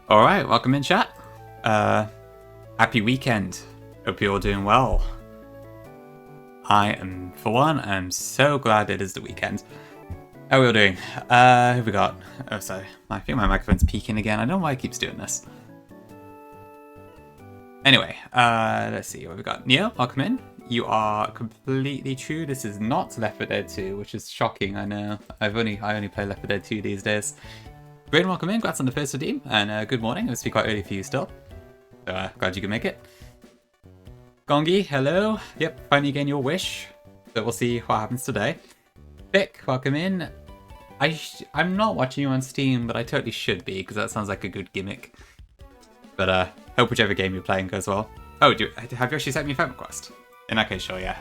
Alright, welcome in chat. Happy weekend. Hope you're all doing well. I am, for one, I'm so glad it is the weekend. How are we all doing? Who have we got? Oh, sorry. I think my microphone's peaking again. I don't know why it keeps doing this. Anyway, let's see what we've got. Neo, welcome in. You are completely true. This is not Left 4 Dead 2, which is shocking, I know. I only play Left 4 Dead 2 these days. Braden, welcome in. Congrats on the first redeem, and good morning. It must be quite early for you still. So glad you can make it. Gongi, hello. Yep, finally getting your wish. But we'll see what happens today. Vic, welcome in. I'm not watching you on Steam, but I totally should be, because that sounds like a good gimmick. But hope whichever game you're playing goes well. Oh, have you actually sent me a friend request? In that case, sure, yeah.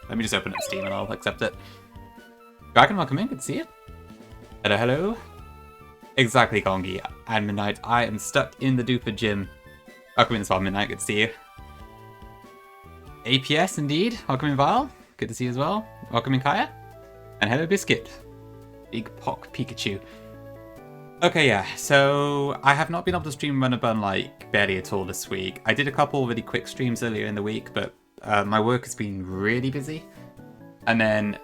Let me just open up Steam and I'll accept it. Dragon, welcome in. Good to see you. Hello, hello. Exactly, Gongi. And Midnight, I am stuck in the Duper gym. Welcome in as well, Midnight. Good to see you. APS, indeed. Welcome in, Vile. Good to see you as well. Welcome in, Kaya. And hello, Biscuit. Big Pock Pikachu. Okay, yeah. So I have not been able to stream Run a Bun like barely at all this week. I did a couple really quick streams earlier in the week, but my work has been really busy. And then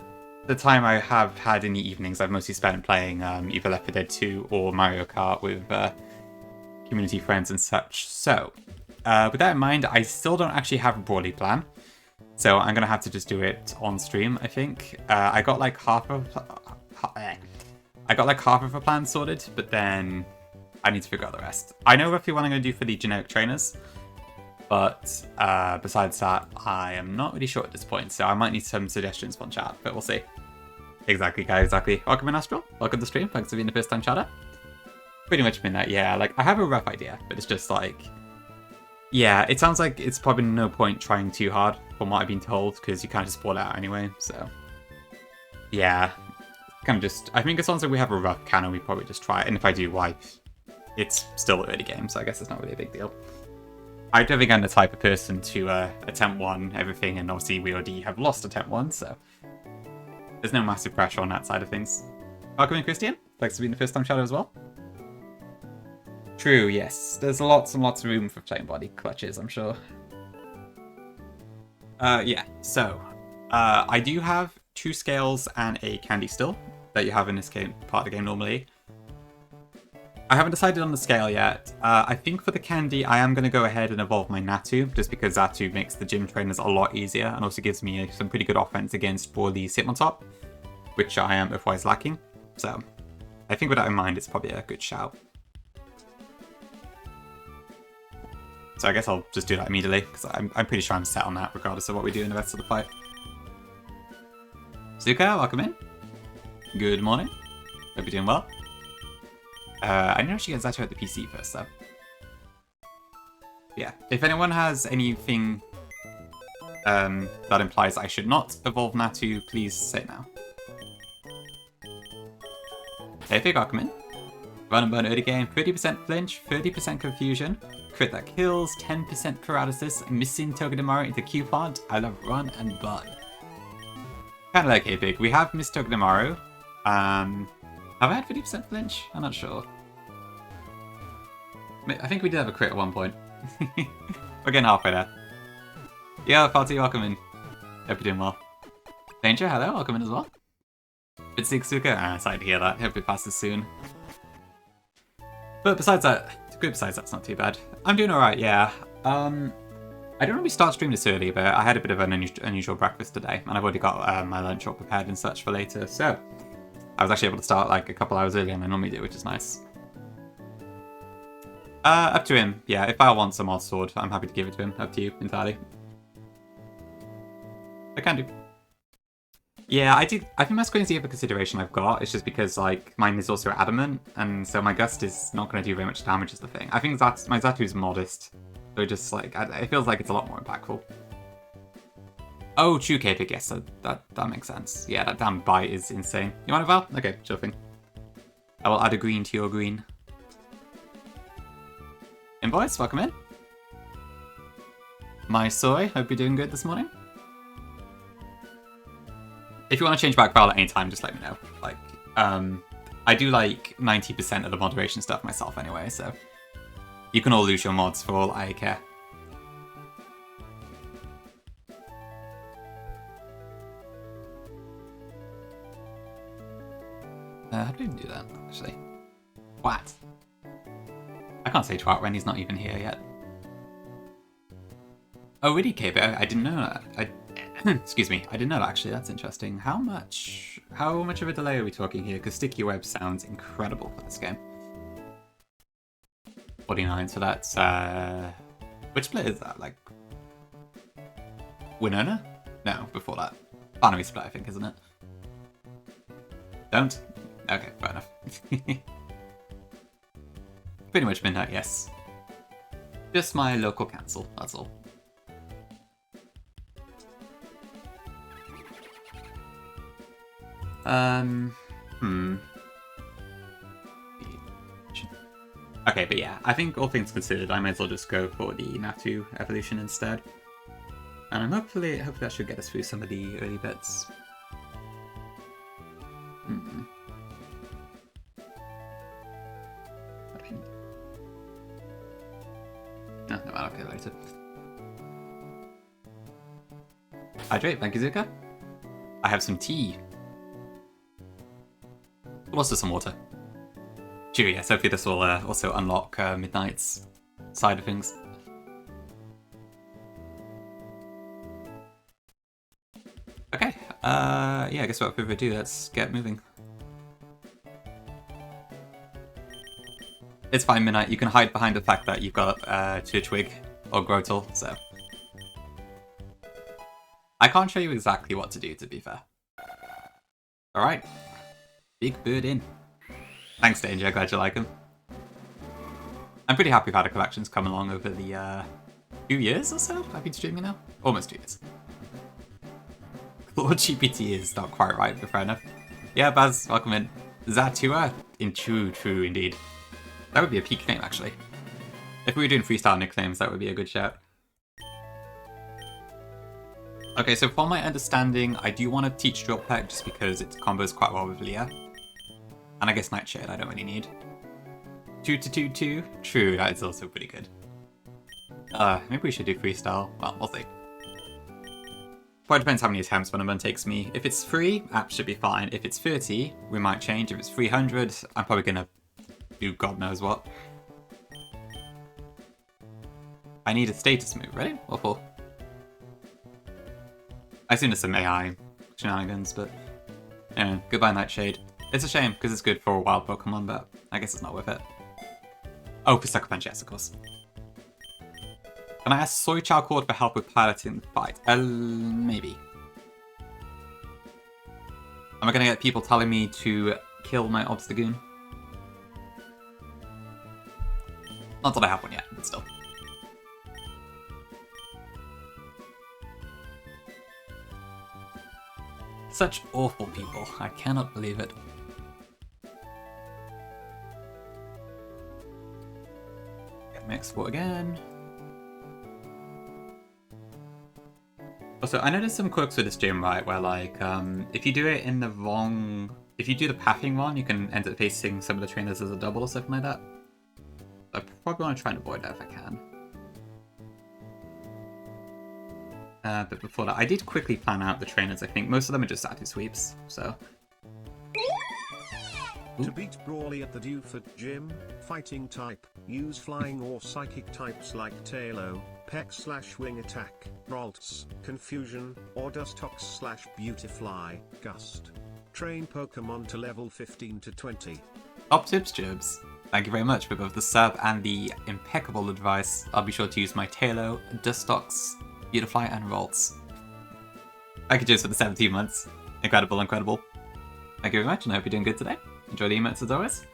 the time I have had in the evenings, I've mostly spent playing either Left 4 Dead 2 or Mario Kart with community friends and such. So, with that in mind, I still don't actually have a Brawly plan. So I'm going to have to just do it on stream, I think. I got like half of a plan sorted, but then I need to figure out the rest. I know roughly what I'm going to do for the generic trainers. But besides that, I am not really sure at this point, so I might need some suggestions from chat, but we'll see. Exactly, guys, exactly. Welcome in, Astral. Welcome to the stream. Thanks for being the first time chatter. Pretty much been that, yeah. Like, I have a rough idea, but it's just like... Yeah, it sounds like it's probably no point trying too hard from what I've been told, because you kind of just fall out anyway, so... Yeah. Kind of just... I think as long as we have a rough canon, we probably just try it, and if I do, why... It's still an early game, so I guess it's not really a big deal. I don't think I'm the type of person to attempt one, everything, and obviously we already have lost attempt one, so there's no massive pressure on that side of things. Welcome in, Christian. Thanks for being the first time shadow as well. True, yes. There's lots and lots of room for playing body clutches, I'm sure. Yeah, so I do have 2 scales and a candy still that you have in this game, part of the game normally. I haven't decided on the scale yet. I think for the candy, I am going to go ahead and evolve my Natu, just because Natu makes the gym trainers a lot easier and also gives me some pretty good offense against Brawly's Hitmontop, which I am otherwise lacking. So I think with that in mind, it's probably a good shout. So I guess I'll just do that immediately, because I'm pretty sure I'm set on that, regardless of what we do in the rest of the fight. Suka, welcome in. Good morning. Hope you're doing well. I didn't actually get Zato at the PC first, though. Yeah, if anyone has anything that implies I should not evolve Natu, please say now. Hey, Fig, welcome in. Run and burn early game, 30% flinch, 30% confusion, crit that kills, 10% paralysis, missing Togedemaru into Q font. I love run and burn. Kinda like Hey Big. We have missed Togedemaru. Have I had 50% flinch? I'm not sure. I think we did have a crit at one point. We're getting halfway there. Yeah, Farty, welcome in. Hope you're doing well. Danger, hello, welcome in as well. Bitsigsuka, sorry to hear that. Hope it passes soon. But besides that, that's not too bad. I'm doing alright, yeah. I don't really start streaming this early, but I had a bit of an unusual breakfast today, and I've already got my lunch all prepared and such for later, so I was actually able to start like a couple hours earlier than I normally do, which is nice. Up to him. Yeah, if I want some odd sword, I'm happy to give it to him. Up to you entirely. I can do. Yeah, I think that's going to be a consideration I've got. It's just because like mine is also adamant, and so my gust is not going to do very much damage is the thing. I think my Zatu's modest, so just like it feels like it's a lot more impactful. Oh, true, K-Pig, yes, that makes sense. Yeah, that damn bite is insane. You want a Val? Okay, sure thing. I will add a green to your green. Invoice, welcome in. My soy, hope you're doing good this morning. If you want to change back Val at any time, just let me know. Like, I do like 90% of the moderation stuff myself anyway, so You can all lose your mods for all I care. How do we even do that, actually? What? I can't say twat when he's not even here yet. Oh, really, Cape? I didn't know that. Excuse me, I didn't know that, actually. That's interesting. How much of a delay are we talking here? Because Sticky Web sounds incredible for this game. 49, so that's, which split is that? Like, Winona? No, before that. Binary split, I think, isn't it? Don't? Okay, fair enough. Pretty much midnight, yes. Just my local cancel, that's all. Okay, but yeah, I think all things considered, I might as well just go for the Natu evolution instead. And hopefully that should get us through some of the early bits. No, I'll get later. Hydrate, thank you, Zuka. I have some tea. Also some water. True, yes, hopefully this will also unlock Midnight's side of things. Okay, yeah, I guess without further ado, let's get moving. It's fine, Midnight, you can hide behind the fact that you've got Twig or Grotle, so... I can't show you exactly what to do, to be fair. Alright. Big bird in. Thanks, Danger, glad you like him. I'm pretty happy we've had a collections come along over the 2 years or so I've been streaming now. Almost 2 years. Lord GPT is not quite right, but fair enough. Yeah, Baz, welcome in. Zatua? True indeed. That would be a peak name, actually. If we were doing freestyle nicknames, that would be a good shout. Okay, so from my understanding, I do want to teach Drill Peck just because it combos quite well with Leah. And I guess Nightshade I don't really need. 2-2-2. True, that is also pretty good. Maybe we should do freestyle. Well, we'll see. Quite depends how many attempts one of them takes me. If it's 3, app should be fine. If it's 30, we might change. If it's 300, I'm probably gonna do God knows what. I need a status move. Ready? What for? I assume there's some AI shenanigans, but... Anyway, goodbye Nightshade. It's a shame, because it's good for a wild Pokemon, but I guess it's not worth it. Oh, for Sucker Punch, yes, of course. Can I ask Soy Chow Cord for help with piloting the fight? Maybe. Am I gonna get people telling me to kill my Obstagoon? Not that I have one yet, but still. Such awful people. I cannot believe it. Get me export again. Also, I noticed some quirks with this gym, right, where like, if you do it in the wrong... If you do the pathing wrong, you can end up facing some of the trainers as a double or something like that. I probably want to try and avoid that if I can. But before that, I did quickly plan out the trainers, I think. Most of them are just Satu sweeps, so... To beat Brawly at the Dewford Gym, fighting type, use flying or psychic types like Tailo, Peck/Wing Attack, Ralts, Confusion, or Dustox/Beautifly, Gust. Train Pokemon to level 15 to 20. Top tips, Jibs. Thank you very much for both the sub and the impeccable advice. I'll be sure to use my Tailo, Dustox, Beautifly, and Ralts. Thank you, Jibs, for the 17 months. Incredible, incredible. Thank you very much, and I hope you're doing good today. Enjoy the emotes as always.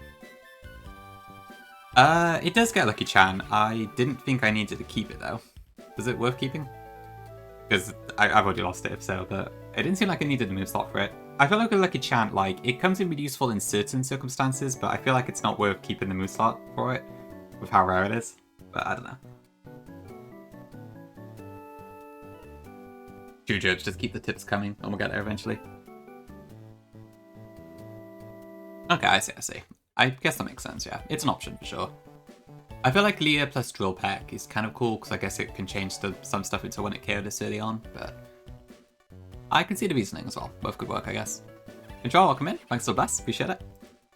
It does get Lucky Chan. I didn't think I needed to keep it though. Is it worth keeping? Because I've already lost it if so, but it didn't seem like I needed a move slot for it. I feel like with Lucky Chan, like, it comes in really useful in certain circumstances, but I feel like it's not worth keeping the move slot for it, with how rare it is. But I don't know. True, Judge, just keep the tips coming, and we'll get there eventually. Okay, I see. I guess that makes sense, yeah. It's an option for sure. I feel like Leah plus Drill Peck is kind of cool because I guess it can change some stuff into when it KO'd us early on, but I can see the reasoning as well. Both good work, I guess. Control, welcome in. Thanks for the bless. Appreciate it.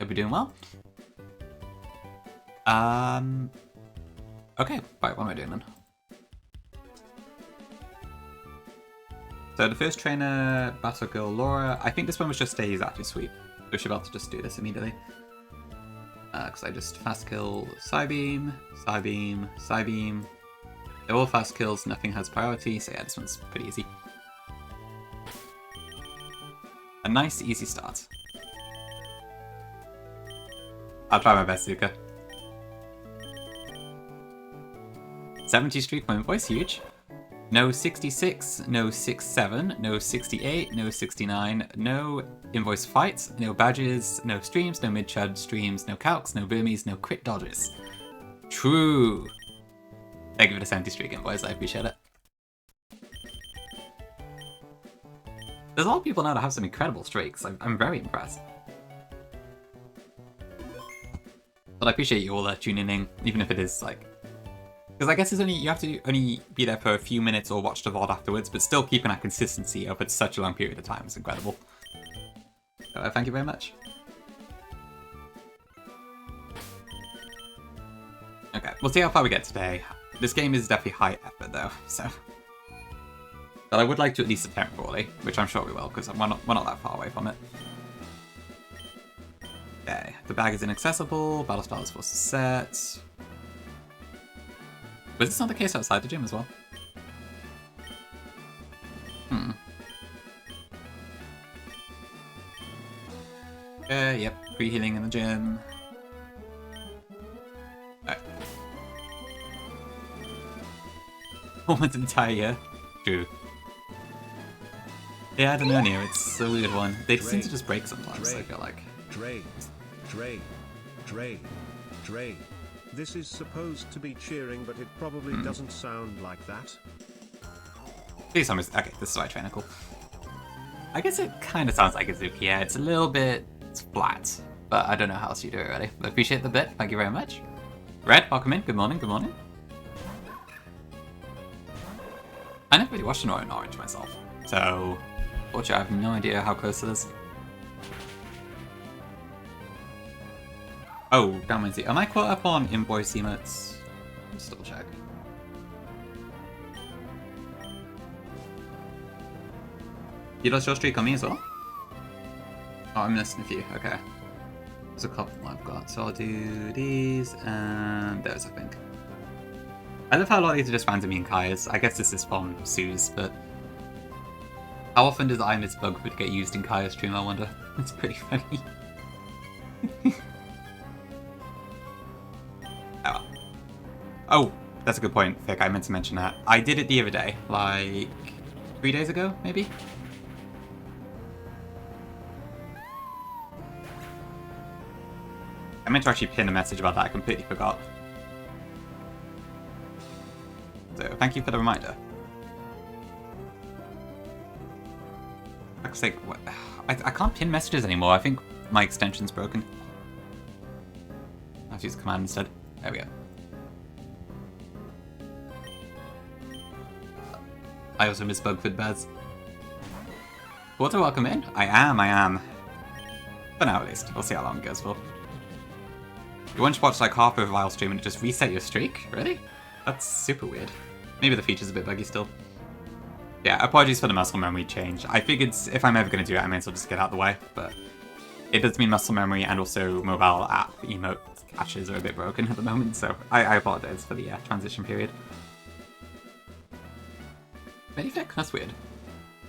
Hope you're doing well. Okay, right, what am I doing then? So the first trainer, Battle Girl Laura, I think this one was just a Zatu sweep. We should be able to just do this immediately. Because I just fast kill Psybeam, Psybeam, Psybeam. They're all fast kills, nothing has priority, so yeah, this one's pretty easy. A nice, easy start. I'll try my best, Zuka. 70 streak point voice, huge. No 66, no 67, no 68, no 69, no invoice fights, no badges, no streams, no mid-chud streams, no calcs, no boomies, no crit dodges. True. Thank you for the 70 streak invoice, I appreciate it. There's a lot of people now that have some incredible streaks. I'm very impressed. But I appreciate you all tuning in, even if it is like... Because I guess it's you have to only be there for a few minutes or watch the VOD afterwards, but still keeping that consistency over such a long period of time is incredible. So thank you very much. Okay, we'll see how far we get today. This game is definitely high effort though, so... But I would like to at least attempt Brawly, which I'm sure we will, because we're not that far away from it. Okay, the bag is inaccessible, battle style is forced to set... Was this not the case outside the gym as well? Yep, pre-healing in the gym. Alright. Almost an entire year. True. Yeah, I don't know, Neo, it's a weird one. They seem to just break sometimes, I feel like. Dre. This is supposed to be cheering, but it probably doesn't sound like that. Please tell me. Okay, this is right, cool. I guess it kind of sounds like a Zuki. Yeah, it's a little bit flat, but I don't know how else you do it really. But appreciate the bit. Thank you very much. Red, welcome in. Good morning. Good morning. I never really watched an Orange myself, so fortunately I have no idea how close it is. Oh, damn it. Am I caught up on invoice emotes? Let's double check. You lost your streak on me as well? Oh, I'm missing a few. Okay. There's a couple I've got. So I'll do these and those, I think. I love how a lot of these are just randomly in Kaya's. I guess this is from Sue's, but... How often does I miss bug get used in Kaya's stream, I wonder? It's pretty funny. Oh, that's a good point, Vic. I meant to mention that. I did it the other day, like 3 days ago, maybe? I meant to actually pin a message about that. I completely forgot. So, thank you for the reminder. Looks like, what? I can't pin messages anymore. I think my extension's broken. I have to use the command instead. There we go. I also miss Bugford Baz. Water, welcome in. I am. For now, at least. We'll see how long it goes for. You once watched like half of a Vile stream and it just reset your streak? Really? That's super weird. Maybe the feature's a bit buggy still. Yeah, apologies for the muscle memory change. I figured if I'm ever going to do it, I may as well just get out of the way. But it does mean muscle memory and also mobile app emote caches are a bit broken at the moment. So I apologize for the transition period. Medific? That's weird.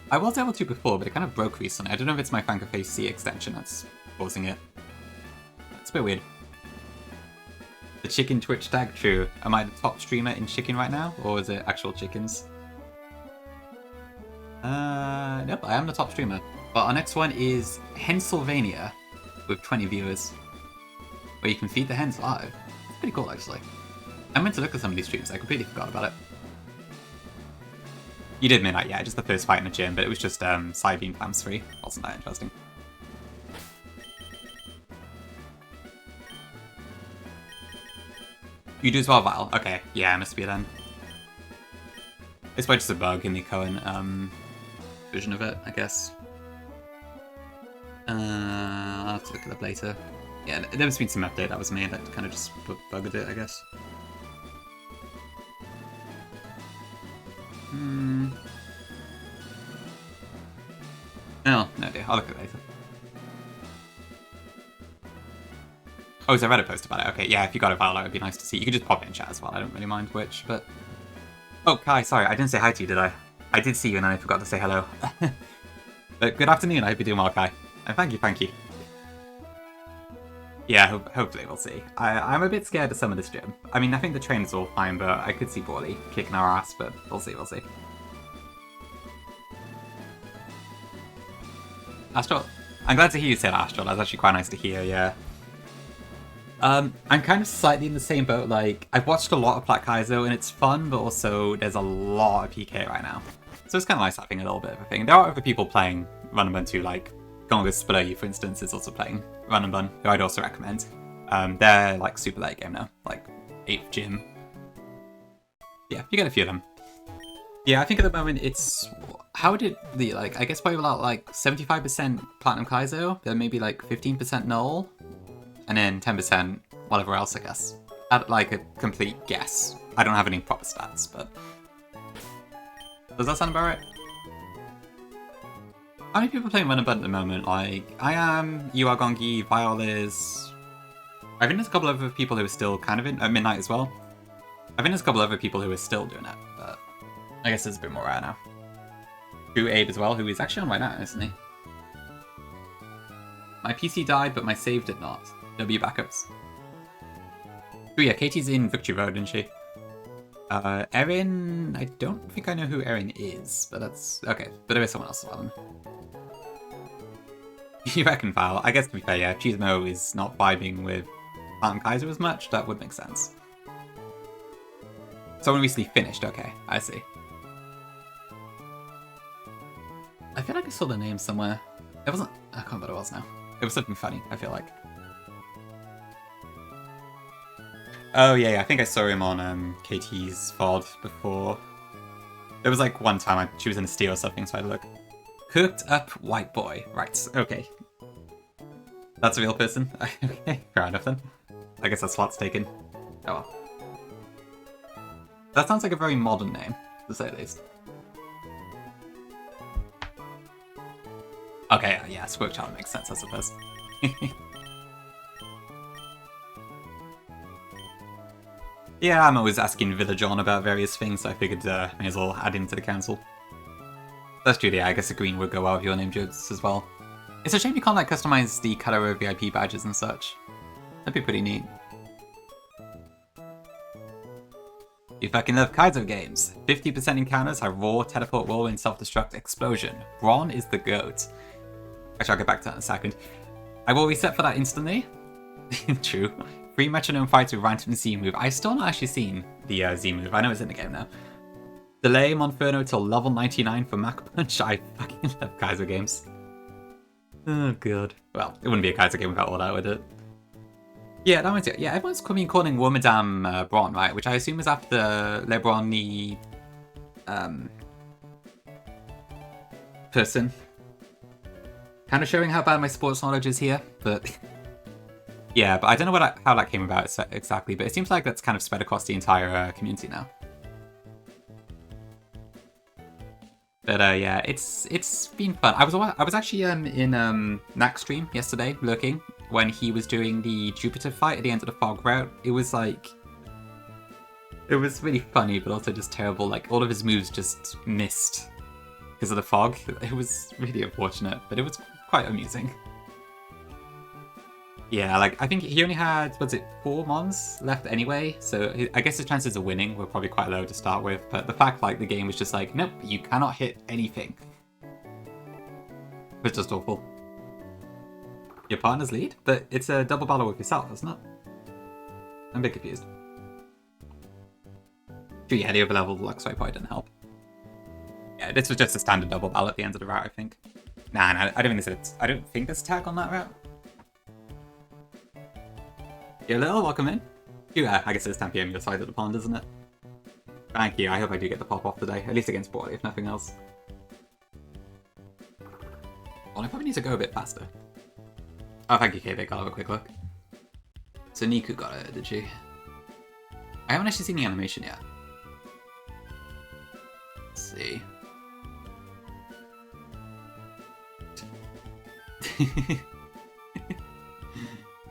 I was able to before, but it kind of broke recently. I don't know if it's my Francoface C extension that's causing it. It's a bit weird. The chicken Twitch tag, true. Am I the top streamer in chicken right now? Or is it actual chickens? Nope, I am the top streamer. But our next one is Hensylvania with 20 viewers. Where you can feed the hens live. It's pretty cool, actually. I meant to look at some of these streams, I completely forgot about it. You did Midnight, yeah, just the first fight in the gym, but it was just Psybeam Plams 3. Wasn't that interesting? You do as well, Val? Okay, yeah, it must be then. It's probably just a bug in the current version of it, I guess. I'll have to look it up later. Yeah, there must have been some update that was made that kind of just bugged it, I guess. Oh, no dear, I'll look at it later. Oh, is there a Reddit post about it? Okay, yeah, if you got a file, that would be nice to see. You could just pop it in chat as well, I don't really mind which, but... Oh, Kai, sorry, I didn't say hi to you, did I? I did see you and I forgot to say hello. But good afternoon, I hope you're doing well, Kai. And thank you, thank you. Yeah, hopefully we'll see. I'm a bit scared of some of this gym. I mean, I think the train's all fine, but I could see Brawly kicking our ass, but we'll see, we'll see. Astral, I'm glad to hear you say that, Astral. That's actually quite nice to hear, yeah. I'm kind of slightly in the same boat. Like, I've watched a lot of Black Kaizo, and it's fun, but also there's a lot of PK right now. So it's kind of nice having a little bit of a thing. There are other people playing Run and Bun too, like Gonga Splurgy, for instance, is also playing Run and Bun, who I'd also recommend. They're like super late game now, like 8th gym. Yeah, you get a few of them. Yeah, I think at the moment it's... How did the, like, I guess probably about like 75% Platinum Kaizo, then maybe like 15% Null, and then 10% whatever else, I guess. At like a complete guess. I don't have any proper stats, but... Does that sound about right? How many people are playing Run and Bun at the moment? Like, I am, you are Gongi, Viol is... I think there's a couple of other people who are still kind of in, at Midnight as well. I think there's a couple of other people who are still doing it, but I guess it's a bit more rare now. True Abe as well, who is actually on right now, isn't he? My PC died, but my save did not. W backups. Oh yeah, Katie's in Victory Road, isn't she? Erin... I don't think I know who Erin is, but that's... Okay, but there is someone else as well. You reckon, Val? I guess to be fair, yeah, if Chismo is not vibing with Platinum Kaiser as much, that would make sense. Someone recently finished, okay, I see. I feel like I saw the name somewhere. It wasn't... I can't remember what it was now. It was something funny, I feel like. Oh yeah, I think I saw him on KT's VOD before. There was like one time she was in a steal or something, so I had a look. Cooked up white boy. Right, okay. That's a real person? Okay, fair enough then. I guess that slot's taken. Oh well. That sounds like a very modern name, to say the least. Okay, yeah, Squirt Child makes sense, I suppose. Yeah, I'm always asking Village on about various things, so I figured may as well add him to the council. That's true, yeah, I guess the green would go well with your name jokes as well. It's a shame you can't like customize the color of VIP badges and such. That'd be pretty neat. You fucking love Kaizo games. 50% encounters have raw, teleport, whirlwind, self-destruct, explosion. Braun is the GOAT. Actually, I'll get back to that in a second. I will reset for that instantly. True. 3 metronome fights with random Z move. I've still not actually seen the Z move. I know it's in the game now. Delay Monferno till level 99 for Mach Punch. I fucking love Kaizo games. Oh god. Well, it wouldn't be a Kaizo game without all that, would it? Yeah, that one's it. Yeah, everyone's been calling Wormadam Braun, right? Which I assume is after LeBron the person. Kind of showing how bad my sports knowledge is here, but yeah, but I don't know how that came about exactly, but it seems like that's kind of spread across the entire community now. But yeah, it's been fun. I was actually in Knack's stream yesterday, lurking, when he was doing the Jupiter fight at the end of the fog route. It was like... It was really funny, but also just terrible. Like, all of his moves just missed because of the fog. It was really unfortunate, but it was quite amusing. Yeah, like, I think he only had, what's it, 4 mons left anyway, so I guess his chances of winning were probably quite low to start with, but the fact, like, the game was just like, nope, you cannot hit anything. It was just awful. Your partner's lead? But it's a double battle with yourself, isn't it? I'm a bit confused. True, yeah, the overleveled luck swipe probably didn't help. Yeah, this was just a standard double battle at the end of the route, I think. Nah, I don't think there's a tag on that route. Yeah, Little, welcome in. Yeah, I guess it's 10 PM your side of the pond, isn't it? Thank you, I hope I do get the pop off today, at least against Brawly, if nothing else. Well, I probably need to go a bit faster. Oh, thank you, K-Big, I'll have a quick look. So Niku got it, did she? I haven't actually seen the animation yet. Let's see.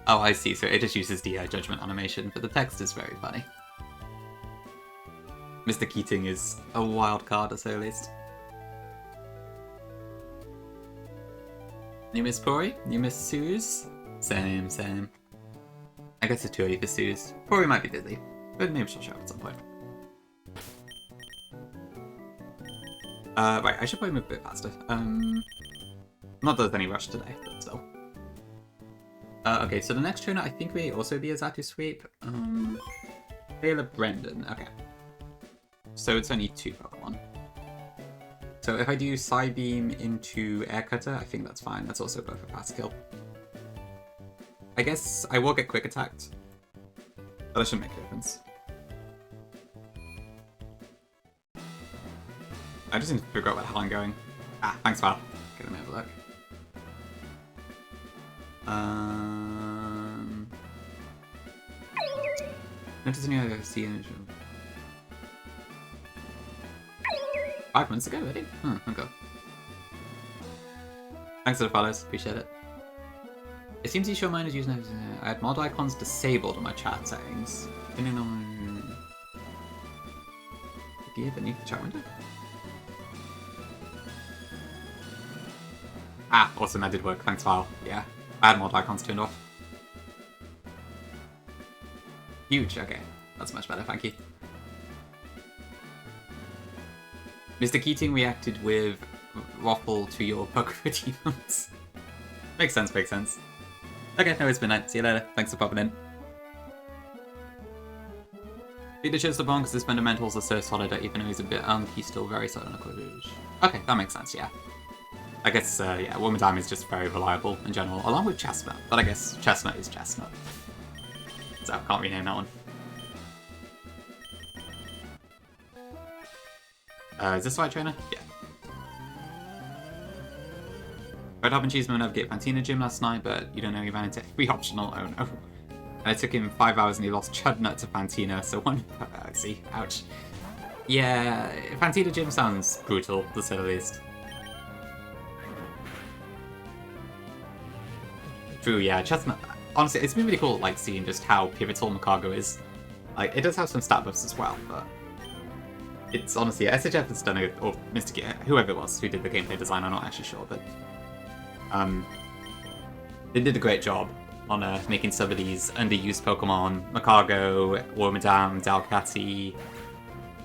Oh, I see, so it just uses DI Judgment animation, but the text is very funny. Mr. Keating is a wild card, to say the least. You miss Pori? You miss Suze? Same, same. I guess it's too early for Suze. Pori might be busy, but maybe she'll show up at some point. Right, I should probably move a bit faster. Not that there's any rush today, but still. Okay, so the next trainer I think may also be a Zatu Sweep. Taylor Brendan, okay. So it's only 2 Pokemon. So if I do Psybeam into Air Cutter, I think that's fine. That's also both a fast kill. I guess I will get quick attacked, but that shouldn't make a difference. I just need to figure out where the hell I'm going. Ah, thanks, Val. Get me have a look. Notice any other sea energy. 5 minutes ago, already? Okay. Thanks for the follows, appreciate it. It seems you show mine is using. I had mod icons disabled on my chat settings. Depending on. Gear beneath the chat window? Ah, awesome, that did work. Thanks, Val. Yeah, I had mod icons turned off. Huge, okay. That's much better, thank you. Mr. Keating reacted with Waffle to your Pokemon demons. Makes sense, makes sense. Okay, no, it's midnight. See you later. Thanks for popping in. Peter chose the bomb because his fundamentals are so solid that even though he's a bit he's still very solid on a quidditch. Okay, that makes sense, yeah. I guess, yeah, Wormadam is just very reliable in general, along with Chestnut. But I guess Chestnut is Chestnut. So I can't rename that one. Is this the right trainer? Yeah. Red Hop and Cheeseman navigate Fantina Gym last night, but you don't know he ran into every optional, oh no. And it took him 5 hours and he lost Chudnut to Fantina, so one... see, ouch. Yeah, Fantina Gym sounds brutal, to say the least. True, yeah, Chestnut... Honestly, it's been really cool, like, seeing just how pivotal Macargo is. Like, it does have some stat buffs as well, but... It's honestly, SHF has done or Mr. Gear, whoever it was who did the gameplay design, I'm not actually sure, but... they did a great job on making some of these underused Pokemon, Macargo, Wormadam, Dalcatty,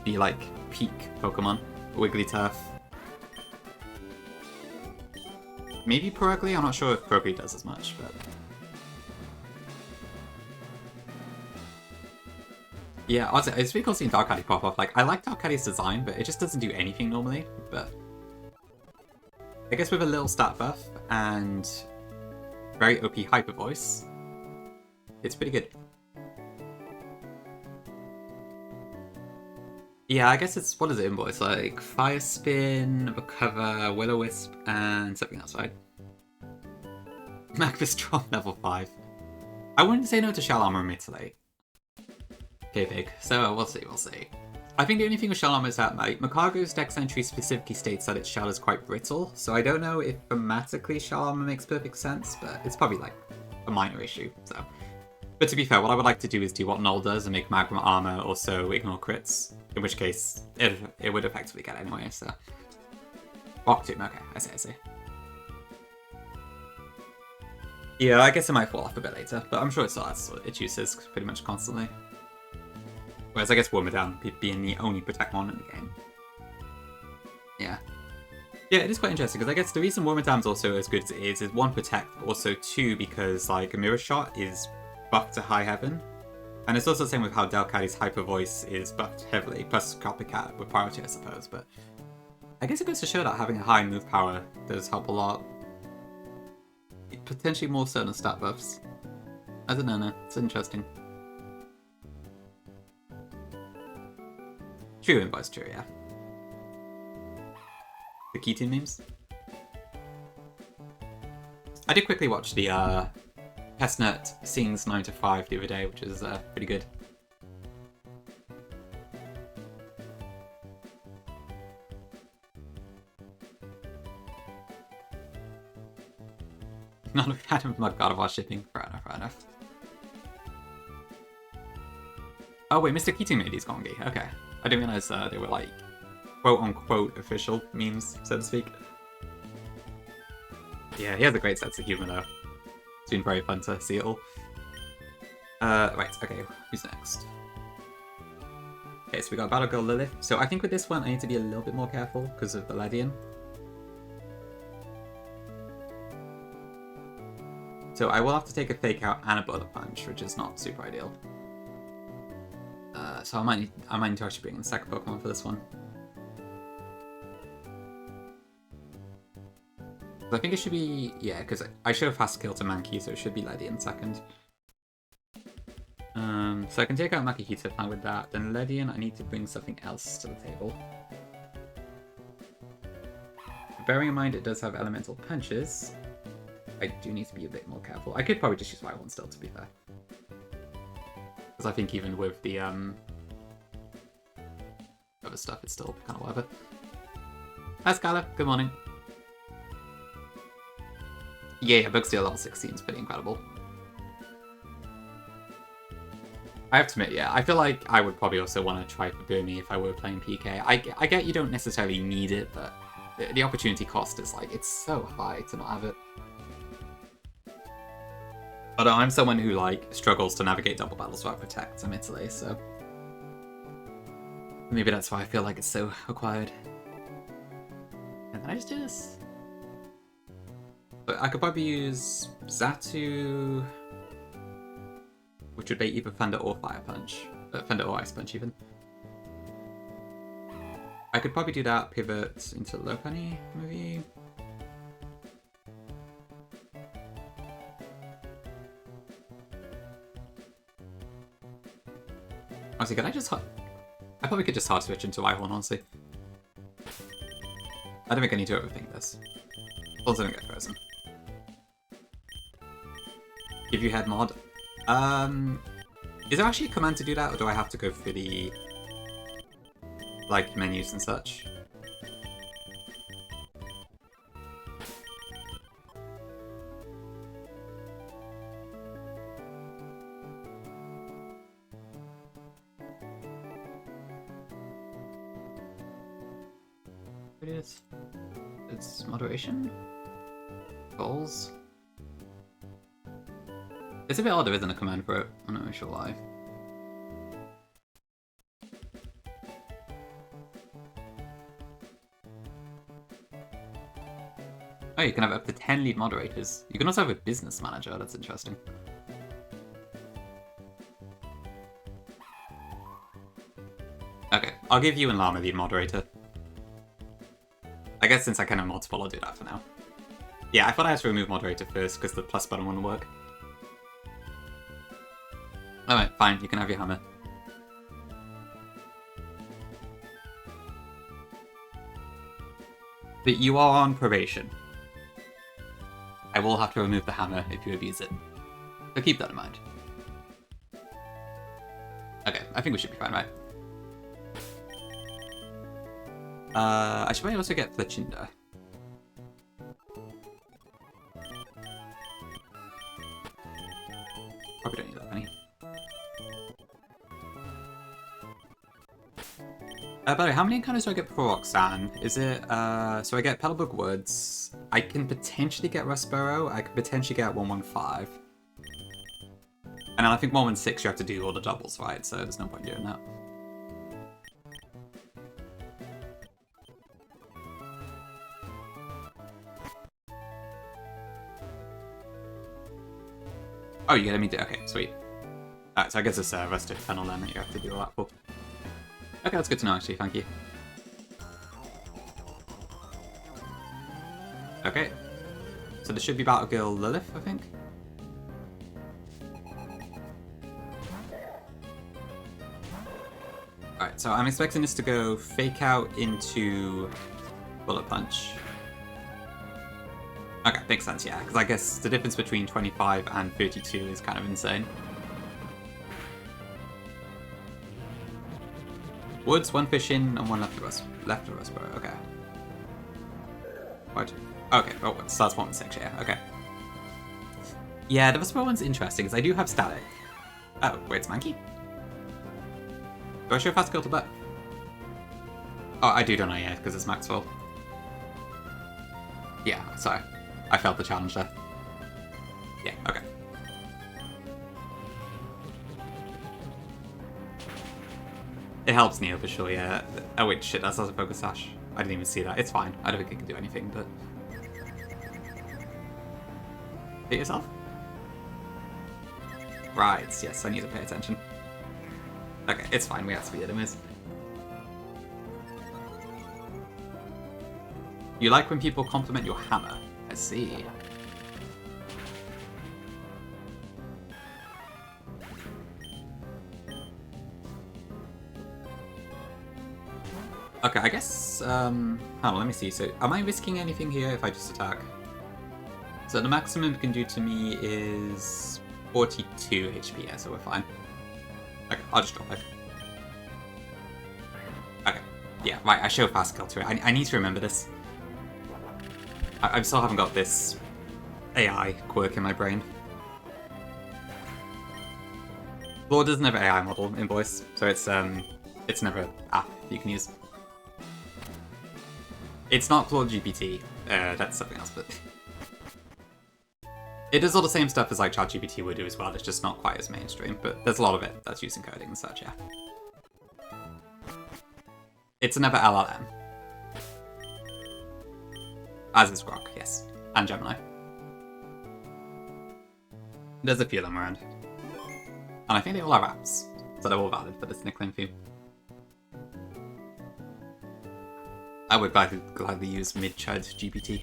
the, like, peak Pokemon, Wigglytuff. Maybe Perugly? I'm not sure if Perugly does as much, but... Yeah, honestly, it's really cool seeing Dalcatty pop off. Like, I like Dalcatty's design, but it just doesn't do anything normally, but... I guess with a little stat buff and very OP Hyper Voice, it's pretty good. Yeah, I guess it's, what is it in voice? Like, Fire Spin, Recover, Will-O-Wisp, and something else, right? Magvis drop level 5. I wouldn't say no to Shell Armor Mutilate. Okay, big. So, we'll see, we'll see. I think the only thing with Shell Armor is that, like, Macargo's Dex entry specifically states that its shell is quite brittle, so I don't know if grammatically Shell Armor makes perfect sense, but it's probably, like, a minor issue, so. But to be fair, what I would like to do is do what Null does and make Magma Armor also ignore crits, in which case, it would effectively get anyway, so. Rock Tomb, okay, I see. Yeah, I guess it might fall off a bit later, but I'm sure it still has its uses pretty much constantly. Whereas I guess Wormadam being the only Protect Mon in the game. Yeah. Yeah, it is quite interesting, because I guess the reason Wormadam's also as good as it is 1, Protect, but also 2, because like a Mirror Shot is buffed to High Heaven. And it's also the same with how Dalcatty's Hyper Voice is buffed heavily, plus Copycat with priority, I suppose, but... I guess it goes to show that having a high move power does help a lot. Potentially more so than stat buffs. I don't know, it's interesting. True invoice, true, yeah. The key team names. I did quickly watch the Chestnut Sings 9 to 5 the other day, which is pretty good. Not a fan of my God of War shipping. Fair enough, fair enough. Oh wait, Mr. Keating made these gongi. Okay. I didn't realize they were like quote-unquote official memes, so to speak. Yeah, he has a great sense of humour though. It's been very fun to see it all. Right, okay, who's next? Okay, so we got Battle Girl Lilith. So I think with this one I need to be a little bit more careful because of the Ledian. So I will have to take a Fake Out and a Bullet Punch, which is not super ideal. So I might need to actually bring in the second Pokemon for this one. I think it should be, yeah, because I should have fast killed to Mankey, so it should be Ledian second. So I can take out Makihito fine with that. Then Ledian, I need to bring something else to the table. Bearing in mind it does have elemental punches, I do need to be a bit more careful. I could probably just use Fire One still, to be fair. Because I think even with the other stuff, it's still kind of whatever. Hi Skylar, good morning. Yeah, Bugsteel level 16 is pretty incredible. I have to admit, yeah, I feel like I would probably also want to try for Burmy if I were playing PK. I get you don't necessarily need it, but the opportunity cost is like, it's so high to not have it. But I'm someone who like struggles to navigate double battles without Protect, admittedly, so maybe that's why I feel like it's so required. And then I just do this. But I could probably use Xatu, which would be either Thunder or Fire Punch. Thunder or Ice Punch, even. I could probably do that, pivot into Lopunny, maybe. Honestly, could I just hard... I probably could just hard switch into Rhyhorn, honestly. I don't think I need to overthink this. Also don't get frozen. Give you head mod. Is there actually a command to do that, or do I have to go through the like menus and such? It's moderation? Goals? It's a bit odd there isn't a command for it. I'm not really sure why. Oh, you can have up to 10 lead moderators. You can also have a business manager, that's interesting. Okay, I'll give you and Llama lead moderator. I guess since I can have multiple, I'll do that for now. Yeah, I thought I had to remove moderator first because the plus button wouldn't work. Alright, fine, you can have your hammer. But you are on probation. I will have to remove the hammer if you abuse it. So keep that in mind. Okay, I think we should be fine, right? I should probably also get Fletchinder. Probably don't need that many. By the way, how many encounters do I get before Roxanne? Is it, so I get Petalburg Woods, I can potentially get Rustboro, I can potentially get 115. And then I think 116 you have to do all the doubles, right? So there's no point doing that. Oh, you get me to, okay, sweet. Alright, so I guess it's Rusted Tunnel then that you have to do all that for. Okay, that's good to know actually, thank you. Okay. So this should be Battle Girl Lilith, I think. Alright, so I'm expecting this to go Fake Out into Bullet Punch. Okay, makes sense, yeah, because I guess the difference between 25 and 32 is kind of insane. Woods, 1 fish in, and 1 left of us. Left of us, bro. Okay. What? Okay, oh, so that's 1 6, yeah, okay. Yeah, the Vesper one's interesting, because I do have static. Oh, wait, it's Monkey? Do I show fast kill to bet? Oh, I do, don't I? Yeah, because it's Maxwell. Yeah, sorry. I failed the challenge there. Yeah, okay. It helps Neo for sure, yeah. Oh wait, shit, that's not a focus sash. I didn't even see that. It's fine. I don't think it can do anything, but... Hit yourself? Right, yes, I need to pay attention. Okay, it's fine, we have to be enemies. You like when people compliment your hammer? I see. Okay, I guess, hold on, let me see. So, am I risking anything here if I just attack? So the maximum it can do to me is 42 HP, yeah, so we're fine. Okay, I'll just drop it. Okay, yeah, right, I show fast kill to it. I need to remember this. I still haven't got this AI quirk in my brain. Lore doesn't have an AI model in voice, so it's never an app you can use. It's not Claude GPT, that's something else, but... It does all the same stuff as like ChatGPT would do as well, it's just not quite as mainstream, but there's a lot of it that's using coding and such, yeah. It's another LLM. As is Grok, yes. And Gemini. There's a few of them around. And I think they all have apps, so they're all valid for this nickname for you. I would gladly use mid-chud GPT.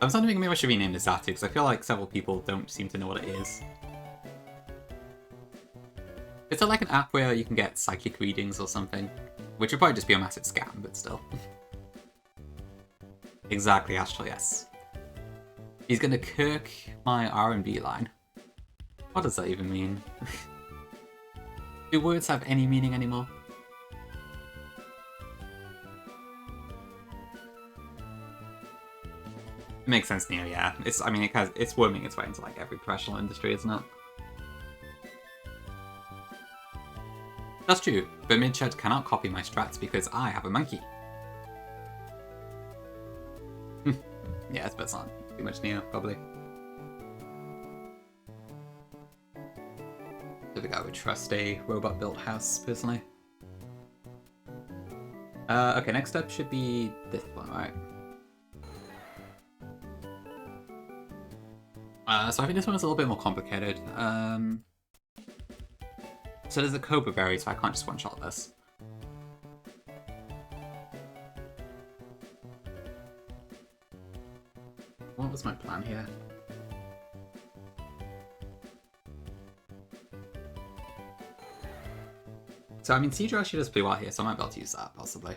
I'm starting to think maybe I should rename this Zatu, because I feel like several people don't seem to know what it is. Is it like an app where you can get psychic readings or something? Which would probably just be a massive scam, but still. Exactly, Astral, yes. He's gonna kirk my R&B line. What does that even mean? Do words have any meaning anymore? It makes sense, Neo, yeah. It's worming its way into like every professional industry, isn't it? That's true, but Midchat cannot copy my strats because I have a monkey. Yeah, but it's not too much Neo, probably. I think I would trust a robot-built house, personally. Okay, next up should be this one, right? So I think this one is a little bit more complicated. So there's a Cobra Berry, so I can't just one-shot this. What was my plan here? So, I mean, Seadra actually does pretty well here, so I might be able to use that, possibly.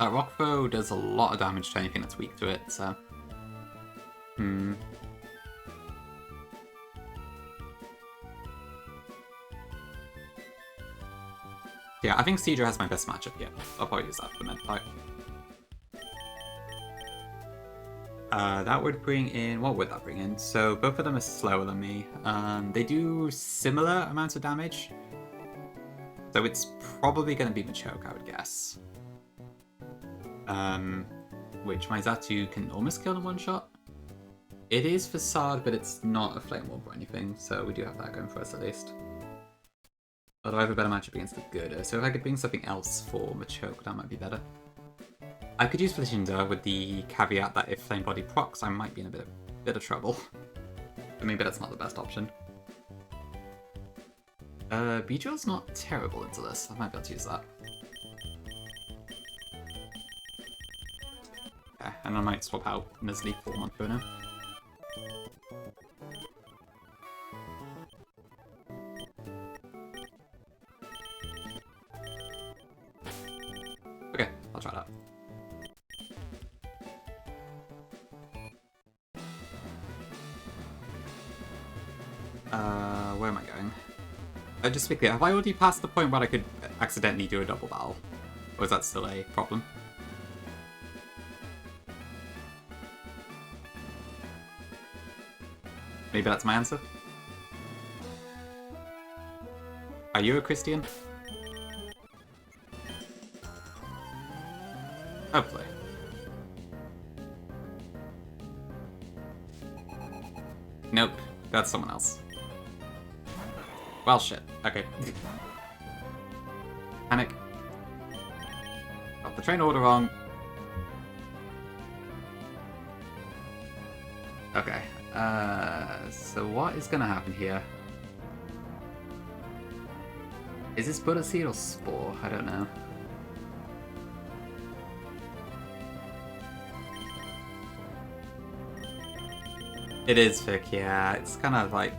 Rockfo does a lot of damage to anything that's weak to it, so... Yeah, I think Seadra has my best matchup here. I'll probably use that for the med fight. That would bring in... What would that bring in? So both of them are slower than me. They do similar amounts of damage. So it's probably going to be Machoke, I would guess. Which my Zatu can almost kill in one shot. It is Facade, but it's not a Flame Orb or anything, so we do have that going for us at least. Although I have a better matchup against the Girder, so if I could bring something else for Machoke, that might be better. I could use Flashinda with the caveat that if Flame Body procs, I might be in a bit of trouble. But maybe that's not the best option. Beedrill's not terrible into this, I might be able to use that. Yeah, and and I might swap out Nuzlocke for Monferno. Okay, I'll try that. Where am I going? Just to be clear, have I already passed the point where I could accidentally do a double battle? Or is that still a problem? Maybe that's my answer? Are you a Christian? Hopefully. Nope, that's someone else. Well, shit. Okay. Panic. Got the train order wrong. Okay. So what is gonna happen here? Is this Buddha Seed or Spore? I don't know. It is Vic, yeah. It's kind of like...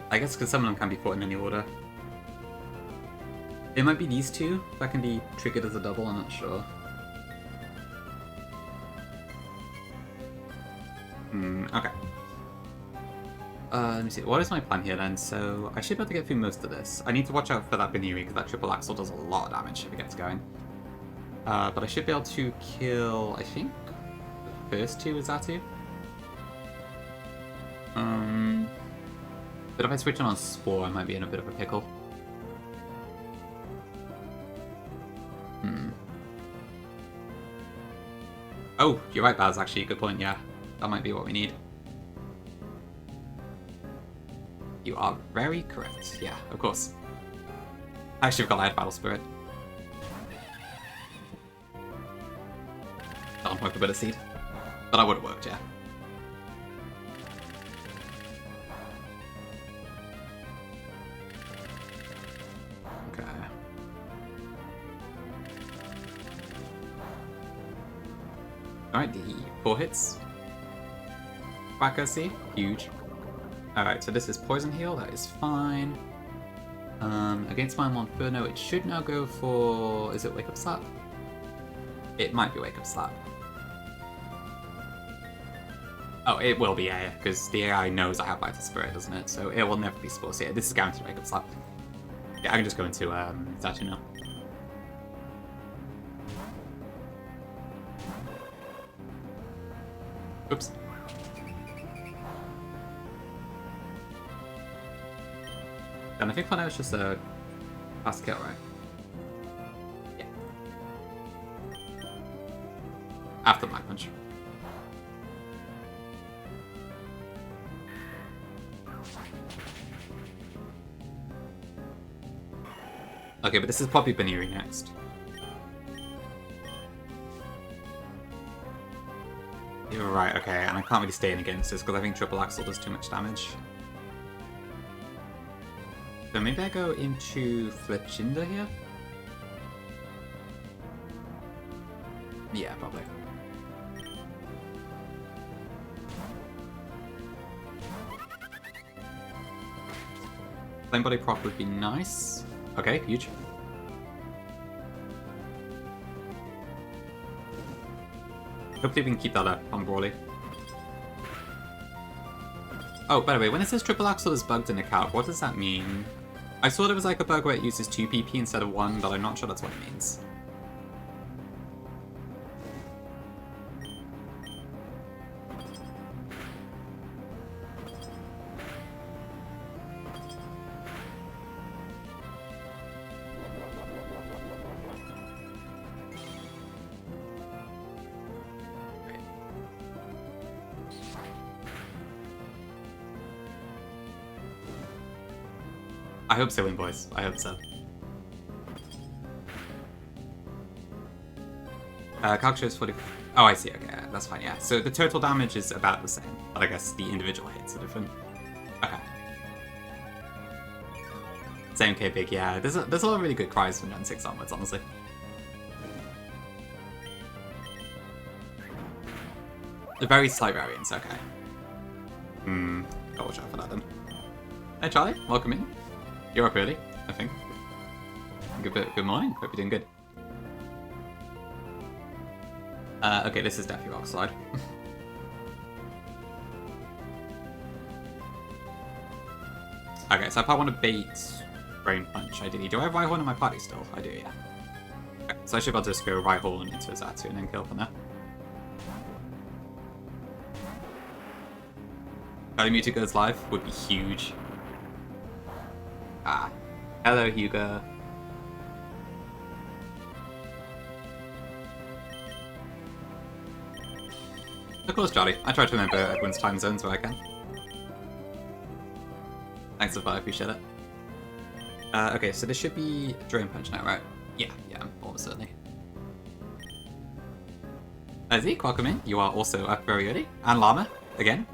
I guess because some of them can be fought in any order. It might be these two that can be triggered as a double, I'm not sure. Okay. Let me see. What is my plan here then? So I should be able to get through most of this. I need to watch out for that Baniri because that triple axle does a lot of damage if it gets going. But I should be able to kill, I think, the first two with Zatu. But if I switch on Spore, I might be in a bit of a pickle. Oh, you're right, Baz, actually. Good point, yeah. That might be what we need. You are very correct. Yeah, of course. I should have got Light Battle Spirit. Don't work a bit of seed. But I would have worked, yeah. Okay. Alright, the 4 hits. Accuracy, huge. Alright, so this is Poison Heal, that is fine. Against my Monferno, it should now go for... is it Wake Up Slap? It might be Wake Up Slap. Oh, it will be AI, because the AI knows I have Vital Spirit, doesn't it? So it will never be supposed to. Yeah, this is guaranteed Wake Up Slap. Yeah, I can just go into Zatu now. Oops. And I think for now it's just a fast kill, right? Yeah. After Black Punch. Okay, but this is probably Baniri next. You're right, okay, and I can't really stay in against this because I think Triple Axle does too much damage. So maybe I go into Fletchinder here? Yeah, probably. Flame Body Prop would be nice. Okay, huge. Hopefully we can keep that up on Brawly. Oh, by the way, when it says Triple Axle is bugged in the calc, what does that mean? I saw there was like a bug where it uses 2 PP instead of 1, but I'm not sure that's what it means. I hope so, win, boys. I hope so. Calc shows 40. Oh, I see. Okay, that's fine. Yeah. So the total damage is about the same, but I guess the individual hits are different. Okay. Same K big. Yeah. There's a lot of really good cries from Gen 6 onwards, honestly. A very slight variance, okay. Gotta watch out for that then. Hey Charlie, welcome in. You're up early, I think. Good morning, hope you're doing good. Okay, this is definitely rock slide. Okay, so if I want to bait Brain Punch, ideally. Do I have Rhyhorn in my party still? I do, yeah. Okay, so I should be able to just go Rhyhorn into Zatu and then kill from there. If Mewtwo goes live, would be huge. Ah. Hello, Hugo. Of course, Charlie. I try to remember everyone's time zones where I can. Thanks for that, I appreciate it. Okay, so this should be Drain Punch now, right? Yeah, almost certainly. Zeke, welcome in. You are also up very early. And Llama, again.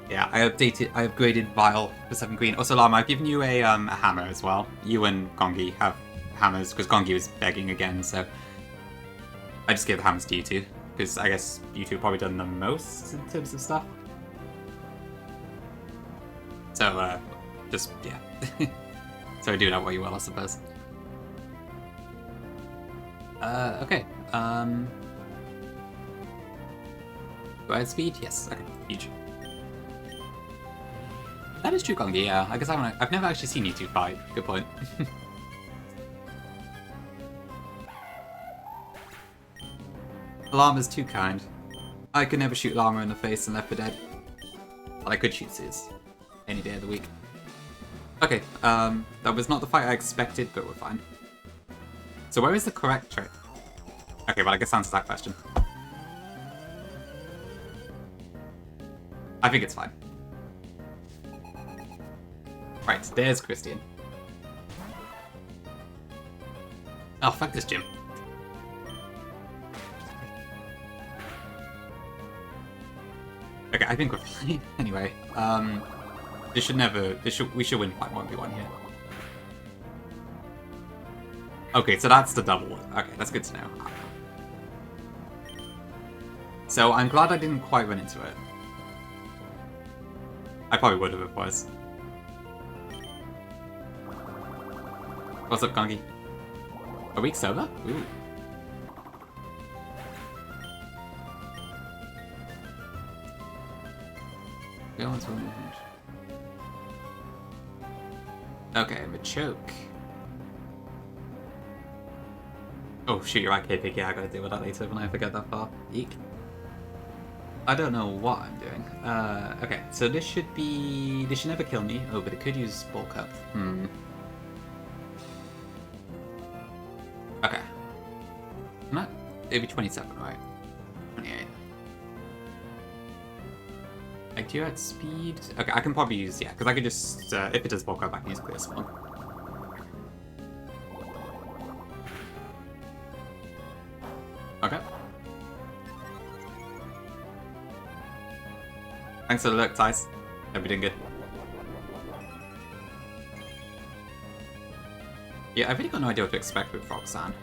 Yeah, I upgraded Vile for 7 green. Also, Llama, I've given you a hammer as well. You and Gongi have hammers, because Gongi was begging again, so I just gave the hammers to you two, because I guess you two have probably done the most in terms of stuff. So, just, yeah. So do that what you will, I suppose. Okay. Do I have speed? Yes, okay, huge. That is true, Gongi, yeah. I guess I've never actually seen you two fight. Good point. Llama's too kind. I could never shoot Llama in the face and Left 4 Dead. Well, I could shoot Sis. Any day of the week. Okay, that was not the fight I expected, but we're fine. So where is the correct trick? Okay, well I guess that answers that question. I think it's fine. Right, there's Christian. Oh, fuck this gym. Okay, I think we're fine. Anyway, we should win fight 1v1 here. Okay, so that's the double. Okay, that's good to know. So I'm glad I didn't quite run into it. I probably would have if it was. What's up, Gongi? A week sober? Ooh. Okay, Machoke. Oh shoot, you're right, KPig. Yeah, I gotta deal with that later when I forget that far. Eek. I don't know what I'm doing. Okay, so this should never kill me. Oh, but it could use bulk up. Okay. No, it'd be 27, right? 28. Like, do you at speed? Okay, I can probably use, yeah, because I could just, if it does bulk up, I can use Clear Spawn. Okay. Thanks for the look, Tice. Hope you're doing good. Yeah, I've really got no idea what to expect with Roxanne.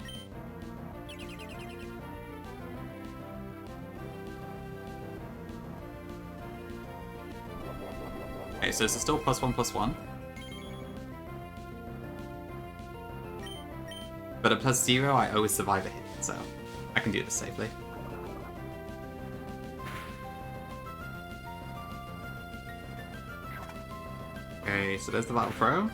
Okay, so this is still +1/+1. But at +0, I always survive a hit, so I can do this safely. Okay, so there's the Battle Throw.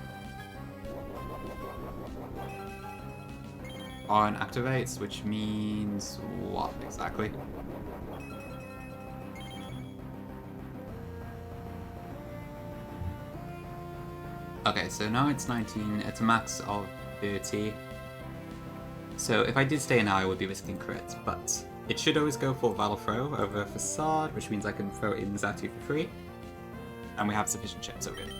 On activates, which means what exactly? Okay, so now it's 19, it's a max of 30. So if I did stay now, I would be risking crit, but it should always go for Battle Throw over Facade, which means I can throw in Zatu for free. And we have sufficient chips, so good.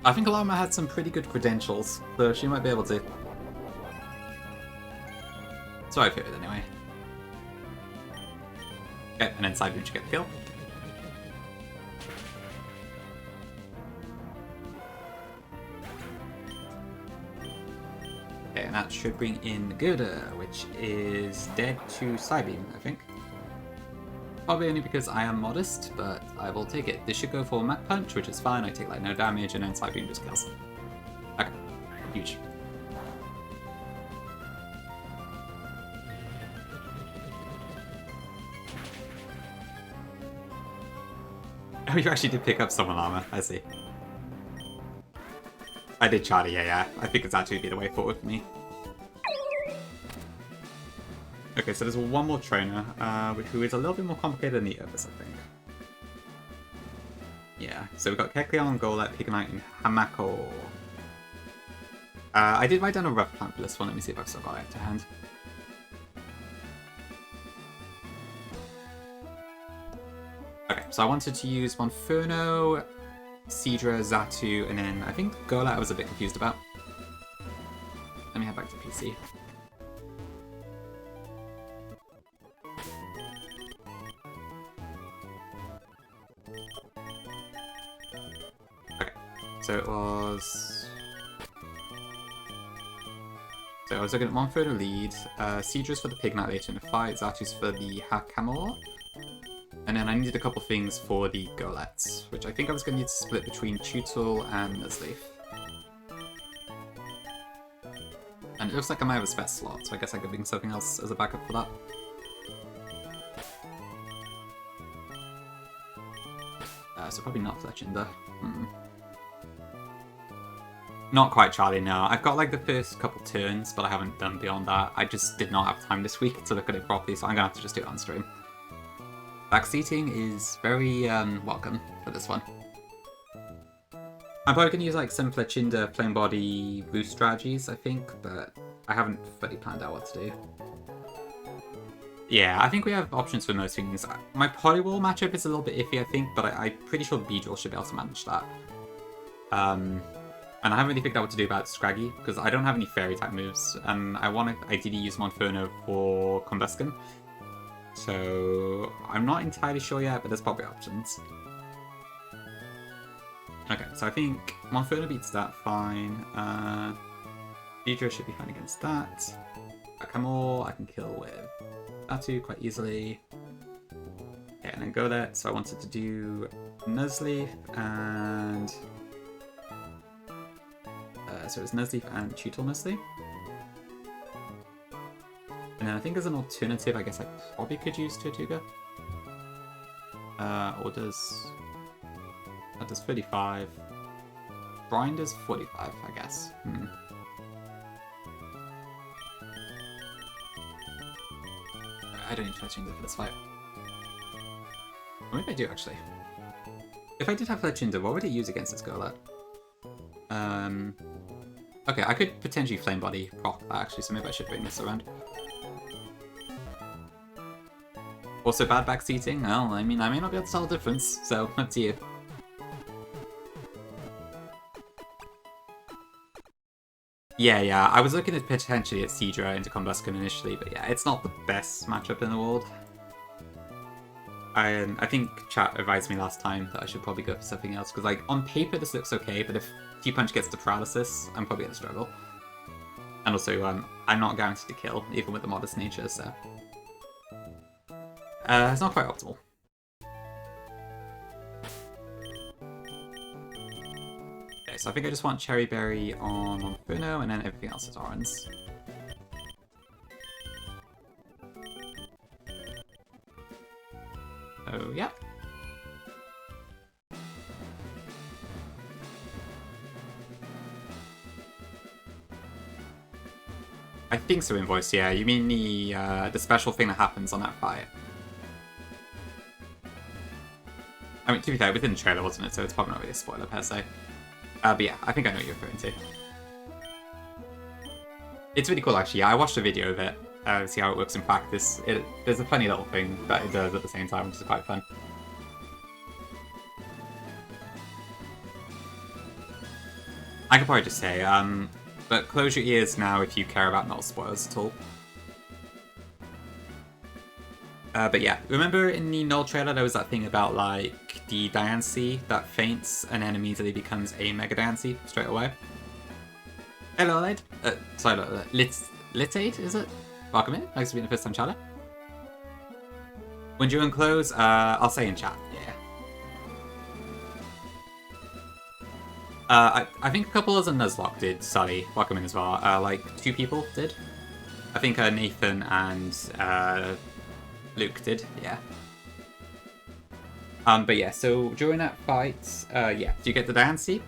I think Llama had some pretty good credentials, so she might be able to. So I figured anyway. Okay, and then side should get the kill. Okay, and that should bring in Gerda, which is dead to Psybeam, I think. Probably only because I am modest, but I will take it. This should go for Mach Punch, which is fine. I take like no damage, and then Psybeam just kills. Okay, huge. Oh, you actually did pick up Summon Armor, I see. I did Charlie, yeah. I think it's actually be the way forward for me. Okay, so there's one more trainer, who is a little bit more complicated than the others, I think. Yeah, so we've got Kecleon, Golett, Pignite, and Hamako. I did write down a rough plan for this one. Let me see if I've still got it to hand. Okay, so I wanted to use Monferno, Seadra, Xatu, and then I think Golett I was a bit confused about. Let me head back to PC. Okay, so it was... So I was looking at Monferno lead, Seadra's for the Pignite later in the fight, Xatu's for the Hakamor. And then I needed a couple things for the Golett, which I think I was going to need to split between Tutel and Nuzleaf. And it looks like I might have a spare slot, so I guess I could bring something else as a backup for that. So probably not Fletchinder. Not quite Charlie, no. I've got like the first couple turns, but I haven't done beyond that. I just did not have time this week to look at it properly, so I'm going to have to just do it on stream. Backseating is very welcome for this one. I'm probably going to use like some Fletchinder Flame Body boost strategies, I think, but I haven't fully planned out what to do. Yeah, I think we have options for most things. My Poliwall matchup is a little bit iffy, I think, but I'm pretty sure Beedrill should be able to manage that. And I haven't really figured out what to do about Scraggy, because I don't have any Fairy-type moves, and I want to ideally use Monferno for Combusken. So I'm not entirely sure yet, but there's probably options. Okay, so I think Monferno beats that fine. Beedrill should be fine against that. Hakamor I can kill with Xatu quite easily. Okay, and then Golett. So I wanted to do Nuzleaf and... so it's Nuzleaf and Tutel mostly. And then I think as an alternative, I guess I probably could use Tortuga. Or does... That does 35. Brian does 45, I guess. I don't need Fletchinder for this fight. Or maybe I do, actually. If I did have Fletchinder, what would it use against this Golett? Okay, I could potentially Flame Body proc that, actually, so maybe I should bring this around. Also bad backseating? Well, I mean, I may not be able to tell the difference, so up to you. Yeah, I was looking at potentially at Seadra into Combusken initially, but yeah, it's not the best matchup in the world. I think chat advised me last time that I should probably go for something else, because like, on paper this looks okay, but if T-Punch gets to paralysis, I'm probably going to struggle. And also, I'm not guaranteed to kill, even with the modest nature, so... it's not quite optimal. Okay, so I think I just want Cherry Berry on Monferno, and then everything else is orange. Oh, yeah. I think so, Invoice, yeah. You mean the special thing that happens on that fight? I mean, to be fair, within the trailer, wasn't it? So it's probably not really a spoiler per se. But yeah, I think I know what you're referring to. It's really cool, actually. Yeah, I watched a video of it, see how it works in practice. There's a funny little thing that it does at the same time, which is quite fun. I could probably just say, but close your ears now if you care about null spoilers at all. But yeah, remember in the Null trailer there was that thing about like the Diancie that faints and then immediately becomes a Mega Diancie straight away? Hello, Lloyd. Sorry, Litade, is it? Welcome in. Thanks for being the first time chatter. When you're in close, I'll say in chat. Yeah. I think a couple of us in Nuzlocke did. Sorry, welcome in as well. Like 2 people did. I think Nathan and Luke did. Yeah. But yeah, so during that fight, yeah, you get the Diancie.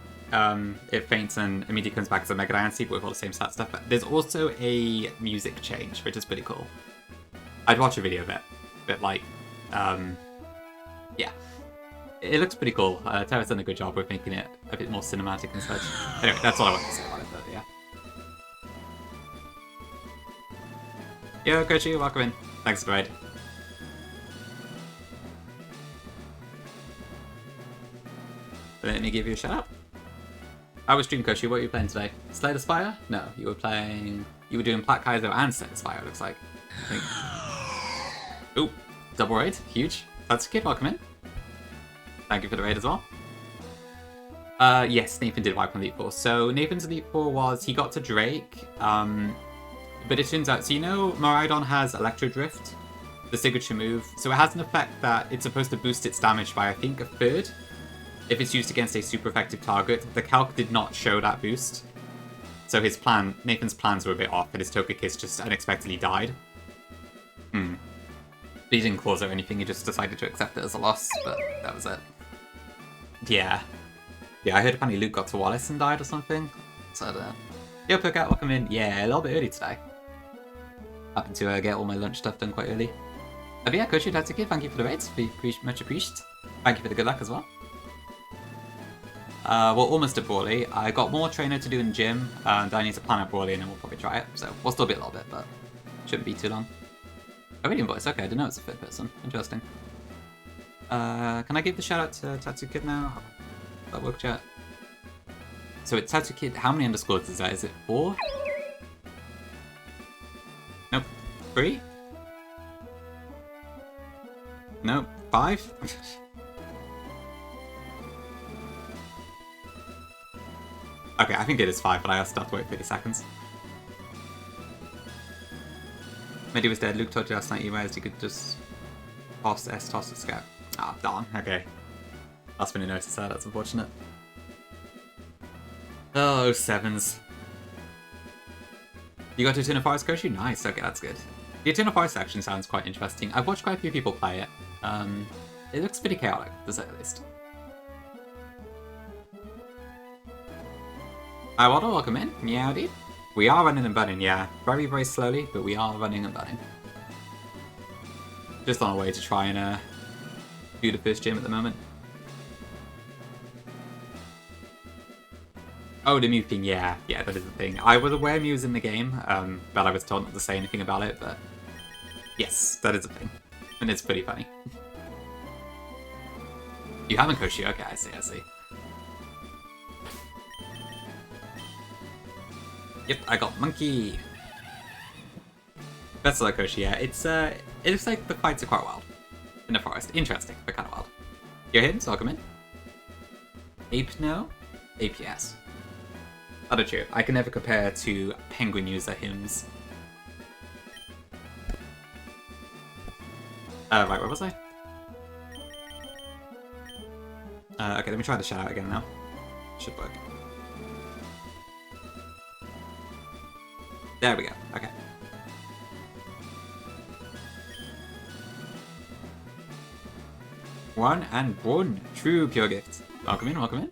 It faints and immediately comes back as a Mega Diancie, but with all the same stat stuff. But there's also a music change, which is pretty cool. I'd watch a video of it, but like, yeah, it looks pretty cool. Tara's done a good job with making it a bit more cinematic and such. Anyway, that's all I want to say about it, but yeah. Yo, Kochi, welcome in. Thanks for the raid. Let me give you a shout out. I was stream Koshi, what were you playing today? Slay the Spire? No, you were doing Black Kaizo and Slay the Spire, it looks like. I think. Ooh, double raid, huge. That's a kid, welcome in. Thank you for the raid as well. Yes, Nathan did wipe on Elite Four. So Nathan's Elite Four was, he got to Drake, but it turns out, so you know Miraidon has Electro Drift, the signature move, so it has an effect that it's supposed to boost its damage by, I think, 1/3. If it's used against a super effective target. The calc did not show that boost. So Nathan's plans were a bit off, and his Togekiss just unexpectedly died. But he didn't cause or anything, he just decided to accept it as a loss, but that was it. Yeah. Yeah, I heard apparently Luke got to Wallace and died or something. So, yo, Perkat, welcome in. Yeah, a little bit early today. Happened to get all my lunch stuff done quite early. But yeah, Coach Tatsuki, thank you for the raids. Much appreciated. Thank you for the good luck as well. We're almost at Brawly. I got more trainer to do in gym, and I need to plan out Brawly and then we'll probably try it. So we'll still be a little bit, but shouldn't be too long. Oh, reading voice, okay, I didn't know it's a third person. Interesting. Can I give the shout out to Tatsukid now? That work chat. So it's Tatsukid, how many underscores is that? Is it 4? Nope. 3? Nope. 5? Okay, I think it is 5, but I also have to wait 30 seconds. Medi was dead. Luke told you last night you realized you could just toss the scout. Ah, darn. Okay. Last minute notice that. That's unfortunate. Oh, 7s. You got to Eternal Forest, Koshi? Nice. Okay, that's good. The Eternal Forest section sounds quite interesting. I've watched quite a few people play it. It looks pretty chaotic, to say the least. Hi, Waddle, welcome in. Meow, dude. We are running and bunning, yeah. Very, very slowly, but we are running and bunning. Just on our way to try and do the first gym at the moment. Oh, the Mew thing, yeah. Yeah, that is the thing. I was aware Mew was in the game, but I was told not to say anything about it, but yes, that is a thing. And it's pretty funny. You haven't, Koshi? Okay, I see. Yep, I got Monkey. Best of luck, Koshi, yeah. It looks like the fights are quite wild. In the forest. Interesting, but kind of wild. You're hidden, so I'll come in. Ape no? Ape yes. Other true. I can never compare to penguin user hymns. Right, where was I? Okay, let me try the shout out again now. Should work. There we go, okay. One and one. True pure gift. Welcome in, welcome in.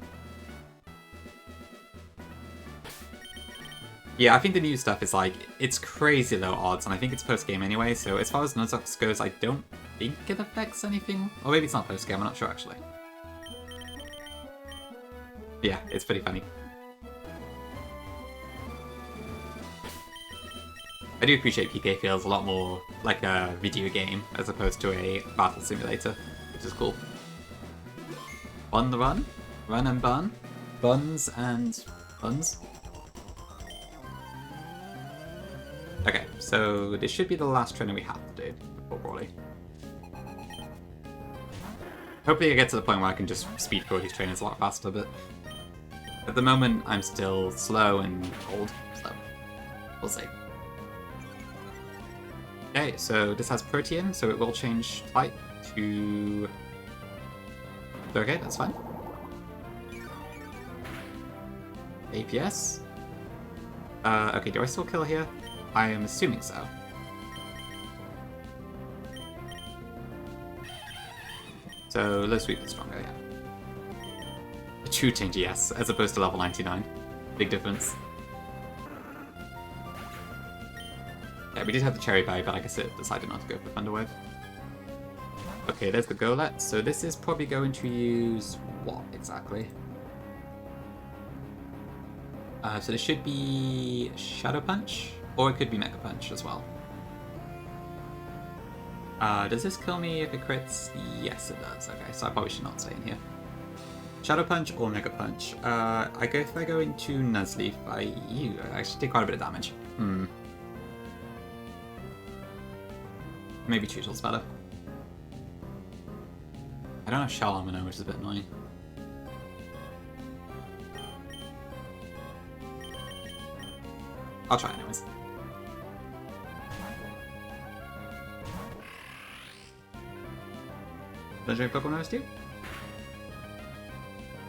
Yeah, I think the new stuff is like, it's crazy low odds, and I think it's post-game anyway, so as far as Nuzlocke goes, I don't think it affects anything. Or maybe it's not post-game, I'm not sure actually. Yeah, it's pretty funny. I do appreciate PK feels a lot more like a video game as opposed to a battle simulator, which is cool. On the run, run and bun, buns and buns. Okay, so this should be the last training we have to do before Brawly. Hopefully I get to the point where I can just speed through these trainers a lot faster, but At the moment, I'm still slow and old, so we'll see. Okay, so this has Protean, so it will change type to... Okay, that's fine. APS. Okay, do I still kill here? I am assuming so. So, low sweep is stronger, yeah. A true change, yes, as opposed to level 99. Big difference. Yeah, we did have the Cherry Berry, but I guess it decided not to go for Thunder Wave. Okay, there's the Golett. So this is probably going to use what exactly? So this should be Shadow Punch, or it could be Mega Punch as well. Does this kill me if it crits? Yes, it does. Okay, so I probably should not stay in here. Shadow Punch or Mega Punch? If I go into Nuzleaf, I actually did quite a bit of damage. Maybe Tutel's better. I don't have Shell Armor now, which is a bit annoying. I'll try anyways. Legendary Pokemon notice too?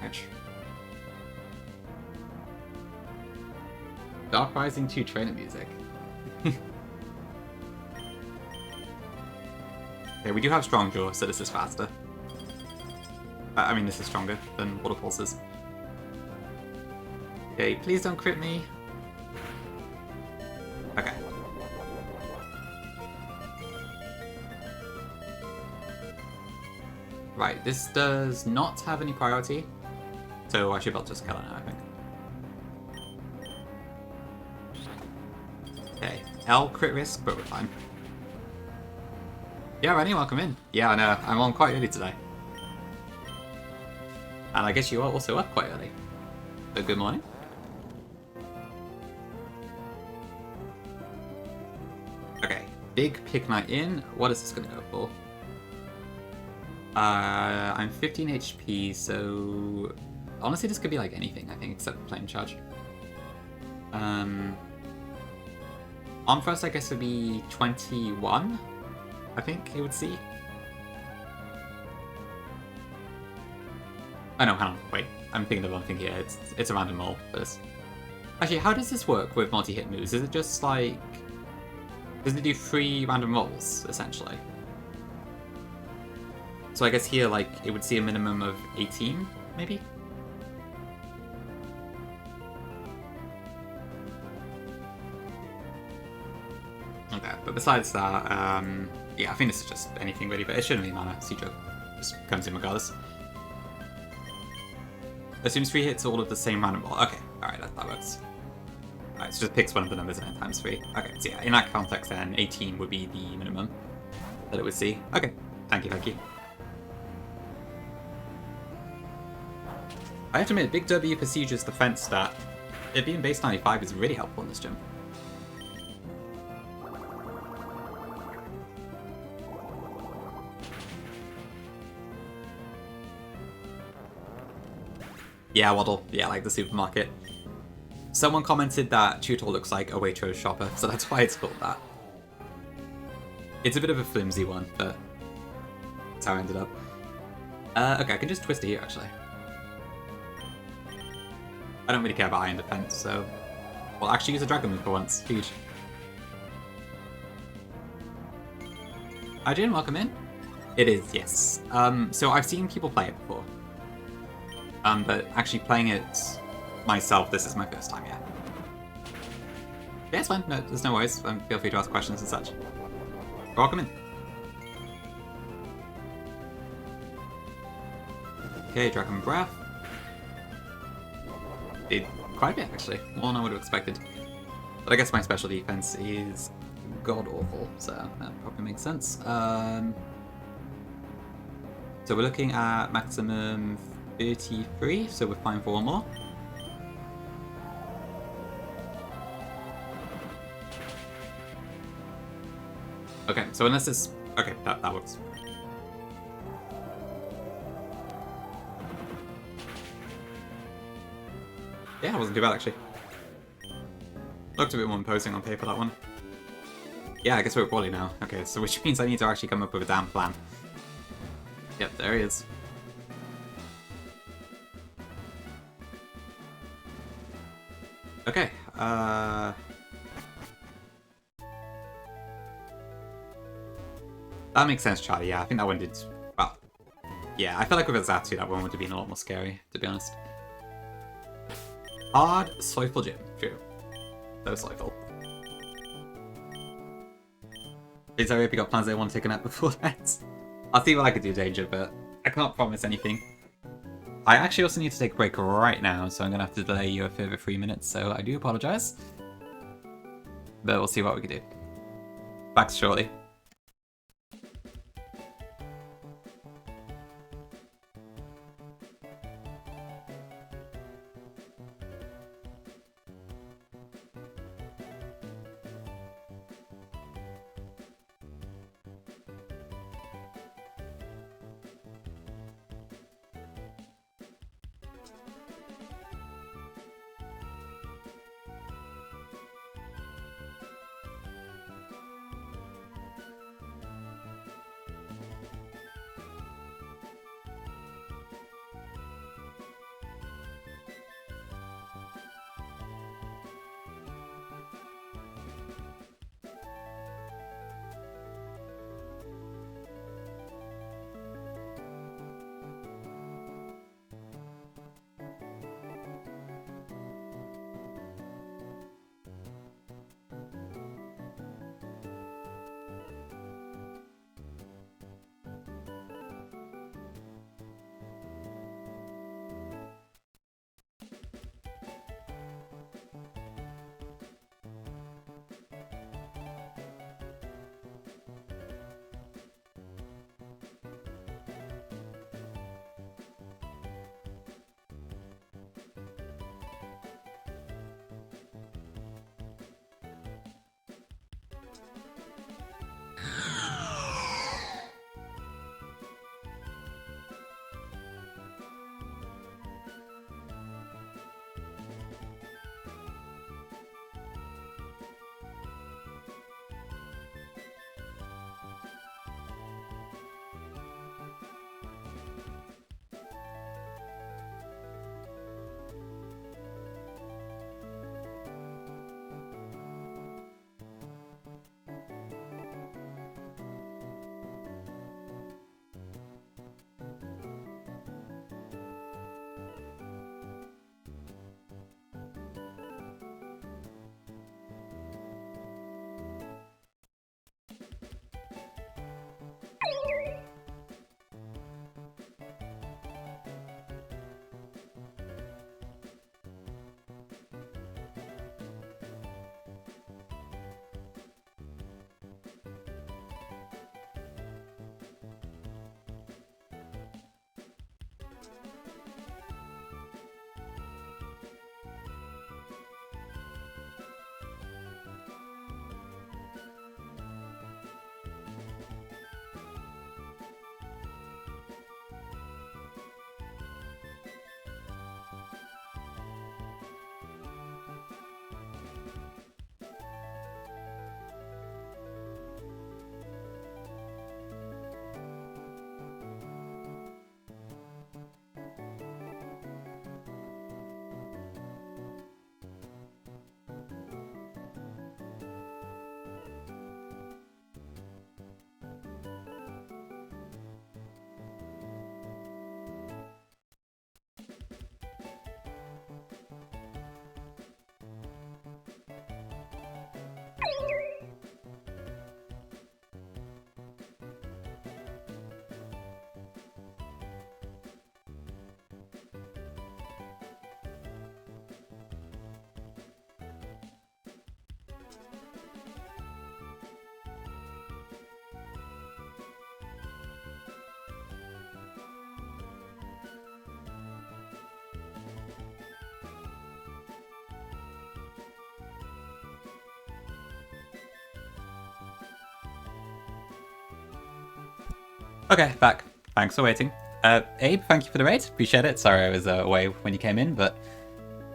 Ouch. Dark Rising 2 trainer music. Okay, we do have Strong Jaw, so this is faster. I mean, this is stronger than Water Pulses. Okay, please don't crit me. Okay. Right, this does not have any priority, so I should be able to just kill it now, I think. Okay, L crit risk, but we're fine. Yeah, Rennie, welcome in. Yeah, I know, I'm on quite early today. And I guess you are also up quite early. So good morning. Okay, big pick night in. What is this gonna go for? I'm 15 HP, so honestly this could be like anything, I think, except Flame Charge. Arm Thrust I guess would be 21, I think it would see. Oh no, hang on, wait. I'm thinking of one thing here. It's a random roll for this. Actually, how does this work with multi-hit moves? Is it just like... Does it do 3 random rolls, essentially? So I guess here, like, it would see a minimum of 18, maybe? Okay, but besides that, yeah, I think this is just anything really, but it shouldn't really matter. Seadra just comes in regardless. Assumes 3 hits all of the same random roll. Okay, alright, that works. Alright, so just picks one of the numbers and then times 3. Okay, so yeah, in that context then, 18 would be the minimum that it would see. Okay, thank you, thank you. I have to admit, Big W for Siege's defense stat, it being base 95 is really helpful in this gym. Yeah, Waddle. Yeah, like the supermarket. Someone commented that Tutor looks like a Waitrose shopper, so that's why it's called that. It's a bit of a flimsy one, but that's how I ended up. Okay, I can just twist it here, actually. I don't really care about Iron Defense, so... Well, actually use a Dragon move for once. Huge. Hi, Jin, welcome in. It is, yes. So I've seen people play it before. But actually playing it myself, this is my first time, yeah. Yeah, it's fine. No, there's no worries. Feel free to ask questions and such. Welcome in. Okay, Dragon Breath. Did quite a bit, actually. More than I would have expected. But I guess my special defense is god-awful, so that probably makes sense. So we're looking at maximum 33, so we're fine for one more. Okay, so unless it's... Okay, that works. Yeah, it wasn't too bad actually. Looked a bit more imposing on paper, that one. Yeah, I guess we're at Brawly now. Okay, so which means I need to actually come up with a damn plan. Yep, there he is. Okay, that makes sense, Charlie. Yeah, I think that one did... Well, yeah, I feel like with a Zatu, that one would have been a lot more scary, to be honest. Hard, Soiful Gym. True. So Soiful. Please, I hope you got plans I want to take a nap before that. I'll see what I could do, Danger, but I can't promise anything. I actually also need to take a break right now, so I'm going to have to delay you a further 3 minutes, so I do apologise. But we'll see what we can do. Back shortly. Okay, back. Thanks for waiting. Abe, thank you for the raid. Appreciate it. Sorry I was away when you came in, but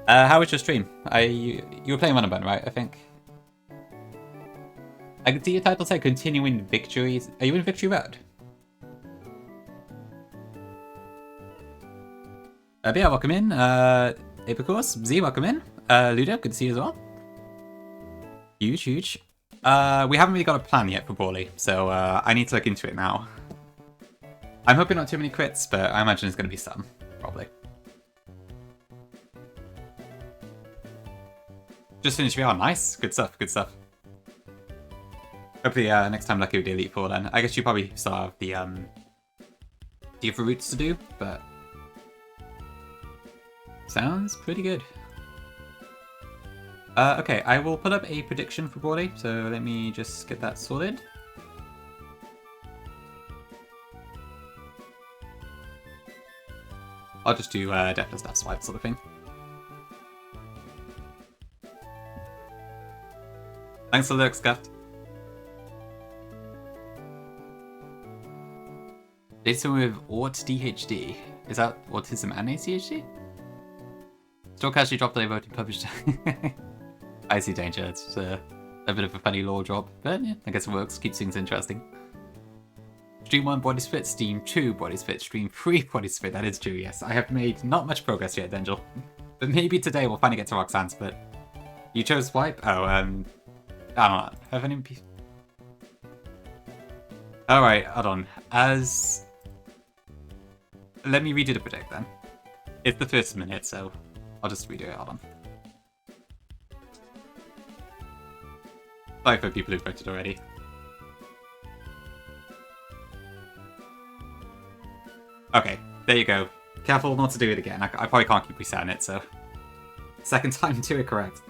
How was your stream? You were playing Monoban, right? I think. I can see your title say continuing victories. Are you in Victory Road? But yeah, welcome in. Apicors, Z, welcome in. Ludo, good to see you as well. Huge, huge. We haven't really got a plan yet for Brawly, so I need to look into it now. I'm hoping not too many crits, but I imagine it's going to be some, probably. Just finished VR, nice. Good stuff, good stuff. Hopefully next time lucky with the Elite Four then. I guess you probably still have the other routes to do, but sounds pretty good. Okay, I will put up a prediction for Brawly, so let me just get that sorted. I'll just do Deathless Death Swipe sort of thing. Thanks for the look, Scuffed. Did someone with ADHD? Is that autism and ADHD? Still casually dropped a voting published. I see danger. It's a bit of a funny lore drop, but yeah, I guess it works. Keeps things interesting. Stream 1 body split, Stream 2 body split, Stream 3 body split. That is true, yes. I have made not much progress yet, Dengel. But maybe today we'll finally get to Roxanne split. You chose Swipe? Oh, I don't know. Have any... Alright, hold on. Let me redo the predict then. It's the first minute, so I'll just redo it. Hold on. Sorry for people who voted already. Okay, there you go. Careful not to do it again. I probably can't keep resetting it, so... Second time to it correct.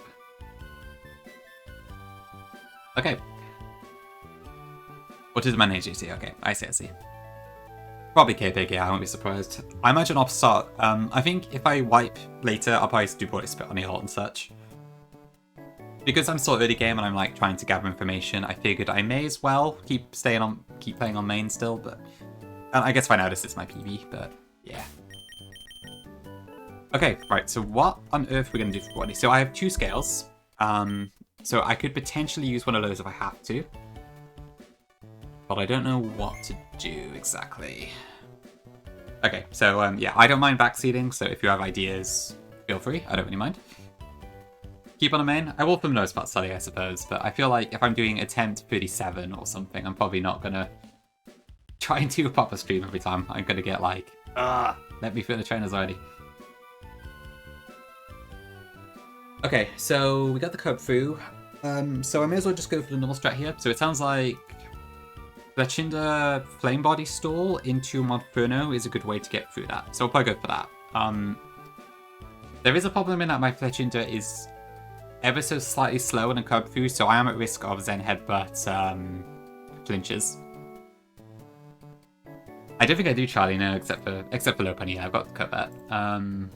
Okay. What is my HGC? Okay, I see. Probably K-Pig, yeah, I won't be surprised. I imagine I'll start. I think if I wipe later, I'll probably do Brawly Spit on the ult and such. Because I'm still early game and I'm like trying to gather information, I figured I may as well keep playing on main still, but I guess by now this is my PB, but yeah. Okay, right, so what on earth are we gonna do for Brawly? So I have 2 scales. So I could potentially use one of those if I have to. But I don't know what to do exactly. Okay, so yeah, I don't mind backseating, so if you have ideas, feel free. I don't really mind. Keep on a main. I will for the most part study, I suppose, but I feel like if I'm doing attempt 37 or something, I'm probably not gonna try and do a proper stream every time. I'm gonna get like, let me through the trainers already. Okay, so we got the code through. So I may as well just go for the normal strat here. So it sounds like Fletchinder Flame Body stall into Monferno is a good way to get through that. So I'll probably go for that. There is a problem in that my Fletchinder is ever so slightly slower than curb through, so I am at risk of Zen Headbutt flinches. I don't think I do Charlie, no, except for low penny. Yeah, I've got to cut that. Well,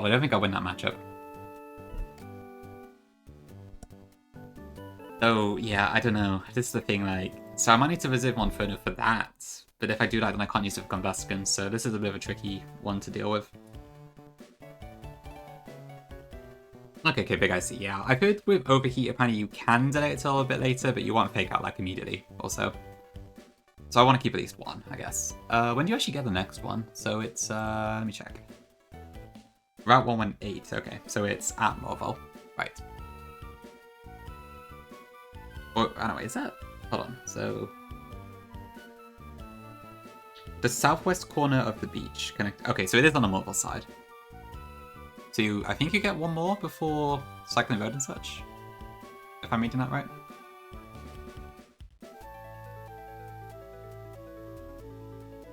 I don't think I'll win that matchup. Oh, yeah, I don't know. This is the thing, like... So I might need to reserve Monferno for that, but if I do that, then I can't use it for Combustion, so this is a bit of a tricky one to deal with. Okay, big I see, yeah. I've heard with Overheat, apparently you can delay it till a bit later, but you want Fake Out, like, immediately, also. So I want to keep at least one, I guess. When do you actually get the next one? So it's, let me check. Route 118, okay. So it's at Morval. Right. Or, I don't know, is that? Hold on, so... The southwest corner of the beach. Okay, so it is on the Morval side. So I think you get one more before Cycling Road and such. If I'm reading that right.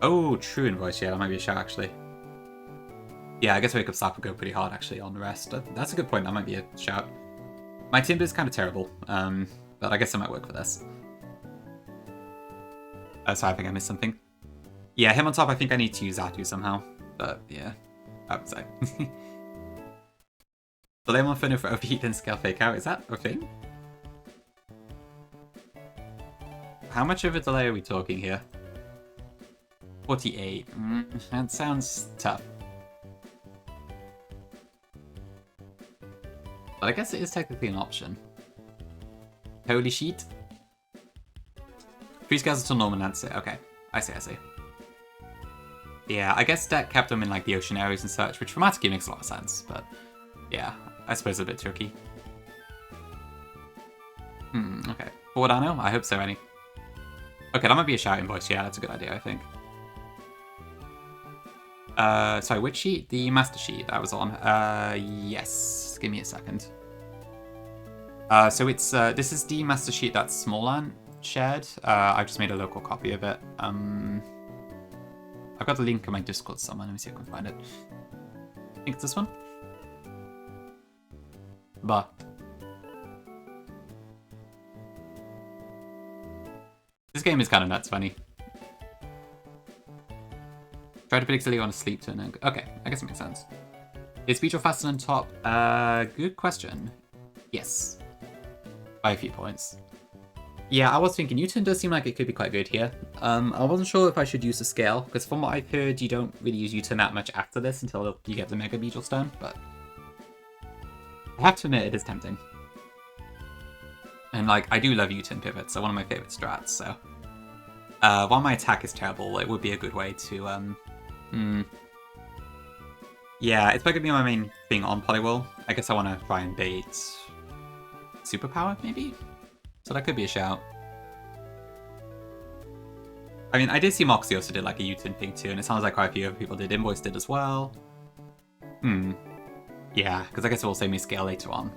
Oh, true invoice, yeah, that might be a shout actually. Yeah, I guess Wake Up Slap would go pretty hard actually on the rest. That's a good point, that might be a shout. My Timber is kind of terrible, but I guess it might work for this. So I think I missed something. Yeah, him on top, I think I need to use Zatu somehow. But yeah, I would say. Delay Monferno for Overheat and Scale Fake Out, is that a thing? How much of a delay are we talking here? 48. That sounds tough. But I guess it is technically an option. Holy sheet. Freeze scales until normal, that's it. Okay, I see, I see. Yeah, I guess deck kept them in like the ocean areas and such, which grammatically makes a lot of sense, but yeah, I suppose a bit tricky. Okay. Forward Anno? I hope so, Annie. Okay, that might be a shouting voice. Yeah, that's a good idea, I think. Sorry, which sheet? The master sheet that was on. Yes. Give me a second. So it's, this is the master sheet that Smallant shared. I've just made a local copy of it. I've got the link in my Discord somewhere. Let me see if I can find it. I think it's this one. Bah. This game is kind of nuts funny. Try to predict Lily on a sleep turn. Okay, I guess it makes sense. Is Beetle faster than top? Good question. Yes. By a few points. Yeah, I was thinking U-turn does seem like it could be quite good here. I wasn't sure if I should use the scale, because from what I've heard, you don't really use U-turn that much after this until you get the Mega Beetle Stone, but I have to admit it is tempting. And like, I do love U-turn pivots, so one of my favorite strats, so. While my attack is terrible, it would be a good way to, yeah, it's probably gonna be my main thing on Polywall. I guess I want to try and bait Superpower, maybe? So that could be a shout. I mean, I did see Moxie also did like a U-turn thing too, and it sounds like quite a few other people did. Invoice did as well. Yeah, because I guess it will save me scale later on.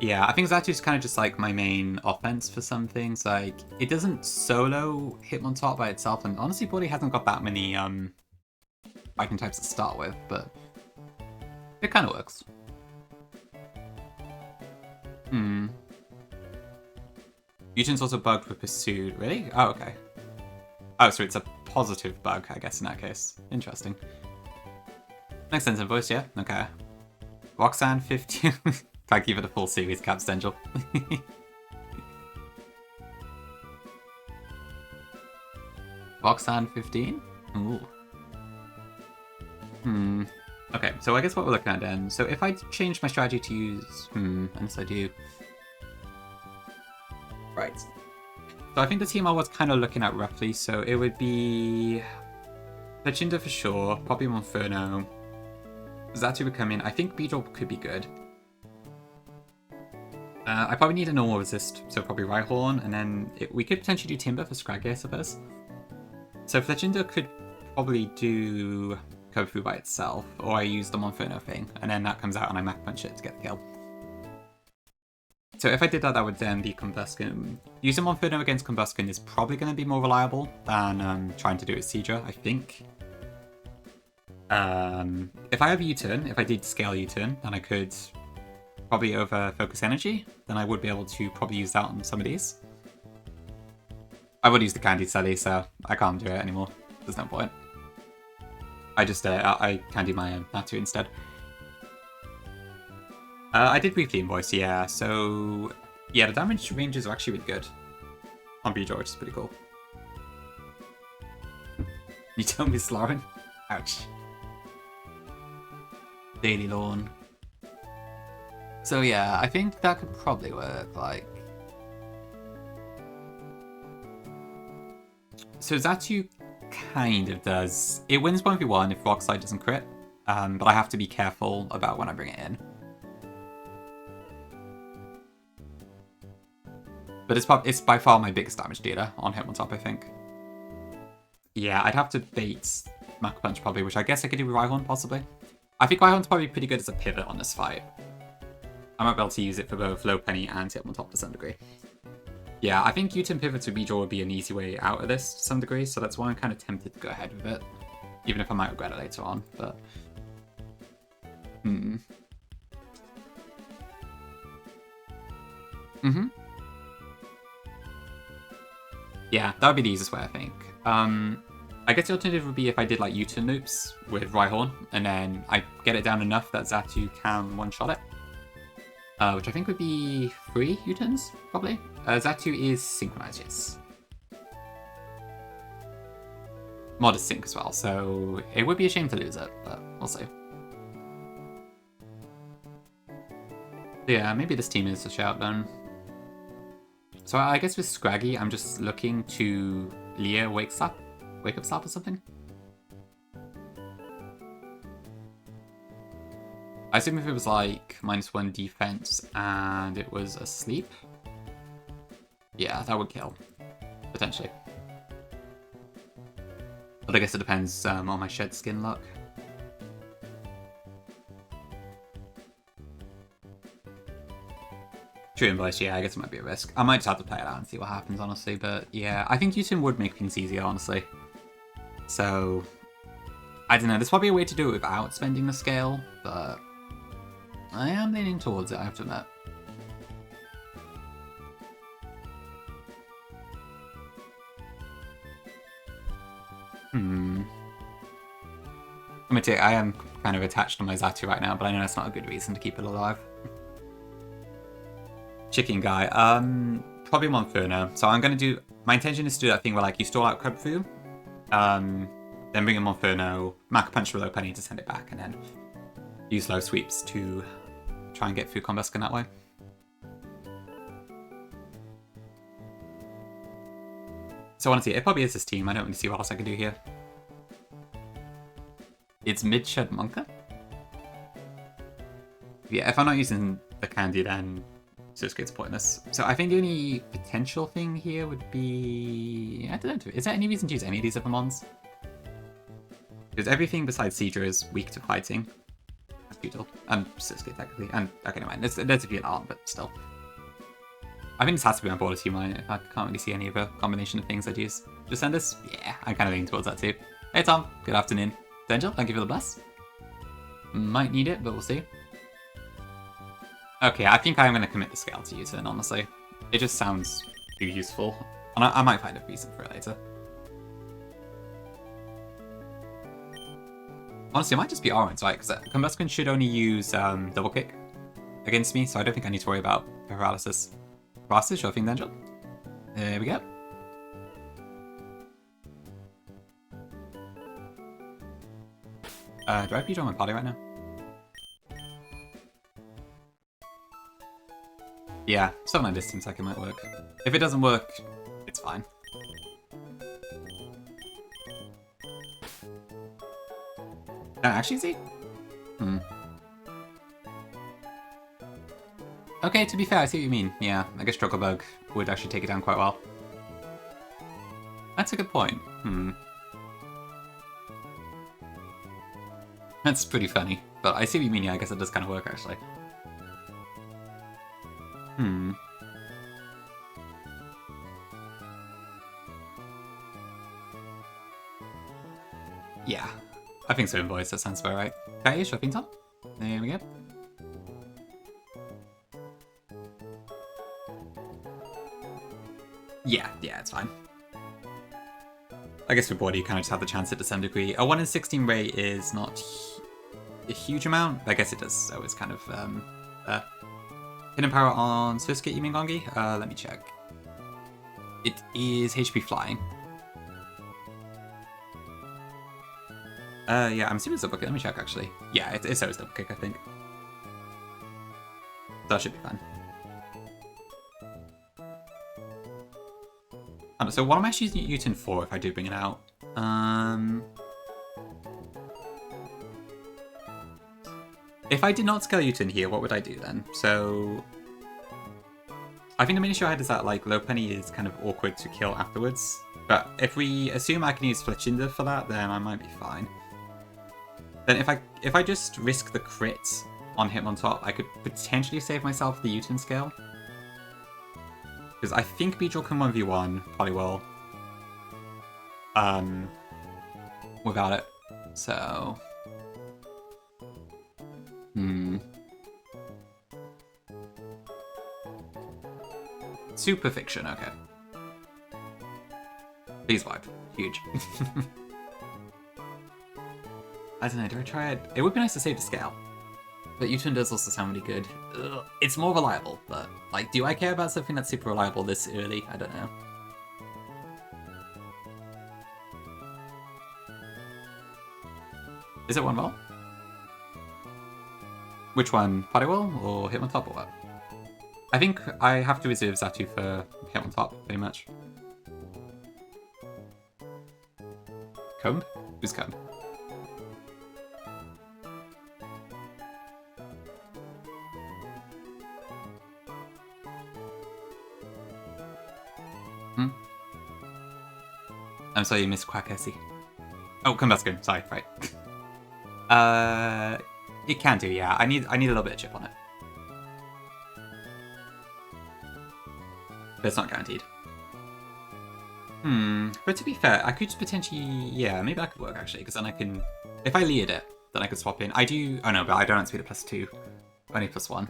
Yeah, I think Zatu's kind of just like my main offense for some things. Like, it doesn't solo Hitmontop by itself, and honestly probably hasn't got that many fighting types to start with, but it kind of works. U-turn's also bugged with Pursuit. Really? Oh, okay. Oh, so it's a positive bug, I guess, in that case. Interesting. Makes sense in voice, yeah? Okay. Roxanne 15. Thank you for the full series, Caps Angel. Roxanne 15? Ooh. Okay, so I guess what we're looking at then. So if I change my strategy to use... unless I do... Right. So I think the team I was kind of looking at roughly, so it would be... Leginda for sure, probably Monferno. Zatu would come in. I think Beedrill could be good. I probably need a normal resist, so probably Rhyhorn, and then we could potentially do Timber for Scraggy, I suppose. So Fletchinder could probably do Kofu by itself, or I use the Monferno thing, and then that comes out and I Mach Punch it to get the kill. So if I did that, that would then be Combuskin. Using Monferno against Combuskin is probably going to be more reliable than trying to do it with Seadra, I think. If I have U-turn, if I did scale U-turn, then I could probably over Focus Energy, then I would be able to probably use that on some of these. I would use the Candy Sally, so I can't do it anymore. There's no point. I just, I candy my Natu instead. I did briefly invoice, yeah, so... Yeah, the damage ranges are actually really good on Beedrill, which is pretty cool. You told me Lauren? Ouch. Daily Lawn. So yeah, I think that could probably work, like... So Zatu kind of does... It wins 1v1 if Rockslide doesn't crit, but I have to be careful about when I bring it in. But it's by far my biggest damage dealer on Hitmontop, I think. Yeah, I'd have to bait Mach Punch probably, which I guess I could do with Rhyhorn possibly. I think Rhyhorn's probably pretty good as a pivot on this fight. I might be able to use it for both Low Penny and Hitmontop to some degree. Yeah, I think U-turn pivot to Beedrill would be an easy way out of this to some degree, so that's why I'm kind of tempted to go ahead with it. Even if I might regret it later on, but... Yeah, that would be the easiest way, I think. I guess the alternative would be if I did like U-turn loops with Rhyhorn, and then I get it down enough that Zatu can one-shot it. Which I think would be 3 U-turns, probably. Zatu is synchronized, yes. Modest sync as well, so it would be a shame to lose it, but we'll see. Yeah, maybe this team is a shout then. So I guess with Scraggy, I'm just looking to Leah wake up slap or something. I assume if it was like -1 defense and it was asleep, yeah, that would kill, potentially. But I guess it depends on my shed skin luck. True invoice, yeah, I guess it might be a risk. I might just have to play it out and see what happens, honestly. But yeah, I think Utin would make things easier, honestly. So, I don't know. There's probably a way to do it without spending the scale, but I am leaning towards it, I have to admit. I'm gonna tell you, I am kind of attached to my Zatu right now, but I know that's not a good reason to keep it alive. Chicken guy, probably Monferno. So I'm gonna do. My intention is to do that thing where like you store out Krebfu, then bring in Monferno, Mac punch for low penny to send it back, and then use low sweeps to try and get through Combuskin that way. So honestly, it probably is this team. I don't really see what else I can do here. It's mid-shed Monka? Yeah, if I'm not using the candy, then Susuke's pointless. So I think the only potential thing here would be... I don't know. Is there any reason to use any of these other mons? Because everything besides Seadra is weak to fighting. That's futile. And Susuke, technically. And, okay, never mind. There's a few that aren't, but still. I think this has to be my border team line. I can't really see any other combination of things I'd use. Just send this? Yeah, I'm kind of leaning towards that too. Hey Tom, good afternoon. Angel, thank you for the bless. Might need it, but we'll see. Okay, I think I'm going to commit the scale to U-turn, honestly. It just sounds too useful. And I might find a reason for it later. Honestly, it might just be orange, right? Because Combuskin should only use double kick against me, so I don't think I need to worry about paralysis. Paralysis, sure thing, Angel. There we go. Do I have Pedro on my party right now? Yeah, 7-9 distance I can might work. If it doesn't work, it's fine. No, actually, see? Okay, to be fair, I see what you mean. Yeah, I guess Strugglebug would actually take it down quite well. That's a good point. That's pretty funny. But I see what you mean, yeah, I guess it does kind of work, actually. Yeah, I think so, boys. That sounds about right. Okay, shopping top. There we go. Yeah, it's fine. I guess with body, you kind of just have the chance it to some degree. A 1 in 16 rate is not a huge amount. I guess it does, so it's kind of hidden power on Susuke, you mean, Gongi? Let me check. It is HP flying. Yeah, I'm assuming it's double kick. Let me check, actually. Yeah, it's always double kick, I think. That should be fine. So what am I actually using Utin for if I do bring it out? If I did not scale Utin here, what would I do then? So I think the main issue I had is that like low penny is kind of awkward to kill afterwards. But if we assume I can use Fletchinder for that, then I might be fine. Then if I just risk the crit on him on top, I could potentially save myself the Utin scale. Because I think Beedrill can 1v1, probably will. Without it. So... Super fiction, okay. Please vibe. Huge. I don't know, do I try it? It would be nice to save the scale. But Utin does also sound really good. Ugh, it's more reliable, but, like, do I care about something that's super reliable this early? I don't know. Is it one well? Which one? Party Wall or Hitmontop or what? I think I have to reserve Zatu for Hitmontop, pretty much. Comb? Who's Comb? I'm sorry you missed Quackessie. Oh, Combuskin, sorry, right. It can do, yeah. I need a little bit of chip on it. But it's not guaranteed. But to be fair, I could potentially... Yeah, maybe that could work, actually, because then I can... If I lead it, then I could swap in. I do... Oh, no, but I don't have speed at +2. Only +1.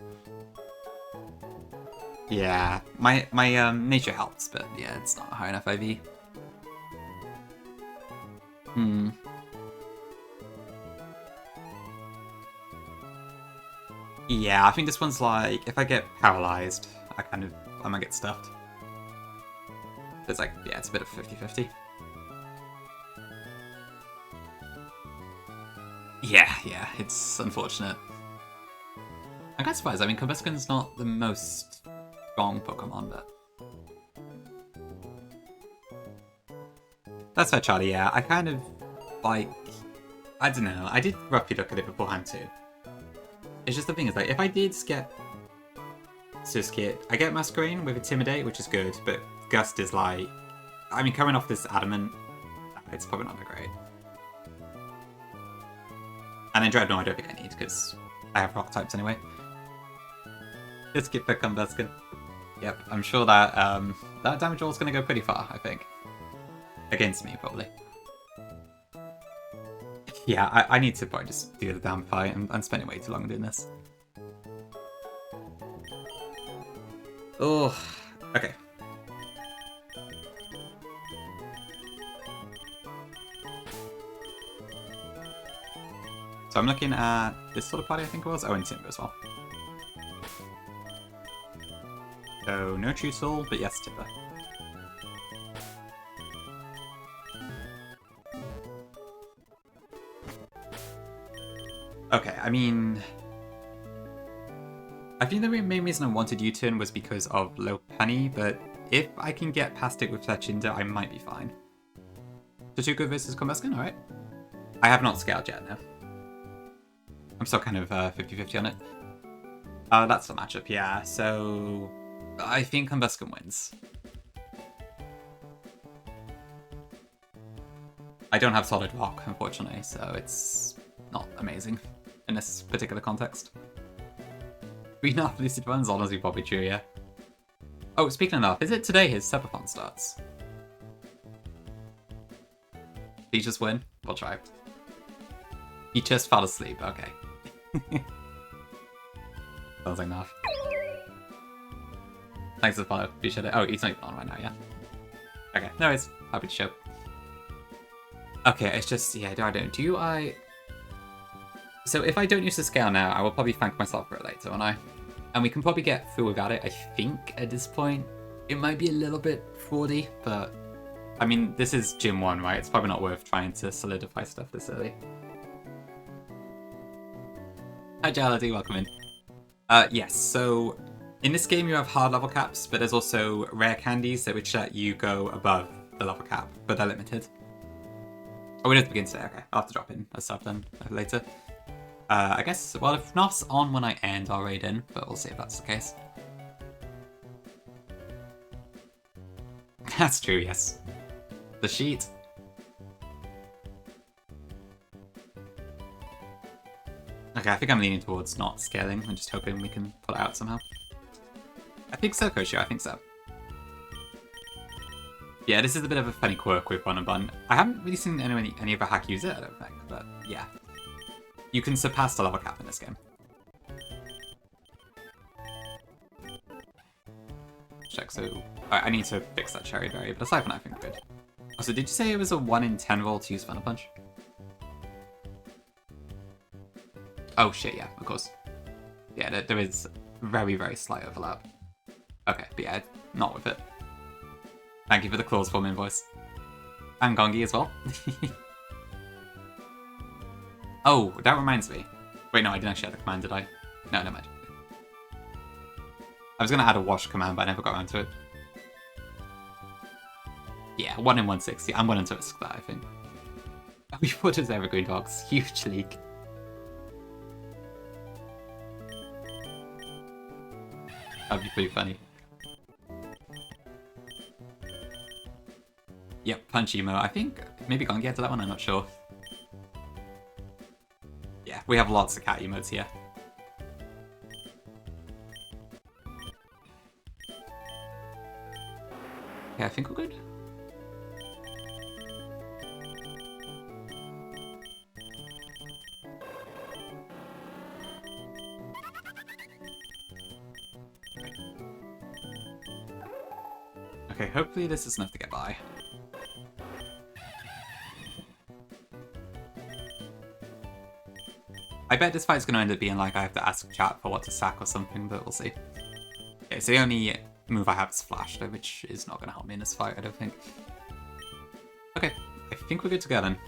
Yeah, my nature helps, but yeah, it's not high enough IV. Yeah, I think this one's like, if I get paralyzed, I might get stuffed. It's like, yeah, it's a bit of 50-50. Yeah, it's unfortunate. I'm kind of surprised. I mean, Combuskin's not the most strong Pokemon, but... That's fair, Charlie, yeah. I kind of, like... I don't know. I did roughly look at it beforehand, too. It's just the thing is, like, if I did get Suskit, I get Masquerain with Intimidate, which is good, but Gust is like... I mean, coming off this Adamant, it's probably not that great. And then Dreadnought I don't think I need, because I have Rock types anyway. Let's get back on Combuskin. Yep, I'm sure that that damage roll is going to go pretty far, I think. Against me, probably. Yeah, I need to probably just do the damn fight. I'm spending way too long doing this. Oh, okay. So I'm looking at this sort of party, I think it was. Oh, and Timber as well. So no True Soul, but yes, Timber. Okay, I mean... I think the main reason I wanted U-turn was because of Lopunny, but if I can get past it with Fletchinder, I might be fine. Tatuka versus Combuskin, alright. I have not scaled yet, no. I'm still kind of 50-50 on it. That's the matchup, yeah, so... I think Combuskin wins. I don't have Solid Rock, unfortunately, so it's not amazing in this particular context. Green Half Lucid one's honestly probably true, yeah. Oh, speaking of, is it today his Subathon starts? Did he just win? We'll try. He just fell asleep, okay. Sounds like enough. Thanks for the follow, appreciate it. Oh, he's not even on right now, yeah. Okay, no worries, happy to show. Okay, it's just, yeah, do I... So if I don't use the scale now, I will probably thank myself for it later, won't I? And we can probably get through without it, I think, at this point. It might be a little bit fraudy, but... I mean, this is Gym 1, right? It's probably not worth trying to solidify stuff this early. Hi, Jaladi, welcome in. Yes, so... In this game, you have hard level caps, but there's also rare candies that which let you go above the level cap, but they're limited. Oh, it does begin today. Okay, I'll have to drop in a sub then later. I guess, well, if Noth's on when I end, I'll raid in, but we'll see if that's the case. That's true, yes. The sheet. Okay, I think I'm leaning towards not scaling. I'm just hoping we can pull it out somehow. I think so, Koshio, I think so. Yeah, this is a bit of a funny quirk with Bun and Bun. I haven't really seen any other hack use it, I don't think, but yeah. You can surpass the level cap in this game. Check, so... I need to fix that cherry berry, but aside from that, I think we're good. Also, did you say it was a 1 in 10 roll to use Thunder Punch? Oh shit, yeah, of course. Yeah, there is very, very slight overlap. Okay, but yeah, not with it. Thank you for the claws form invoice. And Gongi as well. Oh, that reminds me. Wait, no, I didn't actually have the command, did I? No, never mind. I was going to add a wash command, but I never got around to it. Yeah, 1 in 160. I'm willing to risk that, I think. We put as Evergreen Dogs. Huge league. That'd be pretty funny. Yep, Punch Emo. I think maybe can't get to that one, I'm not sure. Yeah, we have lots of cat emotes here. Yeah, I think we're good. Okay, hopefully this is enough to get by. I bet this fight's gonna end up being like I have to ask chat for what to sack or something, but we'll see. Okay, so the only move I have is Flash, though, which is not gonna help me in this fight, I don't think. Okay, I think we're good to go then.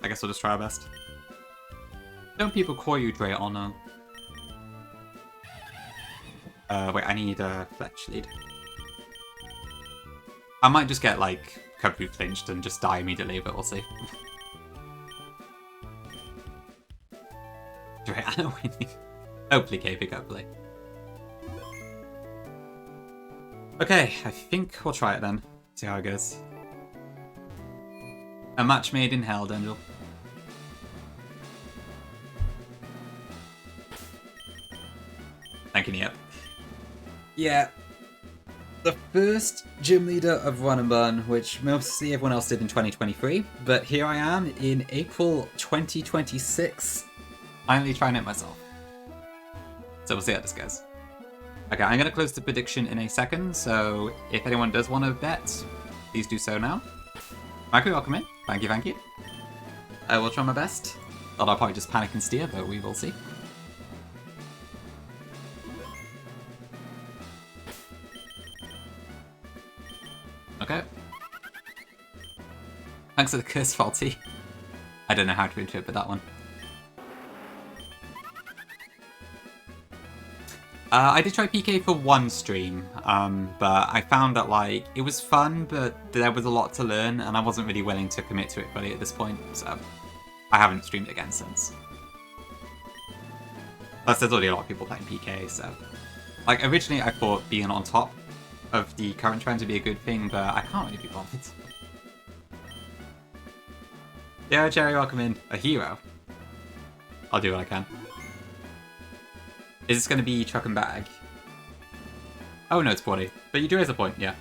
I guess we'll just try our best. Don't people call you Dre or no? Wait, I need a Fletch lead. I might just get, like, Kabu flinched and just die immediately, but we'll see. Dre, Anna winning. Hopefully, K-Big, hopefully. Okay, I think we'll try it then. See how it goes. A match made in hell, Dendel. Thank you, Niep. Yeah. The first gym leader of Run and Burn, which mostly everyone else did in 2023, but here I am in April 2026, finally trying it myself. So we'll see how this goes. Okay, I'm going to close the prediction in a second, so if anyone does want to bet, please do so now. Michael, welcome in. Thank you, thank you. I will try my best. Thought I'll probably just panic and steer, but we will see. Okay. Thanks for the curse, Faulty. I don't know how to interpret that one. I did try PK for one stream, but I found that, like, it was fun, but there was a lot to learn, and I wasn't really willing to commit to it fully at this point, so I haven't streamed it again since. Plus, there's already a lot of people playing PK, so... Like, originally I thought being on top of the current trends would be a good thing, but I can't really be bothered. Yeah, Jerry, welcome in. A hero. I'll do what I can. Is this going to be truck and bag? Oh no, it's Brawly. But you do raise a point, yeah.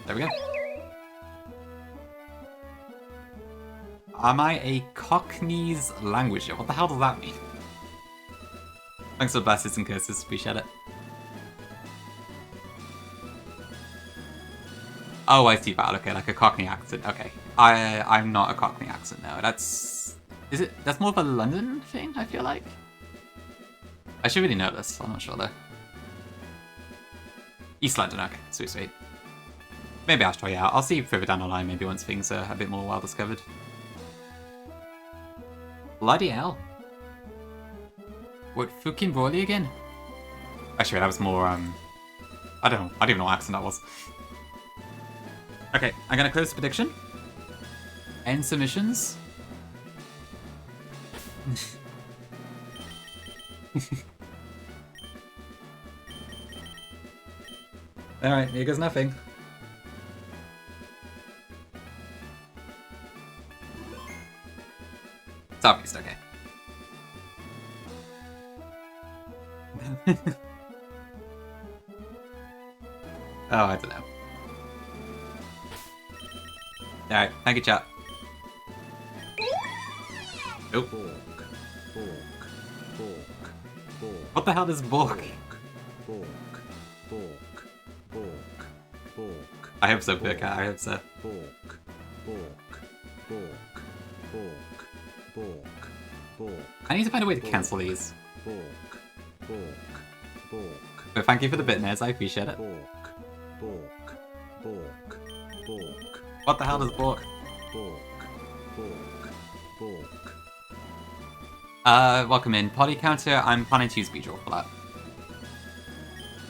There we go. Am I a Cockney's languager? What the hell does that mean? Thanks for the blessings and curses, appreciate it. Oh, I see that. Okay, like a Cockney accent. Okay. I'm not a Cockney accent, no. That's... Is it... That's more of a London thing, I feel like? I should really know this. I'm not sure, though. East London, okay. Sweet, sweet. Maybe I'll try it out. I'll see further down the line, maybe once things are a bit more well-discovered. Bloody hell. What, fucking Brawly again? Actually, that was more, I don't know. I don't even know what accent that was. Okay, I'm gonna close the prediction. End submissions. Alright, here goes nothing. Southeast, okay. Oh, I don't know. Alright, thank you, chat. Oh. What the hell is Bork? I hope so, Bearcat, I hope so. I need to find a way to cancel these. But thank you for the bitness, I appreciate it. What the hell does Bork? Welcome in. Potty counter, I'm planning to use Beedrill for that.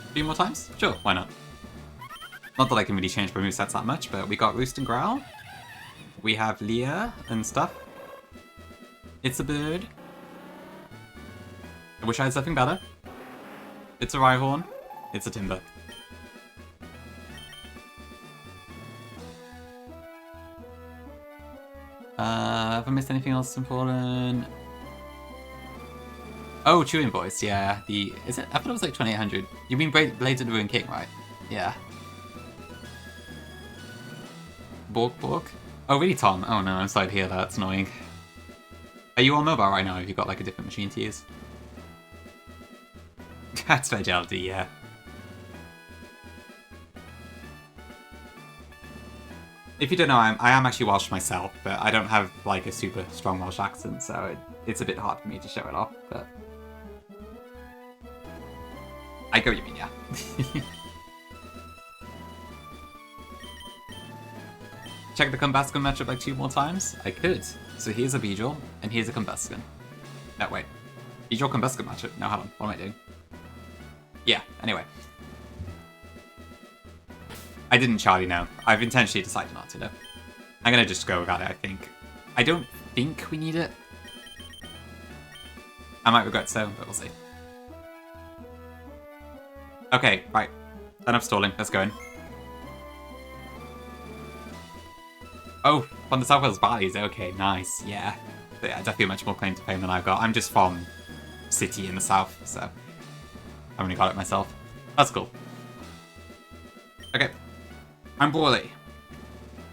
A few more times? Sure, why not? Not that I can really change my movesets that much, but we got Roost and Growl. We have Leah and stuff. It's a bird. I wish I had something better. It's a Rhyhorn. It's a Timber. Have I missed anything else important? Oh, Chewing Voice, yeah. Is it? I thought it was like 2800. You mean Blades of the Ruined King, right? Yeah. Bork? Oh, really, Tom? Oh no, I'm sorry to hear that. That's annoying. Are you on mobile right now? Have you got like a different machine to use? That's Vitality, yeah. If you don't know, I am actually Welsh myself, but I don't have like a super strong Welsh accent, so it's a bit hard for me to show it off, but... I get what you mean, yeah. Check the Combusken matchup like 2 more times? I could. So here's a Beedrill, and here's a Combusken. No, wait. Beedrill Combusken matchup? No, hold on. What am I doing? Yeah, anyway. I didn't Charlie know. I've intentionally decided not to, though. I'm gonna just go without it, I think. I don't think we need it. I might regret so, but we'll see. Okay, right. Enough stalling. Let's go in. Oh, from the South Wales Valleys. Okay, nice. Yeah. Yeah, definitely much more claim to fame than I've got. I'm just from city in the south, so I only got it myself. That's cool. Okay. I'm Brawly.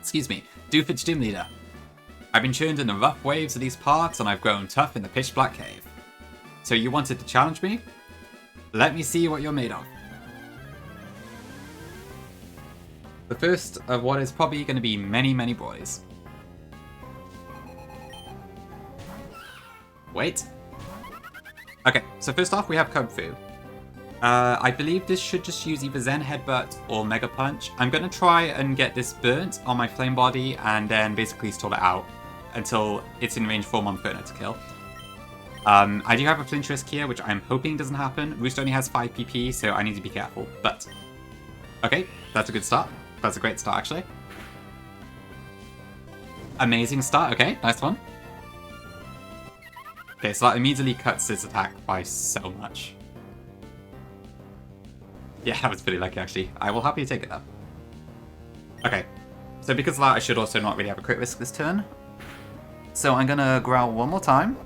Excuse me. Doofage Gym Leader. I've been churned in the rough waves of these parts, and I've grown tough in the pitch black cave. So you wanted to challenge me? Let me see what you're made of. The first of what is probably going to be many, many boys. Wait. Okay, so first off we have Kung Fu. I believe this should just use either Zen Headbutt or Mega Punch. I'm going to try and get this burnt on my Flame Body and then basically stall it out until it's in range for Monferno to kill. I do have a Flinch Risk here, which I'm hoping doesn't happen. Roost only has 5 PP, so I need to be careful, but... Okay, that's a good start. That's a great start, actually. Amazing start. Okay, nice one. Okay, so that immediately cuts his attack by so much. Yeah, that was pretty lucky, actually. I will happily take it, though. Okay, so because of that, I should also not really have a crit risk this turn. So I'm gonna growl one more time.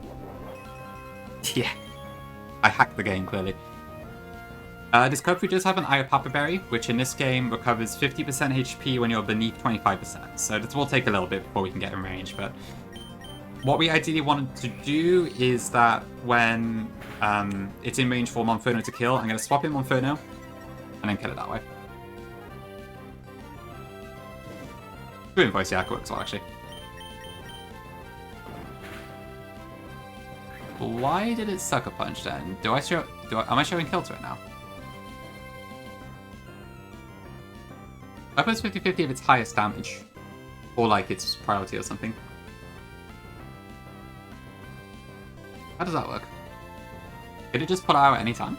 Yeah, I hacked the game, clearly. This Kofu does have an Iopapa Berry, which in this game recovers 50% HP when you're beneath 25%. So this will take a little bit before we can get in range, but what we ideally wanted to do is that when it's in range for Monferno to kill, I'm going to swap in Monferno and then kill it that way. Good voice, yeah, works well, actually. Why did it Sucker Punch then? Am I showing kill to it now? I suppose 50-50 of its highest damage. Or like its priority or something. How does that work? Could it just pull it out at any time?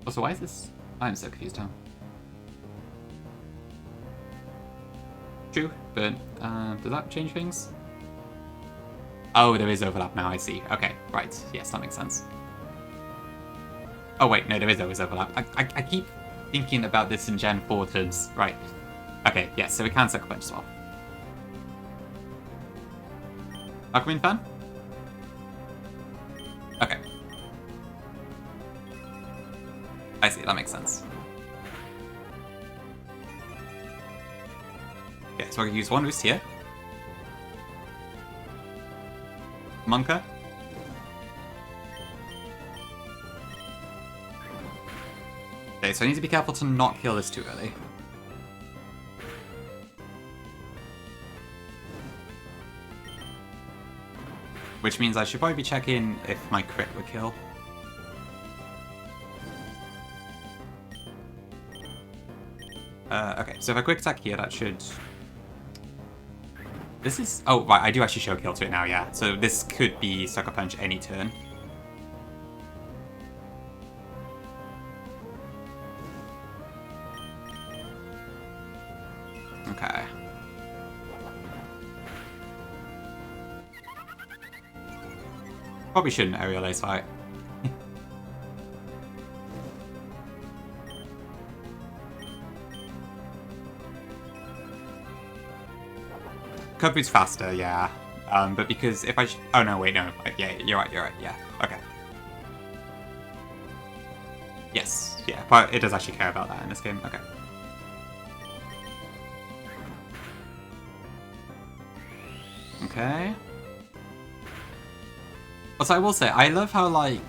Also, why is this? I'm so confused now. True, but does that change things? Oh, there is overlap now, I see. Okay, right. Yes, that makes sense. Oh wait, no, there is always overlap. I keep thinking about this in Gen 4 terms. Right. Okay, yes, so we can Sucker Punch as well. Aquaman fan? Okay. I see, that makes sense. Okay, so I can use one Roost here. Monka. Okay, so I need to be careful to not kill this too early. Which means I should probably be checking if my crit would kill. Okay, so if I quick attack here, that should This is... Oh, right, I do actually show kill to it now, yeah. So this could be Sucker Punch any turn. Okay. Probably shouldn't aerial ace fight. Coverage faster, yeah. But because if I... Oh, no, wait, no. Yeah, you're right, yeah. Okay. Yes, yeah, but it does actually care about that in this game. Okay. Okay. Also, I will say, I love how, like,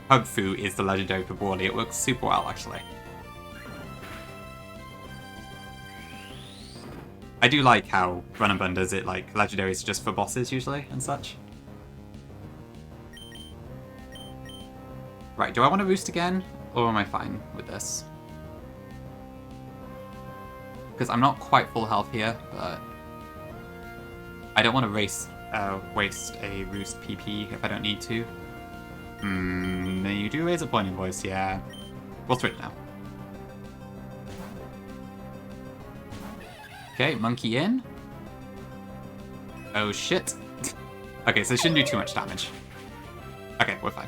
Hub Fu is the legendary for Brawly. It works super well, actually. I do like how Run and Bun does it, like, legendaries just for bosses, usually, and such. Right, do I want to boost again, or am I fine with this? Because I'm not quite full health here, but... I don't want to waste a roost PP if I don't need to. You do raise a point in voice, yeah. We'll switch now. Okay, monkey in. Oh shit. Okay, so it shouldn't do too much damage. Okay, we're fine.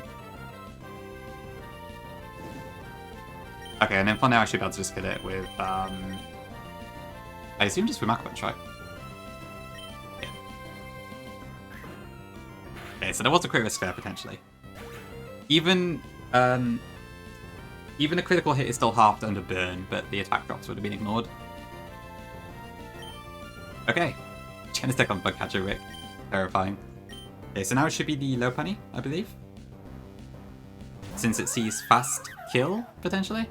Okay, and then for now I should be able to just kill it with, I assume just with Mach Punch, right? Yeah. Okay, so there was a crit risk there, potentially. Even a critical hit is still halved under burn, but the attack drops would have been ignored. Okay. Genestic on Bugcatcher Rick. Terrifying. Okay, so now it should be the low punny, I believe. Since it sees fast kill, potentially.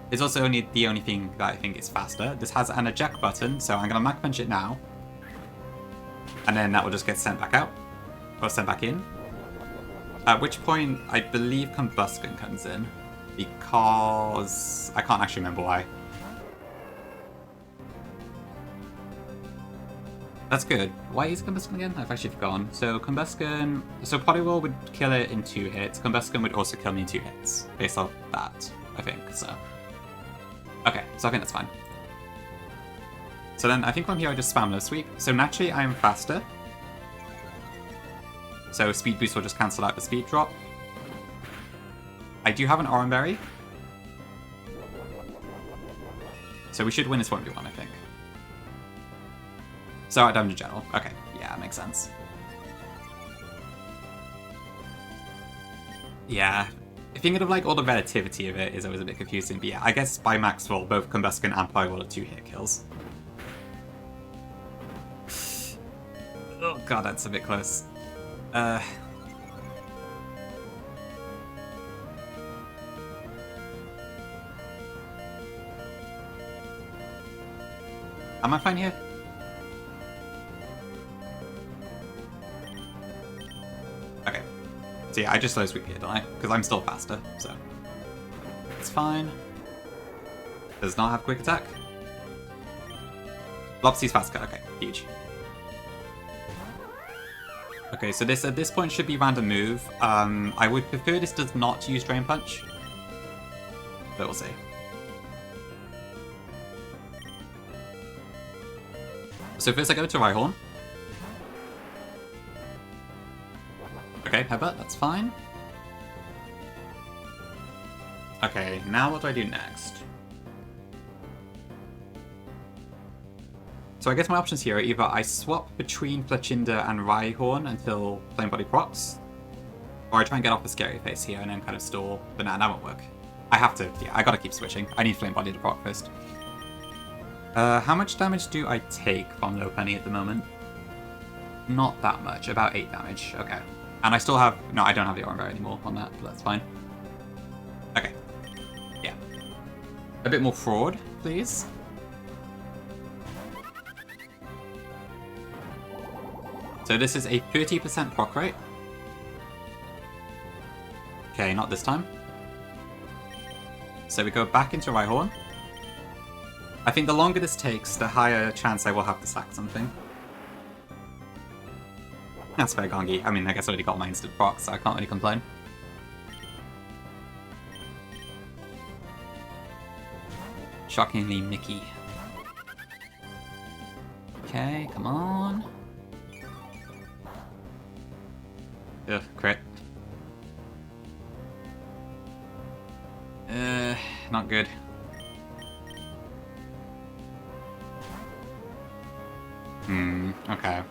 It's also only the only thing that I think is faster. This has an eject button, so I'm going to Mach Punch it now. And then that will just get sent back out. Or sent back in. At which point, I believe Combustion comes in. Because... I can't actually remember why. That's good. Why is Combustion again? I've actually forgotten. So Combustion... So Poliwhirl would kill it in 2 hits. Combustion would also kill me in 2 hits. Based off that, I think. So... Okay, so I think that's fine. So then I think from here I just spam Low Sweep. So naturally I am faster. So Speed Boost will just cancel out the Speed Drop. I do have an Oran Berry. So we should win this 1v1, I think. So I damage general. Okay, yeah, that makes sense. Yeah, thinking of like all the relativity of it is always a bit confusing, but yeah, I guess by max roll, both Combustion and Poliwhirl are 2-hit kills. Oh god, that's a bit close. Am I fine here? Okay. So yeah, I just Low Sweep here, don't I? Because I'm still faster, so... It's fine. Does not have Quick Attack. Lopsy's fast cut, okay, huge. Okay, so this at this point should be random move. I would prefer this does not use Drain Punch. But we'll see. So first I go to Rhyhorn. Okay, Headbutt, that's fine. Okay, now what do I do next? So I guess my options here are either I swap between Fletchinder and Rhyhorn until Flame Body procs, or I try and get off the Scary Face here and then kind of stall, but nah, that won't work. I have to, yeah, I gotta keep switching. I need Flame Body to proc first. How much damage do I take from Low Penny at the moment? Not that much, about 8 damage, okay. And I still have, no, I don't have the Oran Berry anymore on that, but that's fine. Okay, yeah. A bit more fraud, please. So this is a 30% proc rate. Okay, not this time. So we go back into Rhyhorn. I think the longer this takes, the higher chance I will have to sack something. That's fair, Gongi. I mean, I guess I already got my instant proc, so I can't really complain. Shockingly, Mickey. Okay, come on. Ugh, crit. Not good. Okay.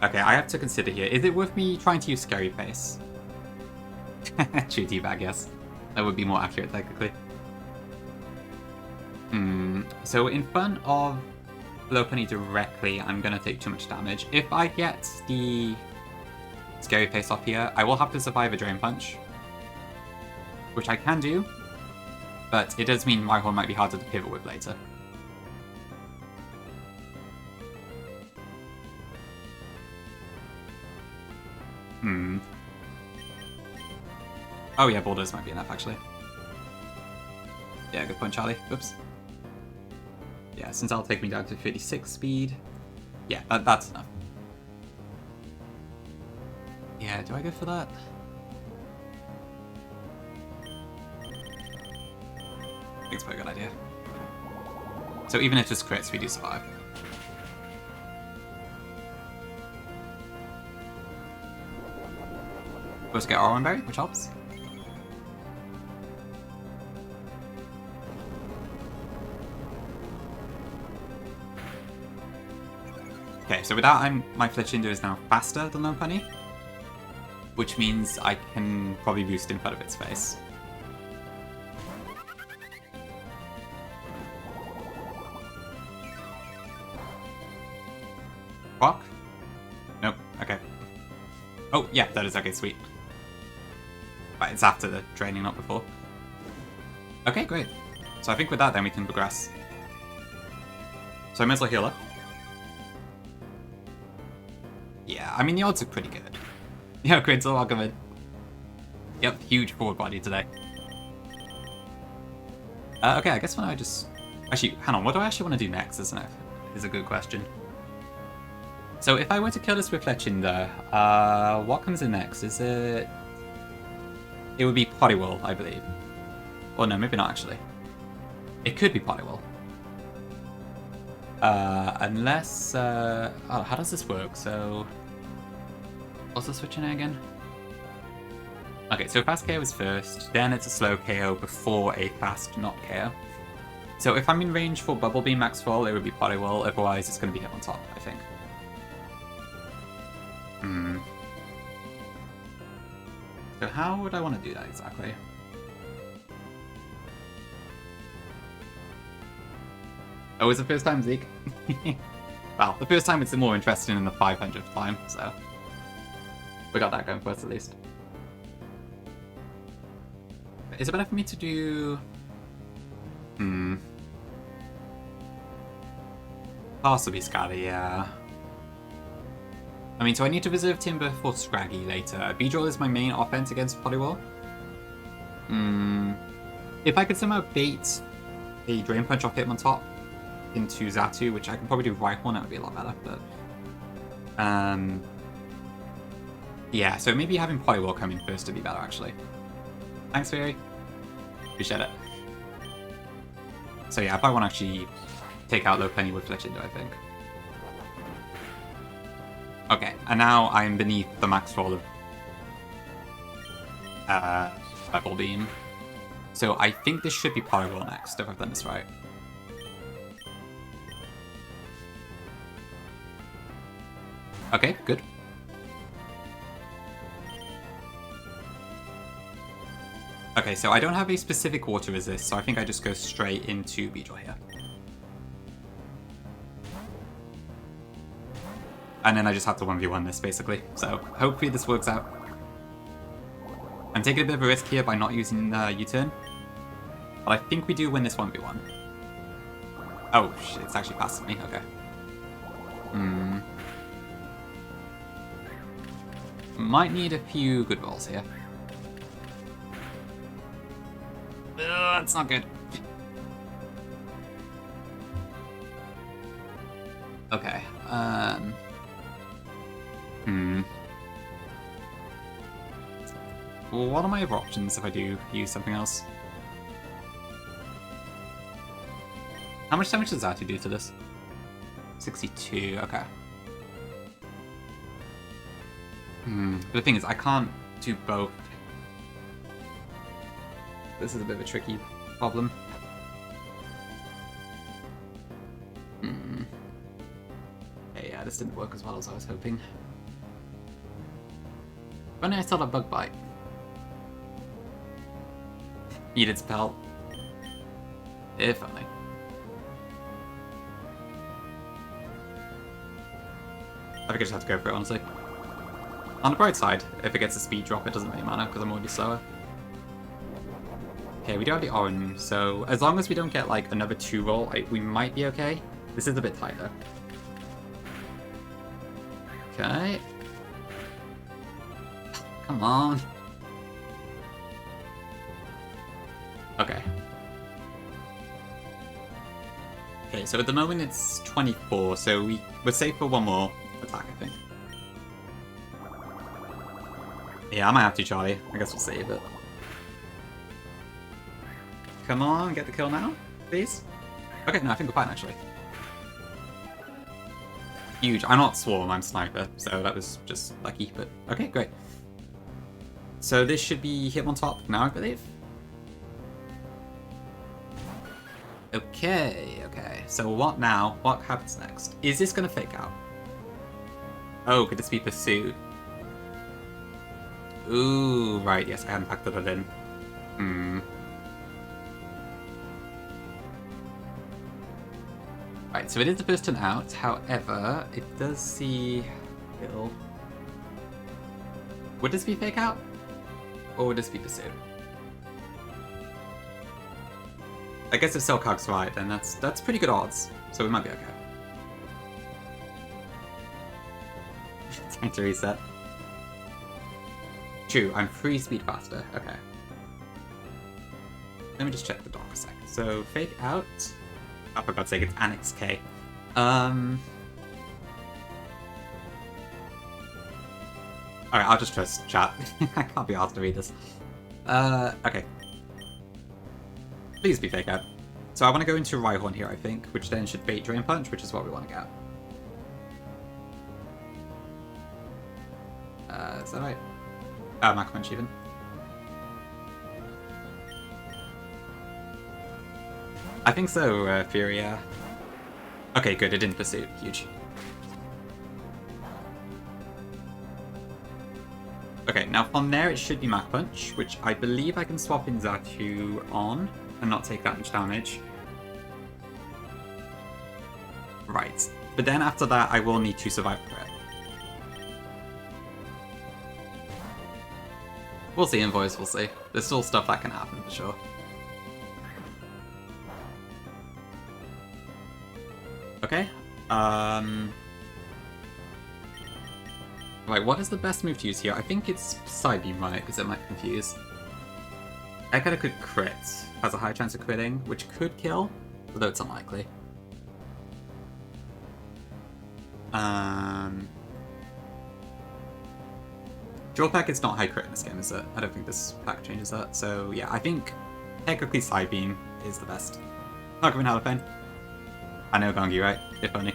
Okay, I have to consider here. Is it worth me trying to use Scary Face? True teabag, yes. That would be more accurate, technically. So in front of Lopunny directly, I'm gonna take too much damage. If I get the Scary Face off here, I will have to survive a Drain Punch. Which I can do, but it does mean Rhyhorn might be harder to pivot with later. Oh yeah, Boulders might be enough, actually. Yeah, good point, Charlie. Oops. Yeah, since that'll take me down to 56 speed. Yeah, that's enough. Yeah, do I go for that? I think it's a good idea. So even if this crits, we do survive. Let's get Oran Berry, which helps. Okay, so with that, my Fletchinder is now faster than Lopunny, which means I can probably boost in front of its face. Rock? Nope, okay. Oh, yeah, that is okay, sweet. Right, it's after the training, not before. Okay, great. So I think with that, then we can progress. So I might as well heal up. Yeah, I mean, the odds are pretty good. Yeah, great, so welcome in. Yep, huge forward body today. Okay, I guess when I just... Actually, hang on, what do I actually want to do next, isn't it? Is a good question. So if I were to kill this with Fletchinder, what comes in next? Is it... It would be Poliwhirl, I believe. Or no, maybe not actually. It could be Poliwhirl. Unless... Oh, how does this work? So... What's the switch in it again? Okay, so fast KO is first, then it's a slow KO before a fast not KO. So if I'm in range for Bubble Beam Max Roll, it would be Poliwhirl, otherwise it's going to be hit on top, I think. So how would I want to do that exactly? Oh, it's the first time, Zeke? Well, the first time it's more interesting than the 500th time, so... We got that going for us at least. Is it better for me to do... Possibly Scally, yeah. I mean, so I need to reserve Timber for Scraggy later. Beedrill is my main offense against Poliwhirl. If I could somehow bait a Drain Punch off Hitmontop into Xatu, which I can probably do Rhyhorn, that would be a lot better, but... yeah, so maybe having Poliwhirl come in first would be better, actually. Thanks, Fairy. Appreciate it. So yeah, if I want to actually take out Lopunny with Fletchinder, I think. Okay, and now I'm beneath the max roll of Bubble Beam. So I think this should be Poliwhirl next, if I've done this right. Okay, good. Okay, so I don't have a specific water resist, so I think I just go straight into Beedrill here. And then I just have to 1v1 this, basically. So hopefully this works out. I'm taking a bit of a risk here by not using U-turn. But I think we do win this 1v1. Oh, shit, it's actually past me, okay. Might need a few good rolls here. That's not good. what are my other options if I do use something else? How much damage does Zatu do to this? 62, okay. But the thing is, I can't do both. This is a bit of a tricky problem. Okay, yeah, this didn't work as well as I was hoping. When I saw a bug bite. Needed spell. If only. I think I just have to go for it, honestly. On the bright side, if it gets a speed drop, it doesn't really matter, because I'm already slower. Okay, we do have the orange, so as long as we don't get, like, another 2-roll, we might be okay. This is a bit tighter. Okay. Come on. Okay. Okay, so at the moment it's 24, so we're safe for one more attack, I think. Yeah, I might have to, Charlie. I guess we'll save it. Come on, get the kill now, please. Okay, no, I think we're fine, actually. Huge. I'm not Swarm, I'm Sniper, so that was just lucky, but okay, great. So this should be hit on top now, I believe. Okay, okay. So what now? What happens next? Is this going to fake out? Oh, could this be pursued? Ooh, right, yes, I hadn't factored it in. Right, so it is the first turn out, however, it does see Bill. Would this be fake out? Or would this be pursued? I guess if Selkag's right, then that's pretty good odds, so we might be okay. Time to reset. True, I'm 3 speed faster. Okay. Let me just check the dock a sec. So, fake out. Oh, for God's sake, it's Annex K. Alright, I'll just trust chat. I can't be asked to read this. Okay. Please be fake out. So I want to go into Rhyhorn here, I think, which then should bait Drain Punch, which is what we want to get. Is that right? Mac Punch even. I think so, Furia. Okay, good, it didn't pursue. Huge. Okay, now from there it should be Mach Punch, which I believe I can swap in Zatu on and not take that much damage. Right. But then after that I will need to survive the threat. We'll see, Invoice, we'll see. There's still stuff that can happen for sure. Okay. Right, what is the best move to use here? I think it's Side Beam, right? Because it might confuse. Ekata could crit. Has a high chance of critting, which could kill, although it's unlikely. Draw pack is not high crit in this game, is it? I don't think this pack changes that. So yeah, I think technically Side Beam is the best. Not giving Halophane. I know Gangi, right? If only.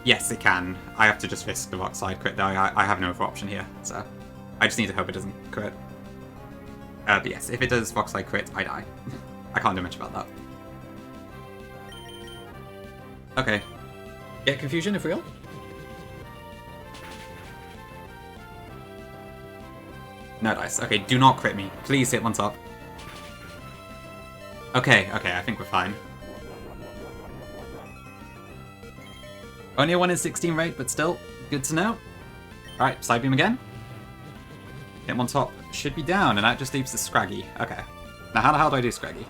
Yes, it can. I have to just risk the rock slide crit though. I have no other option here, so I just need to hope it doesn't crit. But yes, if it does rock slide crit, I die. I can't do much about that. Okay. Get confusion if real? No dice. Okay, do not crit me. Please hit one top. Okay, I think we're fine. Only a 1 in 16 rate, but still, good to know. Alright, Side Beam again. Hit one top. Should be down, and that just leaves the Scraggy. Okay. Now how the hell do I do Scraggy?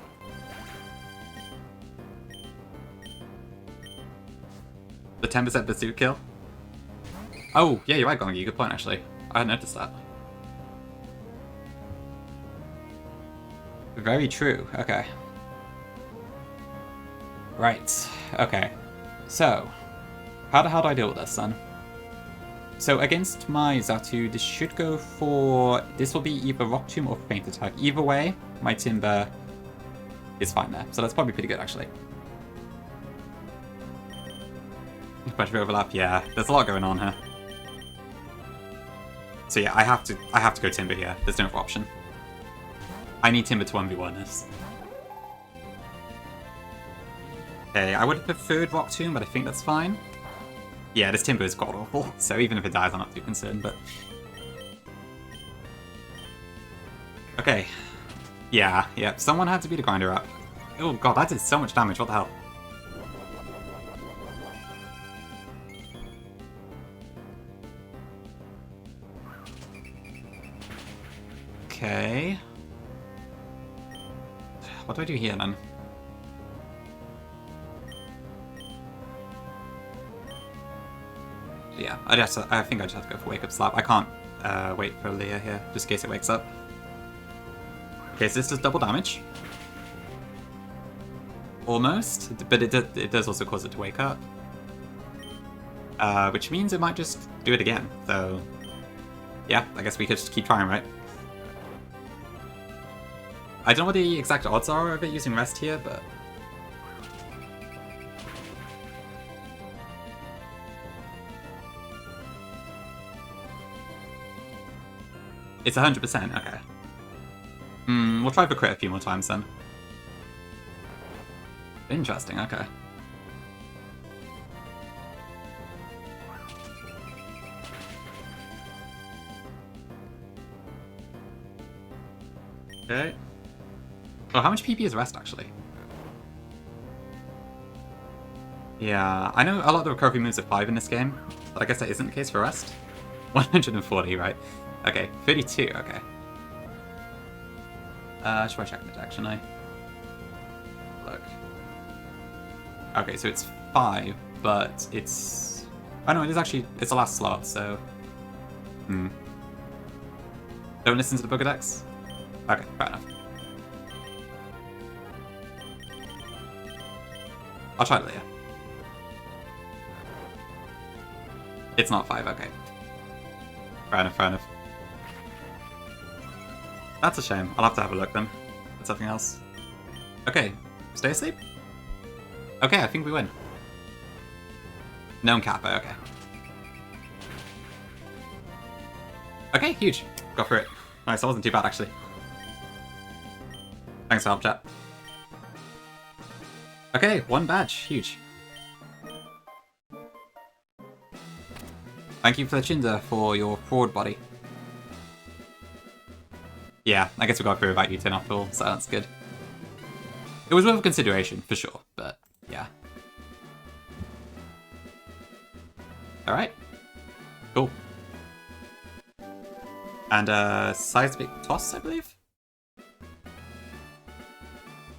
The 10% pursuit kill? Oh, yeah, you're right, Gongi. Good point, actually. I hadn't noticed that. Very true. Okay. Right. Okay. So, how the hell do I deal with this, then? So against my Xatu, this should go for... This will be either Rock Tomb or Faint Attack. Either way, my Timber is fine there. So that's probably pretty good, actually. Bunch of overlap, yeah. There's a lot going on here. So yeah, I have to go Timber here. There's no other option. I need Timber to 1v1 this. Okay, I would have preferred Rock Tomb, but I think that's fine. Yeah, this Timber is god-awful, so even if it dies, I'm not too concerned, but... Okay. Yeah, someone had to beat a grinder up. Oh god, that did so much damage, what the hell? Okay. What do I do here, then? Yeah, I think I just have to go for Wake Up Slap. I can't wait for Leah here, just in case it wakes up. Okay, so this does double damage. Almost, but it does also cause it to wake up. Which means it might just do it again, so... Yeah, I guess we could just keep trying, right? I don't know what the exact odds are of it using Rest here, but... It's 100%, okay. We'll try for crit a few more times then. Interesting, okay. Okay. Oh, how much PP is Rest, actually? Yeah, I know a lot of the recovery moves are 5 in this game, but I guess that isn't the case for Rest. 140, right? Okay, 32, okay. Should I check the deck, shouldn't I? Look. Okay, so it's 5, but it's... Oh no, it is actually... It's the last slot, so... Don't listen to the Pokedex? Okay, fair enough. I'll try Leah. It's not 5, okay. Fair enough, fair enough. That's a shame. I'll have to have a look then. At something else. Okay, stay asleep? Okay, I think we win. Known Kappa, okay. Okay, huge. Got through it. Nice, that wasn't too bad actually. Thanks for help, chat. Okay, 1 badge. Huge. Thank you for the Chinder for your fraud body. Yeah, I guess we got through about U10 after all, so that's good. It was worth consideration, for sure, but yeah. Alright. Cool. And seismic toss, I believe?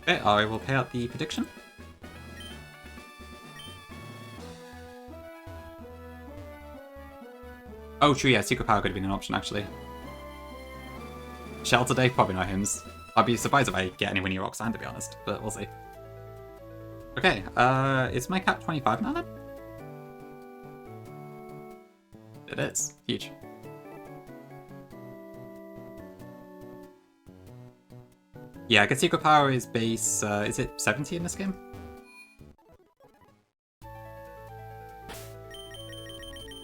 Okay, I will pay out the prediction. Oh, true, yeah, Secret Power could have been an option, actually. Shelter Day? Probably not Hymns. I'd be surprised if I get anywhere near Roxanne, to be honest, but we'll see. Okay, is my cap 25 now, then? It is. Huge. Yeah, I guess Secret Power is base, is it 70 in this game?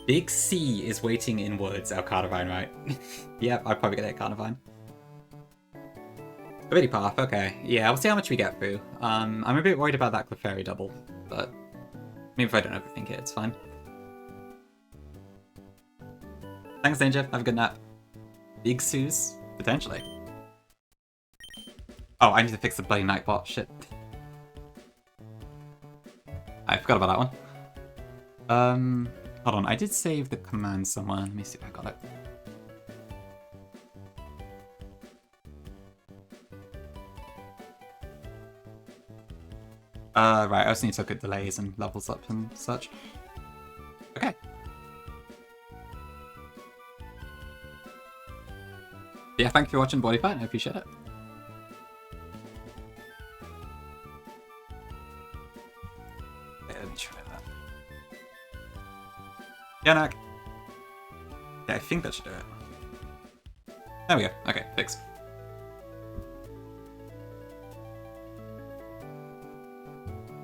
Big C is waiting in woods, El Carnivine, right? Yep, I'd probably get it Carnivine. Ability Path, okay. Yeah, we'll see how much we get through. I'm a bit worried about that Clefairy double, but maybe if I don't overthink it, it's fine. Thanks, Danger. Have a good nap. Big Suze? Potentially. Oh, I need to fix the bloody Nightbot. Shit. I forgot about that one. Hold on. I did save the command somewhere. Let me see if I got it. Right. I also need to look at delays and levels up and such. Okay. Yeah, thank you for watching Body Fight. I appreciate it. Yeah, let me try that. Yanak! think that should do it. There we go. Okay, fixed.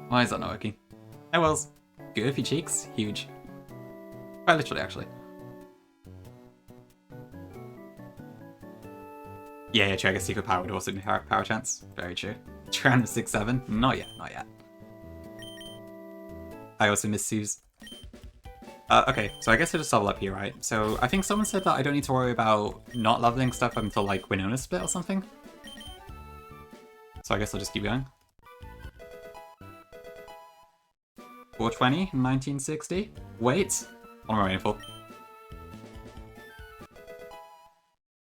Why is that not working? Oh well. Goofy cheeks. Huge. Quite literally, actually. Yeah, true. I guess secret power would also be power chance. Very true. Trying to 6-7? Not yet, not yet. I also miss Suze. Okay, so I guess I just level up here, right? So I think someone said that I don't need to worry about not leveling stuff until like Winona split or something. So I guess I'll just keep going. 420, 1960. Wait, what am I waiting for?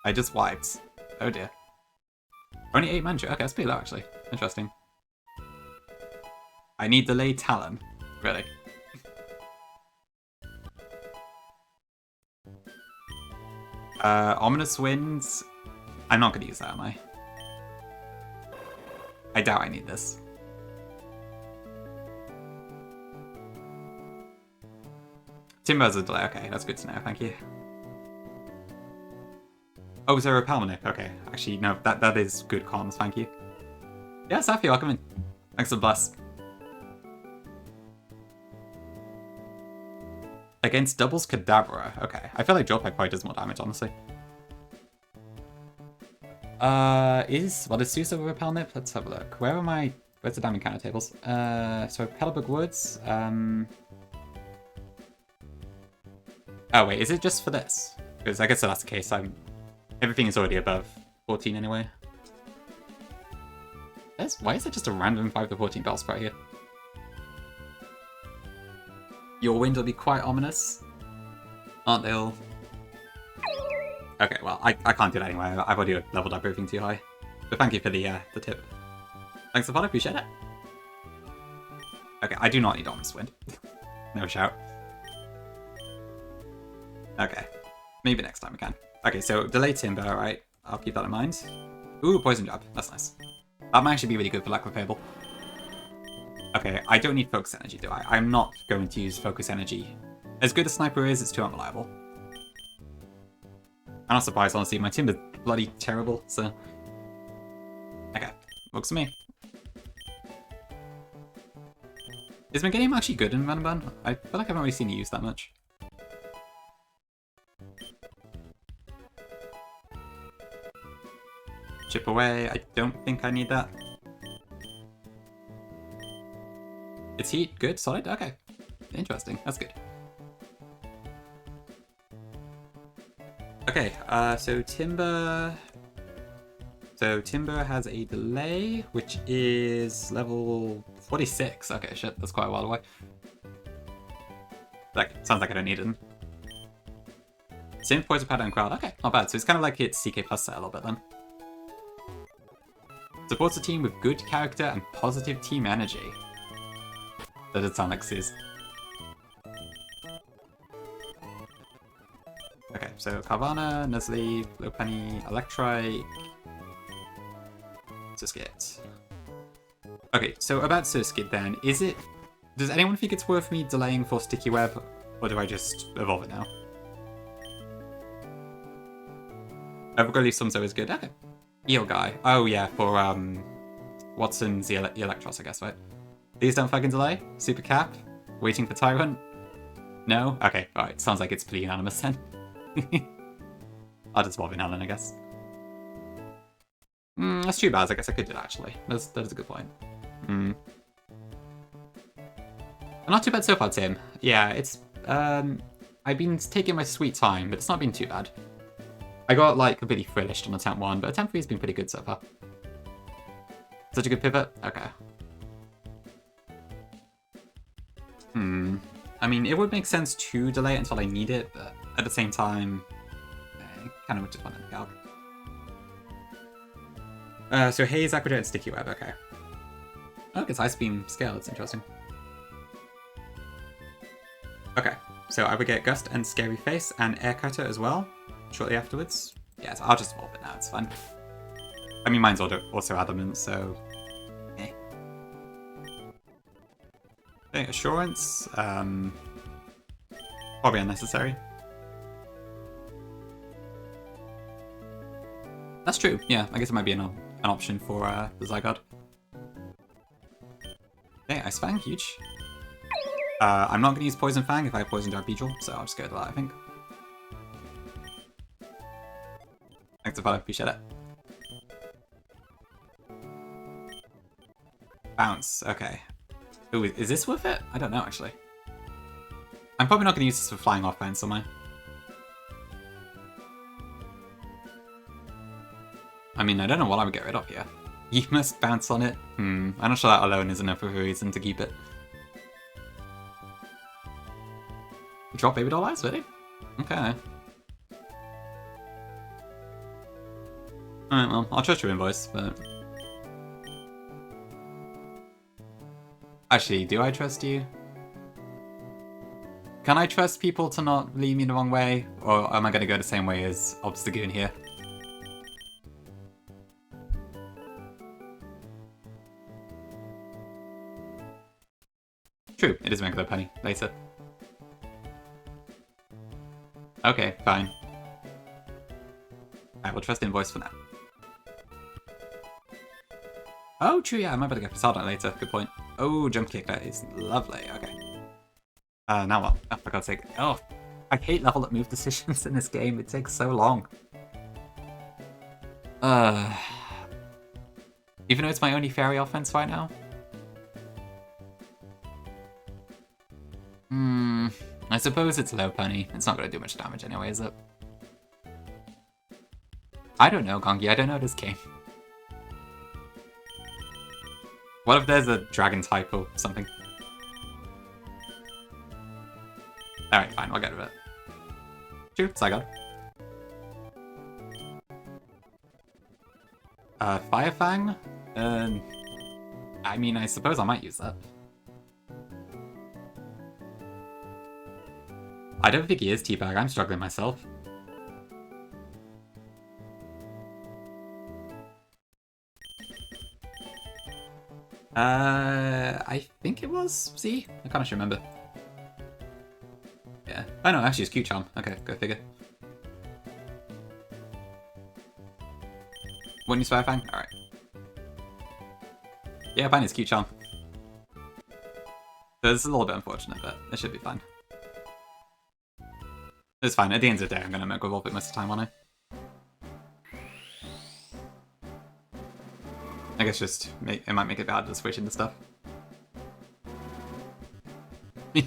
I just wiped. Oh dear. Only 8 mantra. Okay, that's pretty low actually. Interesting. I need delayed Talon. Really. Ominous Winds. I'm not going to use that, am I? I doubt I need this. Timber's a delay. Okay, that's good to know. Thank you. Oh, is there a Repelmanic? Okay. Actually, no, that is good comms. Thank you. Yeah, Safi, welcome in. Thanks for the bless. Against doubles Kadabra. Okay. I feel like Drop probably does more damage, honestly. What is Susa with Repel Nip? Let's have a look. Where's the damage counter tables? So Pelibug Woods. Oh wait, is it just for this? Because I guess that's the case. Everything is already above 14 anyway. Why is it just a random 5 to 14 bell spread here? Your wind will be quite ominous. Aren't they all? Okay, well, I can't do that anyway. I've already leveled up everything too high. But thank you for the tip. Thanks for the follow, appreciate it. Okay, I do not need Ominous Wind. No shout. Okay, maybe next time we can. Okay, so delay Timber, alright. I'll keep that in mind. Ooh, Poison Jab. That's nice. That might actually be really good for Lack of Fable. Okay, I don't need Focus Energy, do I? I'm not going to use Focus Energy. As good as Sniper is, it's too unreliable. I'm not surprised, honestly. My Timber's bloody terrible, so... Okay, works for me. Is Meganium actually good in Vanaban? I feel like I haven't really seen it used that much. Chip away. I don't think I need that. It's heat. Good. Solid. Okay. Interesting. That's good. Okay. So Timber has a delay, which is level 46. Okay, shit. That's quite a while away. Like, sounds like I don't need it. Same Poison Powder and Crowd. Okay, not bad. So it's kind of like its CK plus set a little bit then. Supports a team with good character and positive team energy. That did sound like Sis. Okay, so Carvana, Nuzlocke, Lopunny, Electrike, Surskit. Okay, so about Surskit then, does anyone think it's worth me delaying for Sticky Web, or do I just evolve it now? Evergrowth Sumso is good, okay. Eel Guy. Oh yeah, for Watson's Electros, I guess, right? These don't fucking delay. Super Cap. Waiting for Tyrant. No? Okay, alright. Sounds like it's pretty unanimous then. I'll just swap in Helen, I guess. That's too bad. I guess I could do that, actually. That is a good point. Not too bad so far, Tim. Yeah, it's... I've been taking my sweet time, but it's not been too bad. I got, like, completely frillished on attempt 1, but attempt 3 has been pretty good so far. Such a good pivot? Okay. I mean, it would make sense to delay it until I need it, but at the same time, I kind of just want to calc. So Haze, Aquajet, and Sticky Web, okay. Oh, it's Ice Beam scale, that's interesting. Okay, so I would get Gust and Scary Face and Air Cutter as well, shortly afterwards. Yeah, so I'll just evolve it now, it's fine. I mean, mine's also Adamant, so... eh. Okay, Assurance, probably unnecessary. That's true, yeah. I guess it might be an option for the Zygarde. Okay, Ice Fang, huge. I'm not going to use Poison Fang if I have Poison Jab Beetle, so I'll just go to that, I think. Thanks, Avada, appreciate it. Bounce, okay. Ooh, is this worth it? I don't know, actually. I'm probably not going to use this for flying off bounce, am I? I mean, I don't know what I would get rid of here. You must bounce on it? I'm not sure that alone is enough of a reason to keep it. Drop Baby Doll Eyes, really? Okay. Alright, well, I'll trust your invoice, but... Actually, do I trust you? Can I trust people to not lead me the wrong way? Or am I going to go the same way as Obstagoon here? True, it is Mango Penny, later. Okay, fine. I will trust invoice for now. Oh, true, yeah, I might better get Persona later, good point. Oh, jump kick, that is lovely, okay. Now what? Oh, for God's sake. Oh, I hate level up move decisions in this game, it takes so long. Even though it's my only fairy offense right now? I suppose it's low pony. It's not going to do much damage anyway, is it? I don't know, Gongi. I don't know this game. What if there's a dragon type or something? Alright, fine. I'll get rid of it. True, Zygarde. Fire Fang? I mean, I suppose I might use that. I don't think he is Teabag. I'm struggling myself. I think it was C? I can't actually remember. Yeah. Oh no, actually it's Q-Charm. Okay, go figure. Wouldn't use Fire Fang? Alright. Yeah, fine, it's Q-Charm. So this is a little bit unfortunate, but it should be fine. It's fine. At the end of the day, I'm going to Mega Evolve it most of the time, aren't I guess just it might make it harder to switch into stuff.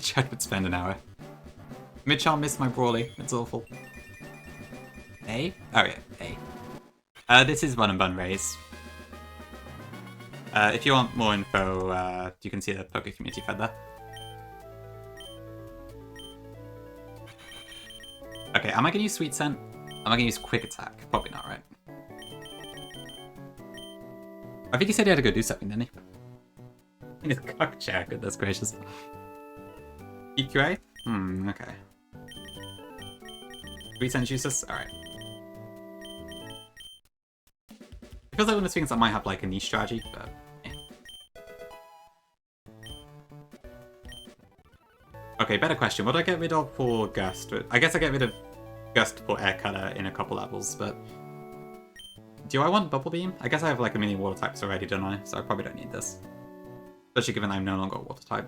Chad would spend an hour. Midcharm missed my Brawly. It's awful. A? Oh yeah, A. This is Run and Bun Raise. If you want more info, you can see the Poké Community thread there. Okay, am I going to use Sweet Scent? Am I going to use Quick Attack? Probably not, right? I think he said he had to go do something, didn't he? In his cock chair, goodness gracious. EQA? Okay. Sweet Scent useless? Alright. It feels like one of those things that might have like a niche strategy, but yeah. Okay, better question. What do I get rid of for Gust? I guess I get rid of Gust for Air Cutter in a couple levels, but... Do I want Bubble Beam? I guess I have like a mini water types already, don't I? So I probably don't need this. Especially given I'm no longer a water type.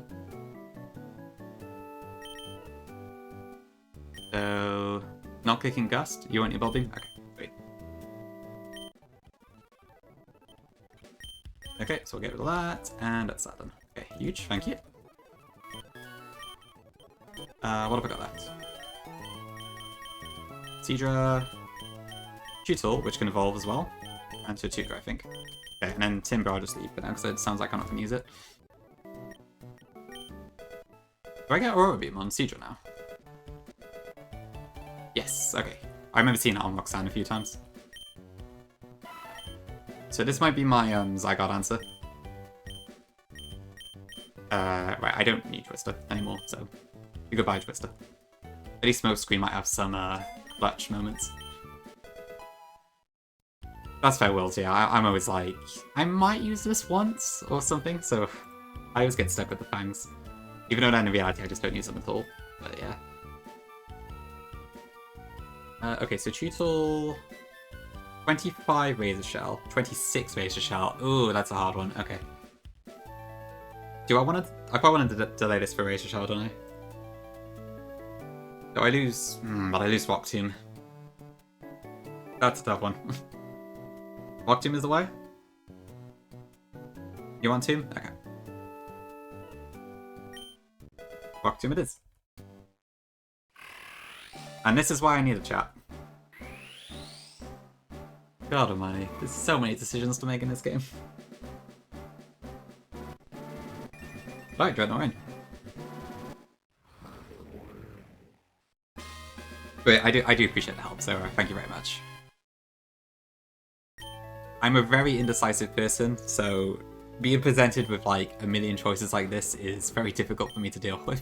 So... Not clicking Gust? You want your Bubble Beam? Okay, wait. Okay, so we'll get rid of that, and that's that done. Okay, huge, thank you. What have I got left? Seadra, Tutel, which can evolve as well, and Tortuga, I think. Okay, and then Timber I'll just leave for now, because it sounds like I'm not going to use it. Do I get Aurora Beam on Seadra now? Yes, okay. I remember seeing it on Roxanne a few times. So this might be my Zygarde answer. Right, I don't need Twister anymore, so goodbye, Twister. At least Smokescreen might have some clutch moments. That's fair, Wills, yeah. I'm always like, I might use this once or something, so I always get stuck with the fangs. Even though in reality I just don't use them at all, but yeah. Okay, so Tutel... 25 Razor Shell, 26 Razor Shell. Ooh, that's a hard one. Okay. Do I want to... I probably want to delay this for Razor Shell, don't I? Do I lose... but I lose Rock Tomb. That's a tough one. Rock Tomb is the way? You want Tomb? Okay. Rock Tomb it is. And this is why I need a chat. God almighty, there's so many decisions to make in this game. Right, Dreadnought in. But I do appreciate the help, so thank you very much. I'm a very indecisive person, so being presented with like a million choices like this is very difficult for me to deal with.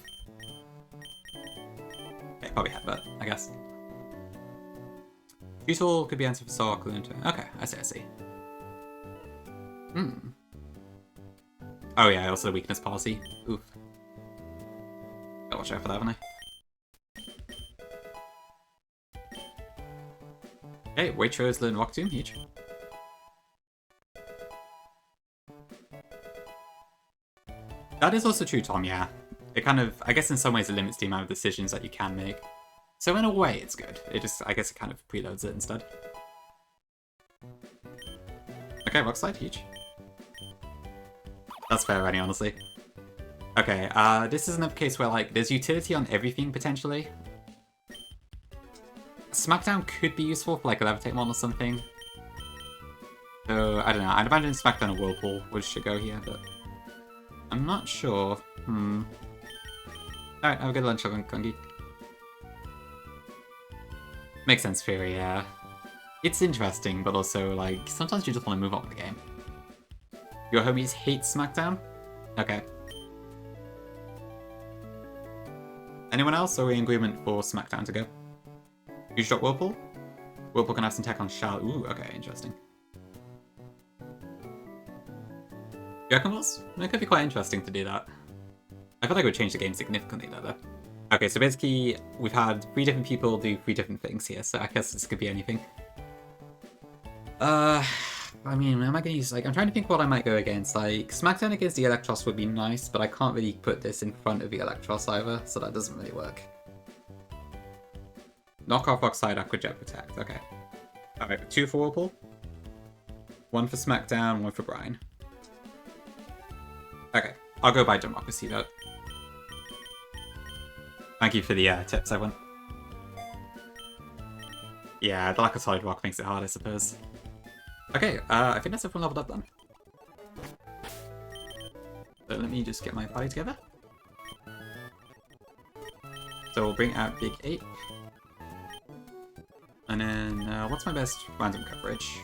Okay, probably headbutt, I guess. Tutorial could be answered for Soul Clue. Okay, I see. Oh yeah, also the weakness policy. Oof. Gotta watch out for that, haven't I? Okay, Waitrose learn Rock Tomb, huge. That is also true, Tom, yeah. It kind of, I guess in some ways it limits the amount of decisions that you can make. So in a way it's good. It just, I guess it kind of preloads it instead. Okay, Rock Slide, huge. That's fair, Rennie, honestly. Okay, this is another case where, like, there's utility on everything, potentially. Smackdown could be useful for, like, a Levitate Mon or something. So, I don't know. I'd imagine Smackdown or Whirlpool should go here, but... I'm not sure. Alright, have a good lunch, Kongi. Makes sense, Fury, yeah. It's interesting, but also, like, sometimes you just want to move on with the game. Your homies hate Smackdown? Okay. Anyone else, or are we in agreement for Smackdown to go? You shot Whirlpool? Whirlpool can have some tech on Shao. Ooh, okay, interesting. You reckon was? It could be quite interesting to do that. I feel like it would change the game significantly though. Okay, so basically, we've had 3 different people do 3 different things here, so I guess this could be anything. I mean, am I gonna use, like, I'm trying to think what I might go against. Like, Smackdown against the Electros would be nice, but I can't really put this in front of the Electros either, so that doesn't really work. Knock off Oxide, Aquajet Protect, okay. Alright, 2 for Whirlpool. 1 for Smackdown, 1 for Brine. Okay, I'll go by Democracy though. Thank you for the tips, everyone. Yeah, the lack of solid rock makes it hard, I suppose. Okay, I think that's everyone leveled up then. So let me just get my body together. So we'll bring out Big 8. And then, what's my best random coverage?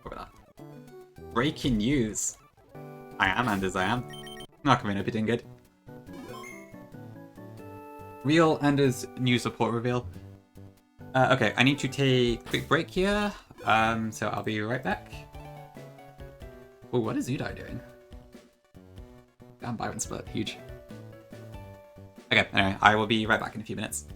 What about that? Breaking news! I am, Anders, I am. Not coming up, you're doing good. Real Anders news report reveal. Okay, I need to take a quick break here, so I'll be right back. Oh, what is Udai doing? Damn, Byron split, huge. Okay, anyway, I will be right back in a few minutes.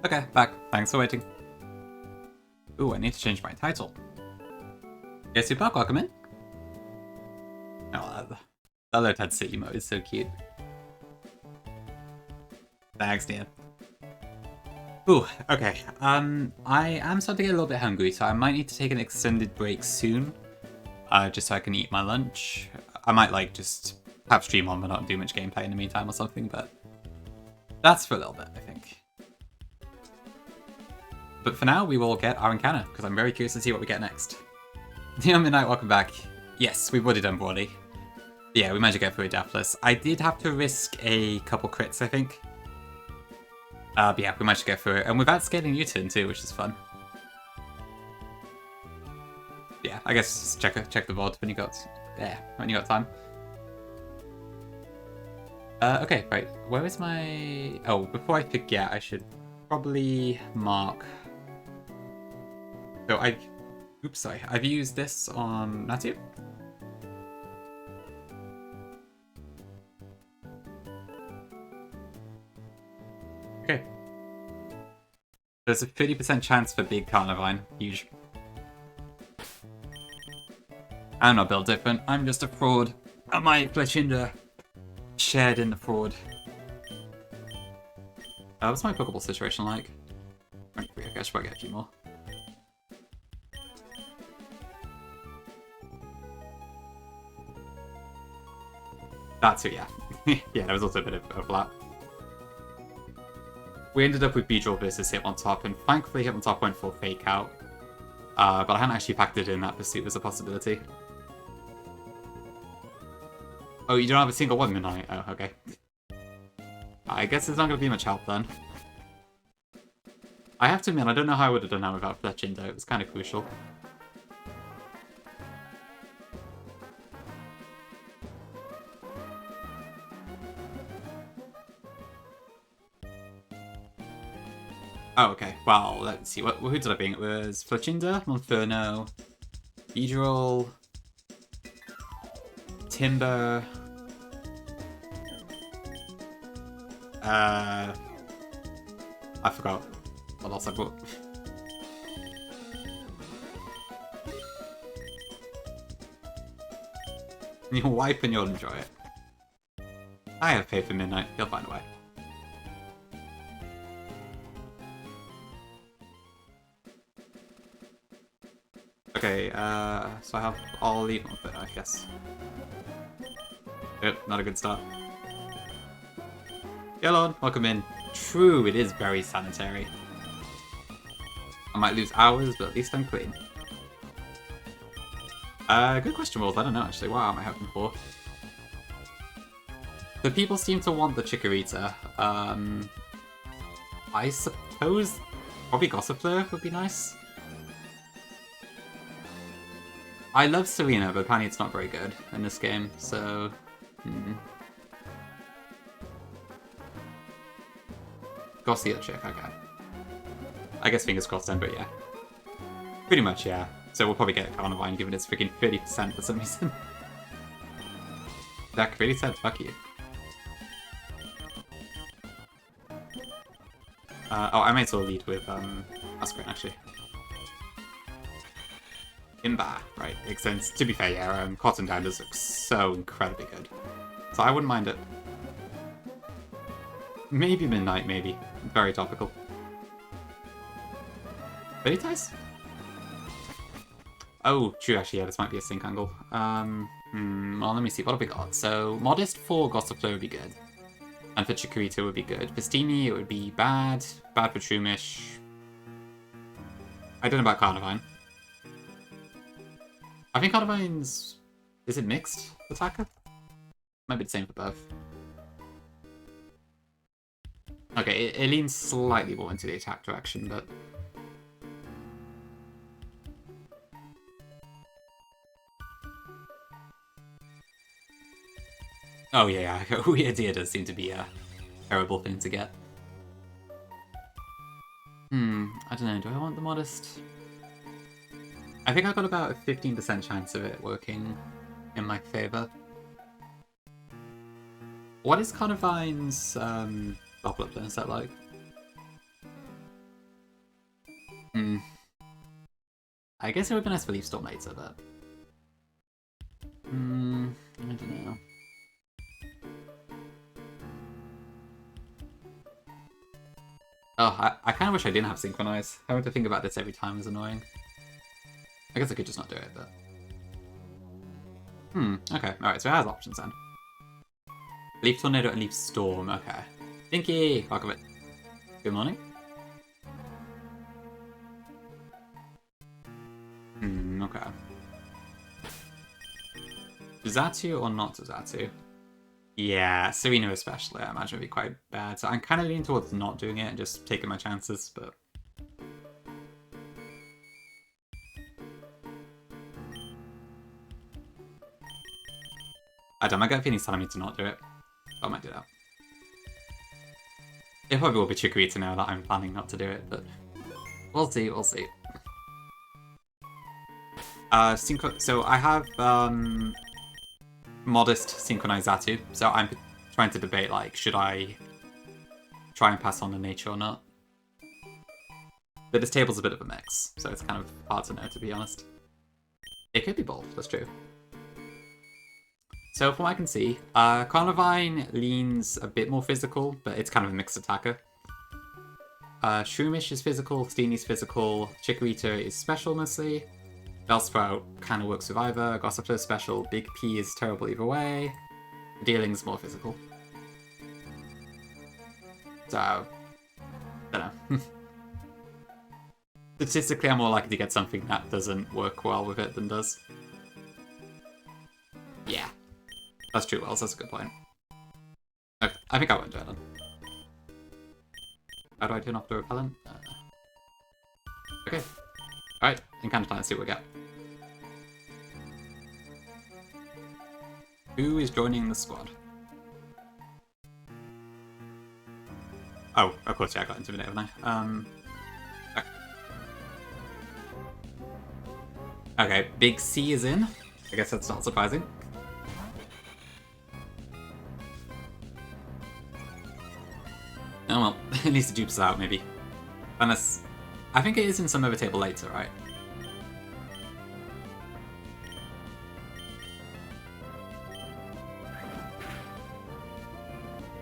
Okay, back. Thanks for waiting. Ooh, I need to change my title. Yes, you're back. Welcome in. Oh, that low Ted City mode is so cute. Thanks, dear. Ooh, okay. I am starting to get a little bit hungry, so I might need to take an extended break soon. Just so I can eat my lunch. I might, like, just have stream on but not do much gameplay in the meantime or something, but that's for a little bit, I think. But for now, we will get our encounter, because I'm very curious to see what we get next. Neon Midnight, welcome back. Yes, we've already done Brawly. Yeah, we managed to get through a Deathless. I did have to risk a couple crits, I think. But yeah, we managed to get through it. And without scaling U-turn too, which is fun. Yeah, I guess check the VOD when you got time. Okay, right. Where is my... Oh, before I forget, I should probably mark... So oops, sorry. I've used this on Natu. Okay. There's a 30% chance for big Carnivine. Huge. I'm not built different. I'm just a fraud. And my Fletchinder shared in the fraud. What's my Pokeball situation like? Okay, I should probably get a few more. That's it, yeah. Yeah, there was also a bit of overlap. We ended up with Beedrill versus Hitmontop, and thankfully Hitmontop went for Fake Out. But I hadn't actually factored in that Pursuit as a possibility. Oh, you don't have a single one, Midnight? Oh, okay. I guess there's not going to be much help then. I have to admit, I don't know how I would have done that without Fletchinder. It was kind of crucial. Oh, okay. Well, let's see. Who did I bring? It was Fletchinder, Monferno, Beedrill, Timber. I forgot what else I bought. You'll wipe and you'll enjoy it. I have faith in Midnight. He'll find a way. Okay, so I have all leave on foot, I guess. Yep, not a good start. Yellow, welcome in. True, it is very sanitary. I might lose hours, but at least I'm clean. Good question, Rolls. I don't know, actually. What am I hoping for? The people seem to want the Chikorita. I suppose probably Gossifleur would be nice. I love Serena, but apparently it's not very good in this game, so... Gossy the chick, okay. I guess fingers crossed then, but yeah. Pretty much, yeah. So we'll probably get Carnivine given it's freaking 30% for some reason. That really said fuck you. Oh, I might as well lead with Ascrin actually. Imba, right, makes sense. To be fair, yeah, Cotton Down does look so incredibly good. So I wouldn't mind it. Maybe Midnight, maybe. Very topical. Veritas? Oh, true, actually, yeah, this might be a sync angle. Well, let me see, what have we got? So, Modest for Gossifleur would be good. And for Chikorita would be good. Pistini, it would be bad. Bad for Troomish. I don't know about Carnivine. I think Carnivine's... Is it mixed attacker? Might be the same for both. Okay, it leans slightly more into the attack direction, but... Oh yeah, Weird Ear does seem to be a terrible thing to get. I don't know, do I want the Modest? I think I've got about a 15% chance of it working in my favour. What is Carnivine's bubble up set like? I guess it would be nice to leave Storm later, but... I don't know. Oh, I kind of wish I didn't have Synchronize. Having to think about this every time is annoying. I guess I could just not do it, but... Okay. Alright, so it has options then. Leaf Tornado and Leaf Storm, okay. Dinky! Welcome it. Good morning. Okay. Zatu or not Zatu? Yeah, Serena especially, I imagine would be quite bad. So I'm kind of leaning towards not doing it and just taking my chances, but... I don't know, my gut feeling's telling me to not do it. I might do that. It probably will be trickery to know that I'm planning not to do it, but... We'll see, we'll see. So I have, modest Synchronized Zatu, so I'm trying to debate, like, should I try and pass on the nature or not? But this table's a bit of a mix, so it's kind of hard to know, to be honest. It could be both, that's true. So from what I can see, Carnivine leans a bit more physical, but it's kind of a mixed attacker. Shroomish is physical, Steenie's physical, Chikorita is special mostly. Bellsprout kind of works with either, Gossipler is special, Big P is terrible either way. Dealing's more physical. So, don't know. Statistically, I'm more likely to get something that doesn't work well with it than does. Yeah. That's true, Wells, that's a good point. Okay, I think I won't do it then. How do I turn off the repellent? Okay. Alright, Encounter Time, let's see what we get. Who is joining the squad? Oh, of course, yeah, I got Intimidate, haven't I? Okay, Big C is in. I guess that's not surprising. Oh well, it needs to dupe us out, maybe. Unless... I think it is in some other table later, right?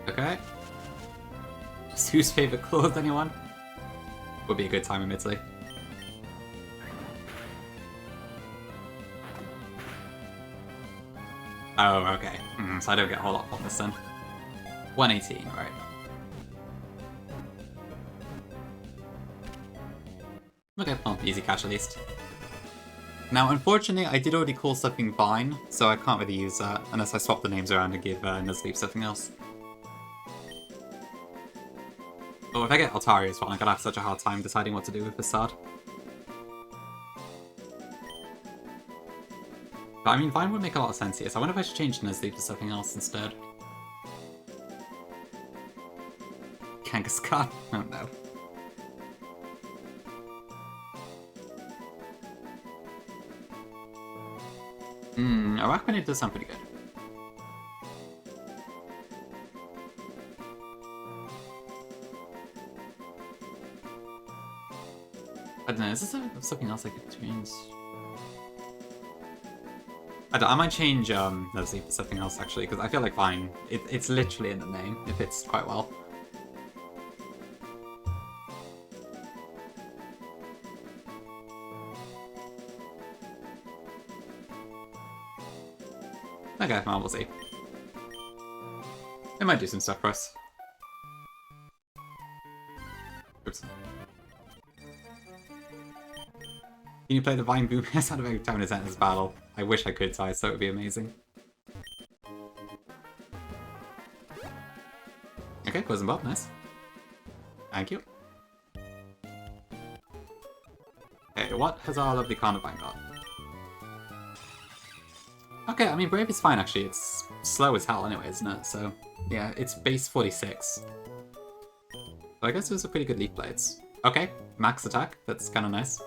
Okay. Whose favorite clothes, anyone? Would be a good time, admittedly. Oh, okay. So I don't get a whole lot from this then. 118, right. Okay, well, easy catch at least. Now, unfortunately, I did already call something Vine, so I can't really use that unless I swap the names around and give Nuzlocke something else. Oh, if I get Altaria as well, I'm gonna have such a hard time deciding what to do with Facade. But I mean, Vine would make a lot of sense here, so I wonder if I should change Nuzlocke to something else instead. Kangaskhan? Oh no. Arachnid does sound pretty good. I don't know, is this something else I could change? I might change Nuzlocke for something else actually, because I feel like Vine, it's literally in the name. It fits quite well. Okay, well, we'll see. It might do some stuff for us. Oops. Can you play the Vine Boom out of every time it's in this battle? I wish I could, Ty, so it would be amazing. Okay, Quiz Bob, nice. Thank you. Okay, what has our lovely Carnivine got? Okay, I mean, Brave is fine, actually. It's slow as hell anyway, isn't it? So, yeah, it's base 46. So I guess those are pretty good Leaf Blades. Okay, max attack. That's kind of nice.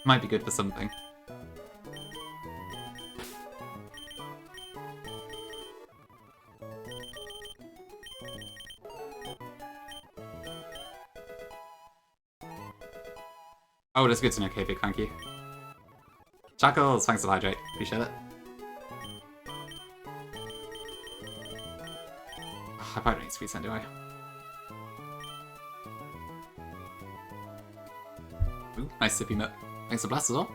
Might be good for something. Oh, that's good to know, KV, thank you. Jackals, thanks for the hydrate. Appreciate it. I probably don't need Sweet Scent, do I? Ooh, nice sippy mip. Thanks for blast as well.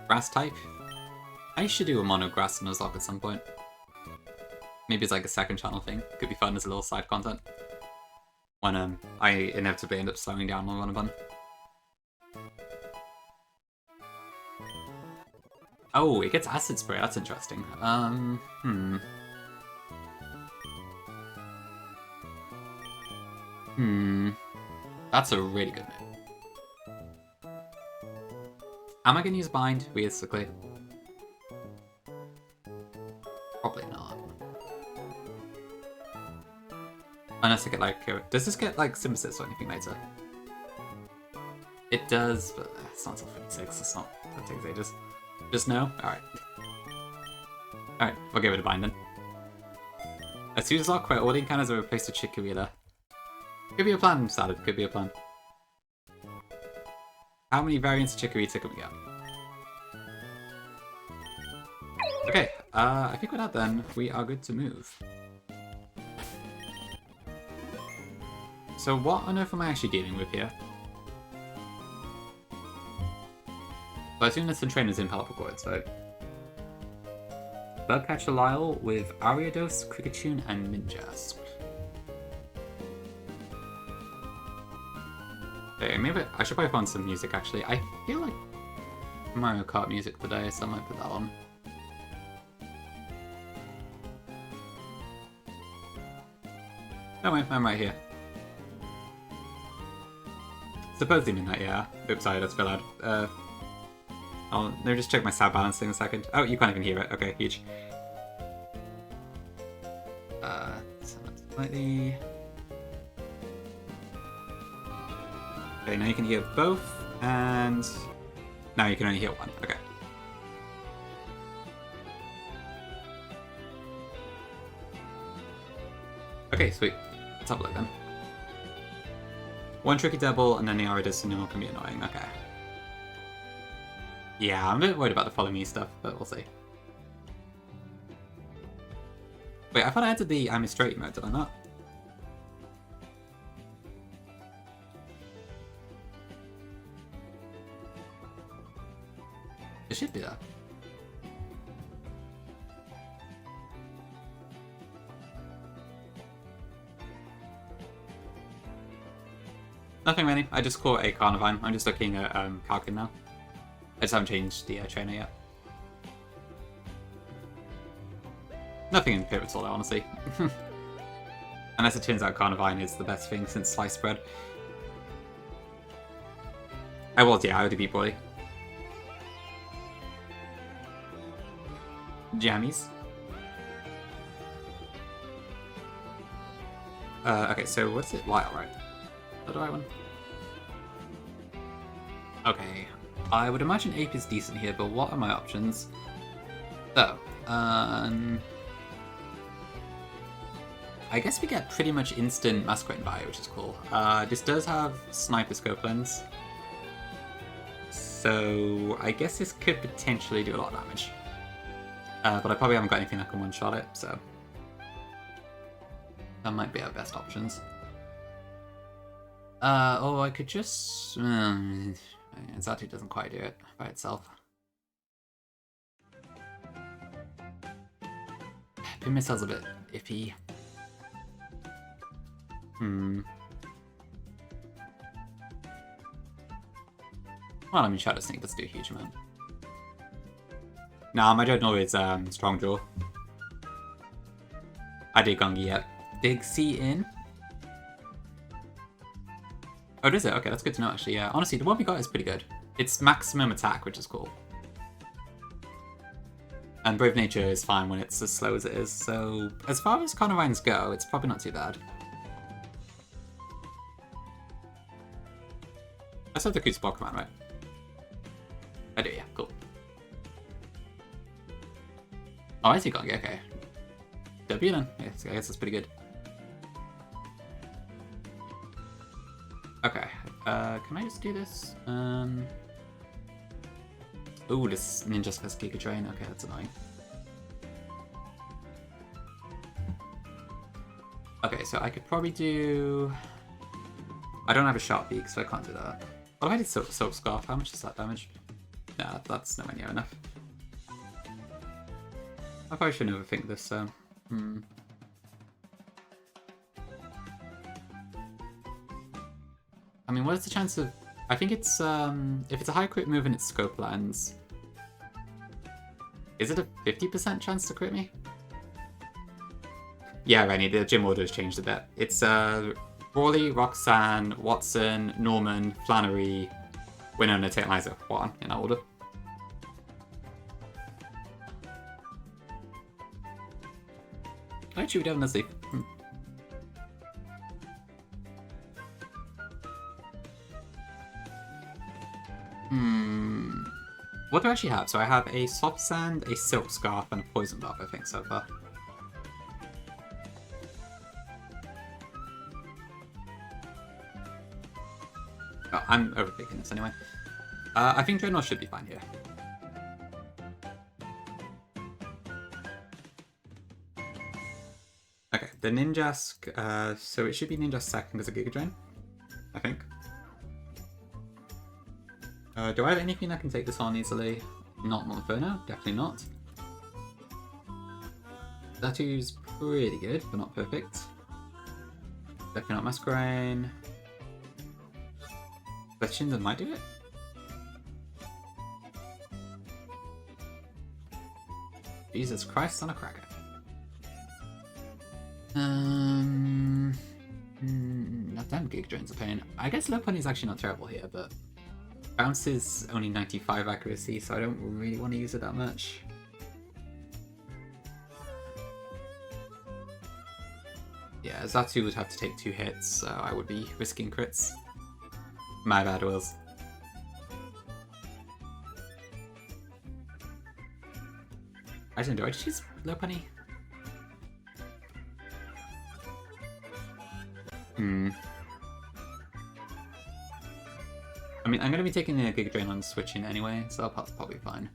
Grass type. I should do a mono grass Nuzlocke at some point. Maybe it's like a second channel thing. Could be fun as a little side content. When I inevitably end up slowing down on a bun. Oh, it gets acid spray. That's interesting. That's a really good move. Am I gonna use bind, realistically? Probably not. Unless I get like... does this get like synthesis or anything later? It does, but it's not until 56. It's not... that takes ages. Just no? Alright. Alright, we'll give it a bind then. A Nuzlocke where all the encounters are replaced with Chikorita there. Could be a plan, Salad. Could be a plan. How many variants of Chikorita can we get? Okay, I think with that then, we are good to move. So what on earth am I actually dealing with here? So I assume there's some trainers in Palpagord, so... Bugcatcher Lyle with Ariados, Kricketune, and Ninjask. Okay, maybe I should probably find some music actually. I feel like Mario Kart music today, so I might put that on. Oh wait, I'm right here. Supposedly midnight, yeah. Oops, sorry, that's a bit loud. Let me just check my sound balancing a second. Oh, you can't even hear it. Okay, huge. So that's slightly... Okay, now you can hear both, and now you can only hear one. Okay. Okay, sweet. Let's have a look then. One tricky double, and then the Ariados and can be annoying. Okay. Yeah, I'm a bit worried about the follow me stuff, but we'll see. Wait, I thought I entered the I'm straight mode, did I not? It should be that. Nothing really. I just caught a Carnivine. I'm just looking at Kalkin now. I just haven't changed the trainer yet. Nothing in pivotal, honestly. Unless it turns out Carnivine is the best thing since sliced bread. I would beat Brawly. Jammies. Okay, so what's it? Lyle, right? Is that the right one? Okay. I would imagine Ape is decent here, but what are my options? So, I guess we get pretty much instant Masquerade Bio, which is cool. This does have Sniper Scope Lens, so I guess this could potentially do a lot of damage. But I probably haven't got anything that can one-shot it, so that might be our best options. Or I could just... Zatu doesn't quite do it by itself. Pin Missile's a bit iffy. Well, I mean, Shadow Sneak does do a huge amount. Nah, my Dreadnought is Strong Jaw. I did Gungi yet. Dig C in. Oh, does it? Okay, that's good to know, actually, yeah. Honestly, the one we got is pretty good. It's maximum attack, which is cool. And Brave Nature is fine when it's as slow as it is, so... As far as Carnivines go, it's probably not too bad. I still have the Coots Block Command, right? I do, yeah, cool. Oh, I see Gongi, okay. W then. Yes, I guess that's pretty good. Okay. Can I just do this? Ooh, this ninja has Giga Drain. Okay, that's annoying. Okay, so I could probably do... I don't have a Sharp Beak, so I can't do that. What if I did Silk Scarf? How much is that damage? Nah, that's nowhere near enough. I probably shouldn't overthink this, so... I mean, what is the chance of... I think it's, if it's a high crit move and its scope lands... Is it a 50% chance to crit me? Yeah, Rennie, the gym order has changed a bit. It's, Brawly, Roxanne, Watson, Norman, Flannery, Winona, Tantalizer, Juan, in that order. Can I shoot down Nuzlocke? What do I actually have? So I have a Soft Sand, a Silk Scarf, and a Poison Buff, I think, so far. Oh, I'm overthinking this anyway. I think Dreadnought should be fine here. Okay, the Ninjask, so it should be Ninja's second because of Giga Drain, I think. Do I have anything that can take this on easily? Not Monferno, definitely not. Zatu's pretty good, but not perfect. Definitely not Masquerain. Fletchinden might do it. Jesus Christ on a cracker. Not damn Giga Drain's a pain. I guess Low Pony's actually not terrible here, but Bounce is only 95 accuracy, so I don't really want to use it that much. Yeah, Zatu would have to take 2 hits, so I would be risking crits. My bad, Wills. I don't know, do I just use Low Pony? I mean, I'm going to be taking the Giga Drain on switching anyway, so that's probably fine.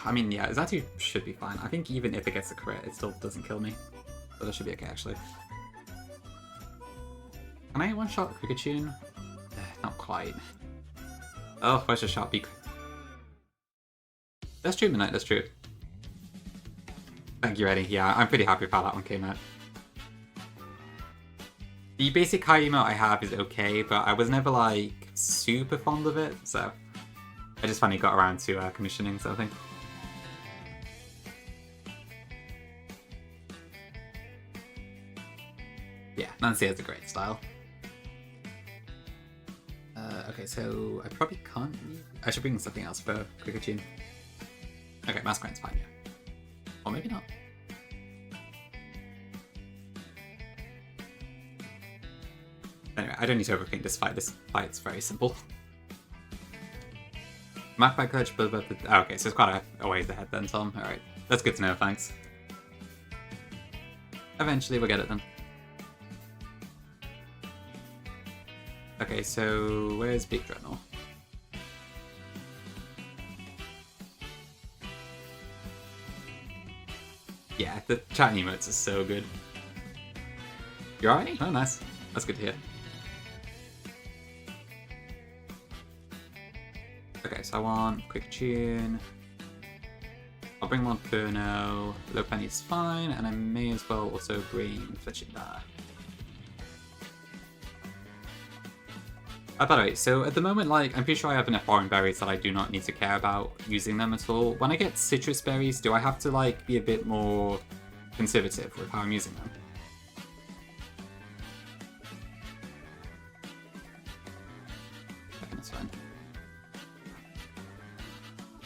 I mean, yeah, Zatu should be fine. I think even if it gets a crit, it still doesn't kill me. So that should be okay, actually. Can I one-shot Pikachu? Not quite. Oh, where's the Sharp Beak? That's true, Midnight, that's true. Thank you, Eddie. Yeah, I'm pretty happy with how that one came out. The basic high emote I have is okay, but I was never, like, super fond of it, so... I just finally got around to commissioning something. Yeah, Nancy has a great style. Okay, so I probably can't... I should bring something else for Pikachu. Okay, Masquerain's fine, yeah. Or maybe not. Anyway, I don't need to overthink this fight. This fight's very simple. Map by Clutch, but oh, okay, so it's quite a ways ahead then, Tom. Alright, that's good to know, thanks. Eventually we'll get it then. Okay, so where's Big Dreadnought? Yeah, the chat emotes are so good. You're alright? Oh, nice. That's good to hear. Okay, so I want Quick Tune. I'll bring one Furno. Low Penny's fine, and I may as well also bring Fletchinden. By the way, so at the moment, like, I'm pretty sure I have enough orange berries that I do not need to care about using them at all. When I get citrus berries, do I have to, like, be a bit more conservative with how I'm using them? I think that's fine.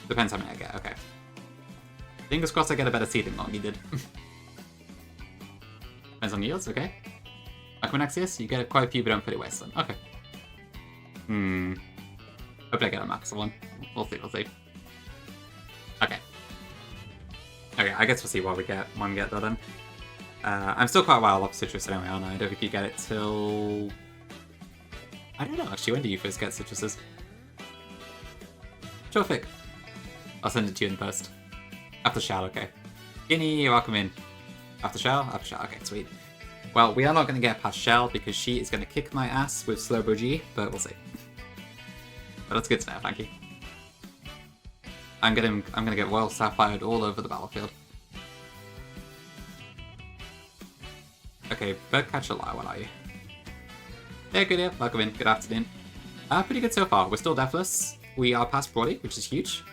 Depends how many I get, okay. Fingers crossed I get a better seeding than you did. Depends on yields, okay. Equinaxius, you get quite a few, but don't put it wasteland. Okay. Hope I get a max one. We'll see, we'll see. Okay. Okay, I guess we'll see what we get when we get that then. I'm still quite a while off citrus anyway, aren't I? I don't think you get it till... I don't know, actually. When do you first get citruses? Terrific. I'll send it to you in the post. After Shell, okay. Guinea, you're welcome in. After Shell? After Shell, okay, sweet. Well, we are not going to get past Shell because she is going to kick my ass with Slowbo G, but we'll see. But that's good to know, thank you. I'm gonna get Royal Sapphired all over the battlefield. Okay, Birdcatcher Lie, what are you? Hey, good day, welcome in, good afternoon. Pretty good so far. We're still deathless. We are past Brawly, which is huge.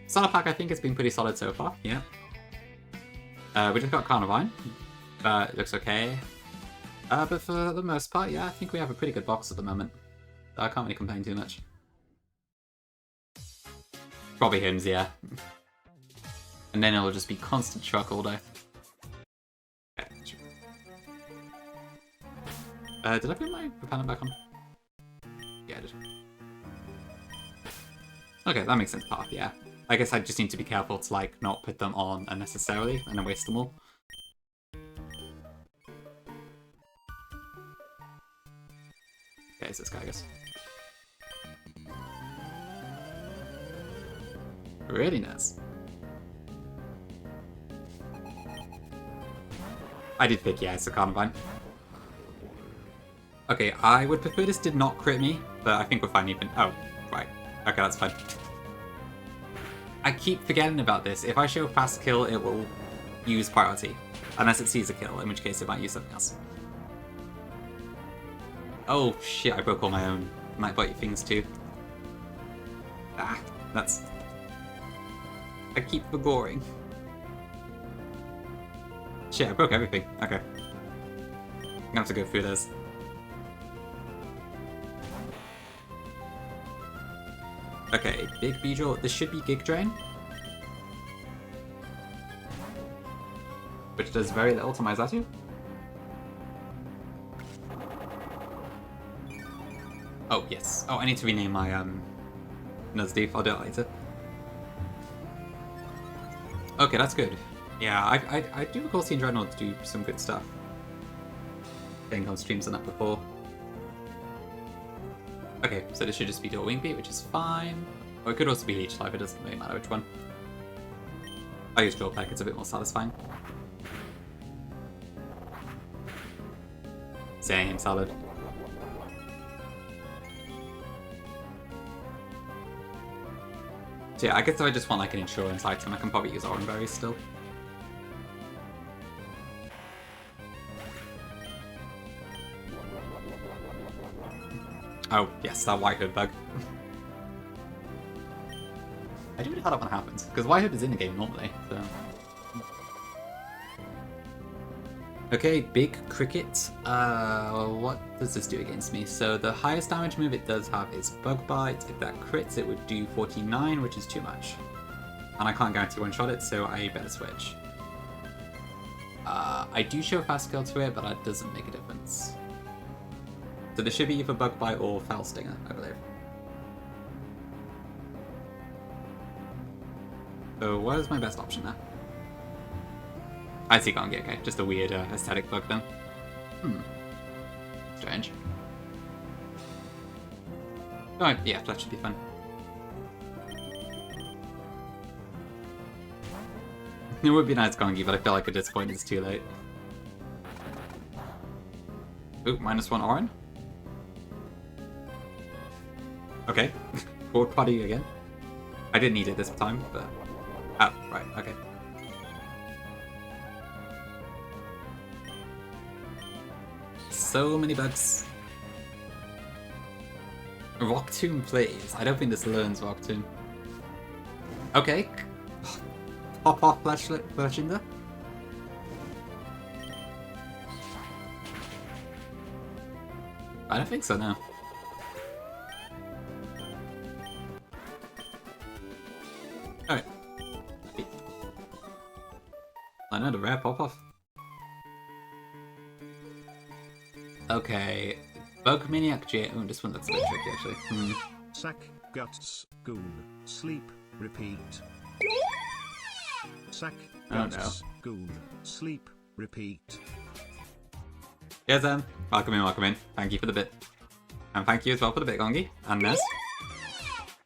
Starter pack, I think, has been pretty solid so far, yeah. We just got Carnivine. It looks okay. But for the most part, yeah, I think we have a pretty good box at the moment. I can't really complain too much. Probably hymns, yeah. And then it'll just be constant truck all day. Okay, sure. Did I put my repellent back on? Yeah, I did. Okay, that makes sense, path, yeah. I guess I just need to be careful to, like, not put them on unnecessarily and then waste them all. Okay, it's this guy, I guess. Really nice. I did pick, yeah, it's a Carnivine. Okay, I would prefer this did not crit me, but I think we're fine even. Oh, right. Okay, that's fine. I keep forgetting about this. If I show fast kill, it will use priority. Unless it sees a kill, in which case it might use something else. Oh shit, I broke all my own Might Bite things too. Ah, that's... I keep forgoing. Shit, I broke everything. Okay. I'm gonna have to go through this. Okay, Big Beedrill. This should be Gig Drain. Which does very little to my Zatu. Oh, yes. Oh, I need to rename my Nuzlocke. I'll do it later. Okay, that's good. Yeah, I do recall seeing Dreadnought do some good stuff. Getting on streams on that before. Okay, so this should just be Dual Wing Beat, which is fine. Or it could also be Leech Life, it doesn't really matter which one. I use Draw Pack, it's a bit more satisfying. Same, solid. So yeah, I guess if I just want like an insurance item, I can probably use Orange Berries still. Oh, yes, that White Hood bug. I do wonder how that one happens, because White Hood is in the game normally, so... Okay, Big Cricket. What does this do against me? So the highest damage move it does have is Bug Bite. If that crits, it would do 49, which is too much. And I can't guarantee one-shot it, so I better switch. I do show fast kill to it, but that doesn't make a difference. So there should be either Bug Bite or Foul Stinger, I believe. So what is my best option there? I see Gongi, okay. Just a weird aesthetic bug then. Strange. Oh, yeah, that should be fun. It would be nice Gongi, but I feel like at this point it's too late. Ooh, -1 Oran. Okay. Forward party again. I didn't need it this time, but... Oh, right, okay. So many bugs. Rock Tomb, please. I don't think this learns Rock Tomb. Okay. Pop off Fletchinder. I don't think so, no. Alright. I know the rare pop off. Okay. Bogomaniac J. Oh, this one looks a bit tricky actually. Sack, guts, goon, sleep, repeat. Sack, guts, goon, sleep, repeat. Yes, then. Welcome in. Thank you for the bit. And thank you as well for the bit, Gongi. And Nez.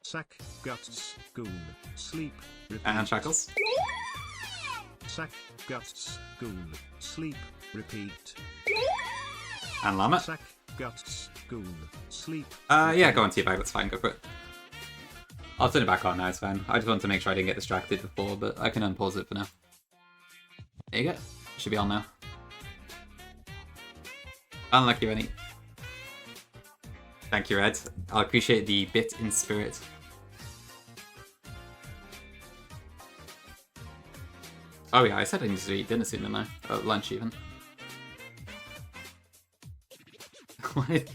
Sack, guts, goon, sleep, repeat. And Shackles. Sack, guts, goon, sleep, repeat. And Llama. Sack, guts, goon, sleep. Yeah, go on Teabag, that's fine, go for it. I'll turn it back on now, it's fine. I just wanted to make sure I didn't get distracted before, but I can unpause it for now. There you go. Should be on now. Unlucky, Rennie. Thank you, Red. I appreciate the bit in spirit. Oh yeah, I said I need to eat dinner soon, didn't I? Lunch even.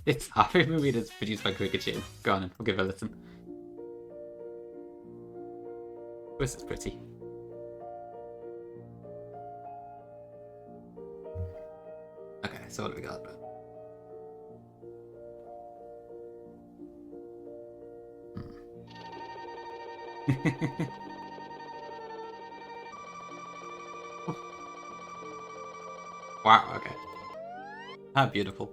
It's a horror movie that's produced by Cricket Chain. Go on, we'll give it a listen. This is pretty. Okay, so what do we got? Wow, okay. How beautiful.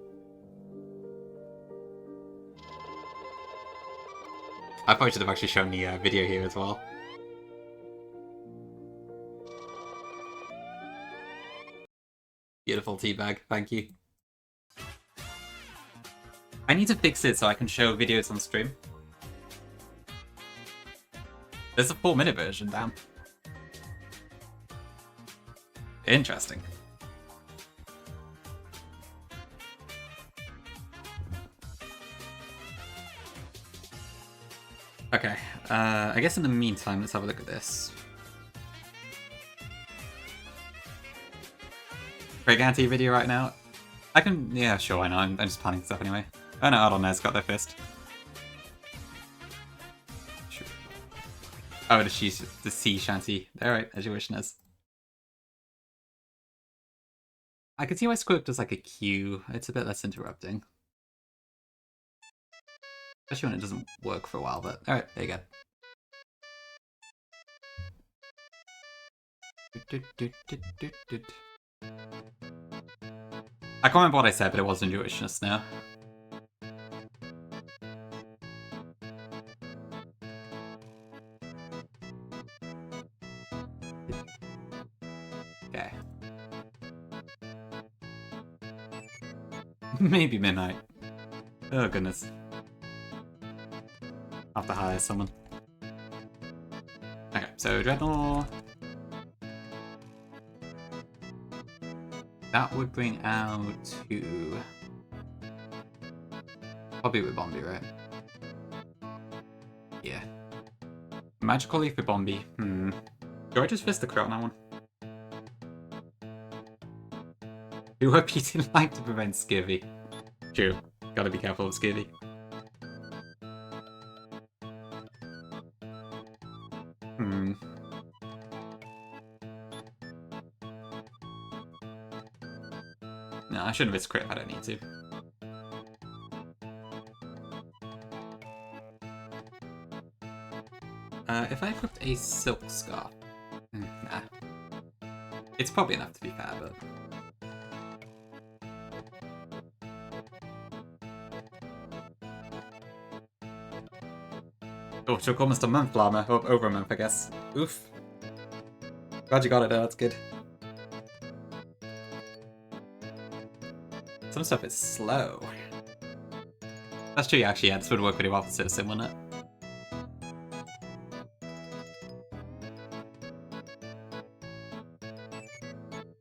I probably should have actually shown the video here as well. Beautiful teabag, thank you. I need to fix it so I can show videos on stream. There's a 4-minute version, damn. Interesting. Okay, I guess in the meantime, let's have a look at this. Briganti video right now? I can, yeah, sure, I know, I'm just planning stuff anyway. Oh no, Adonai's got their fist. Sure. Oh, the sea shanty. Alright, as you wish, Nez. I can see why Squirk does like a queue. It's a bit less interrupting. Especially when it doesn't work for a while, but alright, there you go. I can't remember what I said, but it wasn't Jewishness now. Okay. Maybe midnight. Oh goodness. I'll have to hire someone. Okay, so Dreadnought. That would bring out to... Probably with Bombi, right? Yeah. Magical Leaf with Bombi. Do I just fist the crit on that one? Do hope you didn't like to prevent Skivvy. True. Gotta be careful of Skivvy. No, I shouldn't have crit if I don't need to. If I equipped a Silk Scarf... nah. It's probably enough to be fair, but... Oh, it took almost a month, Llama. Oh, over a month, I guess. Oof. Glad you got it, though. That's good. Some stuff is slow. That's true, actually. Yeah, this would work pretty well for Citizen, wouldn't it?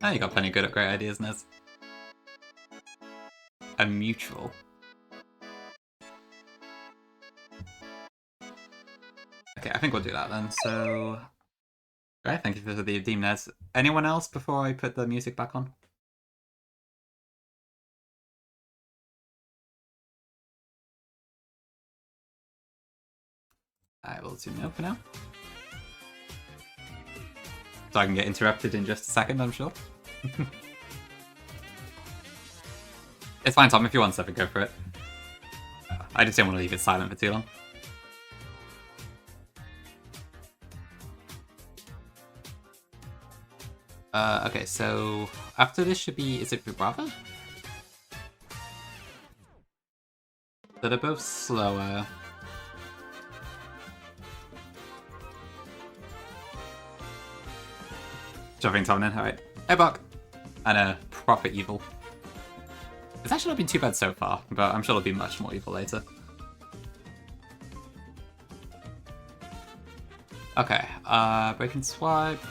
Oh, you got plenty good at great ideas, Nez. A mutual. Okay, I think we'll do that then. So, right, thank you for the Deem Nez. Anyone else before I put the music back on? I will tune out for now. So I can get interrupted in just a second, I'm sure. It's fine, Tom. If you want 7, go for it. I just didn't want to leave it silent for too long. Okay, so after this should be... Is it Brava? So they're both slower. Shoving Tom in, alright. Hey, Buck! And a proper evil. It's actually not been too bad so far, but I'm sure it'll be much more evil later. Okay, break and swipe.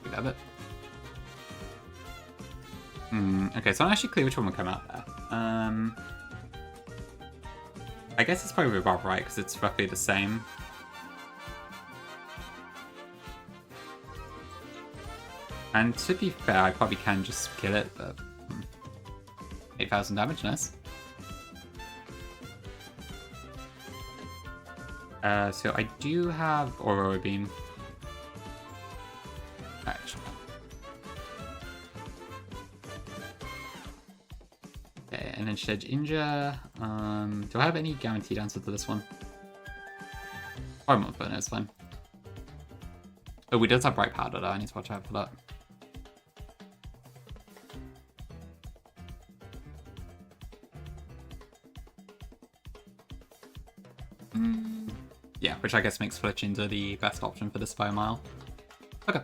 Grab it. Okay, so I'm actually clear which one will come out there. I guess it's probably about right, because it's roughly the same. And to be fair, I probably can just kill it, but... 8,000 damage, nice. So I do have Aurora Beam. Actually. Okay, and then Shedge Injure. Do I have any guaranteed answer to this one? Oh, I'm not, but no, it's fine. Oh, we does have Bright Powder though, I need to watch out for that. Yeah, which I guess makes Flitch into the best option for this Biomile. Okay.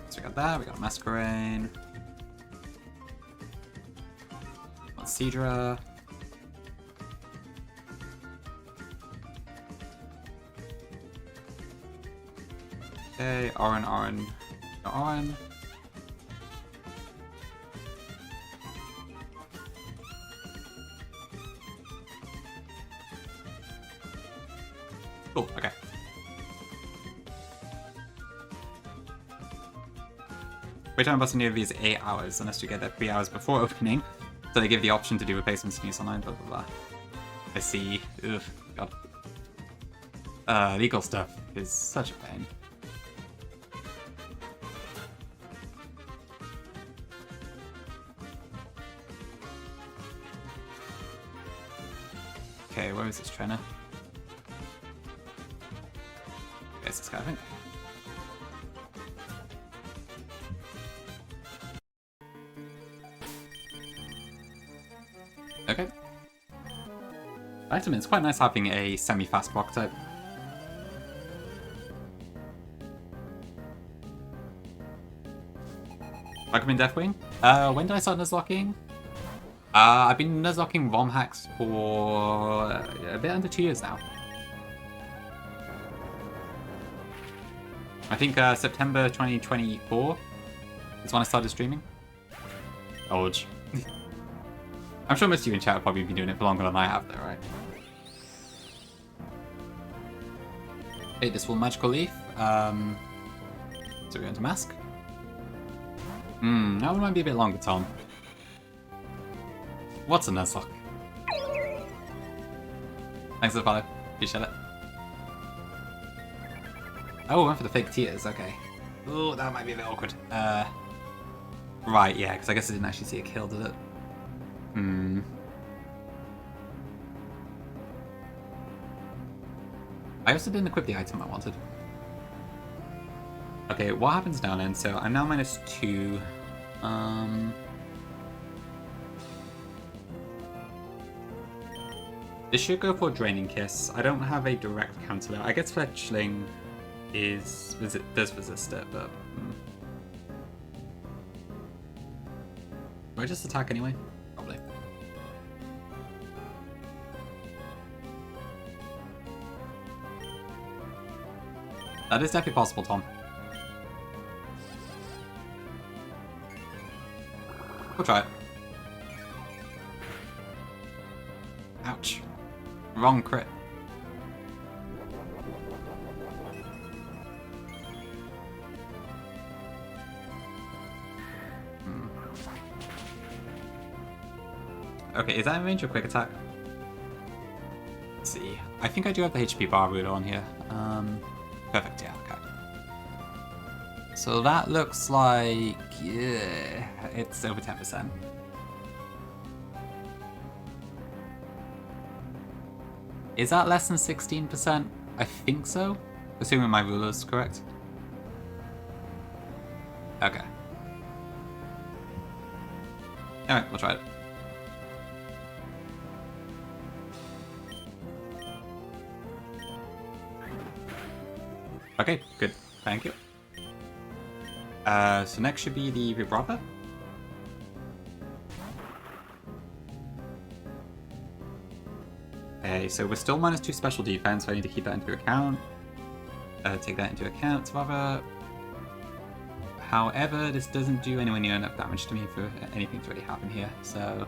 So we got that, we got Masquerain. Got Seadra. Okay, Oran. Cool, okay. Wait time busting of these 8 hours unless you get there 3 hours before opening. So they give the option to do replacement sneeze online, blah blah blah. I see. Ugh, God. Legal stuff is such a pain. Okay, where is this trainer? It's this guy, I think. Okay. Vitamin, it's quite nice having a semi-fast block type. Pokemon Deathwing? When did I start Nuzlocking? I've been Nuzlocking ROM hacks for a bit under 2 years now. I think September 2024 is when I started streaming. Old. I'm sure most of you in chat have probably been doing it for longer than I have though, right? Okay, this will Magical Leaf. So we're going to Mask. That one might be a bit longer, Tom. What's a Nuzlocke? Thanks for the follow. Appreciate it. Oh, went for the fake tears, okay. Oh, that might be a bit awkward. Right, yeah, because I guess I didn't actually see a kill, did it? I also didn't equip the item I wanted. Okay, what happens now then? So I'm now -2. This should go for Draining Kiss. I don't have a direct counter there. I guess Fletchling does resist it, but... Do I just attack anyway? Probably. That is definitely possible, Tom. We'll try it. Ouch. Wrong crit. Okay, is that in range or quick attack? Let's see. I think I do have the HP bar ruler on here. Perfect, yeah, okay. So that looks like... yeah, it's over 10%. Is that less than 16%? I think so. Assuming my ruler's correct. Okay. Alright, we'll try it. Okay, good. Thank you. So next should be the Vibrava. Okay, so we're still -2 special defense, so I need to keep that into account. Take that into account, Vibrava. However, this doesn't do anywhere near enough damage to me for anything to really happen here, so...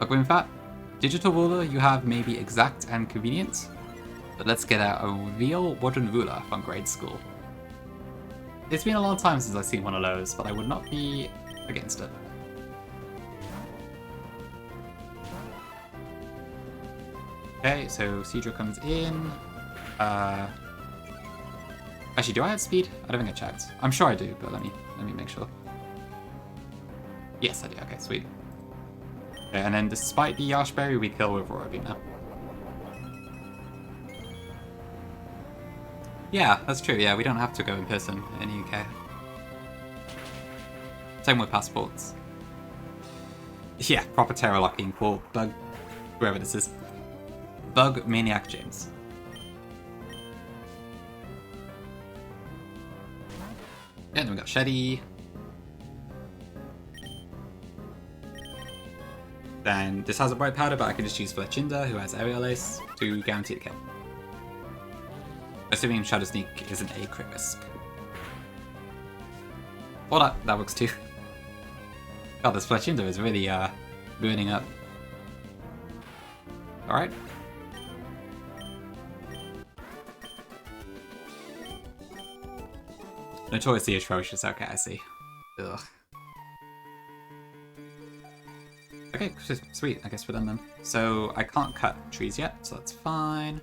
Look, in fact, digital ruler, you have maybe exact and convenient, but let's get out a real wooden ruler from grade school. It's been a long time since I've seen one of those, but I would not be against it. Okay, so Cedra comes in. Actually, do I have speed? I don't think I checked. I'm sure I do, but let me make sure. Yes, I do. Okay, sweet. Okay, and then despite the Yashberry, we kill with Aurora Beam now. Yeah, that's true. Yeah, we don't have to go in person in the UK. Same with passports. Yeah, proper terror locking for Bug, whoever this is. Bug Maniac James. Yeah, then we got Sheddy. Then this has a bright powder, but I can just use Fletchinder, who has Aerial Ace, to guarantee the kill. Assuming Shadow Sneak isn't a crit risk. Well, that works too. God, this Fletchinder is really ruining up. Alright. Notoriously atrocious, okay, I see. Ugh. Okay, sweet, I guess we're done then. So, I can't cut trees yet, so that's fine.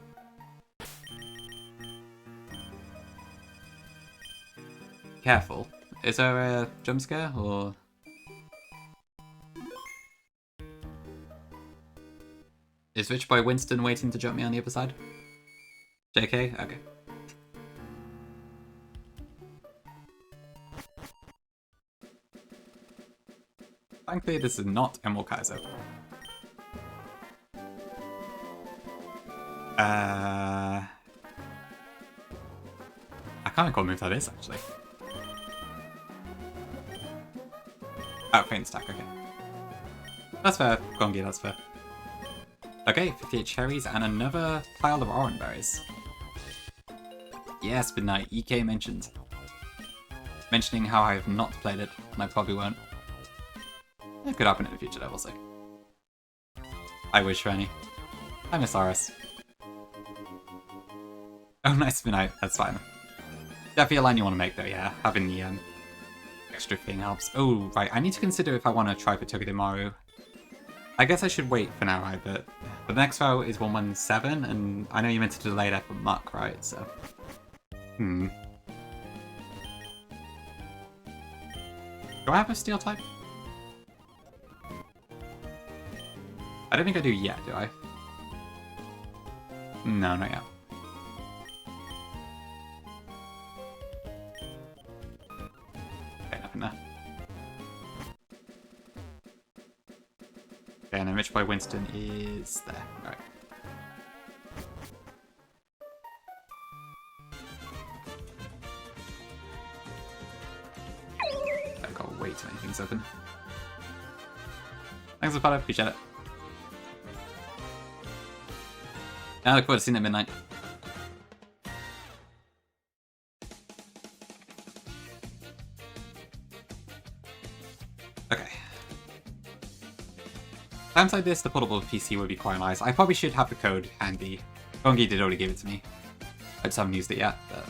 Careful. Is there a jump scare, or...? Is Rich Boy Winston waiting to jump me on the other side? JK? Okay. Thankfully, this is not Emerald Kaiser. I can't recall what move that is, actually. Oh, faint stack, okay. That's fair, Gongi, that's fair. Okay, 58 cherries and another pile of orange berries. Yes, Midnight, EK mentioned. Mentioning how I have not played it, and I probably won't. It could happen in the future, though, we'll see. I wish for any. I miss RS. Oh, nice Midnight, that's fine. Definitely a line you want to make, though, yeah. Having the extra thing helps. Oh, right, I need to consider if I want to try for Togedemaru. I guess I should wait for now, right? But the next row is 117, and I know you meant to delay that for Muck, right? So, Do I have a Steel type? I don't think I do yet, do I? No, not yet. Okay, nothing there. Okay, and then Rich Boy Winston is there. Alright. I've got way too many things open. Thanks for the follow, appreciate it. I look forward to seeing it at midnight. Okay. Times like this, the portable PC would be quite nice. I probably should have the code handy. Gongi did already give it to me. I just haven't used it yet, but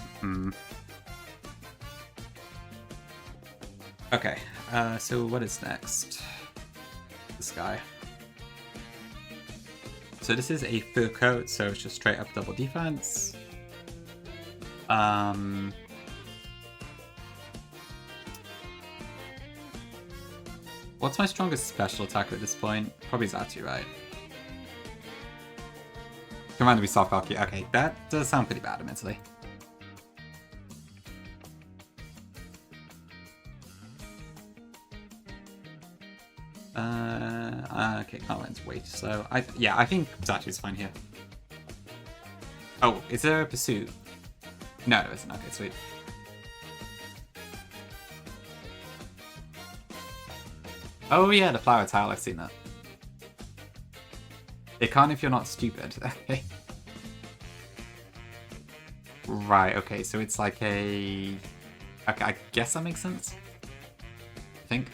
Okay, so what is next? This guy. So this is a fur coat, so it's just straight up double defense. What's my strongest special attack at this point? Probably Zatu, right? Command to be soft cocky. Okay, that does sound pretty bad, admittedly. Okay, Carline's way too slow. I think Zatu's fine here. Oh, is there a pursuit? No, there isn't. Okay, sweet. Oh yeah, the flower tile, I've seen that. It can't if you're not stupid. Okay. Right, okay, so it's like a... Okay, I guess that makes sense. I think.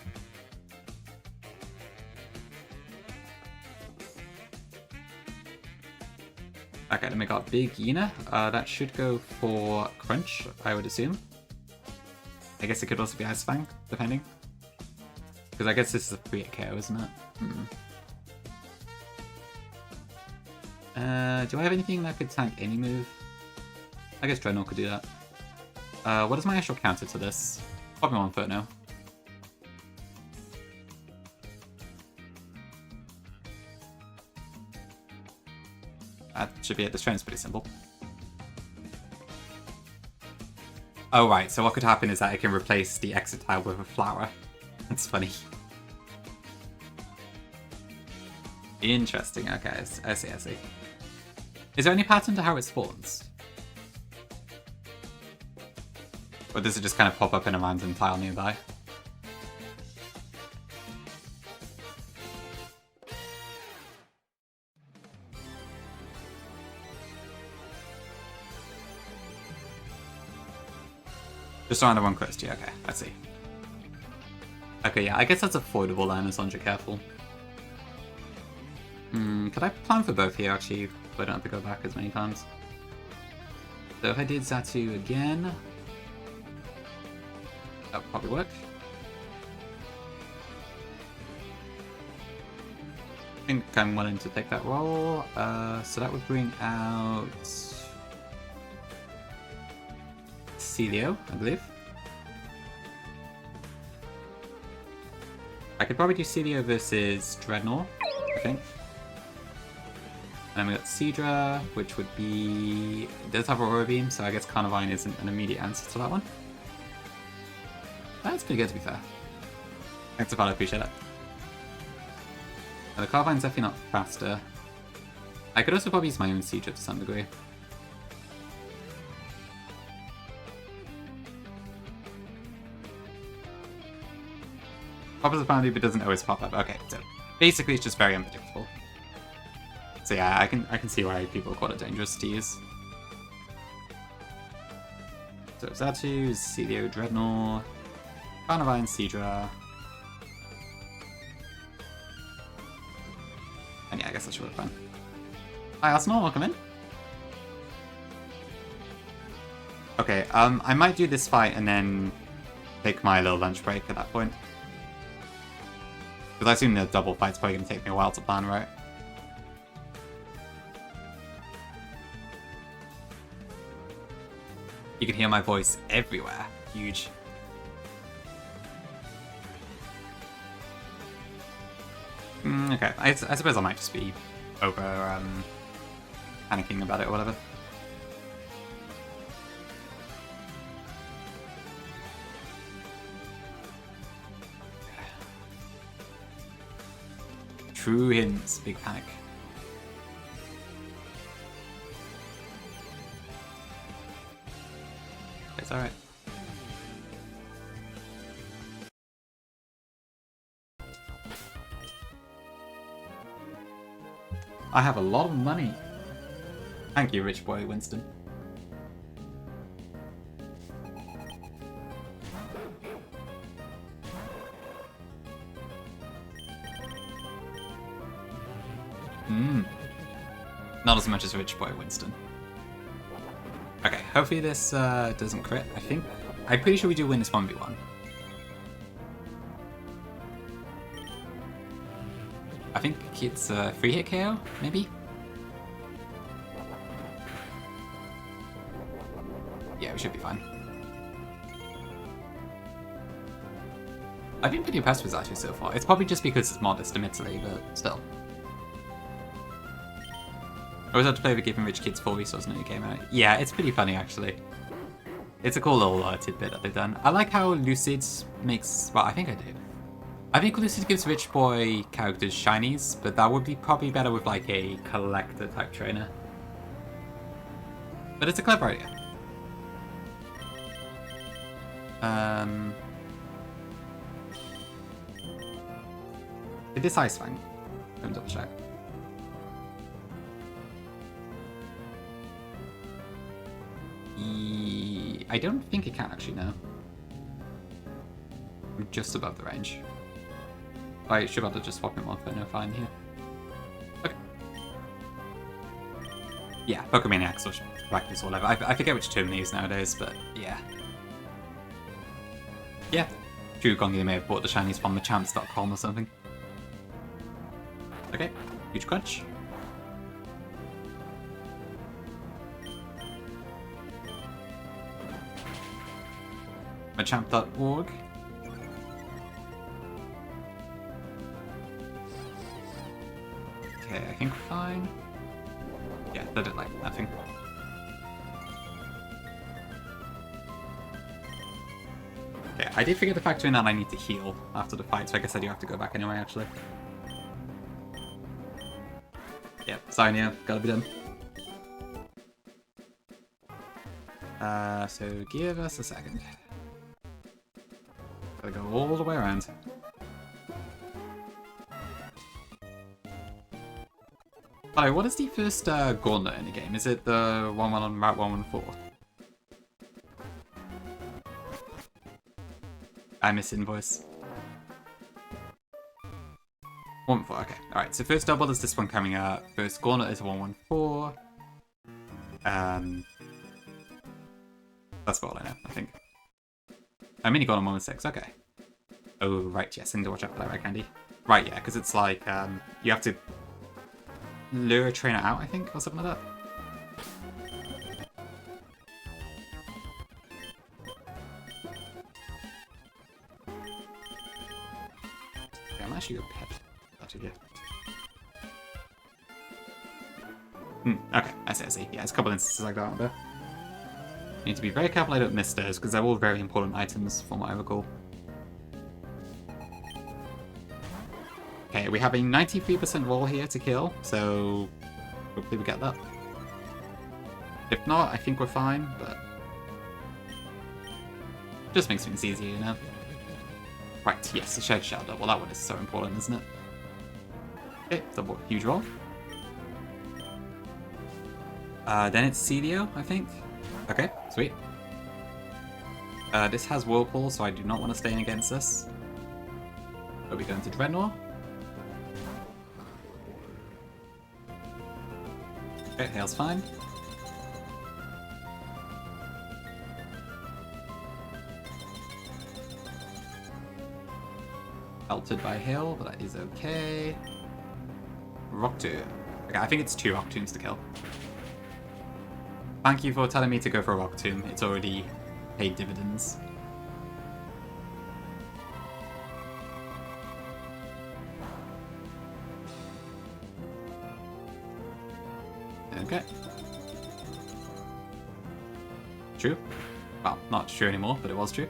Okay, then we got Big Yina. That should go for Crunch, I would assume. I guess it could also be Ice Fang, depending. Because I guess this is a 3-hit KO, isn't it? Do I have anything that could tank any move? I guess Dreadnought could do that. What is my actual counter to this? Probably 1 foot now. That should be it. This train's pretty simple. Oh right, so what could happen is that I can replace the exit tile with a flower. That's funny. Interesting, okay, I see. Is there any pattern to how it spawns? Or does it just kind of pop up in a random tile nearby? Just around the one close to you, okay, I see. Okay, yeah, I guess that's affordable then, as long as you're careful. Could I plan for both here, actually, so I don't have to go back as many times? So if I did Zatu again... that would probably work. I think I'm willing to take that roll. So that would bring out... Celio, I believe. I could probably do Celio versus Dreadnought, I think. And then we got Seadra, which would be... It does have Aurora Beam, so I guess Carnivine isn't an immediate answer to that one. That's pretty good, to be fair. Thanks, Apollo, appreciate that. The Carnivine's definitely not faster. I could also probably use my own Seadra to some degree. Pops up apparently, but doesn't always pop up. Okay, so basically it's just very unpredictable. So yeah, I can see why people call it dangerous to use. So Zatu, Celio, Dreadnought, Carnivine, Seadra. And yeah, I guess that should work fine. Hi Arsenal, welcome in. Okay, I might do this fight and then take my little lunch break at that point. Because I assume the double fight's probably going to take me a while to plan, right? You can hear my voice everywhere. Huge. Okay, I suppose I might just be over panicking about it or whatever. True hints, big panic. It's alright. I have a lot of money. Thank you, rich boy Winston. Not as much as rich boy Winston. Okay, hopefully this doesn't crit. I'm pretty sure we do win this 1v1. I think it's a 3-hit KO, maybe? Yeah, we should be fine. I've been pretty impressed with Zatu so far. It's probably just because it's modest, admittedly, but still. I always have to play with giving rich kids 4 resources when it came out. Yeah, it's pretty funny, actually. It's a cool little tidbit that they've done. I like how Lucid makes... Well, I think I do. I think Lucid gives rich boy characters shinies, but that would be probably better with, like, a collector-type trainer. But it's a clever idea. Did this Ice Fang? Let me double check. I don't think it can actually, no. I'm just above the range. I should be able to just swap him off, but no fine here. Okay. Yeah, Pokemaniacs or practice or whatever. I forget which term they use nowadays, but yeah. Yeah. True, Gongi may have bought the shinies from Machamps.com or something. Okay, huge crunch. Machamp.org. Okay, I think fine. Yeah, they did like nothing. Okay, I did forget to factor in that I need to heal after the fight, so I guess I do have to go back anyway, actually. Yeah, sorry, Neo, gotta be done. So give us a second. Gotta go all the way around. Alright, what is the first gauntlet in the game? Is it the one on Route 114? I miss invoice. 114, okay. Alright, so first double is this one coming up. First gauntlet is 114. That's all I know, I think. Mini gauntlet 116, okay. Oh, right, yes, I need to watch out for that red candy. Right, yeah, because it's like, you have to lure a trainer out, I think, or something like that. Okay, I'm actually a pet. That's it, yeah. Okay, I see. Yeah, there's a couple instances like that, aren't there? Need to be very careful I don't miss those, because they're all very important items from what I recall. Okay, we have a 93% roll here to kill, so hopefully we get that. If not, I think we're fine, but just makes things easier, you know? Right, yes, the Shed Shell double. That one is so important, isn't it? Okay, double, huge roll. Then it's Celio, I think. Okay, sweet. This has Whirlpool, so I do not want to stay in against this. Are we going to Dreadnought? Okay, Hail's fine. Pelted by Hail, but that is okay. Rock Tomb. Okay, I think it's 2 Rock Tombs to kill. Thank you for telling me to go for a Rock Tomb. It's already paid dividends. Okay. True. Well, not true anymore, but it was true.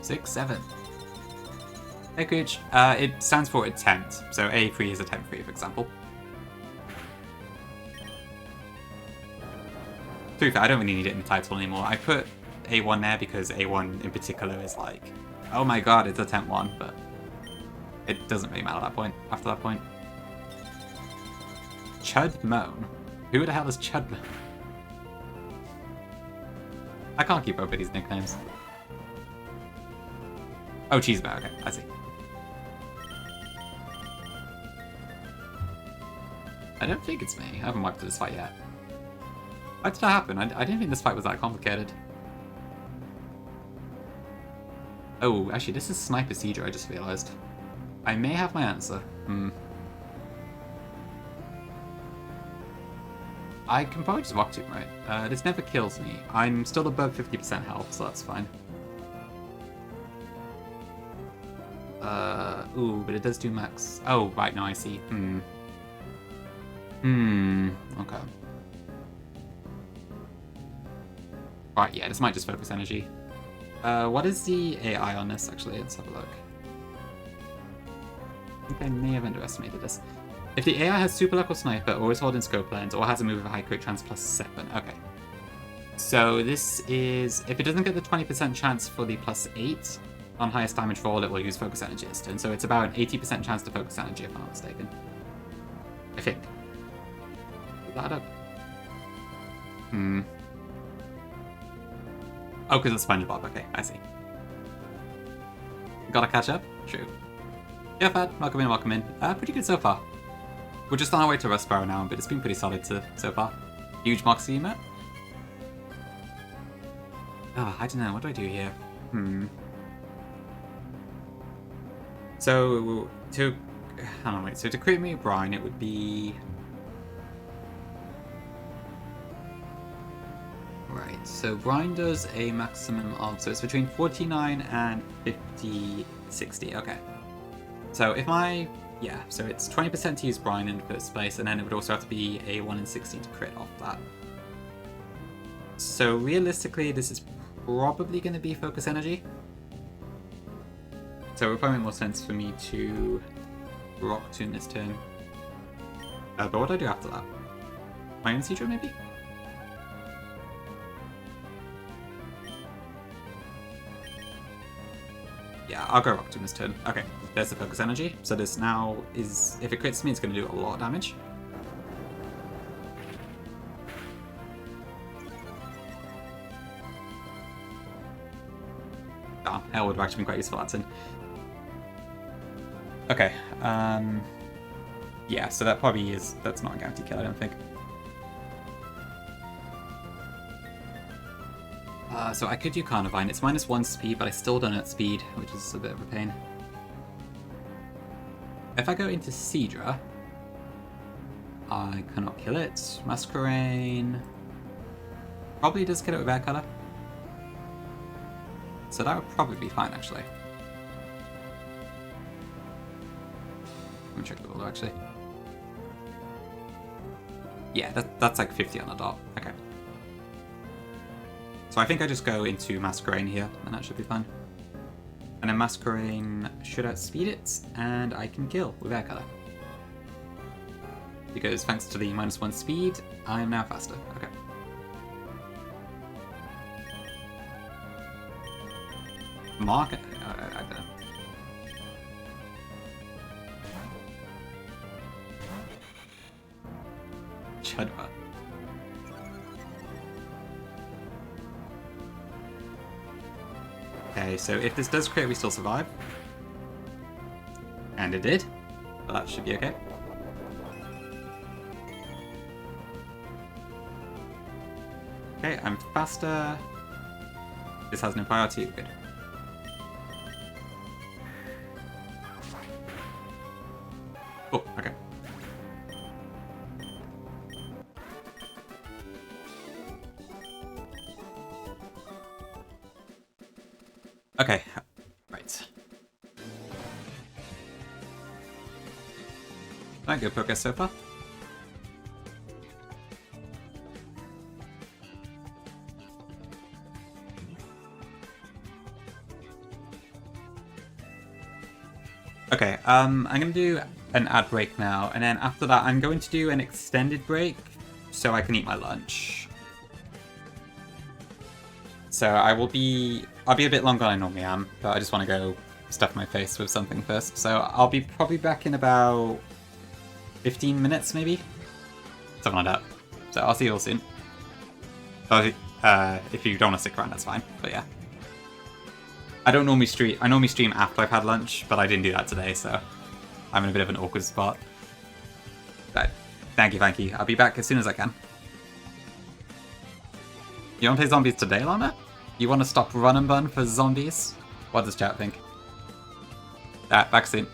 Six, 7. Hey, Cooch. It stands for attempt, so A3 is attempt 3, for example. To be fair, I don't really need it in the title anymore. I put A1 there because A1 in particular is like, oh my god, it's attempt 1, but it doesn't really matter at that point, after that point. Chud Moan. Who the hell is Chud Moan? I can't keep up with these nicknames. Oh, Cheesebear, okay, I see. I don't think it's me. I haven't walked to this fight yet. Why did that happen? I didn't think this fight was that complicated. Oh, actually, this is Sniper Siege, I just realized. I may have my answer. I can probably just Rock Tomb, right? This never kills me. I'm still above 50% health, so that's fine. Ooh, but it does do max. Oh, right, now I see. Okay. Right, yeah, this might just focus energy. What is the AI on this, actually? Let's have a look. I think I may have underestimated this. If the AI has super luck or sniper, always holding scope lens, or has a move with a high crit chance plus 7. Okay. So this is... If it doesn't get the 20% chance for the plus 8 on highest damage roll, it will use focus energy this turn. So it's about an 80% chance to focus energy, if I'm not mistaken. I think. Did that up? Oh, because it's SpongeBob. Okay, I see. Gotta catch up? True. Yeah, Fad. Welcome in, welcome in. Pretty good so far. We're just on our way to Rust Barrow now, but it's been pretty solid so far. Huge Moxie emote. Oh, I don't know. What do I do here? So, to... Hang on, wait. So to create me a brine, it would be... Right, so brine does a maximum of... So it's between 49 and 50... 60, okay. So if my... Yeah, so it's 20% to use brine in the first place, and then it would also have to be a 1 in 16 to crit off that. So realistically, this is probably going to be focus energy. So it would probably make more sense for me to Rock Tomb this turn. But what do I do after that? My own Siege maybe? Yeah, I'll go Rock Tomb this turn. Okay, there's the focus energy. So this now is, if it crits me, it's going to do a lot of damage. Oh, hell would have actually been quite useful that turn. Okay, yeah, so that probably is, that's not a guaranteed kill, I don't think. So I could do Carnivine. It's -1 speed, but I still don't have speed, which is a bit of a pain. If I go into Seadra, I cannot kill it. Masquerain probably does kill it with Air Color. So that would probably be fine, actually. Let me check the order, actually. Yeah, that's like 50 on the dot. Okay. So I think I just go into Masquerain here, and that should be fine. And then Masquerain should outspeed it, and I can kill with Air Color. Because thanks to the -1 speed, I am now faster. Okay. Mark? I don't know. Chudwa. Okay, so if this does crit, we still survive. And it did. But that should be okay. Okay, I'm faster. This has no priority. Good. Oh, okay. Okay, right. Alright, good progress so far. Okay, I'm going to do an ad break now, and then after that I'm going to do an extended break so I can eat my lunch. So I'll be a bit longer than I normally am, but I just want to go stuff my face with something first. So I'll be probably back in about 15 minutes, maybe? Something like that. So I'll see you all soon. So, if you don't want to stick around, that's fine, but yeah. I normally stream after I've had lunch, but I didn't do that today, so I'm in a bit of an awkward spot. But thank you. I'll be back as soon as I can. You want to play zombies today, Lana? You want to stop run and burn for zombies? What does chat think? Vaccine.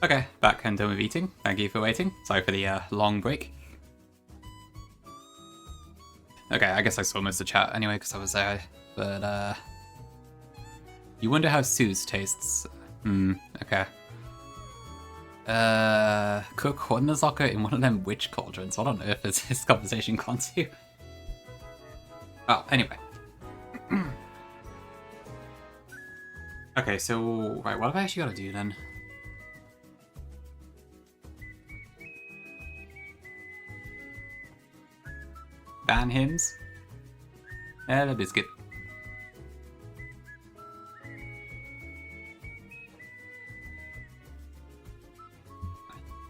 Okay, back and done with eating. Thank you for waiting. Sorry for the long break. Okay, I guess I saw most of the chat anyway because I was there. But, you wonder how Suze tastes. Okay. Cook one Nuzlocke in one of them witch cauldrons. What on earth is this conversation gone to? Oh, anyway. Okay, so, right, what have I actually got to do then? Ban hymns? The biscuit.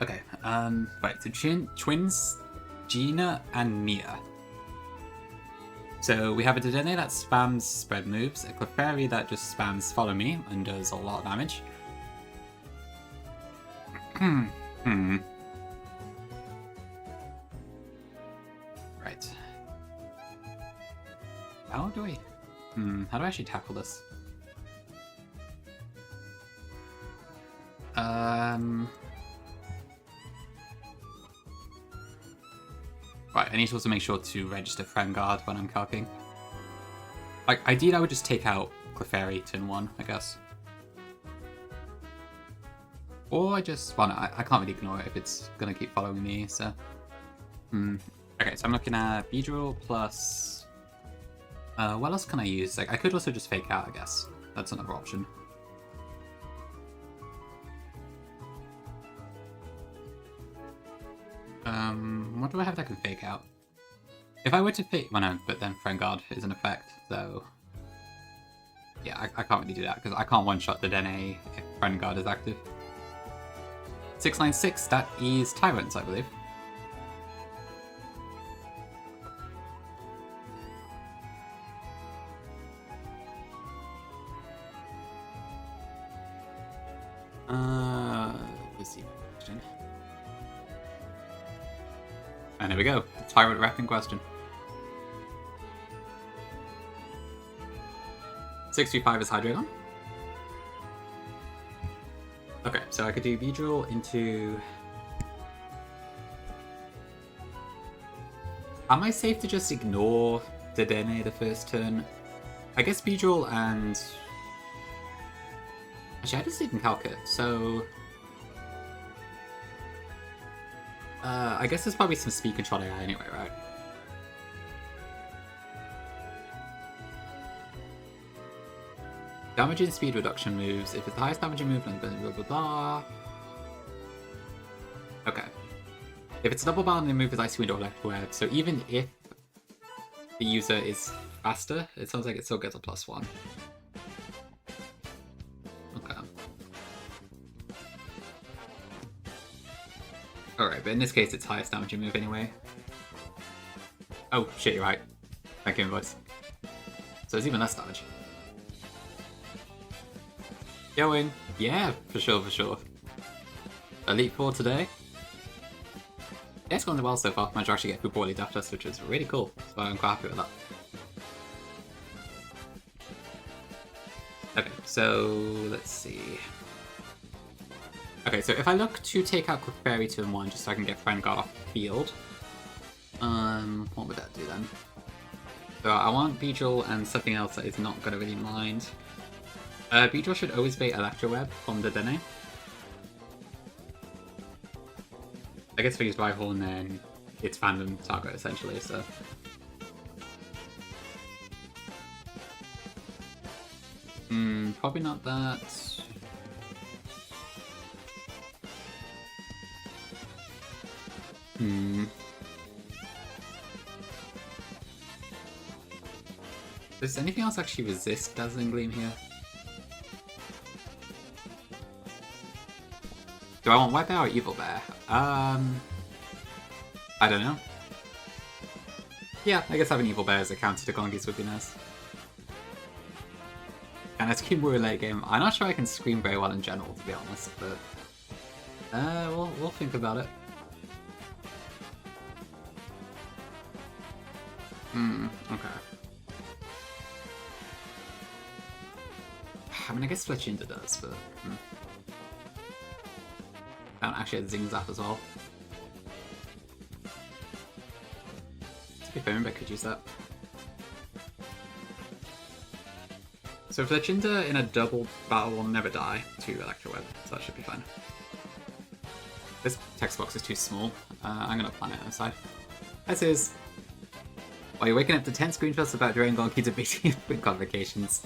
Okay, right, so twins, Gina and Mia. So we have a Dedenne that spams spread moves, a Clefairy that just spams follow me and does a lot of damage. Right. How do I actually tackle this? Right, I need to also make sure to register Friend Guard when I'm calcing. Like, ideally I would just take out Clefairy turn 1, I guess. Or I just, well no, I can't really ignore it if it's gonna keep following me, so... Okay, so I'm looking at Beedrill plus... what else can I use? Like, I could also just fake out, I guess. That's another option. What do I have that can fake out? If I were to fake... Well, no, but then Friend Guard is in effect, so... Yeah, I can't really do that, because I can't one-shot the Dene if Friend Guard is active. 696, that is Tyrants, I believe. Let's see. And there we go. The Tyrant rep in question. 635 is Hydreigon. Okay, so I could do Beedrill into... Am I safe to just ignore Dedenne the first turn? I guess Beedrill and... Actually, I just even calc it, so... I guess there's probably some speed control AI anyway, right? Damage and speed reduction moves. If it's the highest damaging move, then blah blah blah. Okay. If it's a double bound, then move is Icy Wind or Electric Web. So even if the user is faster, it sounds like it still gets a +1. Okay. Alright, but in this case, it's highest damaging move anyway. Oh, shit, you're right. Thank you, invoice. So it's even less damage. Going. Yeah, for sure, for sure. Elite Four today. Yeah, it's gone well so far. Managed to actually get through Brawly Death Test, which is really cool. So I'm quite happy with that. Okay, so let's see. Okay, so if I look to take out Clefairy turn 1 just so I can get Friend Guard off the field, what would that do then? So I want Beedrill and something else that is not going to really mind. Beedrill should always bait Electro Web from the Dene. I guess if I use Rival and then it's fandom target essentially, so... probably not that. Does anything else actually resist Dazzling Gleam here? Do I want White Bear or Evil Bear? I don't know. Yeah, I guess having Evil Bear as a counter to Gongies would be nice. Can I scream Woo late game? I'm not sure I can scream very well in general, to be honest, but... We'll think about it. Okay. I mean, I guess Fletchinda does, but... I don't actually have Zing Zap as well. To be fair, maybe I could use that. So Fletchinda in a double battle will never die to Electro Web, so that should be fine. This text box is too small. I'm gonna plan it outside. As is. While you're waking up to 10 screenshots about Dragon Gonki debating with convocations.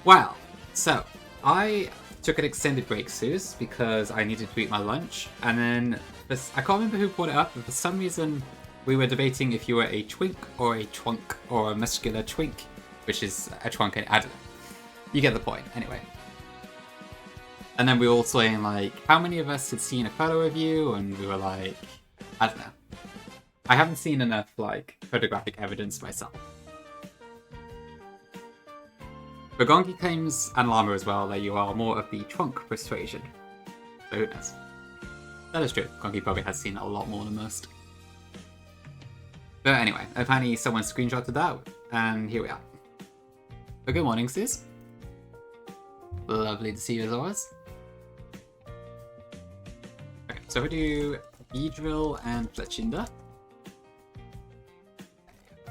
Wow. So, I took an extended break, Suze, because I needed to eat my lunch, and then I can't remember who brought it up, but for some reason we were debating if you were a twink or a twunk or a muscular twink, which is a twunk and I don't know. You get the point, anyway. And then we were all saying, like, how many of us had seen a photo of you, and we were like, I don't know. I haven't seen enough, like, photographic evidence myself. But Gonki claims, and Llama as well, that you are more of the trunk persuasion. So who knows? That is true. Gonki probably has seen a lot more than most. But anyway, apparently someone screenshotted that, and here we are. But good morning, sis. Lovely to see you as always. Okay, so we do Beedrill and Fletchinda.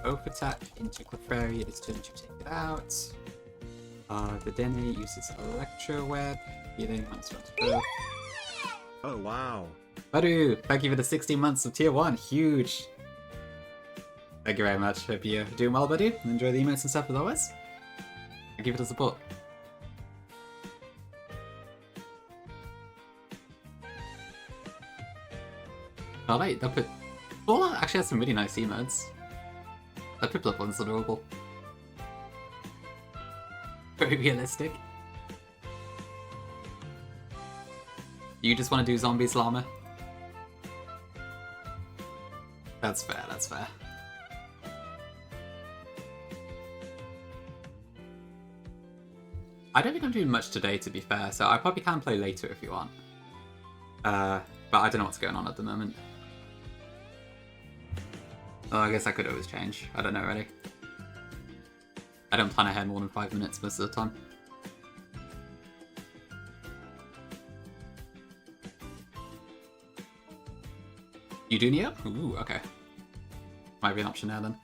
Both attack into Clefairy, it is turn to take it out. The Dene uses Electro Web, healing once both. Oh wow. Baru, thank you for the 16 months of tier 1, huge! Thank you very much, hope you're doing well, buddy. Enjoy the emotes and stuff as always. Thank you for the support. Oh wait, they'll put... Bola actually has some really nice emotes. The Piplup one's adorable. Very realistic. You just want to do zombies, Llama? That's fair, that's fair. I don't think I'm doing much today, to be fair, so I probably can play later if you want. But I don't know what's going on at the moment. Oh, I guess that could always change. I don't know, really. I don't plan ahead more than 5 minutes most of the time. You do Neo? Ooh, okay. Might be an option now then.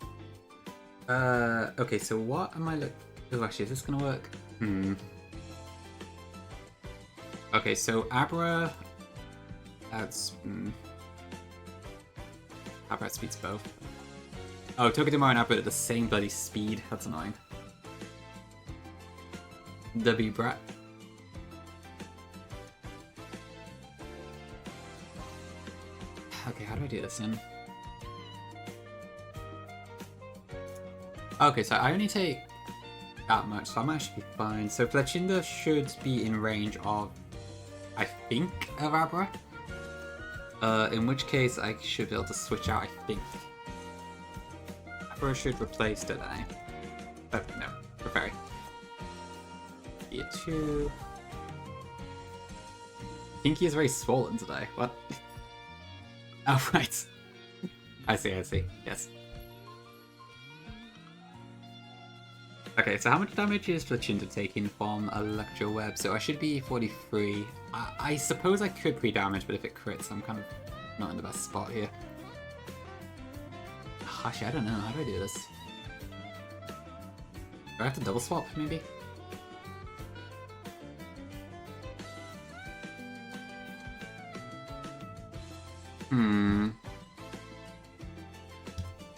Okay, so what am I Oh, actually, is this gonna work? Okay, so Abra... That's... Abra speeds both. Oh, Togedemaru and Abra at the same bloody speed. That's annoying. W Brat. Okay, how do I do this then? Okay, so I only take that much, so I'm actually fine. So Fletchinda should be in range of, I think, of Abra. In which case I should be able to switch out, I think. Abra should replace Dene. Oh, no, Clefairy. Tier 2. Pinky is very swollen today. What? Oh, right. I see, yes. Okay, so how much damage is Fletchinda taking from Electro Web? So I should be 43. I suppose I could pre-damage, but if it crits, I'm kind of not in the best spot here. Actually, I don't know. How do I do this? Do I have to double swap, maybe?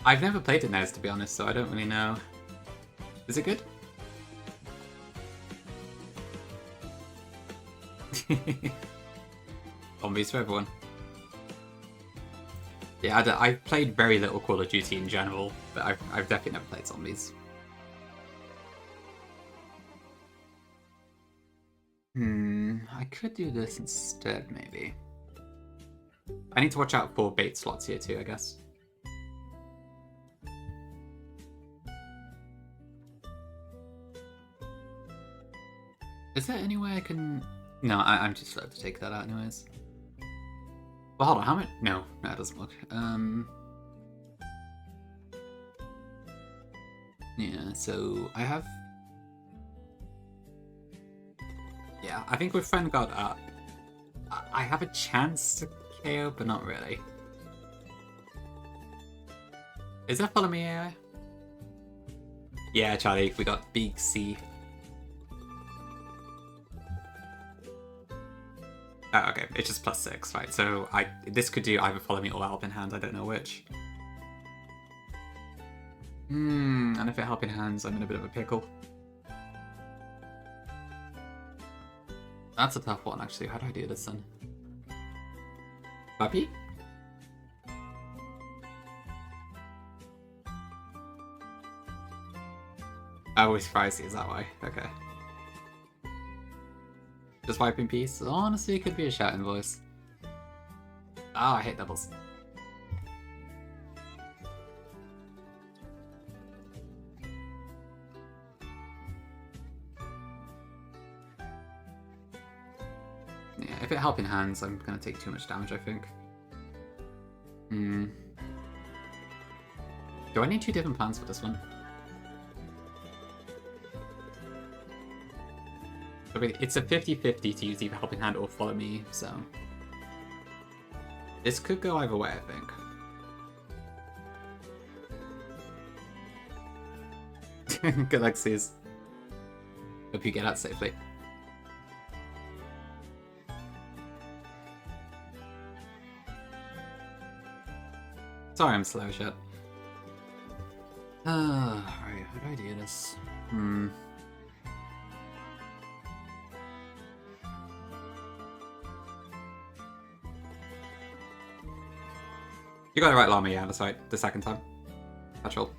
I've never played it Nez, to be honest, so I don't really know. Is it good? Zombies for everyone. Yeah, I've played very little Call of Duty in general, but I've definitely never played zombies. I could do this instead, maybe. I need to watch out for bait slots here too, I guess. Is there any way I can... No, I'm too slow to take that out anyways. Well, hold on, how many? No, that doesn't look. Yeah, so I have... Yeah, I think with Friend God up, I have a chance to KO, but not really. Is that Follow Me AI? Yeah, Charlie, we got Big C. Oh, okay, it's just +6, right? So this could do either Follow Me or Helping Hand, I don't know which. And if it Helping Hands, I'm in a bit of a pickle. That's a tough one, actually. How do I do this then? Puppy? Oh, it's pricey, is that why? Okay. Just wiping peace? Honestly, it could be a shouting voice. Oh, I hate doubles. Yeah, if it Helping Hands, I'm gonna take too much damage, I think. Do I need 2 different plans for this one? It's a 50-50 to use either Helping Hand or Follow Me, so... This could go either way, I think. Good luck, Sis. Hope you get out safely. Sorry I'm slow, shit. Alright, how do I do this? You got it right, Llama, yeah, that's right. The second time. Natural.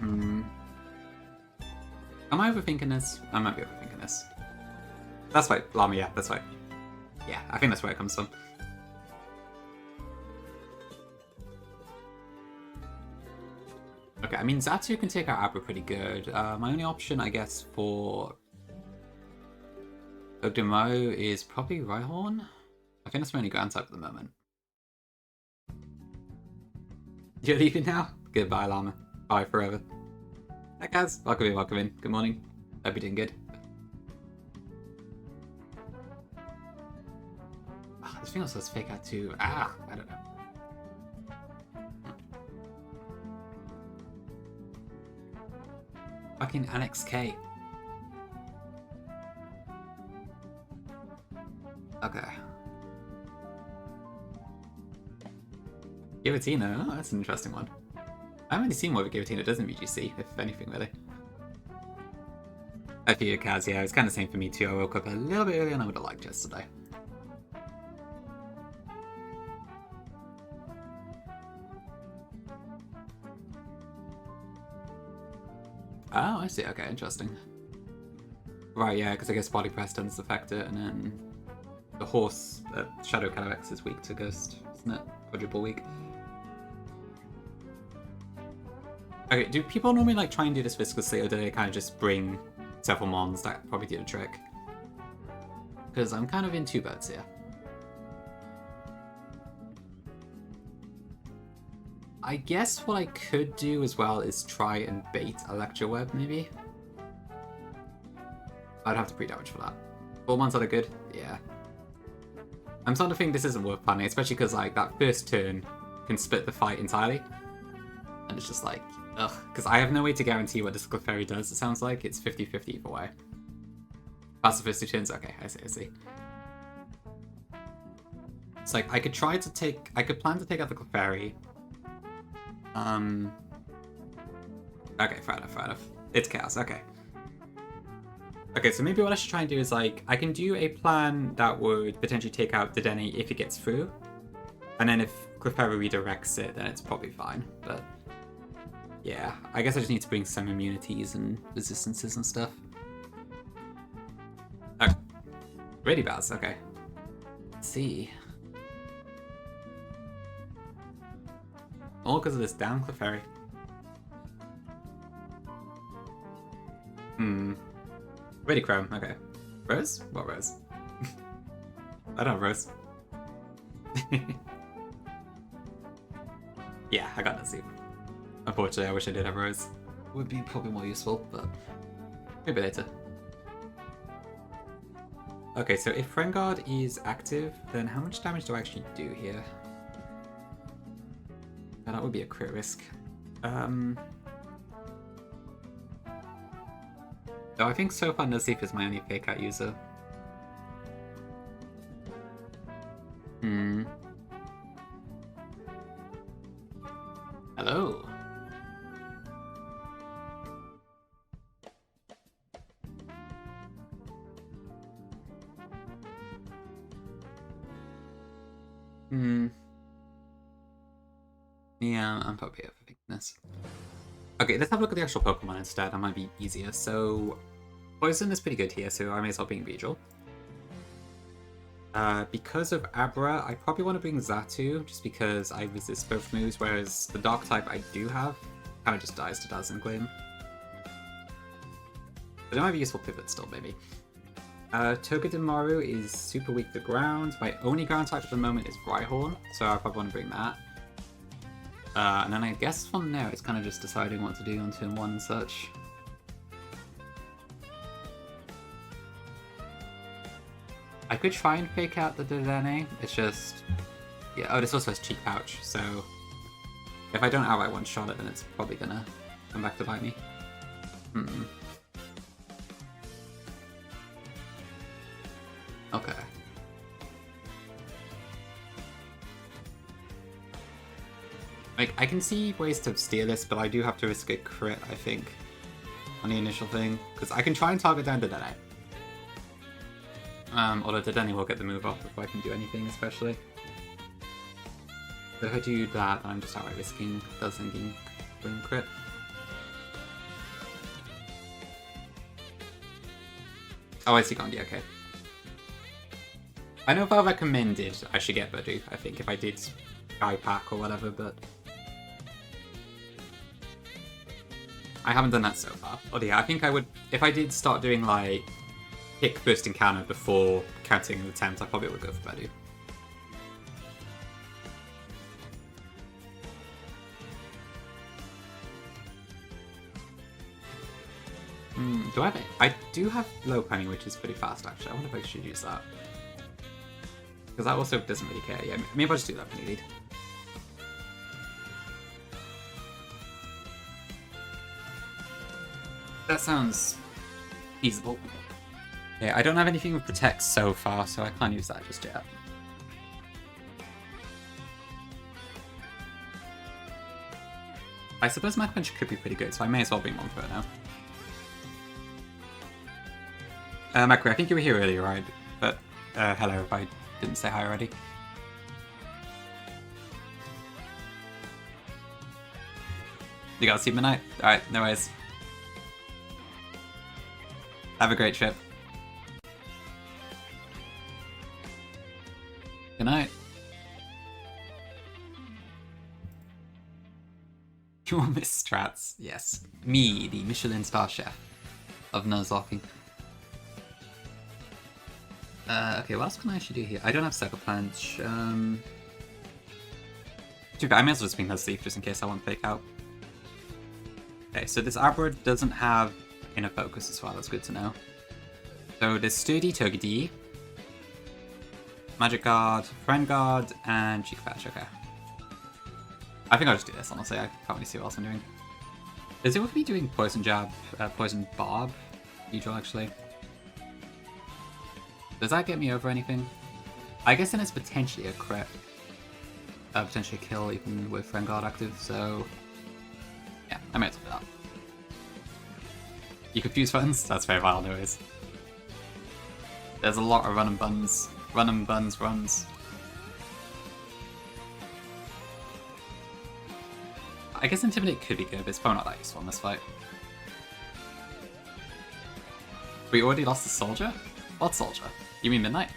Am I overthinking this? I might be overthinking this. That's right, Llama, yeah, that's right. Yeah, I think that's where it comes from. Okay, I mean, Zatsu can take out Abra pretty good. My only option, I guess, for Ogdemo is probably Rhyhorn. I think that's my only ground type at the moment. You're leaving now? Goodbye, Llama. Bye forever. Hi, Kaz. Welcome in, welcome in. Good morning. Hope you're doing good. Oh, this thing also says fake out too. I don't know. Fucking Annex K. Okay. Giratina? Oh, that's an interesting one. I haven't really seen what Giratina does in VGC, if anything, really. I feel Kaz, yeah, it's kind of the same for me too. I woke up a little bit earlier than I would have liked yesterday. Oh, I see. Okay, interesting. Right, yeah, because I guess body press doesn't affect it, and then the horse, Shadow Calyrex is weak to Ghost, isn't it? Quadruple weak. Okay, do people normally like try and do this viscously, or do they kind of just bring several mons that probably do the trick? Because I'm kind of in two birds here. I guess what I could do as well is try and bait Electroweb, maybe? I'd have to pre-damage for that. 4 mons that are good? Yeah. I'm starting to think this isn't worth planning, especially because like that first turn can split the fight entirely. And it's just like, ugh. Because I have no way to guarantee what this Clefairy does, it sounds like. It's 50-50 either way. Past the first 2 turns? Okay, I see, I see. It's like, I could plan to take out the Clefairy. Okay, fair enough, fair enough. It's chaos, okay. Okay, so maybe what I should try and do is like, I can do a plan that would potentially take out Dedenne if it gets through. And then if Clefairy redirects it, then it's probably fine. But yeah, I guess I just need to bring some immunities and resistances and stuff. Okay. Really bad, okay. Let's see. All because of this damn Clefairy. Ready Chrome, okay. Rose? What Rose? I don't have Rose. Yeah, I got Nuzlocke. Unfortunately, I wish I did have Rose. Would be probably more useful, but maybe later. Okay, so if Friend Guard is active, then how much damage do I actually do here? Oh, that would be a crit risk. So I think so far Nuzlocke is my only fake out user. Hello. Yeah, I'm probably overthinking this. Okay, let's have a look at the actual Pokemon instead. That might be easier. So, Poison is pretty good here, so I may as well bring Beedrill. Because of Abra, I probably want to bring Xatu, just because I resist both moves, whereas the Dark type I do have kind of just dies to Dazzling Gleam. But it might be useful pivot still, maybe. Togedemaru is super weak to ground. My only ground type at the moment is Rhyhorn, so I probably want to bring that. And then I guess from there it's kind of just deciding what to do on turn 1 and such. I could try and fake out the Dedenne, it's just... Yeah, oh, this also has Cheek Pouch, so... If I don't outright one-shot it, then it's probably gonna come back to bite me. Okay. Like, I can see ways to steal this, but I do have to risk a crit, I think, on the initial thing. Because I can try and target down Dedenne. Although Dedenne will get the move off before I can do anything, especially. But if I do that, then I'm just outright risking Dazzling Gleam crit. Oh, I see Gondi, okay. I know if I recommended I should get Budu, I think, if I did Sky Pack or whatever, but... I haven't done that so far. Oh yeah, I think I would... If I did start doing, like, Kick, Burst, and Counter before counting an attempt, I probably would go for Budu. Do I have it? I do have Lopunny, which is pretty fast, actually. I wonder if I should use that. Because that also doesn't really care. Yeah, maybe I'll just do Lopunny lead. That sounds feasible. Yeah, I don't have anything with Protect so far, so I can't use that just yet. I suppose Mach Punch could be pretty good, so I may as well bring one for it now. Macri, I think you were here earlier, right? But, hello if I didn't say hi already. You gotta see midnight? Alright, no worries. Have a great trip. Good night. You will miss strats. Yes. Me, the Michelin star chef of Nuzlocke. Okay, what else can I actually do here? I don't have Circle Punch. Too bad, I may as well just bring Nuzlocke just in case I want to fake out. Okay, so this Abra doesn't have Inner Focus as well, that's good to know. So there's Sturdy Togepi, Magic Guard, Friend Guard, and Cheek Patch, okay. I think I'll just do this, honestly, I can't really see what else I'm doing. Is it worth me doing Poison Jab, Poison Barb? Beedrill, actually. Does that get me over anything? I guess then it's potentially a crit. Potentially a kill even with Friend Guard active, so... Yeah, I might as well do that. You confuse buttons? That's very vile anyways. There's a lot of run and buns. Run and buns runs. I guess Intimidate could be good, but it's probably not that useful in this fight. We already lost the Soldier? What Soldier? You mean Midnight?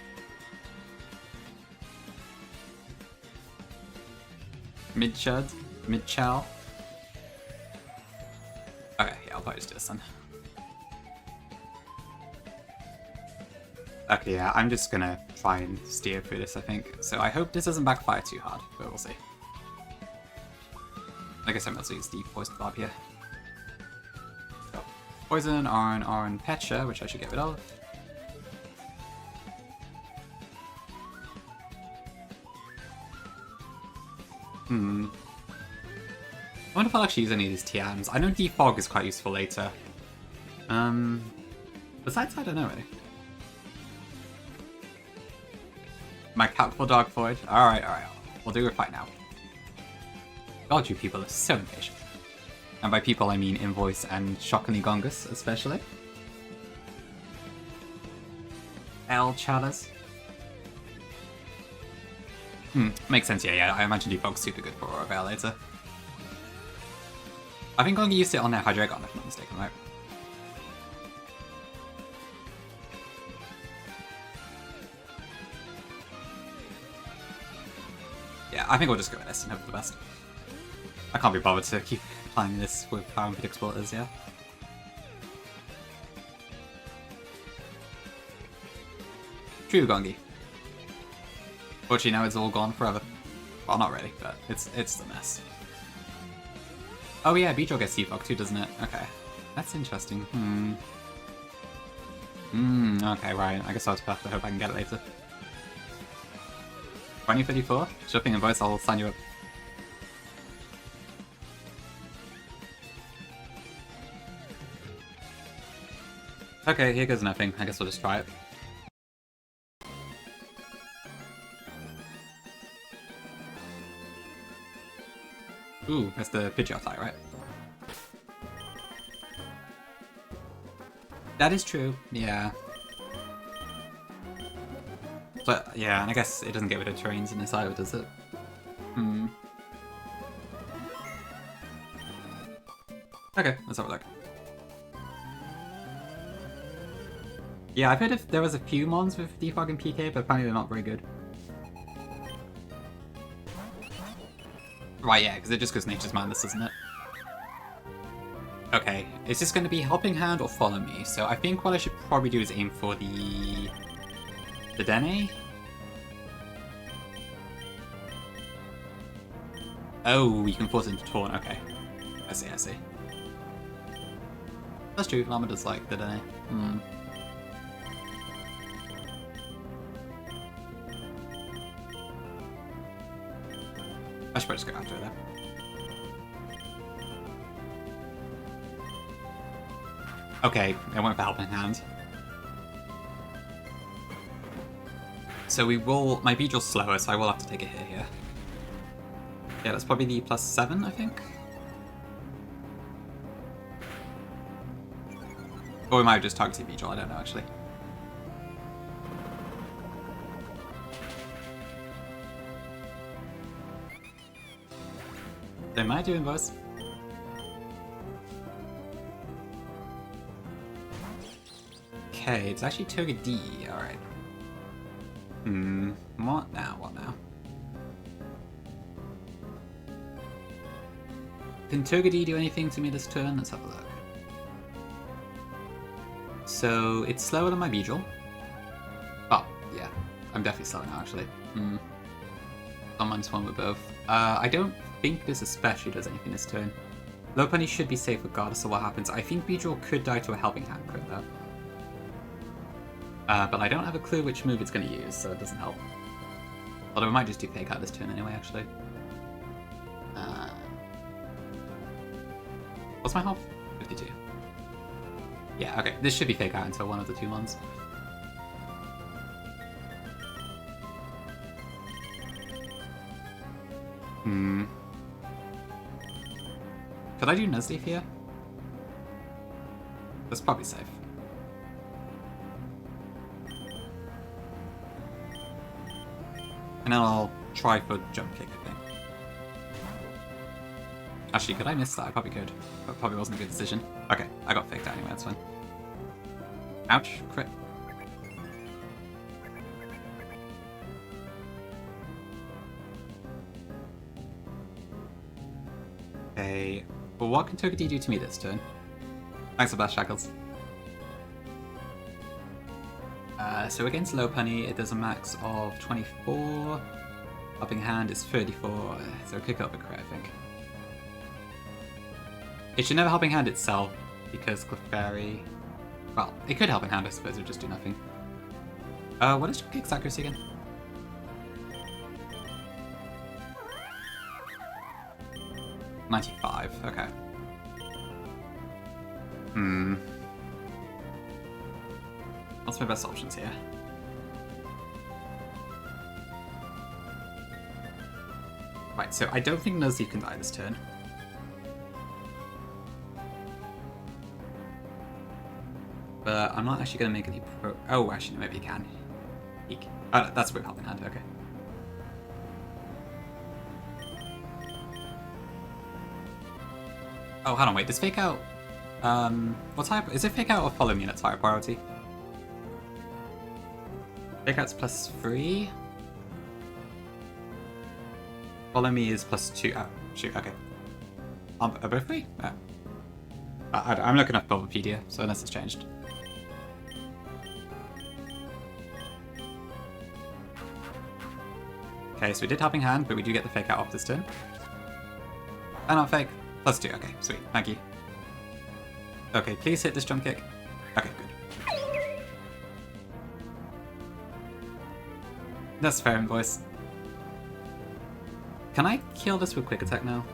Mid-Chud? Mid-Chow? Okay, yeah, I'll probably just do this then. Okay, yeah, I'm just gonna try and steer through this, I think. So I hope this doesn't backfire too hard, but we'll see. I guess I'm also use the Poison Barb here. So, Poison on Pecha, which I should get rid of. I wonder if I'll actually use any of these TMs. I know Defog is quite useful later. Besides, I don't know really. My Capable Dark Void? Alright. We'll do a fight now. God, you people are so impatient. And by people, I mean Invoice and Shockingly Gongus, especially. L Chalas. Makes sense, yeah. I imagine Defog's super good for Aurora Veil later. I think Gongi used it on their Hydreigon, if I'm not mistaken, right? Yeah, I think we'll just go with this and hope for the best. I can't be bothered to keep playing this with how unpredictable it is, yeah. True, Gongi. Fortunately, now it's all gone forever. Well, not really, but it's a mess. Oh yeah, Beedrill gets Defog too, doesn't it? Okay. That's interesting. Okay, right. I guess I'll just have to hope I can get it later. 2054? Shipping and voice, I'll sign you up. Okay, here goes nothing. I guess we'll just try it. Ooh, that's the Pidgeot type, right? That is true, yeah. But, yeah, and I guess it doesn't get rid of terrains in this either, does it? Okay, let's have a look. Yeah, I've heard if there was a few mons with Defog and PK, but apparently they're not very good. Right, yeah, because it just goes Nature's Madness, doesn't it? Okay, is this going to be Helping Hand or Follow Me? So I think what I should probably do is aim for the Dene? Oh, you can force it into Taunt, okay. I see. That's true, Llama does like the Dene. I should probably just go after it there. Okay, I went for Helping Hand. So we will... My Beedrill's slower, so I will have to take a hit here. Yeah, that's probably the +7, I think. Or we might have just targeted Beedrill, I don't know actually. They might do Invoice. Okay, it's actually Toga D, alright. What now? Can Toga D do anything to me this turn? Let's have a look. So, it's slower than my Beedrill. Oh, yeah. I'm definitely slower now, actually. On -1 with both. I don't think this especially does anything this turn. Lopunny should be safe regardless of what happens. I think Beedrill could die to a Helping Hand crit, though. But I don't have a clue which move it's going to use, so it doesn't help. Although I might just do Fake Out this turn anyway, actually. What's my health? 52. Yeah, okay. This should be Fake Out until one of the two ones. Could I do Nuzleaf here? That's probably safe. And then I'll try for Jump Kick, I think. Actually, could I miss that? I probably could. That probably wasn't a good decision. Okay, I got faked out anyway, that's fine. Ouch, crit. Okay, well what can Togepi do to me this turn? Thanks for that, Shackles. So against low penny, it does a max of 24. Helping hand is 34, so kick up a crit, I think. It should never helping hand itself, because Cliff Fairy... Well, it could helping hand, I suppose, it would just do nothing. What is your kick's accuracy again? $95, okay. What's my best options here? Right, so I don't think Nuzlocke can die this turn. But I'm not actually going to make any Oh, actually, maybe he can. Eek. Oh, that's with helping hand, okay. Oh, hold on, wait, does Fake Out... what type? Is it Fake Out or Follow Me that's higher priority? Fake Out's +3. Follow Me is +2. Oh, shoot, okay. Are both free? Oh. I'm looking up Bulbapedia, so unless it's changed. Okay, so we did Helping Hand, but we do get the Fake Out off this turn. And not Fake. +2, okay, sweet, thank you. Okay, please hit this jump kick. Okay, good. That's fair, Invoice. Can I kill this with Quick Attack now?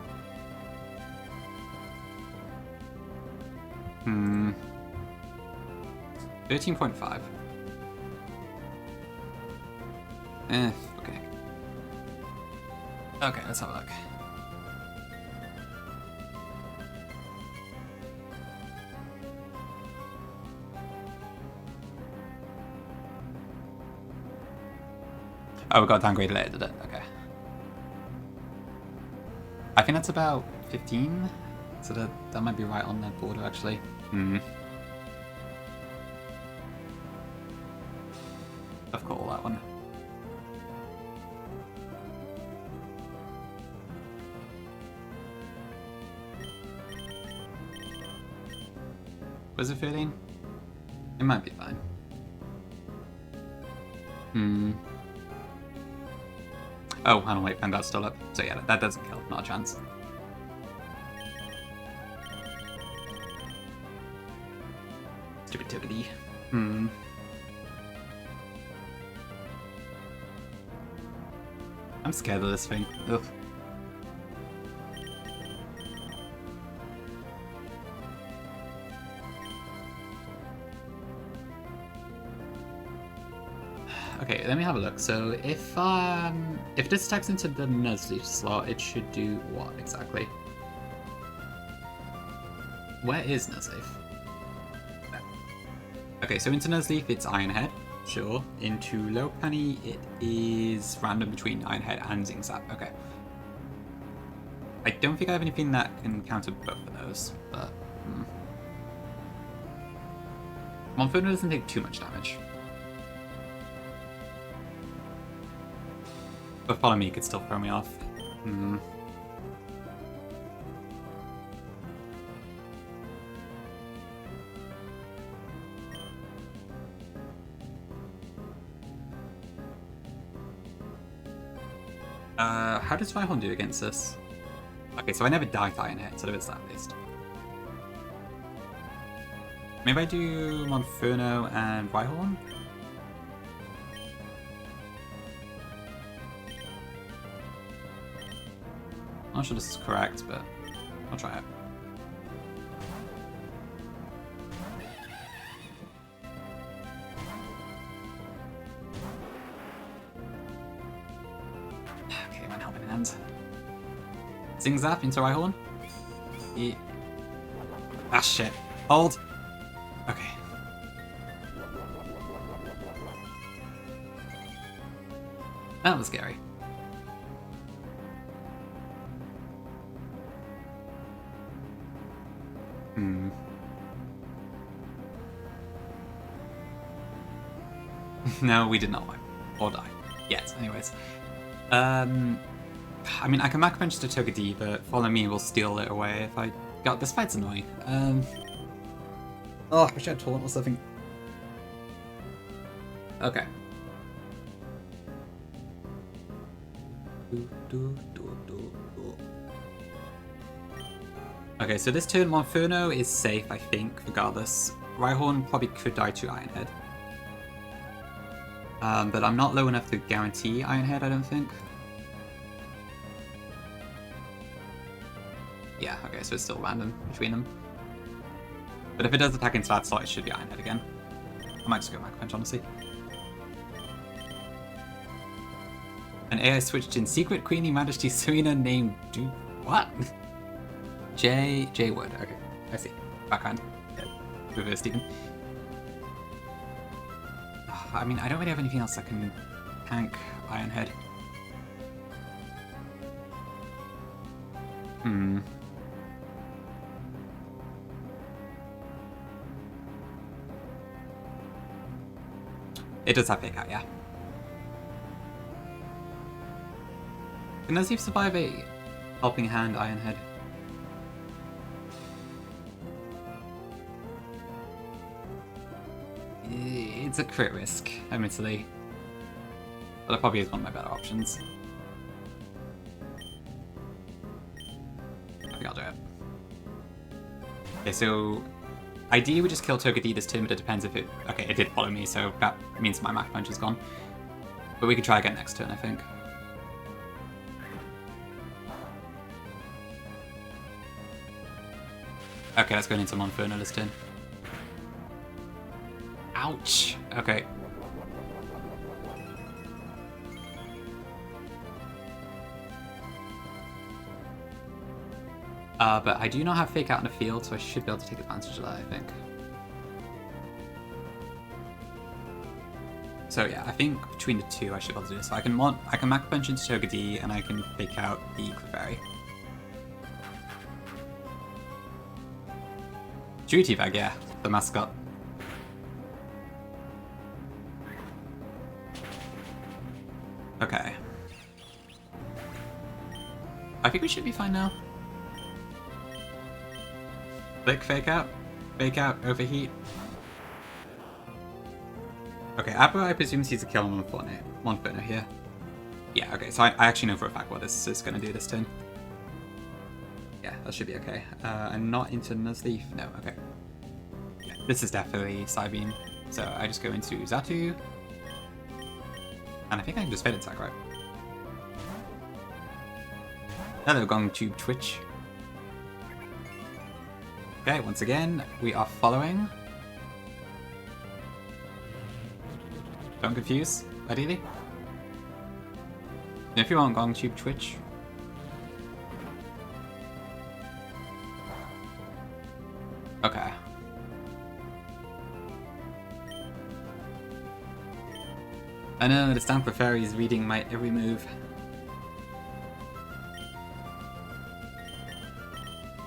13.5. Okay. Okay, let's have a look. Oh, we got downgraded later, did it? Okay. I think that's about 15, so that might be right on that border, actually. I've got all that one. Was it 13? It might be fine. Oh, hang on, wait, Vanguard's still up. So yeah, that doesn't kill, not a chance. Stupid Togepi. I'm scared of this thing. Ugh. Okay, let me have a look. So if this attacks into the Nuzlocke slot, it should do what exactly? Where is Nuzlocke? Okay, so into Nuzlocke it's Iron Head, sure. Into Lopunny it is random between Iron Head and Zing Zap. Okay. I don't think I have anything that can counter both of those, but Monferno doesn't take too much damage. But Follow Me could still throw me off. How does Rhyhorn do against this? Okay, so I never die to Iron Head, so it's that based. Maybe I do Monferno and Rhyhorn? I'm not sure this is correct, but I'll try it. Okay, one helping hand. Zing Zap into Rhyhorn. Ah, shit. Hold. Okay. That was scary. No, we did not wipe. Or die. Yet, anyways. I mean, I can Mach Punch to Togepi, but Follow Me will steal it away if I... God, this fight's annoying. Oh, I wish I had Taunt or something. Okay. Okay, so this turn Monferno is safe, I think, regardless. Rhyhorn probably could die to Ironhead. But I'm not low enough to guarantee Ironhead, I don't think. Yeah, okay, so it's still random between them. But if it does attack into that slot, it should be Ironhead again. I might just go Micro Punch, honestly. An AI switched in Secret Queenie Majesty Serena named what? J Wood. Okay, I see. Backhand. Yeah. Reverse even. I mean, I don't really have anything else that can tank Ironhead. It does have Fake Out, yeah. Can Nuzlocke survive a Helping Hand Ironhead? It's a crit risk, admittedly. But it probably is one of my better options. I think I'll do it. Okay, so ideally we just kill Togepi this turn, but it depends if it... Okay, it did follow me, so that means my Mach Punch is gone. But we can try again next turn, I think. Okay, let's go into Monferno this turn. Ouch! Okay. But I do not have Fake Out in the field, so I should be able to take advantage of that, I think. So yeah, I think between the two I should be able to do this. So I can Mach Punch into Togepi, and I can Fake Out the Clefairy. Duty Bag, yeah, the mascot. Okay. I think we should be fine now. Click, Fake Out, Overheat. Okay, Abra, I presume he's a kill on Monferno here. Yeah, okay, so I actually know for a fact what this is going to do this turn. Yeah, that should be okay. I'm not into Nuzleaf. No, okay. Yeah, this is definitely Psybeam. So I just go into Xatu. And I think I can just Fade Attack, right? Hello, Gong Tube Twitch. Okay, once again, we are following. Don't confuse, ideally. If you want Gong Tube Twitch. Okay. I know, the Stamper Fairy is reading my every move.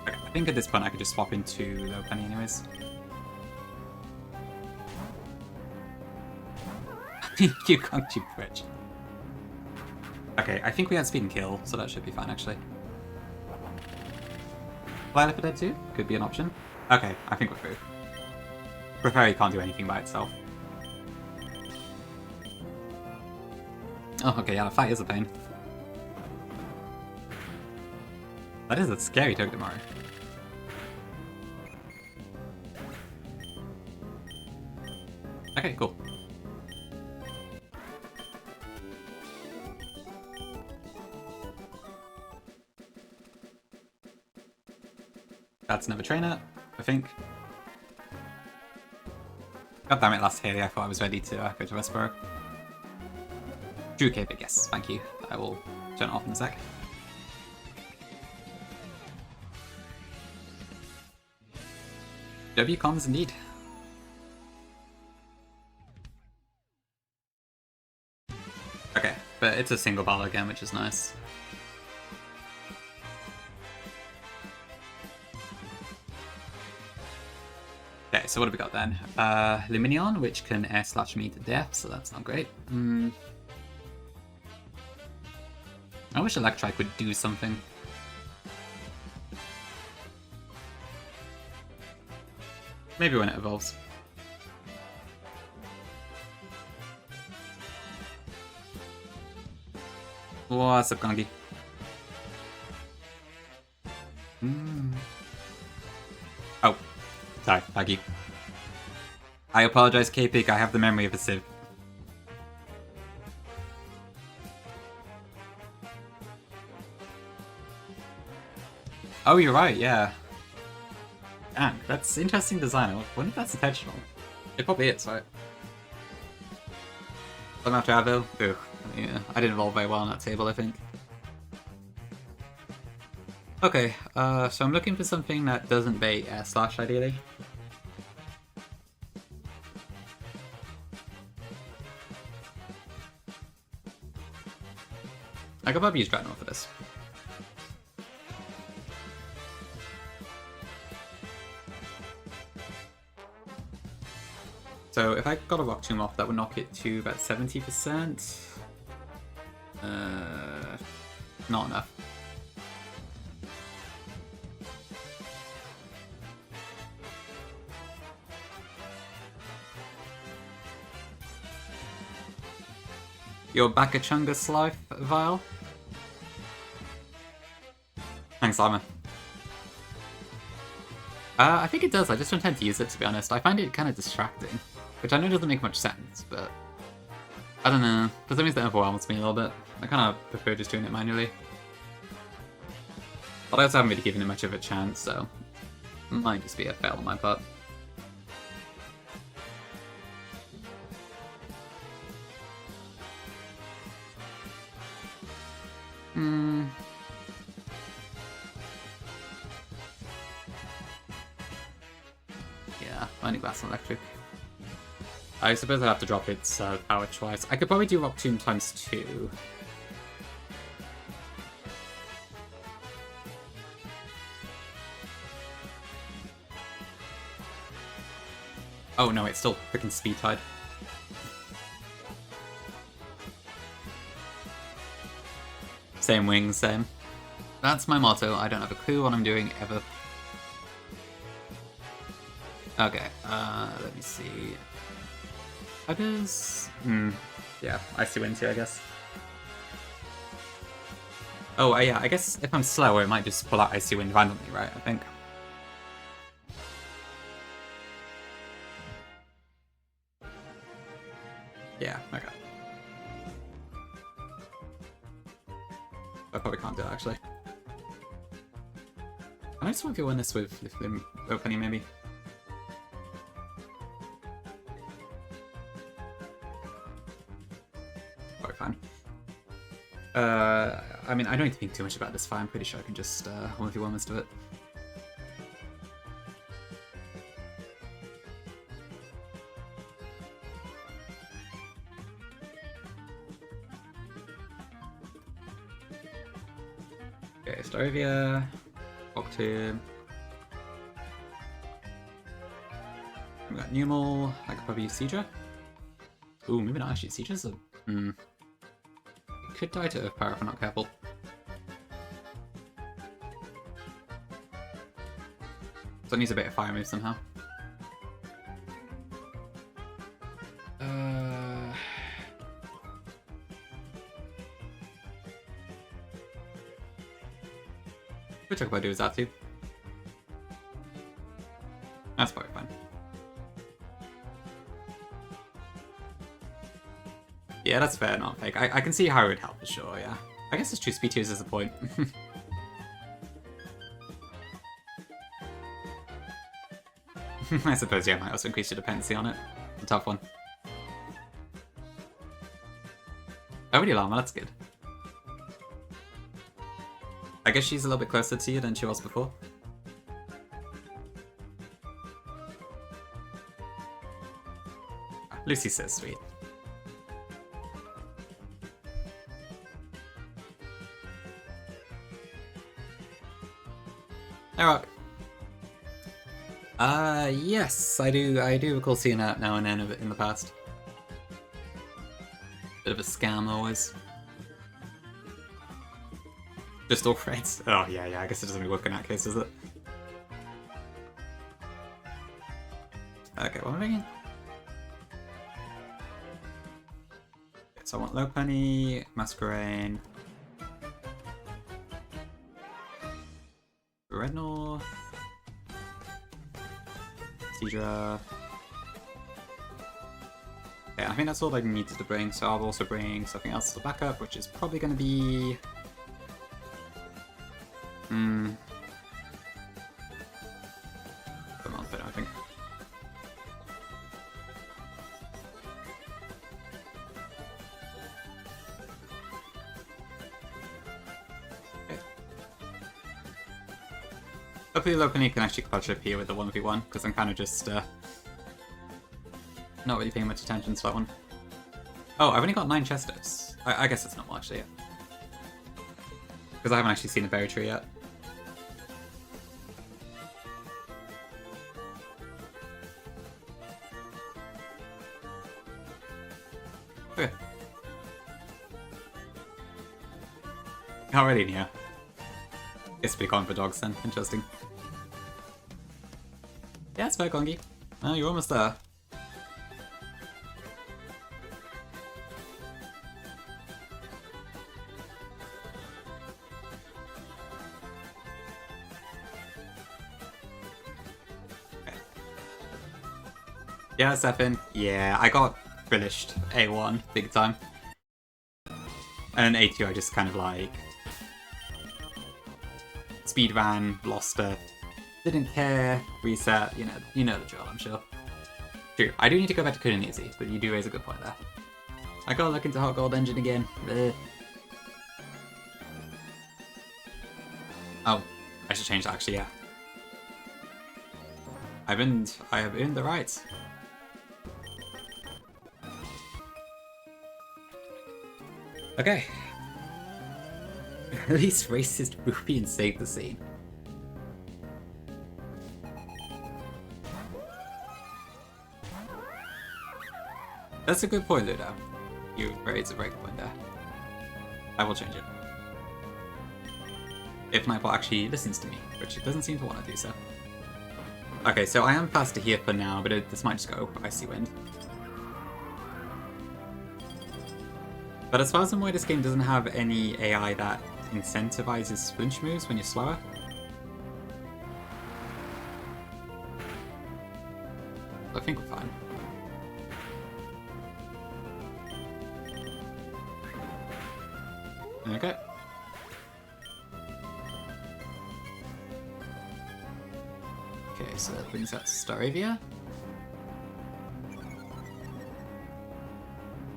Okay, I think at this point I could just swap into Lopunny anyways. You can't Tube Twitch. Okay, I think we had Speed and Kill, so that should be fine actually. Flyleopard 2 could be an option. Okay, I think we're through. Clefairy can't do anything by itself. Oh, okay, yeah, the fight is a pain. That is a scary Togedemaru. Okay, cool. That's another trainer, I think. God damn it, last Haley, I thought I was ready to go to Westboro. Drew K-Pig, yes, thank you. I will turn it off in a sec. W-Cons indeed. Okay, but it's a single battle again, which is nice. Okay, so what have we got then? Lumineon, which can air slash me to death, so that's not great. I wish Electrike would do something. Maybe when it evolves. What's up, Gongi? Mm. Oh, sorry, Aggie. I apologize, K-Pig, I have the memory of a sieve. Oh, you're right, yeah. Dang, that's interesting design. I wonder if that's intentional. It probably is, right? I'm after Avil. Ugh. Yeah, I didn't roll very well on that table, I think. Okay, so I'm looking for something that doesn't bait air slash, ideally. I could probably use Dreadnought for this. So if I got a Rock Tomb off, that would knock it to about 70%. Not enough. Your Bakachungus life vial? Thanks, Lama. I think it does, I just don't tend to use it, to be honest. I find it kind of distracting, which I know doesn't make much sense, but I don't know. For some reason it overwhelms me a little bit. I kind of prefer just doing it manually. But I also haven't really given it much of a chance, so it might just be a fail on my part. Yeah, only glass and electric. I suppose I'd have to drop its power twice. I could probably do Rock Tomb times 2. Oh no, it's still freaking Speed Tide. Same wings, same. That's my motto. I don't have a clue what I'm doing ever. Okay, let me see. Others? Yeah, Icy Wind too, I guess. Oh, yeah, I guess if I'm slower, it might just pull out Icy Wind randomly, right? I think. Yeah, okay. I probably can't do it, actually. I just want to win this with them opening, maybe. Probably fine. I mean, I don't need to think too much about this fight. I'm pretty sure I can just 1v1 most of it. Okay, Starovia, Octave. We got Numel. I could probably use Seedra. Ooh, maybe not actually. Seedra's a. It could die to Earth Power if I'm not careful. So it needs a bit of fire move somehow. We'll talk about doing that too. That's probably fine. Yeah, that's fair, not fake. I can see how it would help for sure, yeah. I guess it's true speed tiers is the point. I suppose, yeah, I might also increase your dependency on it. A tough one. Oh, really, Llama, that's good. I guess she's a little bit closer to you than she was before. Lucy's so sweet. Hey, Rock. Yes, I do recall seeing that now and then of it in the past. Bit of a scam always. Just all friends. Oh yeah, I guess it doesn't really work in that case, does it? Okay, what am I thinking? So I want Lopunny, Masquerain, Dreadnought. Seadra. Yeah, I think that's all I needed to bring, so I'll also bring something else to back up, which is probably going to be... The Monfort, I think. Okay. Hopefully Lopunny can actually clutch up here with the 1v1, because I'm kind of just not really paying much attention to that one. Oh, I've only got 9 Chestos. I guess it's not much, yeah. Because I haven't actually seen the berry tree yet. Okay. Already, yeah. Guess we're going for dogs then. Interesting. Yeah, it's fair, Gongi. Oh, you're almost there. Yeah, 7. Yeah, I got finished A1 big time. And A2 I just kind of like speed ran, lost it, didn't care, reset, you know the drill, I'm sure. True, I do need to go back to Kuninizi, but you do raise a good point there. I gotta look into Hot Gold Engine again. Bleh. Oh, I should change that actually, yeah. I have earned the right. Okay. At least racist Rupian saved the scene. That's a good point, Ludo. You raised a very good point there. I will change it. If Nightbot actually listens to me, which it doesn't seem to want to do so. Okay, so I am faster here for now, but this might just go Icy Wind. But as far as I'm aware, this game doesn't have any AI that incentivizes flinch moves when you're slower. I think we're fine. Okay. Okay, so that brings out Staravia.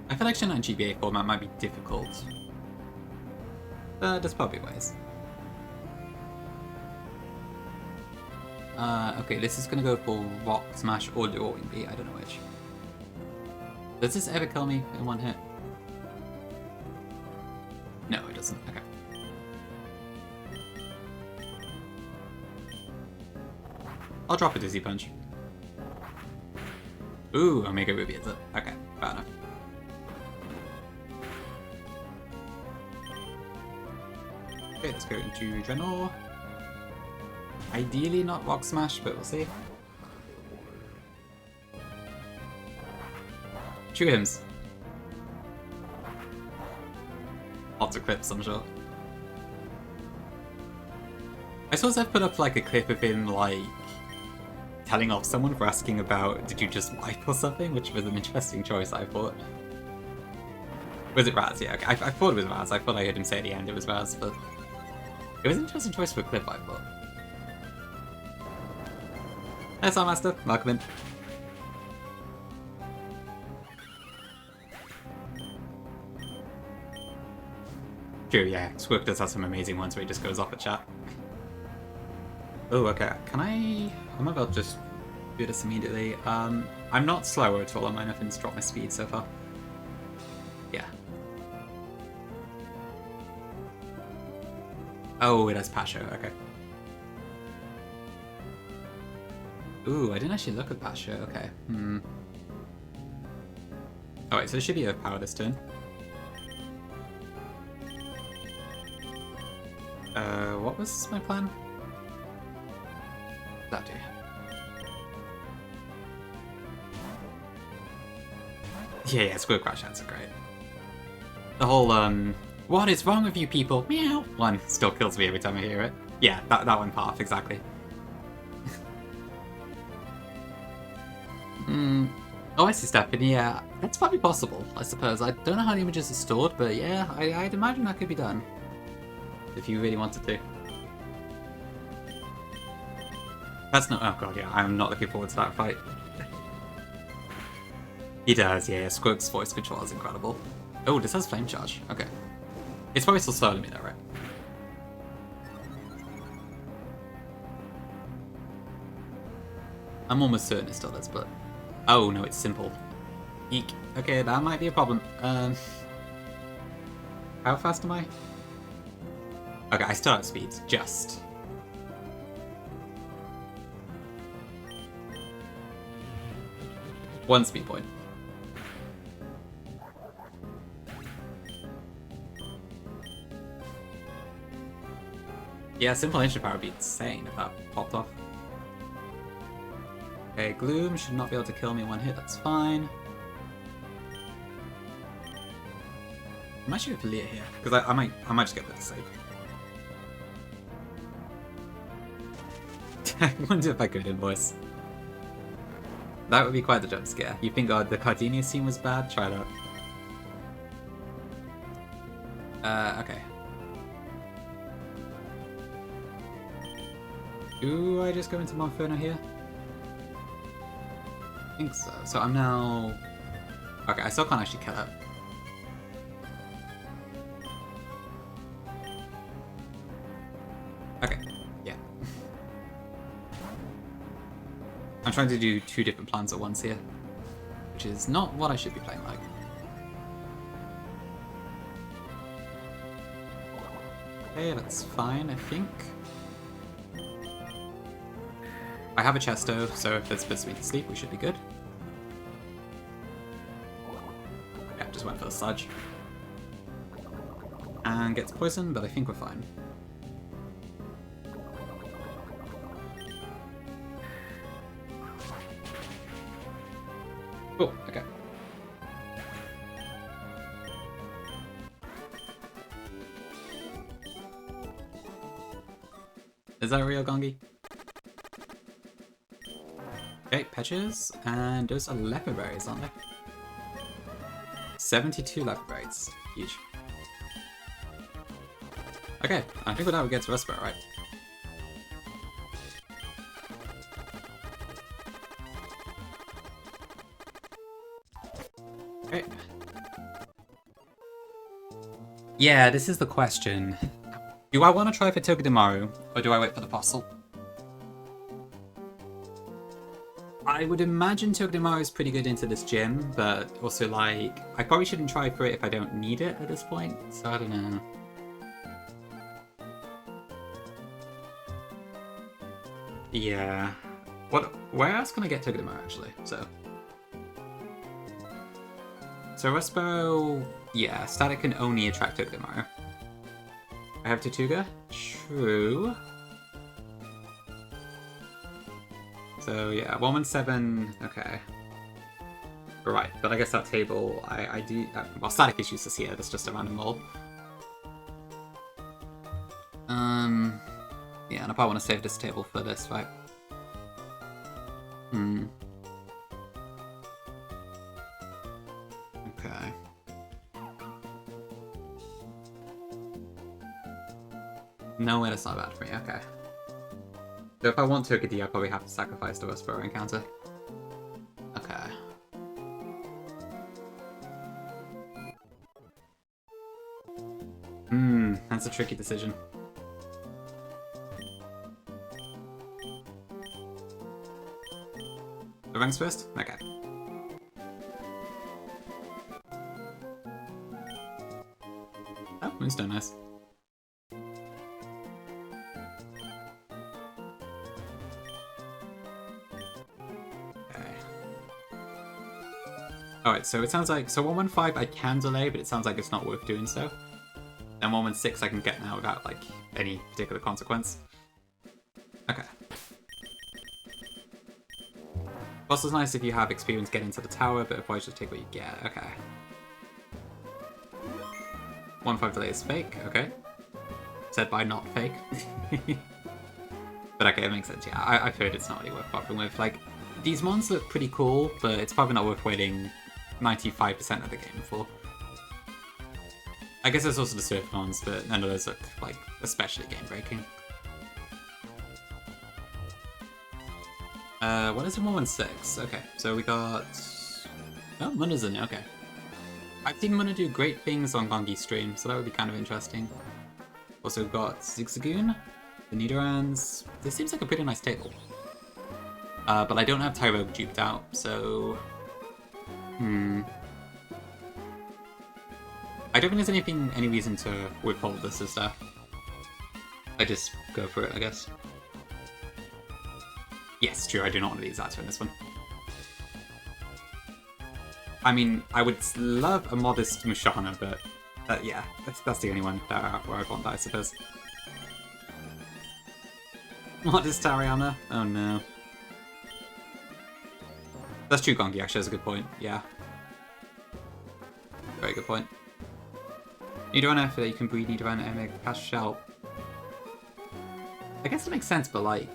I feel like Shin on GBA format might be difficult. But there's probably ways. Okay, this is gonna go for Rock Smash or Drawing Bee, I don't know which. Does this ever kill me in one hit? No, it doesn't. Okay. I'll drop a Dizzy Punch. Ooh, Omega Ruby is it? Okay, fair enough. Okay, let's go into Draenor. Ideally not Rock Smash, but we'll see. True Hymns. Lots of clips, I'm sure. I suppose I've put up like a clip of him like telling off someone for asking about did you just wipe or something, which was an interesting choice, I thought. Was it Raz? Yeah, okay. I thought it was Raz. I thought I heard him say at the end it was Raz, but it was an interesting choice for a clip, I thought. Hey, Master. Welcome in. True, yeah. Squirk does have some amazing ones where he just goes off at chat. Oh, okay. Can I might be able to just do this immediately. I'm not slower at all. I might have to drop my speed so far. Yeah. Oh, it has Pasho. Okay. Ooh, I didn't actually look at Pasho. Okay. Alright, so it should be overpowered this turn. What was my plan? That do. Yeah, Squid Crash Hats are great. The whole, what is wrong with you people? Meow! One still kills me every time I hear it. Yeah, that one path, exactly. Oh, I see, Stefan. Yeah, that's probably possible, I suppose. I don't know how the images are stored, but yeah, I'd imagine that could be done. If you really wanted to. That's not... Oh god, yeah, I'm not looking forward to that fight. He does, yeah. Squirk's voice control is incredible. Oh, this has flame charge. Okay. It's probably still slower than me though, right? I'm almost certain it still does, but... Oh, no, it's simple. Eek. Okay, that might be a problem. How fast am I? Okay, I still have speed. Just. One speed point. Yeah, simple ancient power would be insane if that popped off. Okay, Gloom should not be able to kill me in one hit, that's fine. I might shoot for Leah here, because I might just get that to save. I wonder if I could invoice. That would be quite the jump scare. You think, oh, the Cardenia scene was bad? Try that. Okay. Do I just go into Monferno here? I think so. So I'm now... Okay, I still can't actually kill it. Okay, yeah. I'm trying to do 2 different plans at once here, which is not what I should be playing like. Okay, that's fine, I think. I have a Chesto, so if it's puts me to sleep, we should be good. Yeah, just went for the sludge. And gets poisoned, but I think we're fine. Oh, okay. Is that a real Gongi? Okay, patches, and those are leopard berries, aren't they? 72 leopard berries. Huge. Okay, I think with that we get to Whisper, right? Okay. Yeah, this is the question. Do I want to try for Togedemaru, or do I wait for the fossil? I would imagine Togedemaru is pretty good into this gym, but also, like, I probably shouldn't try for it if I don't need it at this point, so I don't know. Yeah. Where else can I get Togedemaru, actually? So Respero, yeah, static can only attract Togedemaru. I have Tortuga? True. So yeah, 117, okay. Right, but I guess that table, I do, well, static issues this year, that's just a random roll. Yeah, and I probably want to save this table for this, right? Okay. No way, that's not bad for me, okay. So if I want Turkey, I probably have to sacrifice the Whisperer encounter. Okay. That's a tricky decision. The ranks first? Okay. Oh, Moonstone, nice. Alright, so it sounds like... So 115 I can delay, but it sounds like it's not worth doing so. And 116 I can get now without, like, any particular consequence. Okay. Fossil's nice if you have experience getting to the tower, but otherwise just take what you get. Okay. 1-5 delay is fake, okay. said by not fake. But okay, it makes sense, yeah. I've heard it's not really worth bothering with. Like, these mons look pretty cool, but it's probably not worth waiting 95% of the game for. I guess there's also the surf mons, but none of those look, like, especially game-breaking. What is it? 116? Okay, so we got... Oh, Munna's in it, okay. I've seen Munna do great things on Gongi's stream, so that would be kind of interesting. Also we've got Zigzagoon, the Nidorans. This seems like a pretty nice table. But I don't have Tyro duped out, so... I don't think there's any reason to withhold this as stuff. I just go for it, I guess. Yes, true, I do not want to use Zatsu in this one. I mean, I would love a modest Mushana, but yeah, that's the only one where I'd want that, I suppose. Modest Tariana? Oh no. That's true, Gongi actually has a good point, yeah. Very good point. Nidoran after that you can breed Nidoran and make cast shell. I guess it makes sense, but like,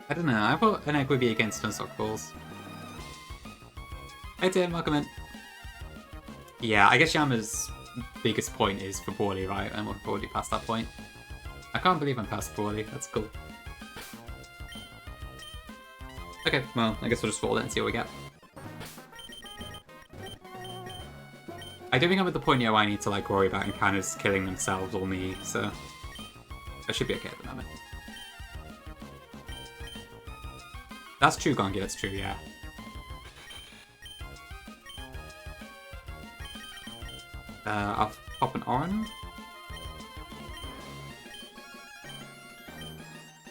I don't know, I thought an egg would be against Nuzlocke balls. Hey Tim, welcome in. Yeah, I guess Yama's biggest point is for Brawly, right? And we're already past that point. I can't believe I'm past Brawly, that's cool. Okay, well, I guess we'll just roll it and see what we get. I don't think I'm at the point yet where I need to like worry about encounters killing themselves or me, so I should be okay at the moment. That's true, Gongi, that's true, yeah. I'll pop an Oran.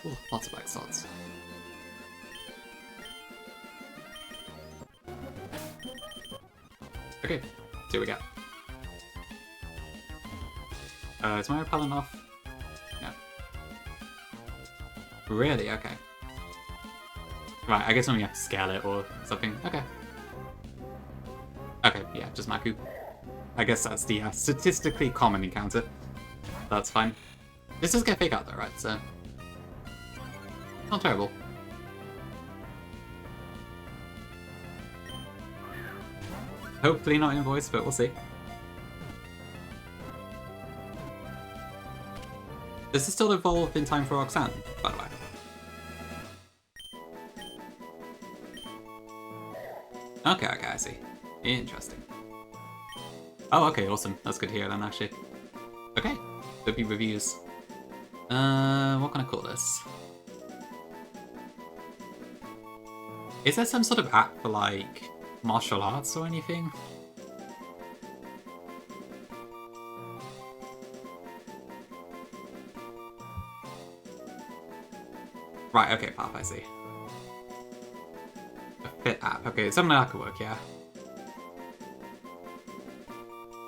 Ooh, lots of black slots. Okay, see what we got. Is my repellent off? No. Really? Okay. Right, I guess only have to scale it or something. Okay. Okay, yeah, just Maku. I guess that's the statistically common encounter. That's fine. This does get fake out though, right? So... not terrible. Hopefully not invoice, but we'll see. Does this still evolve in time for Roxanne, by the way? Okay, I see. Interesting. Oh, okay, awesome. That's good to hear then, actually. Okay, there'll be reviews. What can I call this? Is there some sort of app for, like, martial arts or anything? Right, okay, path, I see. A fit app, okay, something like that could work, yeah.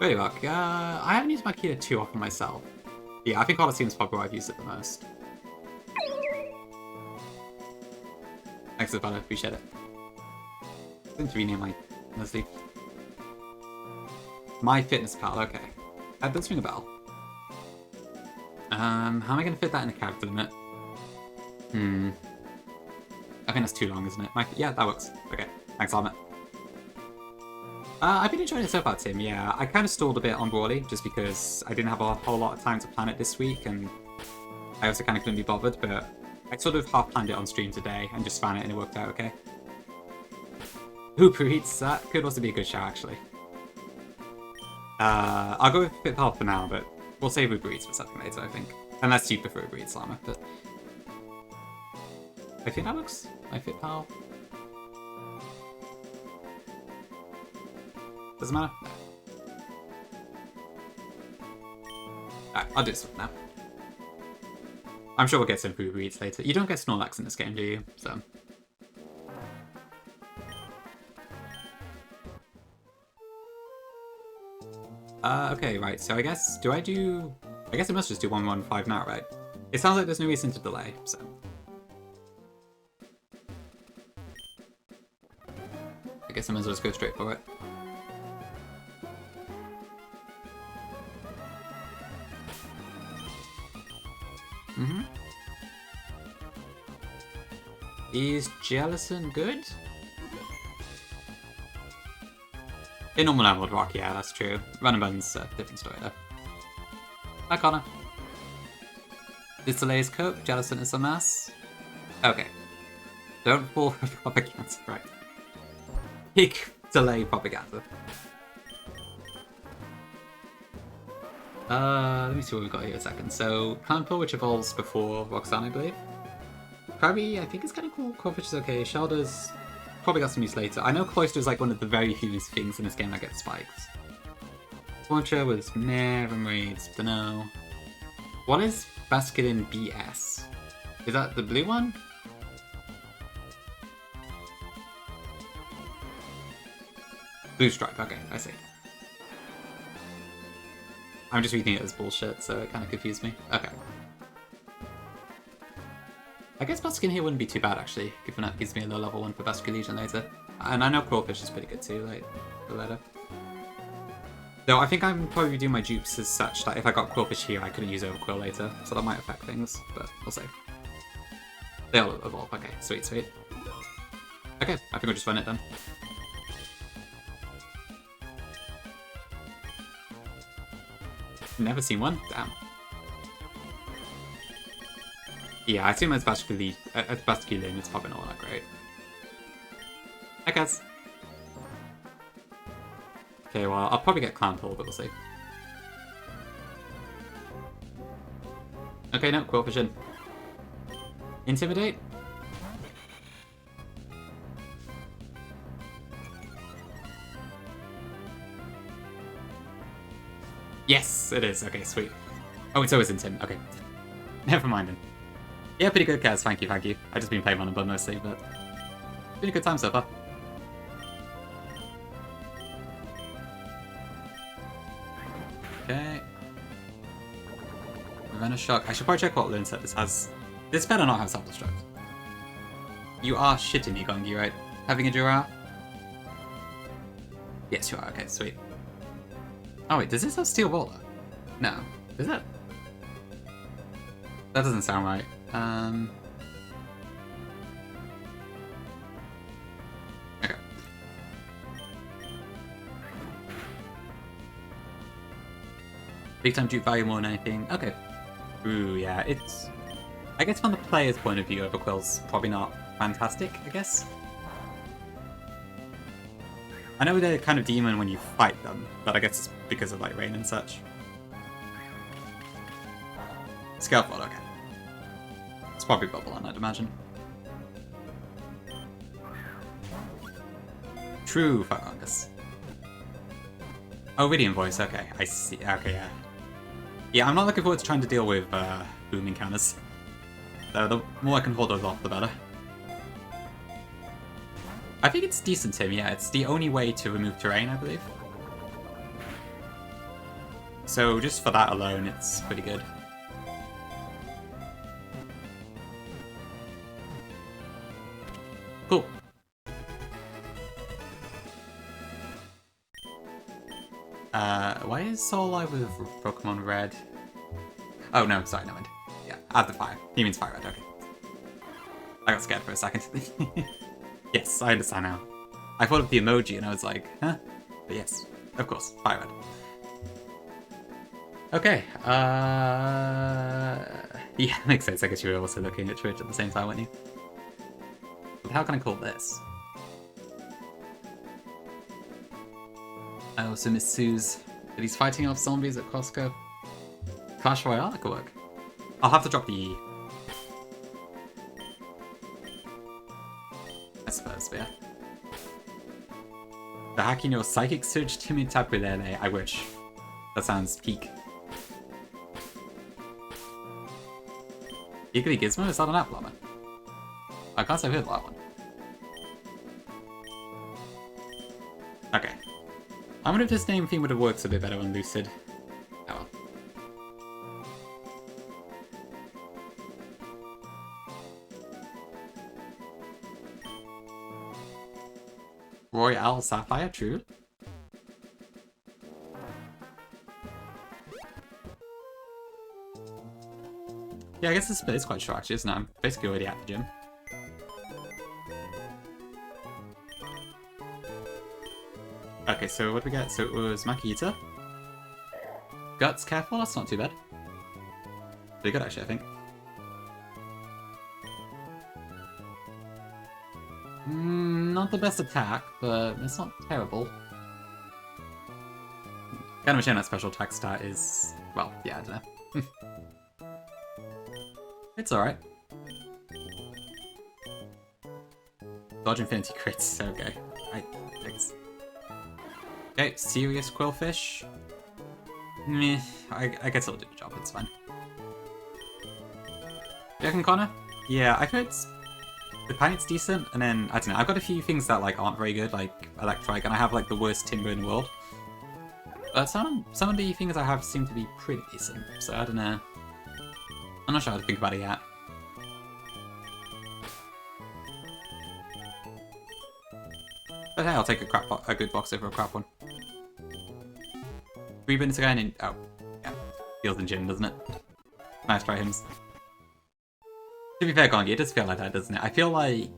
Very luck. I haven't used Makita too often myself. Yeah, I think Odyssey is probably where I've used it the most. Thanks, Isabella, appreciate it. I think to rename my Nuzlocke. My Fitness Pal, okay. That does ring a bell. How am I going to fit that in the character limit? I think that's too long, isn't it? Yeah, that works. Okay, thanks, Armit. I've been enjoying it so far, Tim, yeah. I kind of stalled a bit on Brawly, just because I didn't have a whole lot of time to plan it this week, and I also kind of couldn't be bothered, but I sort of half-planned it on stream today, and just ran it, and it worked out okay. Uber Eats, that could also be a good show, actually. I'll go with FitPal for now, but we'll save Uber Eats for something later, I think. Unless you prefer Uber Eats, Llama, but... I think that works. My FitPal. Doesn't matter. Alright, I'll do this one now. I'm sure we'll get some Uber Eats later. You don't get Snorlax in this game, do you? So... okay, right, so I guess, I guess I must just do 115 now, right? It sounds like there's no reason to delay, so... I guess I might as well just go straight for it. Mm-hmm. Is Jellicent good? In normal level rock, yeah, that's true. Run and Bun's a different story though. Hi Connor. This delay is cope, Jellicent is a mess. Okay. Don't fall for propaganda, right. Peak delay propaganda. Let me see what we've got here a second. So, Clownpool, which evolves before Roxanne, I believe. Krabby, I think it's kind of cool. Crawfish is okay. Shelder's probably got some use later. I know Cloyster is like one of the very few things in this game that gets spikes. Launcher was meh, Raids, dunno. What is Basculin BS? Is that the blue one? Blue stripe, okay, I see. I'm just reading it as bullshit, so it kind of confused me. Okay. I guess Baskin here wouldn't be too bad, actually, given that gives me a low level one for Basculegion later. And I know Crawfish is pretty good too, like, the later. Though I think I'm probably doing my dupes as such that if I got Crawfish here, I couldn't use Overquill later, so that might affect things, but we'll see. They'll evolve, okay, sweet, sweet. Okay, I think we'll just run it then. Never seen one? Damn. Yeah, I assume as Basculin, it's probably not that great. I guess. Okay, well, I'll probably get Clownpool, but we'll see. Okay, no, Quillfish in. Intimidate? Yes, it is. Okay, sweet. Oh, it's always Intim. Okay. Never mind then. Yeah, pretty good, Kaz. Thank you, thank you. I've just been playing Run and Bun mostly, but been a good time so far. Okay. Ravenous Shock. I should probably check what learn set this has. This better not have Self-Destruct. You are shitting me, Gongi, right? Having a Jura? Yes, you are. Okay, sweet. Oh wait, does this have Steel Roller? No. Is it? That doesn't sound right. Okay. Big time dupe value more than anything. Okay. Ooh, yeah, it's... I guess from the player's point of view, Overquill's probably not fantastic, I guess. I know they're kind of demon when you fight them, but I guess it's because of like rain and such. Scalpel, okay. It's probably Bubble on, I'd imagine. True Fungus. Oh, Radiant Voice, okay, I see, okay, yeah. Yeah, I'm not looking forward to trying to deal with boom encounters. So the more I can hold those off, the better. I think it's decent, Tim, yeah, it's the only way to remove terrain, I believe. So just for that alone, it's pretty good. Cool. Why is Soul Alive with Pokemon Red? Oh no, sorry, no mind. Yeah, add the fire. He means Fire Red, okay. I got scared for a second. Yes, I understand now. I thought of the emoji and I was like, huh? But yes, of course, Fire Red. Okay, yeah, makes sense. I guess you were also looking at Twitch at the same time, weren't you? But how can I call this? I also miss Suze. That he's fighting off zombies at Costco. Clash Royale, that could work. I'll have to drop the E. I suppose, but yeah. The hacking your Psychic Surge Timmy Tapulele. I wish. That sounds peak. Giggly Gizmo? Is that an app llama? I can't say I've heard that one. Okay. I wonder if this name theme would have worked a bit better on Lucid. Oh well. Royale Sapphire, true. Yeah, I guess this bit is quite short actually, isn't it? I'm basically already at the gym. Okay, so what do we get? So it was Makita. Guts, careful, that's not too bad. Pretty good actually, I think. Not the best attack, but it's not terrible. Kind of a shame that special attack stat is... well, yeah, I don't know. It's alright. Dodge Infinity crits, okay. Thanks. Okay, serious Quillfish. Meh, I guess it'll do the job, it's fine. Jack Connor? Yeah, I've heard the Planet's decent, and then, I don't know, I've got a few things that, like, aren't very good, like Electrike, and I have, like, the worst Timber in the world. But some of the things I have seem to be pretty decent, so I don't know. I'm not sure how to think about it yet. But hey, I'll take a good box over a crap one. 3 minutes again, and oh, yeah, feels in gym, doesn't it? Nice try, Hims. To be fair, Gongi, it does feel like that, doesn't it? I feel like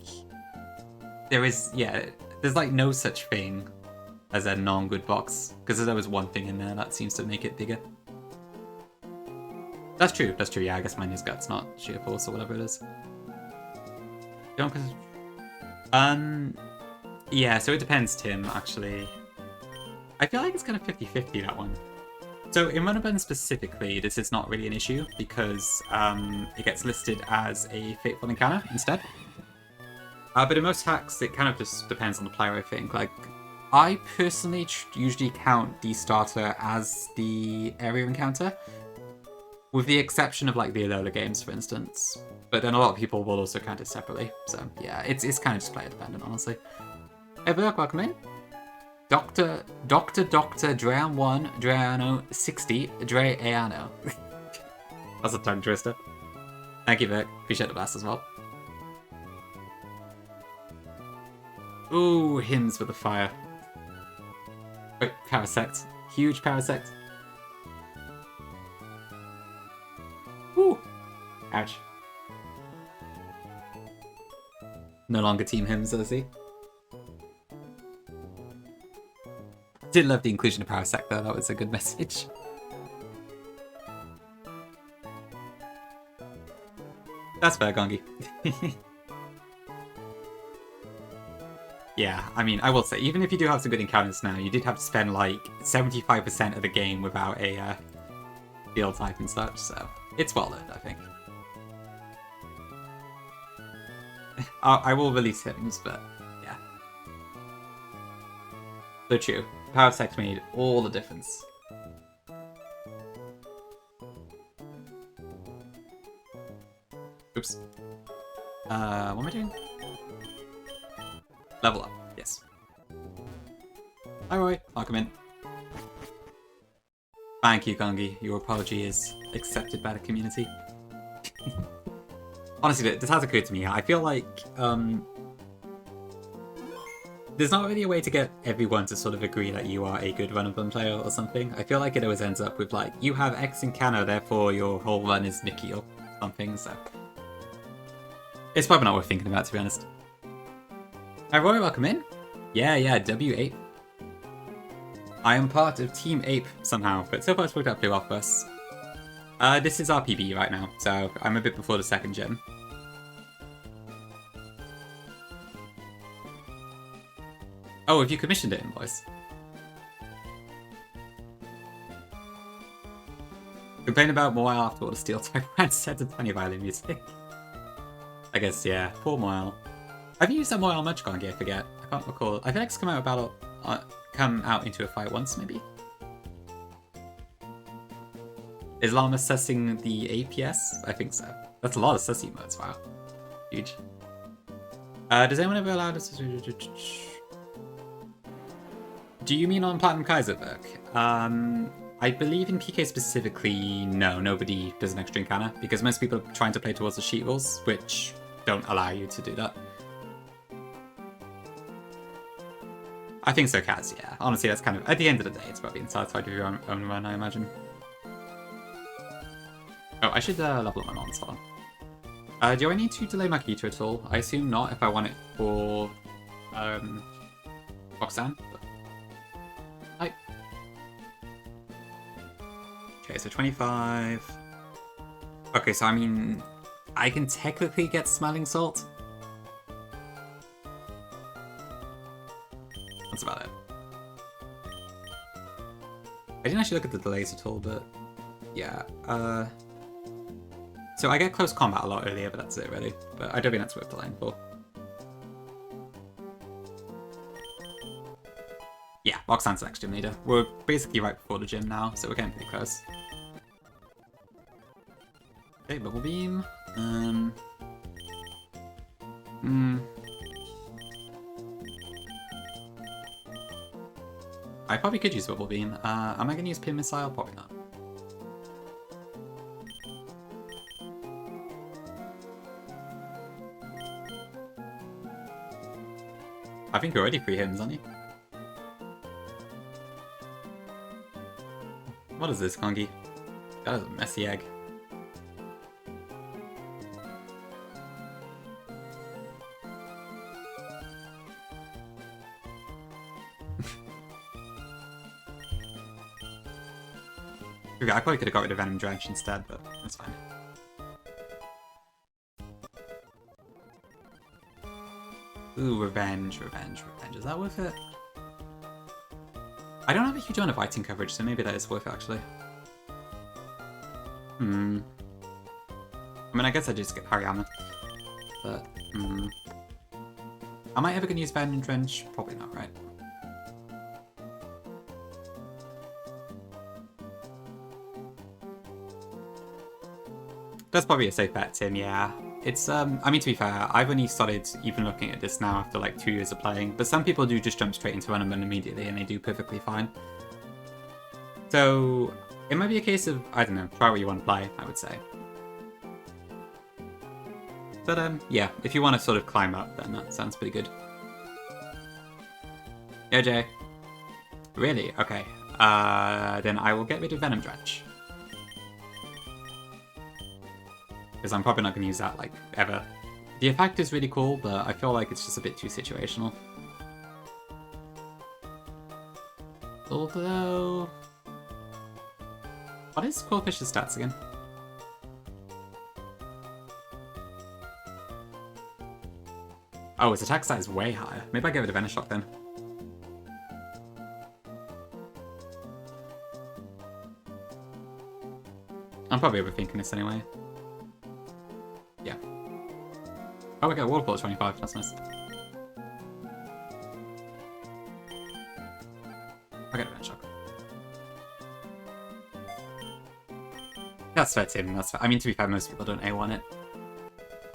there is, yeah, there's like no such thing as a non-good box, because there's always one thing in there that seems to make it bigger. That's true, yeah, I guess mine is Guts, not Sheer Force or whatever it is. Yeah, so it depends, Tim, actually. I feel like it's kind of 50-50, that one. So in Runabun specifically, this is not really an issue, because it gets listed as a Fateful Encounter instead. But in most hacks, it kind of just depends on the player, I think. Like, I personally usually count the starter as the area encounter, with the exception of like the Alola games, for instance. But then a lot of people will also count it separately. So yeah, it's kind of just player dependent, honestly. Hey, Burke, welcome in. Dr. Drean 1, Dreano 60, Dre Eano. That's a tongue twister. Thank you, Burke. Appreciate the blast as well. Ooh, Hims with the fire. Wait, Parasect. Huge Parasect. Ooh. Ouch. No longer Team Hims, I see. Did love the inclusion of Parasect though, that was a good message. That's fair, Gongi. Yeah, I mean, I will say, even if you do have some good encounters now, you did have to spend like 75% of the game without a field type and such, so it's well earned, I think. I will release Hims, but yeah. So true. Parasect made all the difference. Oops. What am I doing? Level up, yes. Hi Roy, welcome in. Thank you, Gongi. Your apology is accepted by the community. Honestly, this has occurred to me. I feel like there's not really a way to get everyone to sort of agree that you are a good run-and-gun player or something. I feel like it always ends up with like, you have X in Canada, therefore your whole run is Mickey or something, so... It's probably not worth thinking about, to be honest. Hi Roy, welcome in. Yeah, W8. I am part of Team Ape somehow, but so far it's worked out pretty well for us. This is our PB right now, so I'm a bit before the second gen. Oh, have you commissioned it, Invoice? Complain about Moyle after all the steel type ran set to 20 violin music. I guess, yeah, poor Moyle. Have you used that Moyle much, Gongi? I forget. I can't recall. I feel like it's come out into a fight once, maybe? Is Llama sussing the APS? I think so. That's a lot of sussy modes, wow. Huge. Does anyone ever allow us to... Do you mean on Platinum Kaiserberg? I believe in PK specifically, no, nobody does an extra encounter, because most people are trying to play towards the sheet rules, which don't allow you to do that. I think so, Kaz, yeah. Honestly, that's kind of, at the end of the day, it's about being satisfied with your own run, I imagine. Oh, I should level up my mons. Hold on. Do I need to delay my Kita at all? I assume not if I want it for Roxanne. But... Okay, so 25. Okay, so I mean, I can technically get Smelling Salt. That's about it. I didn't actually look at the delays at all, but yeah. So I get close combat a lot earlier, but that's it really. But I don't think that's worth delaying for. Yeah, Roxanne's the next gym leader. We're basically right before the gym now, so we're getting pretty close. Okay, Bubble Beam. I probably could use Bubble Beam. Am I going to use Pin Missile? Probably not. I think you're already 3 hymns, aren't you? What is this, Kongi? That is a messy egg. Okay, I probably could have got rid of Venom Drench instead, but that's fine. Ooh, revenge. Is that worth it? I don't have a huge amount of fighting coverage, so maybe that is worth it, actually. I mean, I guess I just get Hariyama. But, Am I ever going to use Venom Drench? Probably not, right? That's probably a safe bet, Tim, yeah. It's, I mean, to be fair, I've only started even looking at this now after like 2 years of playing, but some people do just jump straight into Venom immediately and they do perfectly fine. So, it might be a case of, I don't know, try what you want to play, I would say. But, yeah, if you want to sort of climb up, then that sounds pretty good. Yeah, Jay. Really? Okay. Then I will get rid of Venom Drench. Because I'm probably not going to use that, like, ever. The effect is really cool, but I feel like it's just a bit too situational. Although... What is Quillfish's stats again? Oh, his attack stat is way higher. Maybe I get rid of Venoshock then. I'm probably overthinking this anyway. Yeah. Oh, we got Waterfall at 25. That's nice. I got a Venoshock. That's fair, Tim. That's fair. I mean, to be fair, most people don't A1 it.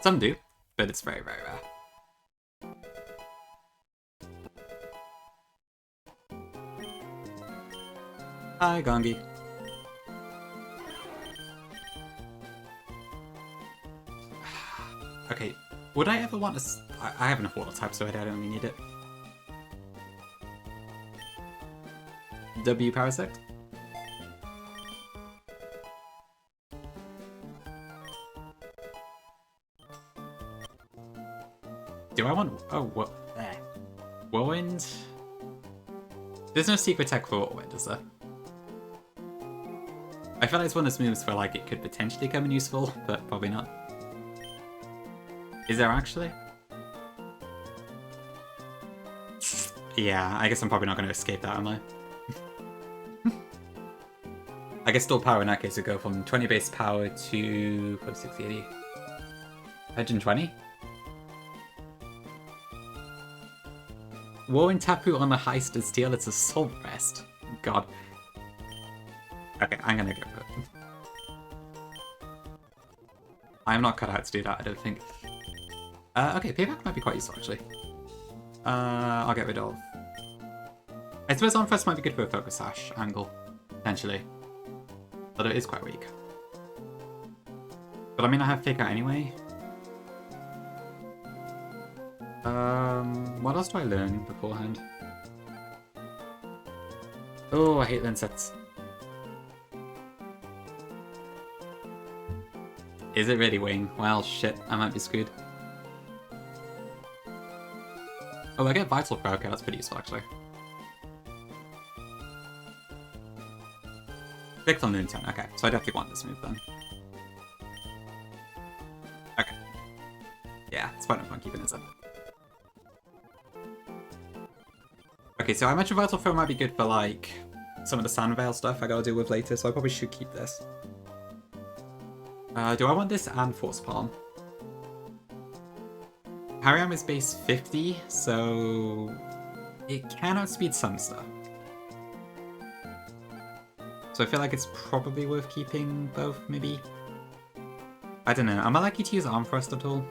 Some do, but it's very, very rare. Hi, Gongi. Okay, would I ever want to... I have enough water type, so I don't really need it. W Parasect? Do I want... Oh, what? There. Whirlwind? There's no secret tech for Whirlwind, is there? I feel like it's one of those moves where like it could potentially come in useful, but probably not. Is there actually? Yeah, I guess I'm probably not going to escape that, am I? I guess Stored Power in that case would go from 20 base power to 60, 80. 120? Whirlwind Tapu on the heist to steal its Assault Vest. God. Okay, I'm gonna go for it. I'm not cut out to do that, I don't think. Okay, Payback might be quite useful, actually. I'll get rid of... I suppose On First might be good for a Focus Sash angle, potentially. Although it is quite weak. But I mean, I have Fake Out anyway. What else do I learn beforehand? Oh, I hate learn sets. Is it really wing? Well, shit, I might be screwed. Oh, I get Vital Throw. Okay, that's pretty useful, actually. Clicked on Loon Turn. Okay, so I definitely want this move then. Okay. Yeah, it's quite no fun keeping this up. Okay, so I mentioned Vital Throw might be good for, like, some of the Sandvale stuff I gotta deal with later, so I probably should keep this. Do I want this and Force Palm? Harryam is base 50, so it can outspeed some stuff. So I feel like it's probably worth keeping both, maybe? I don't know, am I likely to use Arm Thrust at all?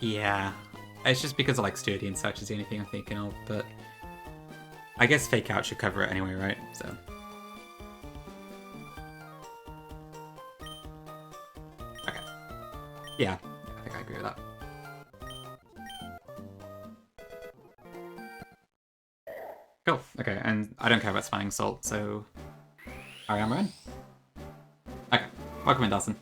Yeah, it's just because I like Sturdy and such is the only thing I'm thinking of, but I guess Fake Out should cover it anyway, right? So. Okay. Yeah, I think I agree with that. Cool, okay, and I don't care about Spanning Salt, so Ariana in. Okay, welcome in, Dawson.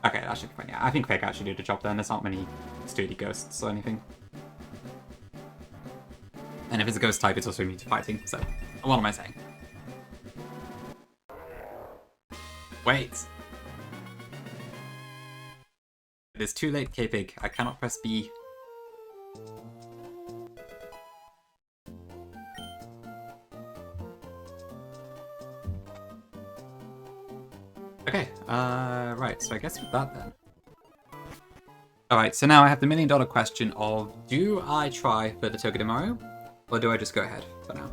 Okay, that should be fine. Yeah, I think Fake Out should do the job then. There's not many Sturdy ghosts or anything. And if it's a ghost type, it's also immune to fighting, so what am I saying? Wait! It is too late, K-Pig. I cannot press B. Okay, right, so I guess with that then. Alright, so now I have the $1,000,000 question of, do I try for the Togedemaru, or do I just go ahead for now?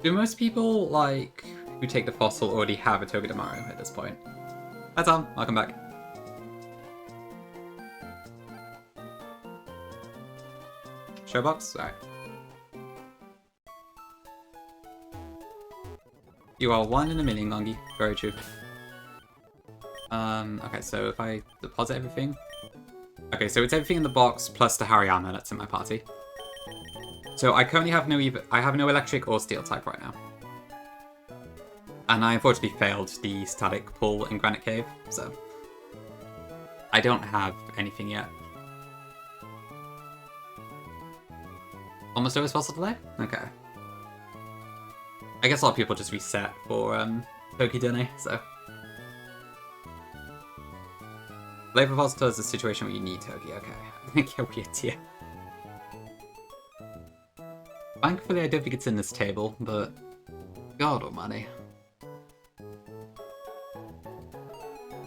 Do most people, like, who take the fossil already have a Togedemaru at this point? Hi Tom, welcome back. Showbox? Alright. You are 1 in a million, Longy. Very true. Okay, so if I deposit everything... Okay, so it's everything in the box plus the Hariyama that's in my party. So I currently have I have no electric or steel type right now. And I unfortunately failed the static pull in Granite Cave, so... I don't have anything yet. Almost always fossil delay? Okay. I guess a lot of people just reset for Tokidene, so... Flavor Fossil is a situation where you need Toki, okay. I think you're weird here. Thankfully I don't think it's in this table, but... God almighty.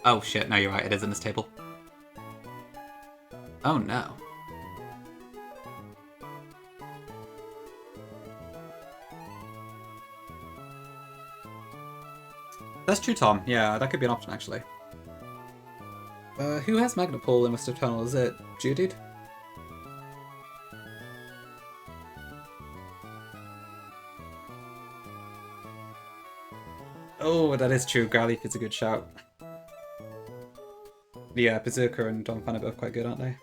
Oh shit, no you're right, it is in this table. Oh no. That's true, Tom. Yeah, that could be an option, actually. Who has Magna Pull in West Eternal? Is it Judy? Oh, that is true. Garleaf is a good shout. Yeah, Berserker and Donphan are both quite good, aren't they?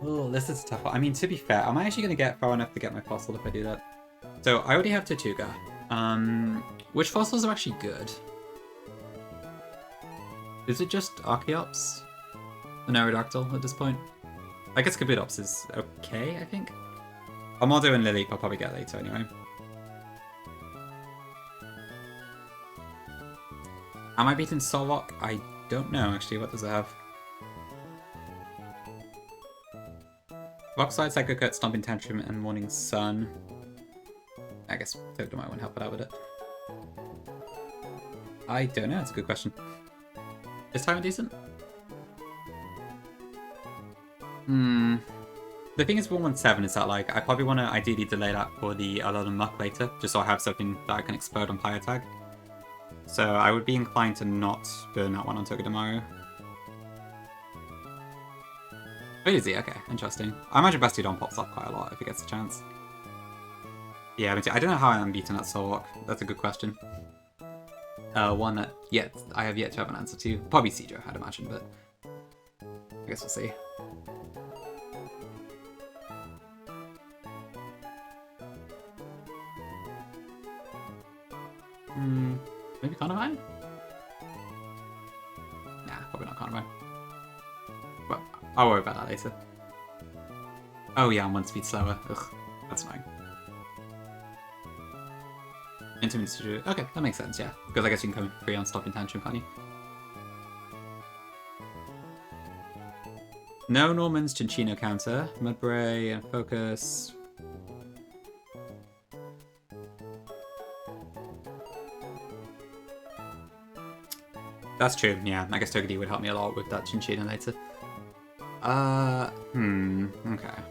Oh, this is a tough one. I mean, to be fair, am I actually going to get far enough to get my fossil if I do that? So, I already have Tortuga. Which fossils are actually good? Is it just Archaeops? An Aerodactyl at this point? I guess Kabutops is okay, I think. Armado and Lily I'll probably get later anyway. Am I beating Solrock? I don't know actually, what does it have? Rockslide, Psycho Cut, Stomping Tantrum, and Morning Sun. I guess Togedemaru won't help it out with it. I don't know, that's a good question. Is Tyrant decent? The thing is 117 is that like I probably want to ideally delay that for the Alolan Muck later, just so I have something that I can explode on Fire Tag. So I would be inclined to not burn that one on Togedemaru. Oh, is he? Okay, interesting. I imagine Bastiodon pops up quite a lot if he gets a chance. Yeah, I don't know how I'm beating that Solrock. That's a good question. One that I have yet to have an answer to. Probably Cedro, I'd imagine, but I guess we'll see. Maybe Carnivine? Nah, probably not Carnivine. But I'll worry about that later. Oh yeah, I'm 1 speed slower. Ugh, that's annoying. Intermittent. Okay, that makes sense, yeah. Because I guess you can come free on Stopping Tantrum, can't you? No Norman's Cinccino counter. Mudbray and Focus. That's true, yeah. I guess Togepi would help me a lot with that Cinccino later. Okay.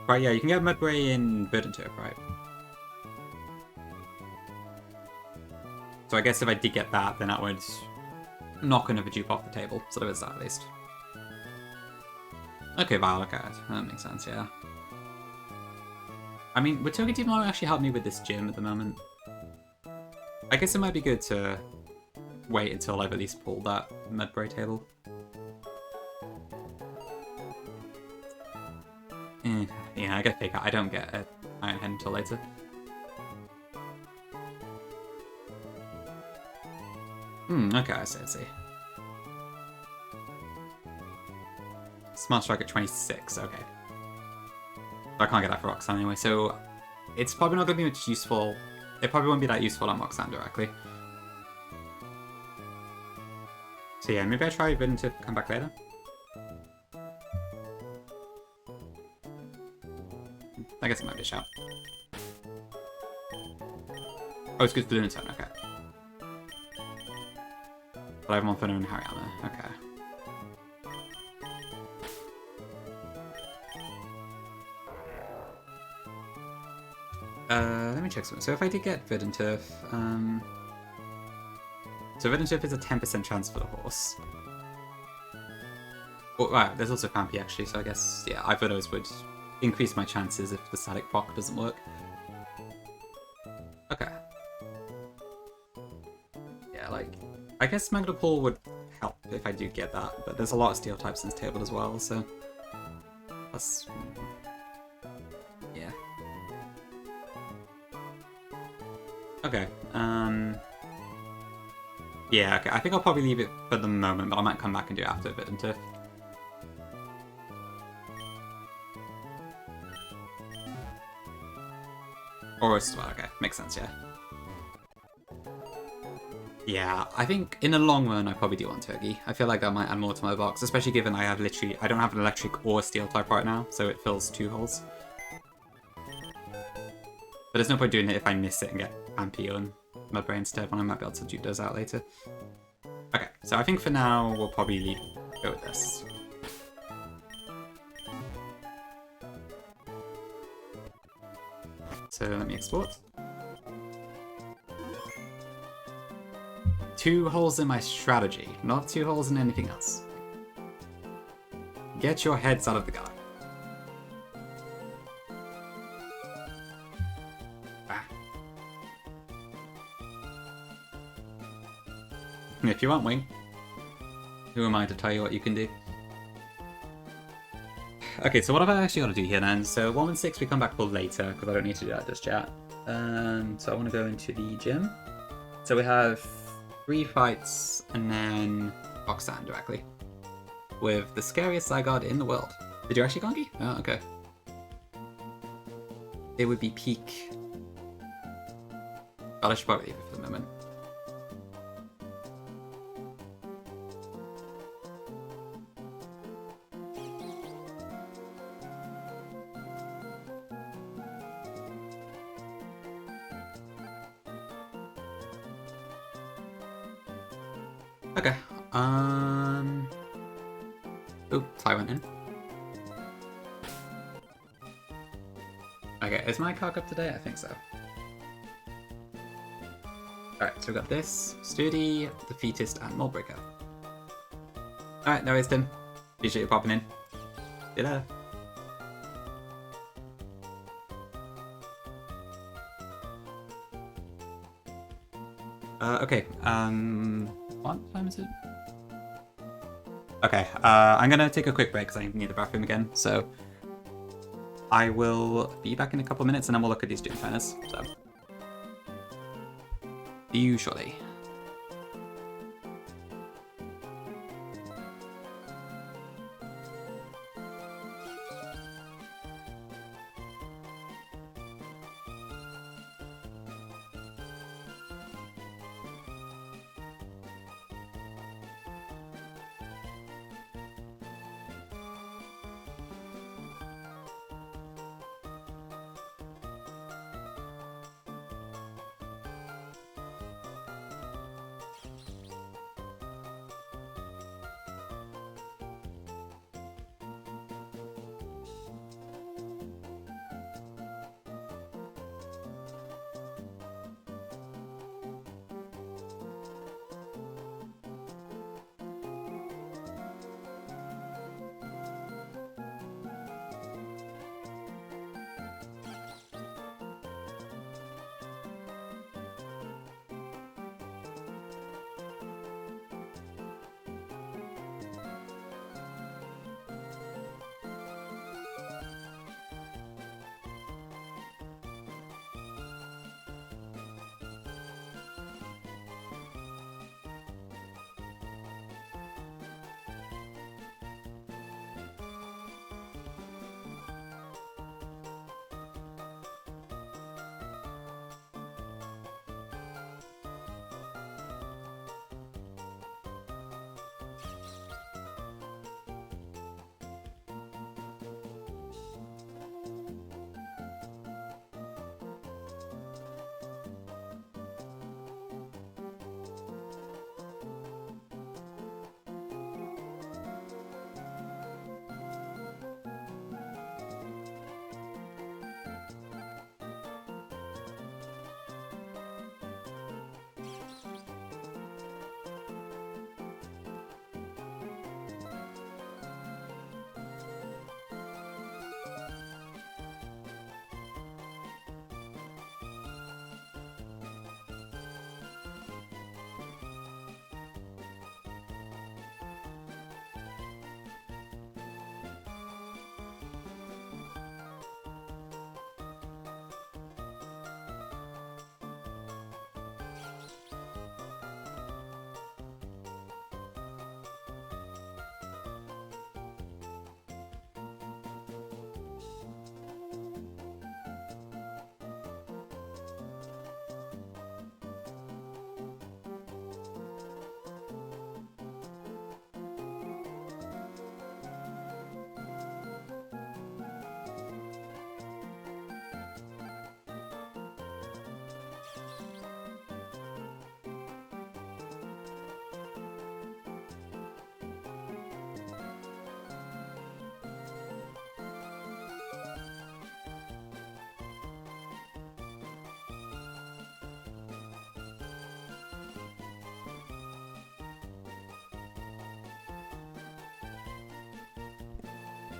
Right, yeah, you can get Mudbray in Verdant Turf, right? So I guess if I did get that, then that would knock another dupe off the table. So there is that at least. Okay, Violet card. That makes sense, yeah. I mean, would Togepi might actually help me with this gym at the moment? I guess it might be good to wait until I've at least pulled that Mudbray table. Yeah, I get fake out. I don't get an Iron Head until later. Okay, I see. Smart Strike at 26, okay. I can't get that for Roxanne anyway, so it's probably not going to be much useful. It probably won't be that useful on Roxanne directly. So yeah, maybe I try Vidden to come back later. I guess it might be a shout. Oh, it's good for Lunaton, okay. But I have Monferno and Hariyama, okay. Let me check something. So if I did get Verdant Turf, so Verdant Turf is a 10% chance for the horse. Oh, wow, there's also Pampy actually, so I guess, yeah, either of those would increase my chances if the static proc doesn't work. Okay. Yeah, like, I guess Magnepull would help if I do get that, but there's a lot of steel types in this table as well, so that's... yeah. Okay, yeah, okay, I think I'll probably leave it for the moment, but I might come back and do it after Verdant Turf. Or well, okay, makes sense, yeah. Yeah, I think in the long run I probably do want Turkey. I feel like that might add more to my box, especially given I don't have an electric or steel type right now, so it fills 2 holes. But there's no point doing it if I miss it and get Pampy on Mudbray instead, when I might be able to dupe those out later. Okay, so I think for now we'll probably go with this. So let me export. 2 holes in my strategy, not 2 holes in anything else. Get your heads out of the gutter. Ah. If you want wing, who am I to tell you what you can do? Okay, so what have I actually got to do here then? So 1 and 6 we come back for later, because I don't need to do that just yet. So I want to go into the gym. So we have 3 fights, and then Roxanne directly. With the scariest Zygarde in the world. Did you actually Gongi? Oh, okay. It would be peak. But I should probably leave it for the moment. Okay, oh, Ty went in. Okay, is my card up to date? I think so. Alright, so we've got this, Sturdy, Defeatist, and Moldbreaker. Alright, no worries, Tim. Appreciate you popping in. See you later. Okay, what time is it? Okay, I'm gonna take a quick break because I need the bathroom again, so I will be back in a couple of minutes and then we'll look at these doom trainers, so. See you shortly.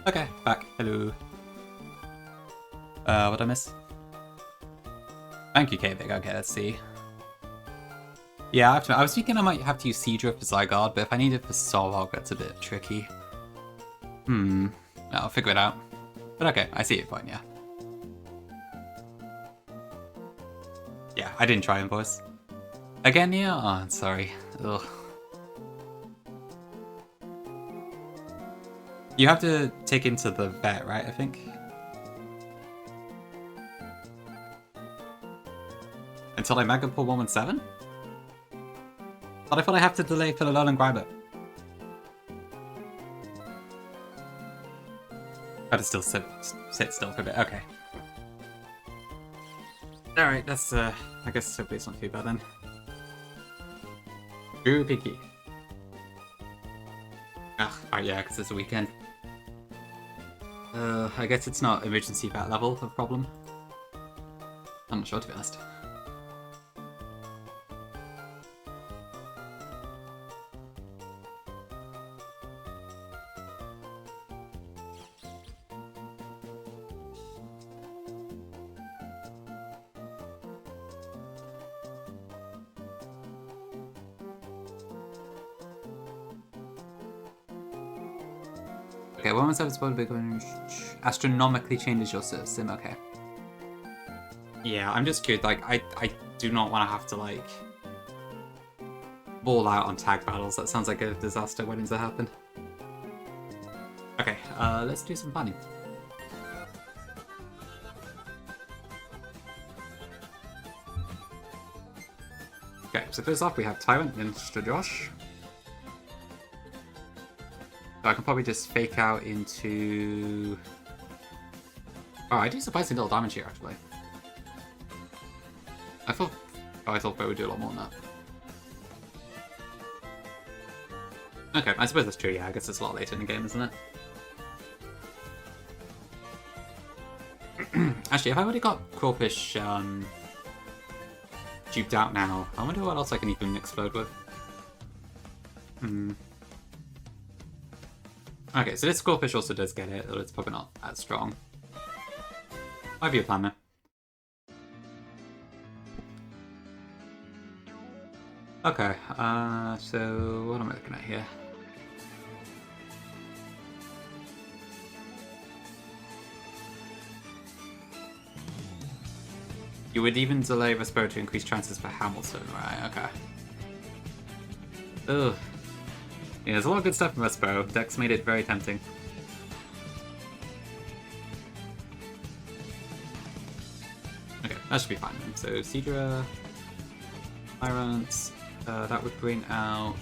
Okay, back. Hello. What did I miss? Thank you, Kvig. Okay, let's see. Yeah, I was thinking I might have to use Seadra for Zygarde, but if I need it for Solhog, that's a bit tricky. No, I'll figure it out. But okay, I see your point, yeah. Yeah, I didn't try him, boys. Again, yeah? Oh, sorry. Ugh. You have to take into the vet, right, I think? Until I Mega Pull 117? But I thought I have to delay for the Alolan Grimer. I had to still sit still for a bit, okay. Alright, that's, I guess hopefully it's not too bad then. Ooh, picky. Ah, alright, yeah, because it's a weekend. I guess it's not emergency vet level of problem. I'm not sure, to be honest. Okay, when was I supposed to be going astronomically changes your sim? Okay. Yeah, I'm just curious. Like, I do not want to have to like ball out on tag battles. That sounds like a disaster waiting to happen. Okay, let's do some planning. Okay, so first off we have Tyrant and Mr. Josh. So I can probably just fake out into... Oh, I do surprisingly little damage here, actually. I thought Bo would do a lot more than that. Okay, I suppose that's true, yeah. I guess it's a lot later in the game, isn't it? Actually, have I already got Crawfish duped out now? I wonder what else I can even explode with. Okay, so this Squirrelfish also does get it, though it's probably not as strong. Might be a plan there. Okay, so what am I looking at here? You would even delay Vespo to increase chances for Hamilton, right? Okay. Ugh. Yeah, there's a lot of good stuff in Vespo. Dex made it very tempting. Okay, that should be fine then. So, Seadra, Tyrants, that would bring out...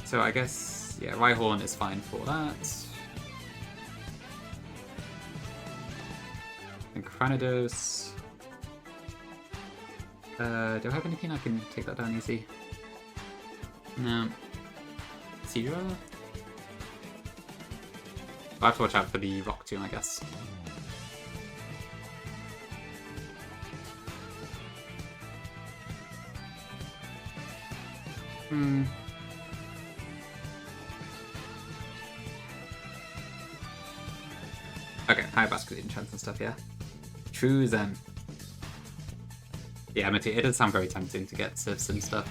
So I guess, yeah, Rhyhorn is fine for that. And Cranidos. Do I have anything I can take that down easy? No. Seadra? I'll have to watch out for the Rock Tomb, I guess. Okay, high basket enchants and stuff, yeah. True then. Yeah, it does sound very tempting to get Sivs and stuff.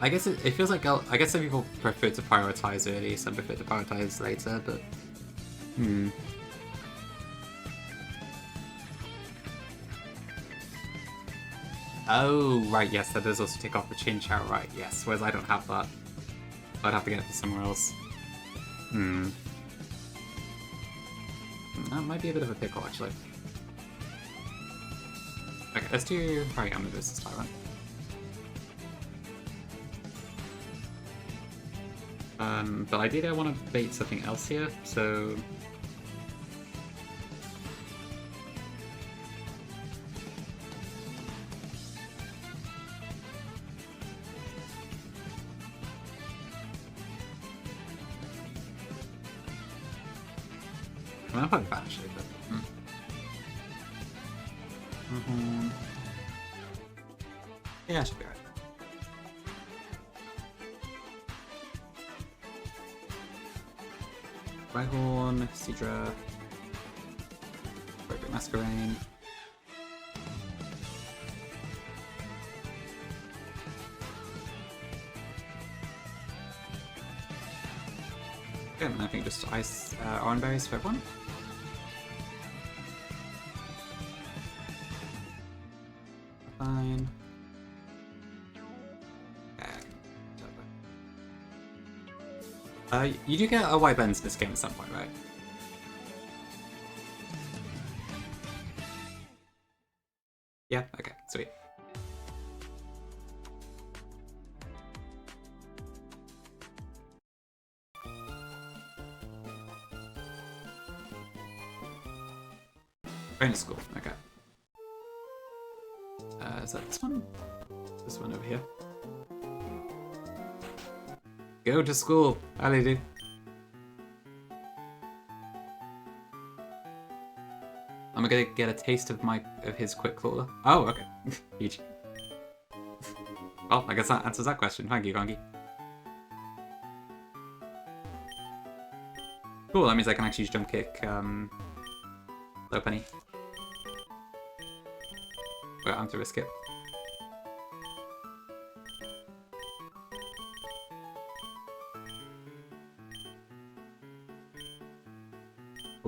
I guess it feels like, I guess some people prefer to prioritize early, some prefer to prioritize later, but... Oh, right, yes, that does also take off the Chinchou, right, yes, whereas I don't have that. I'd have to get it from somewhere else. That might be a bit of a pickle, actually. Okay, let's do Hariyama versus Tyrant. But ideally I want to bait something else here, so... I'm probably fine actually, but... Yeah, I should be right. Rhyhorn, Seadra, Perfect Masquerain. Okay, and I think just ice orange berries for everyone. Fine. You do get a white lens in this game at some point, right? Yeah? Okay, sweet. Going to school, okay. Is that this one? This one over here. Go to school, how do you do? I'm gonna get a taste of his quick claw. Oh, okay. Huge. Well, I guess that answers that question. Thank you, Gongi. Cool, that means I can actually jump kick Low Penny. Well, I have to risk it.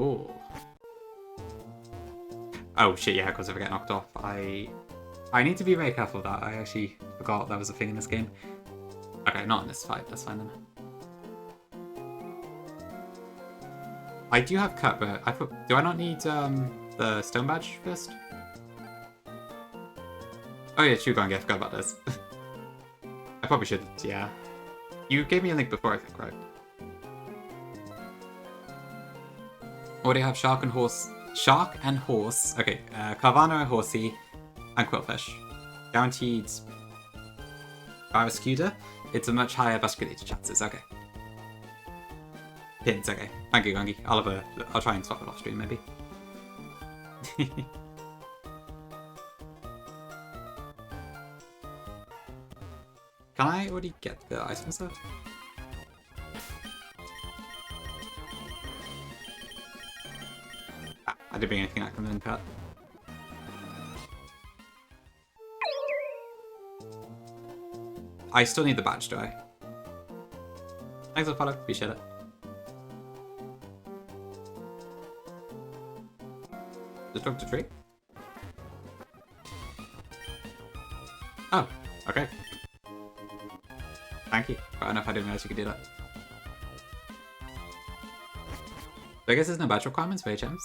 Cool. Oh shit, yeah, because if I get knocked off, I need to be very careful of that. I actually forgot that was a thing in this game. Okay, not in this fight, that's fine then. I do have cut, but do I not need the stone badge first? Oh yeah, Chugongi, I forgot about this. I probably should, yeah. You gave me a link before, I think, right? Or do you have shark and horse? Shark and horse. Okay, Carvana and horsey and quillfish. Guaranteed Barracuda. It's a much higher vasculated chances. Okay. Pins. Okay. Thank you, Gongi. I'll try and swap it off stream maybe. Can I already get the item stuff? Ah, I didn't bring anything that comes in cut. I still need the badge, do I? Thanks for the follow, appreciate it. Just talk to tree? Oh, okay. Thank you. Right enough, I didn't realize you could do that. So I guess there's no badge requirements for HMs.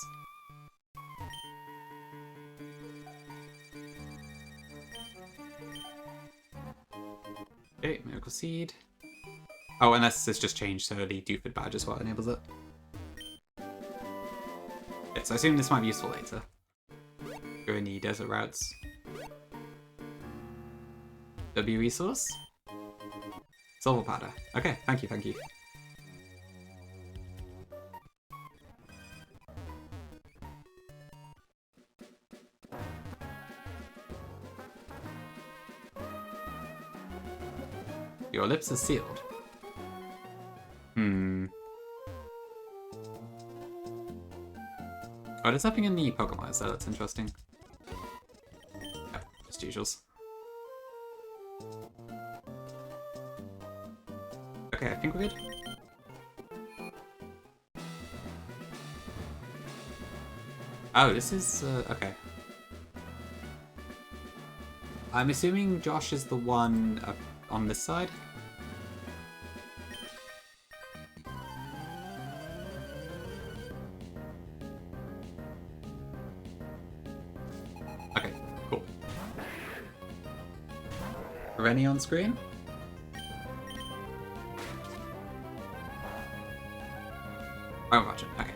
Okay, Miracle Seed. Oh, unless it's just changed, so the Dooford badge is what enables it. Okay, so I assume this might be useful later. Go in the desert routes. W resource? Silver powder. Okay, thank you, thank you. Your lips are sealed. Oh, there's nothing in the Pokemon, so that's interesting. Yeah, just usuals. Okay, I think we're good. Oh, this is, okay. I'm assuming Josh is the one up on this side? Okay, cool. Rennie on screen? Oh, gotcha. Okay.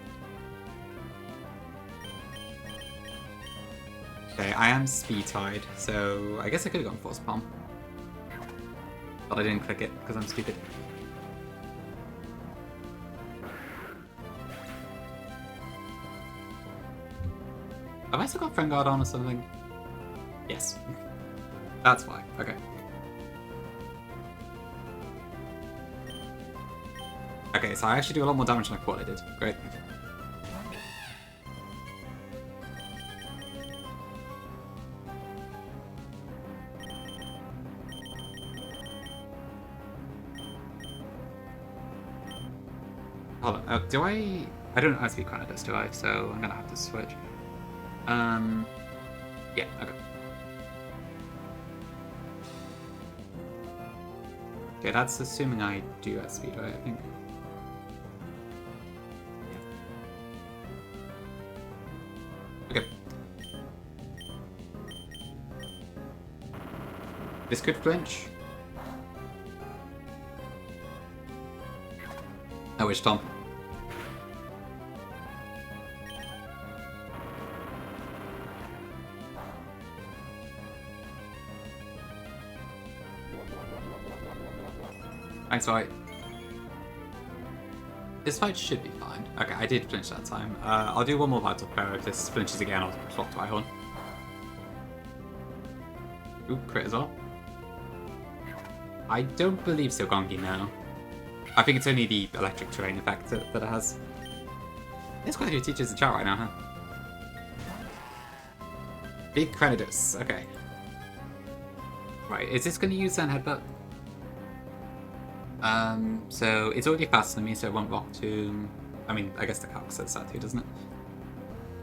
Okay, I am speed tied, so I guess I could have gone Force Palm. But I didn't click it because I'm stupid. Have I still got Friend Guard on or something? Yes. That's why. Okay. Okay, so I actually do a lot more damage than I thought I did. Great. Hold on, do I don't know how to speak Canada, do I? So I'm gonna have to switch. Yeah, okay. Okay, that's assuming I do at speed, right, I think. Okay. This could flinch. Oh, which Tom? Thanks, fight. This fight should be fine. Okay, I did flinch that time. I'll do one more Vital Prayer. If this flinches again, I'll swap to Ihorn. Ooh, crit as well. I don't believe so, Gongi, no. I think it's only the electric terrain effect that it has. There's quite a few teachers in chat right now, huh? Big Creditus, okay. Right, is this going to use Zen Headbutt? So it's already faster than me, so it won't block Tomb. I mean, I guess the calc says that too, doesn't it?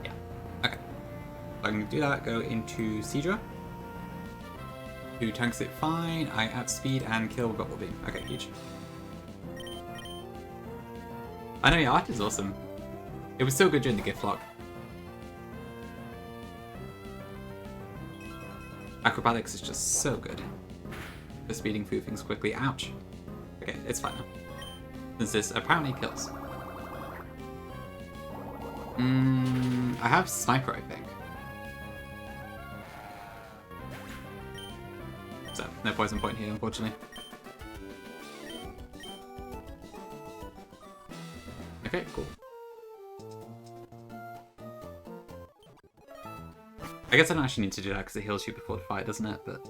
Yeah. Okay. So I'm going to do that, go into Seedra. Who tanks it fine. I outspeed and kill Bubble Beam. Okay, huge. I know your art is awesome. It was so good during the gift lock. Acrobatics is just so good for speeding through things quickly. Ouch. Okay, it's fine now. Since this apparently kills. I have Sniper, I think. So, no poison point here, unfortunately. Okay, cool. I guess I don't actually need to do that because it heals you before the fight, doesn't it? But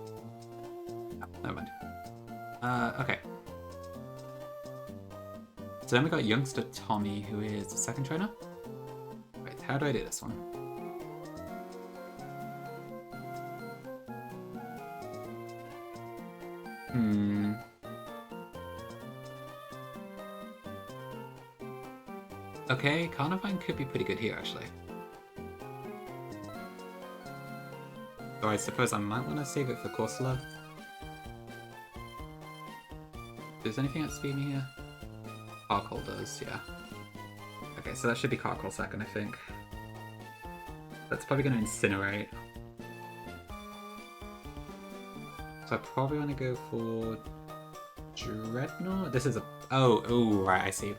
no, never mind. Okay. So then we got youngster Tommy, who is the second trainer. Wait, how do I do this one? Okay, Carnivine could be pretty good here, actually. So I suppose I might want to save it for Corsola. Does anything outspeed me here? Carcol does, yeah. Okay, so that should be Carcol second, I think. That's probably going to Incinerate. So I probably want to go for Dreadnought? This is a... Oh, right, I see.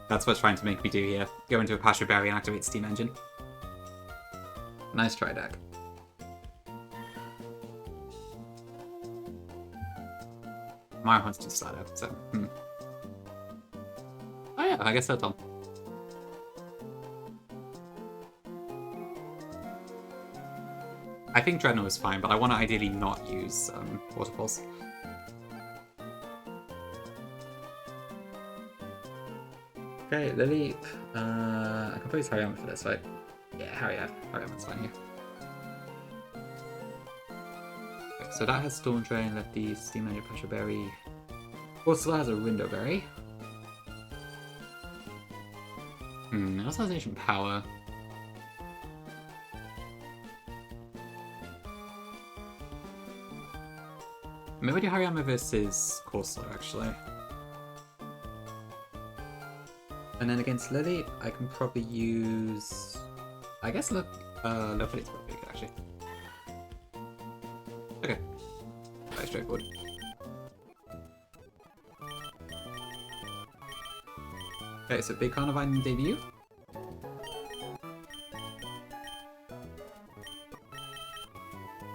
That's what's trying to make me do here. Go into a Pasture Berry and activate Steam Engine. Nice try, deck. Mario wants to start out, so... Oh yeah, I guess that's all. I think Dreadnought is fine, but I want to ideally not use Waterfalls. Okay, Lily. I can probably use Hariyama for this, right? Yeah, Hariyama's fine here. Okay, so that has Storm Drain, Lefty, Steam Engine, Pasture Berry. Corsola has a Window Berry. It also has Ancient Power. Maybe we do Hariyama versus Corsola, actually. And then against Lily, I can probably use... I guess Locality's probably good, actually. Okay. Very straightforward. Okay, so big Carnivine debut.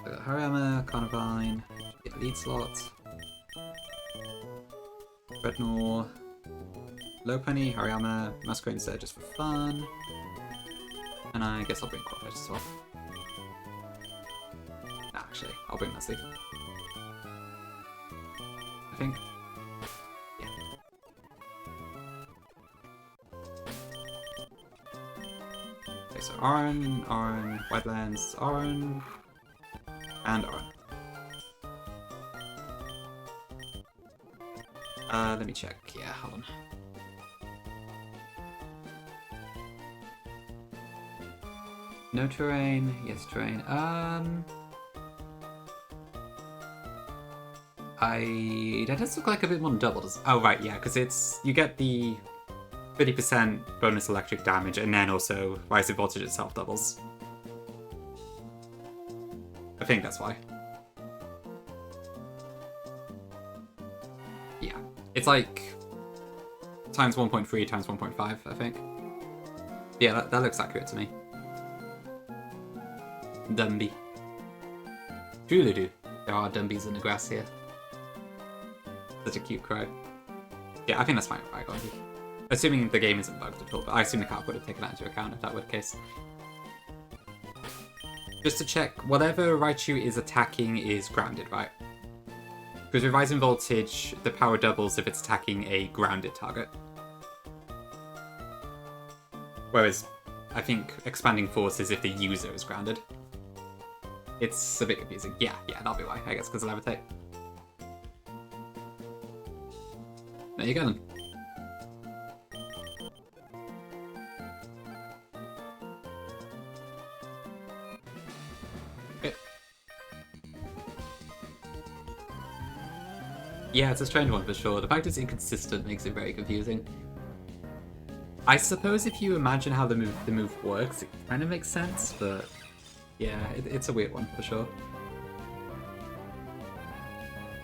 So got Hariyama, Carnivine, get lead slot. Dreadnought. Lopunny, Hariyama, Masquerade's there just for fun. And I guess I'll bring Quackfish as well. Nah, actually, I'll bring Leslie. I think. Yeah. Okay, so Auron, Wetlands, Auron, and Auron. Let me check. Yeah, hold on. No terrain, yes terrain. That does look like a bit more than double. Oh right, yeah, because you get the 30% bonus electric damage, and then also rising voltage itself doubles. I think that's why. Yeah, it's like times 1.3 times 1.5, I think. Yeah, that looks accurate to me. Dumby. Doodle-doo. There are Dumbies in the grass here. Such a cute crow. Yeah, I think that's fine with Fire Gandhi. Assuming the game isn't bugged at all, but I assume the calc would have taken that into account if that were the case. Just to check, whatever Raichu is attacking is grounded, right? Because with Rising Voltage, the power doubles if it's attacking a grounded target. Whereas, I think Expanding Force is if the user is grounded. It's a bit confusing. Yeah, that'll be why, I guess, because of Levitate. There you go then. Yeah, it's a strange one for sure. The fact it's inconsistent makes it very confusing. I suppose if you imagine how the move works, it kind of makes sense, but yeah, it's a weird one for sure.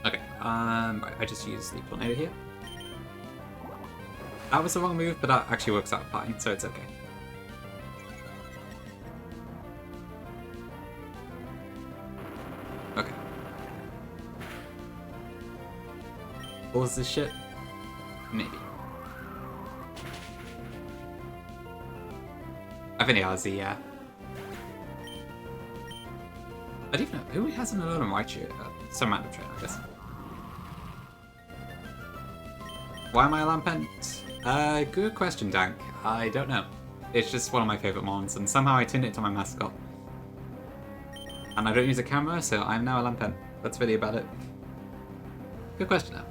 Okay, right, I just used the tornado here. That was the wrong move, but that actually works out fine, so it's okay. Okay. What was this shit? Maybe. I think it has the, yeah. I don't even know. Who has an alone right here? Some random trainer, I guess. Why am I a Lampent? Good question, Dank. I don't know. It's just one of my favourite mons, and somehow I turned it into my mascot. And I don't use a camera, so I'm now a Lampent. That's really about it. Good question, though.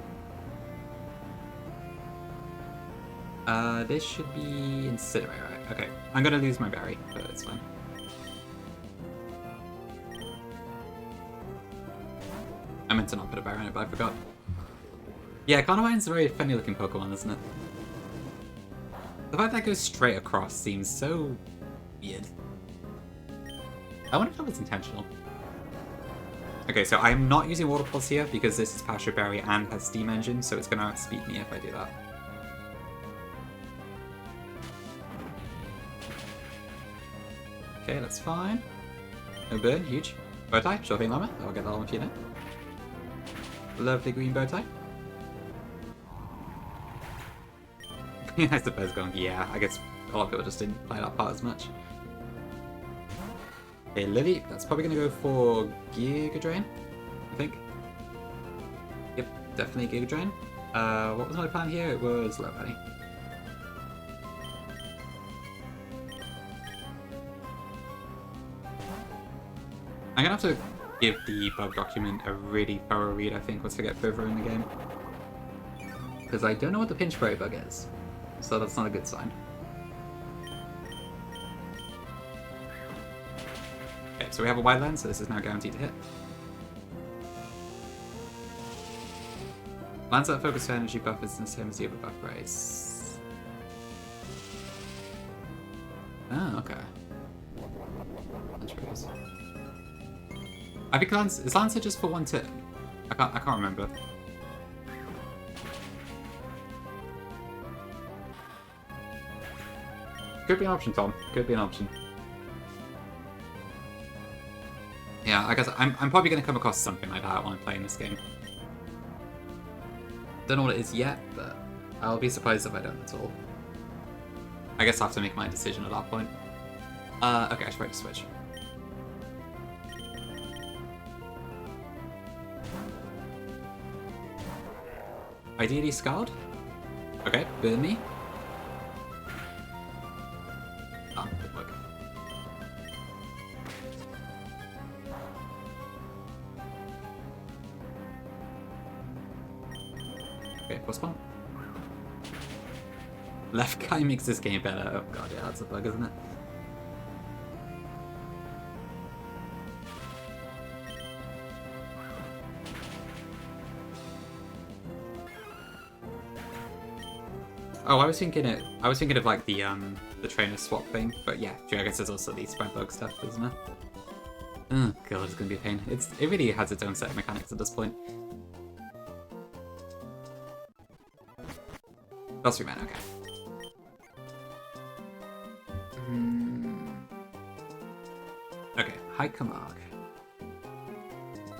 This should be Incinerate, right? Okay, I'm gonna lose my berry, but it's fine. I meant to not put a berry in it, but I forgot. Yeah, Carnivine's a very funny looking Pokemon, isn't it? The fact that goes straight across seems so weird. I wonder if that was intentional. Okay, so I'm not using Water Pulse here because this is Pasture Berry and has Steam Engine, so it's gonna outspeed me if I do that. Okay, that's fine. No burn, huge. Bow tie, sure thing, Llama. I'll get that on for you now. Lovely green bow tie. I suppose going, yeah, I guess a lot of people just didn't play that part as much. Okay, Lily, that's probably going to go for Giga Drain, I think. Yep, definitely Giga Drain. What was my plan here? It was Low Penny. I'm going to have to give the bug document a really thorough read, I think, once I get further in the game. Because I don't know what the pinch spray bug is, so that's not a good sign. Okay, so we have a wide lens, so this is now guaranteed to hit. Lands that focus energy buff is the same as the other buff race. Oh, okay. I think is Lancer just for one turn? I can't remember. Could be an option, Tom. Could be an option. Yeah, I guess I'm probably going to come across something like that when I'm playing this game. Don't know what it is yet, but I'll be surprised if I don't at all. I guess I'll have to make my decision at that point. Okay, I should probably switch. Ideally Scarred. Okay, burn me. Ah, good work. Okay, postpone. Left guy makes this game better. Oh god, yeah, that's a bug, isn't it? Oh, I was thinking of like the trainer swap thing, but yeah, I guess there's also the spread bug stuff, isn't it? Oh god, it's gonna be a pain. It really has its own set of mechanics at this point. Plus 3 mana, okay. Okay, High Camargue.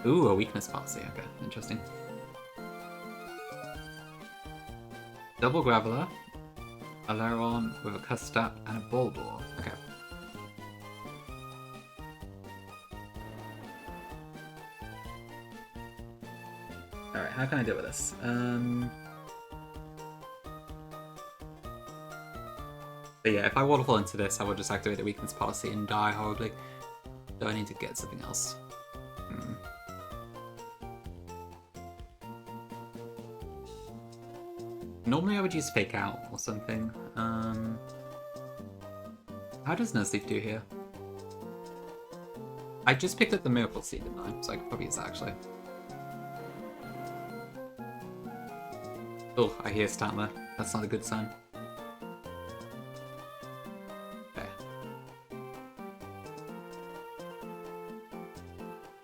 Ooh, a weakness policy, okay, interesting. Double Graveler, a Laron with a Custap, and a Bulbor. Okay. Alright, how can I deal with this? But yeah, if I waterfall into this, I will just activate the weakness policy and die horribly. Do I need to get something else? Normally I would use Fake Out or something. How does Nuzleaf do here? I just picked up the Miracle Seed, didn't I? So I could probably use that actually. Oh, I hear Statler. That's not a good sign. Okay.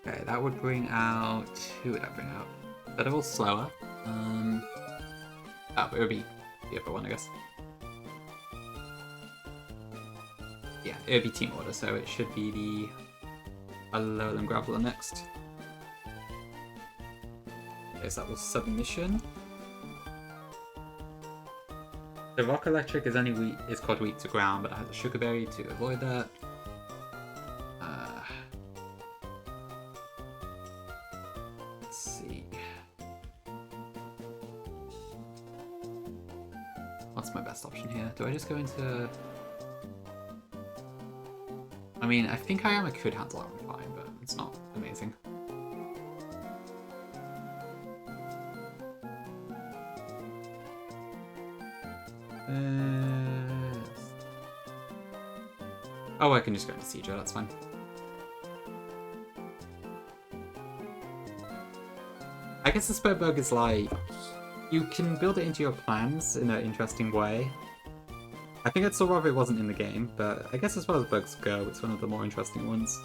Okay, that would bring out... Who would that bring out? They're a little slower. But it would be the other one, I guess. Yeah, it would be Team Order, so it should be the Alolan Graveler next. Okay, so that was Submission. The Rock Electric is called weak to ground, but it has a Sugar Berry to avoid that. Let's see. What's my best option here? Do I just go into... I mean, I think I could handle that one fine, but it's not amazing. Oh, I can just go into Seadra, that's fine. I guess the Spurt Bug is like... You can build it into your plans in an interesting way. I think I'd still rather it wasn't in the game, but I guess as far as bugs go, it's one of the more interesting ones.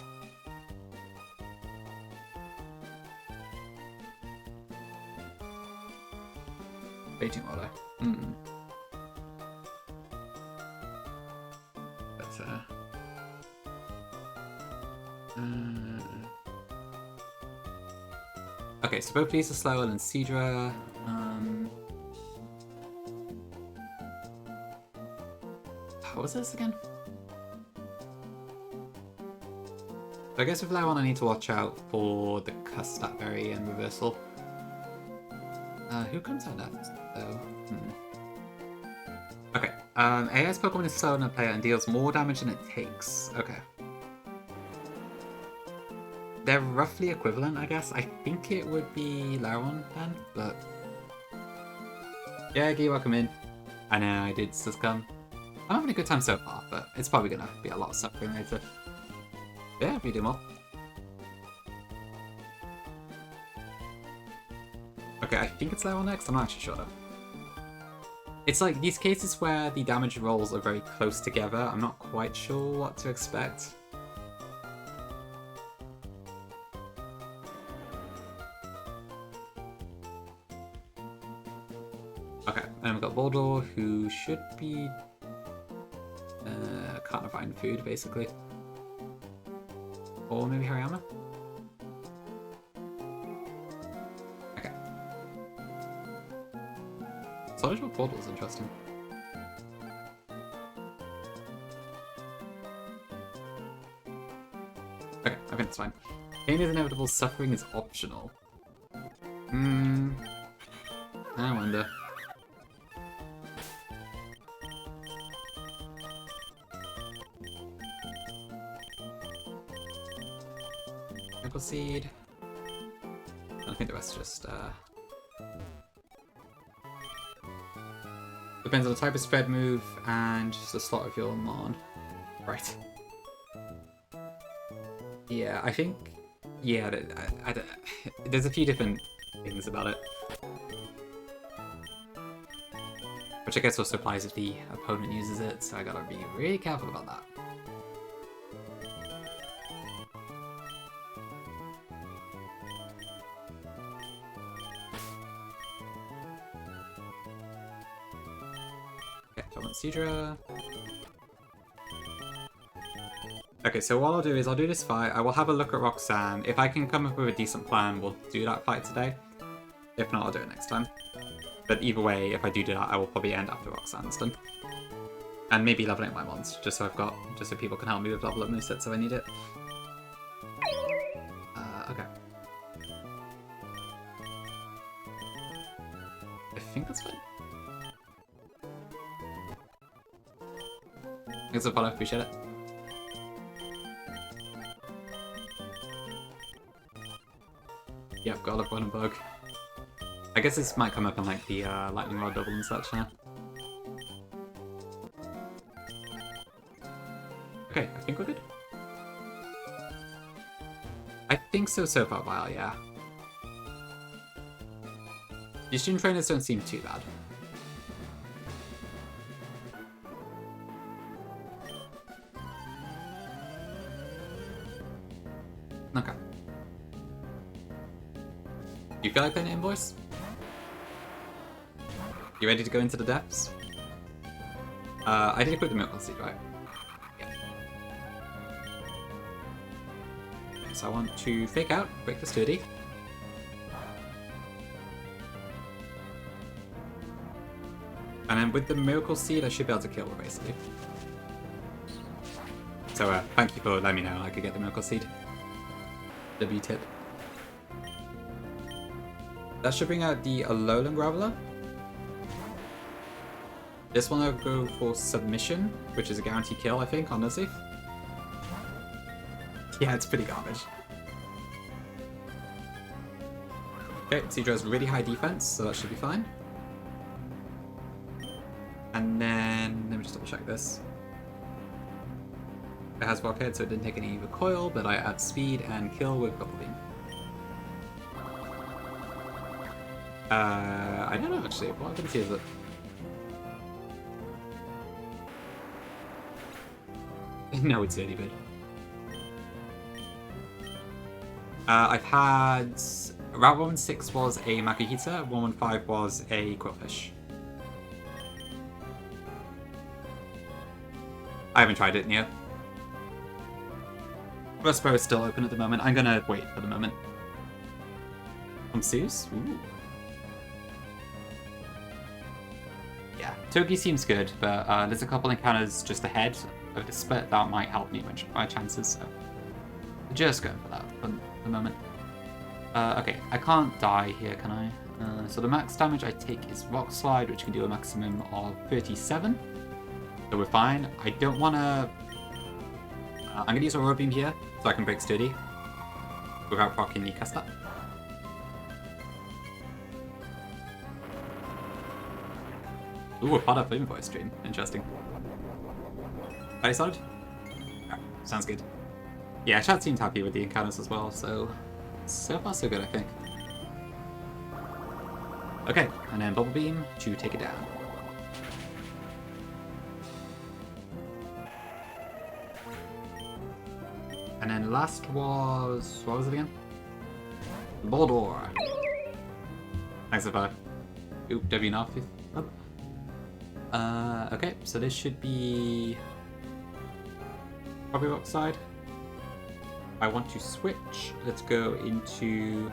Raging Water. Okay, so both these are slower than Seadra. What was this again? So I guess with Laiwan I need to watch out for the Custap Berry and Reversal. Who comes out next, though? Okay, AI's Pokemon is slower than a player and deals more damage than it takes. Okay. They're roughly equivalent, I guess. I think it would be Laiwan then, but... Yeah, Gee, welcome in. I know, I did succumb. I'm having a good time so far, but it's probably gonna be a lot of suffering later. Yeah, we do more. Okay, I think it's Laiwan next. I'm not actually sure though. It's like these cases where the damage rolls are very close together. I'm not quite sure what to expect. Okay, and we've got Voldor, who should be can't find food, basically. Or maybe Hariyama? Okay. Soldier Portal is interesting. Okay, I think it's fine. Pain is inevitable, suffering is optional. I wonder. Seed. I think the rest just depends on the type of spread move and just the slot of your Mon. Right. Yeah, I think. Yeah, there's a few different things about it, which I guess also applies if the opponent uses it. So I gotta be really careful about that. Seadra. Okay, so what I'll do is I'll do this fight. I will have a look at Roxanne. If I can come up with a decent plan, we'll do that fight today. If not, I'll do it next time. But either way, if I do that, I will probably end after Roxanne's done. And maybe leveling up my mons, just so people can help me with level up movesets if I need it. Okay. I think that's fine. Thanks for the follow, appreciate it. Yep, got a level 1 bug. I guess this might come up on like the lightning rod double and such now. Okay, I think we're good. I think so far, Vile, yeah. Your student trainers don't seem too bad. Okay. You feel like playing Invoice? You ready to go into the depths? I did equip the Miracle Seed, right? Yeah. Okay, so I want to fake out, break the sturdy. And then with the Miracle Seed, I should be able to kill her, basically. So, thank you for letting me know I could get the Miracle Seed. W tip. That should bring out the Alolan Graveler. This one I'll go for Submission, which is a guaranteed kill, I think, on Nuzlocke. Yeah, it's pretty garbage. Okay, Seadra has really high defense, so that should be fine. And then, let me just double check this. It has Rockhead, so it didn't take any recoil, but I add speed and kill with Bubble Beam. I don't know actually, what ability is it? No, it's Dirty Bid. I've had... Route 116 was a Makuhita, 115 was a Quillfish. I haven't tried it yet. Rustboro is still open at the moment. I'm gonna wait for the moment. From Zeus? Ooh. Yeah, Togi seems good, but there's a couple encounters just ahead of the split that might help me with my chances, so just going for that for the moment. Okay, I can't die here, can I? So the max damage I take is Rock Slide, which can do a maximum of 37. So we're fine. I don't want to... I'm going to use Aurora Beam here, so I can break Sturdy without proccing the cast up. Ooh, a part of Flame Voice stream. Interesting. Are you started? Yeah, sounds good. Yeah, chat seemed happy with the encounters as well, so far so good, I think. Okay, and then Bubble Beam to take it down. And then last was... what was it again? Boldor. Thanks for oop, W not. Okay, so this should be... probably Rock Side. I want to switch. Let's go into...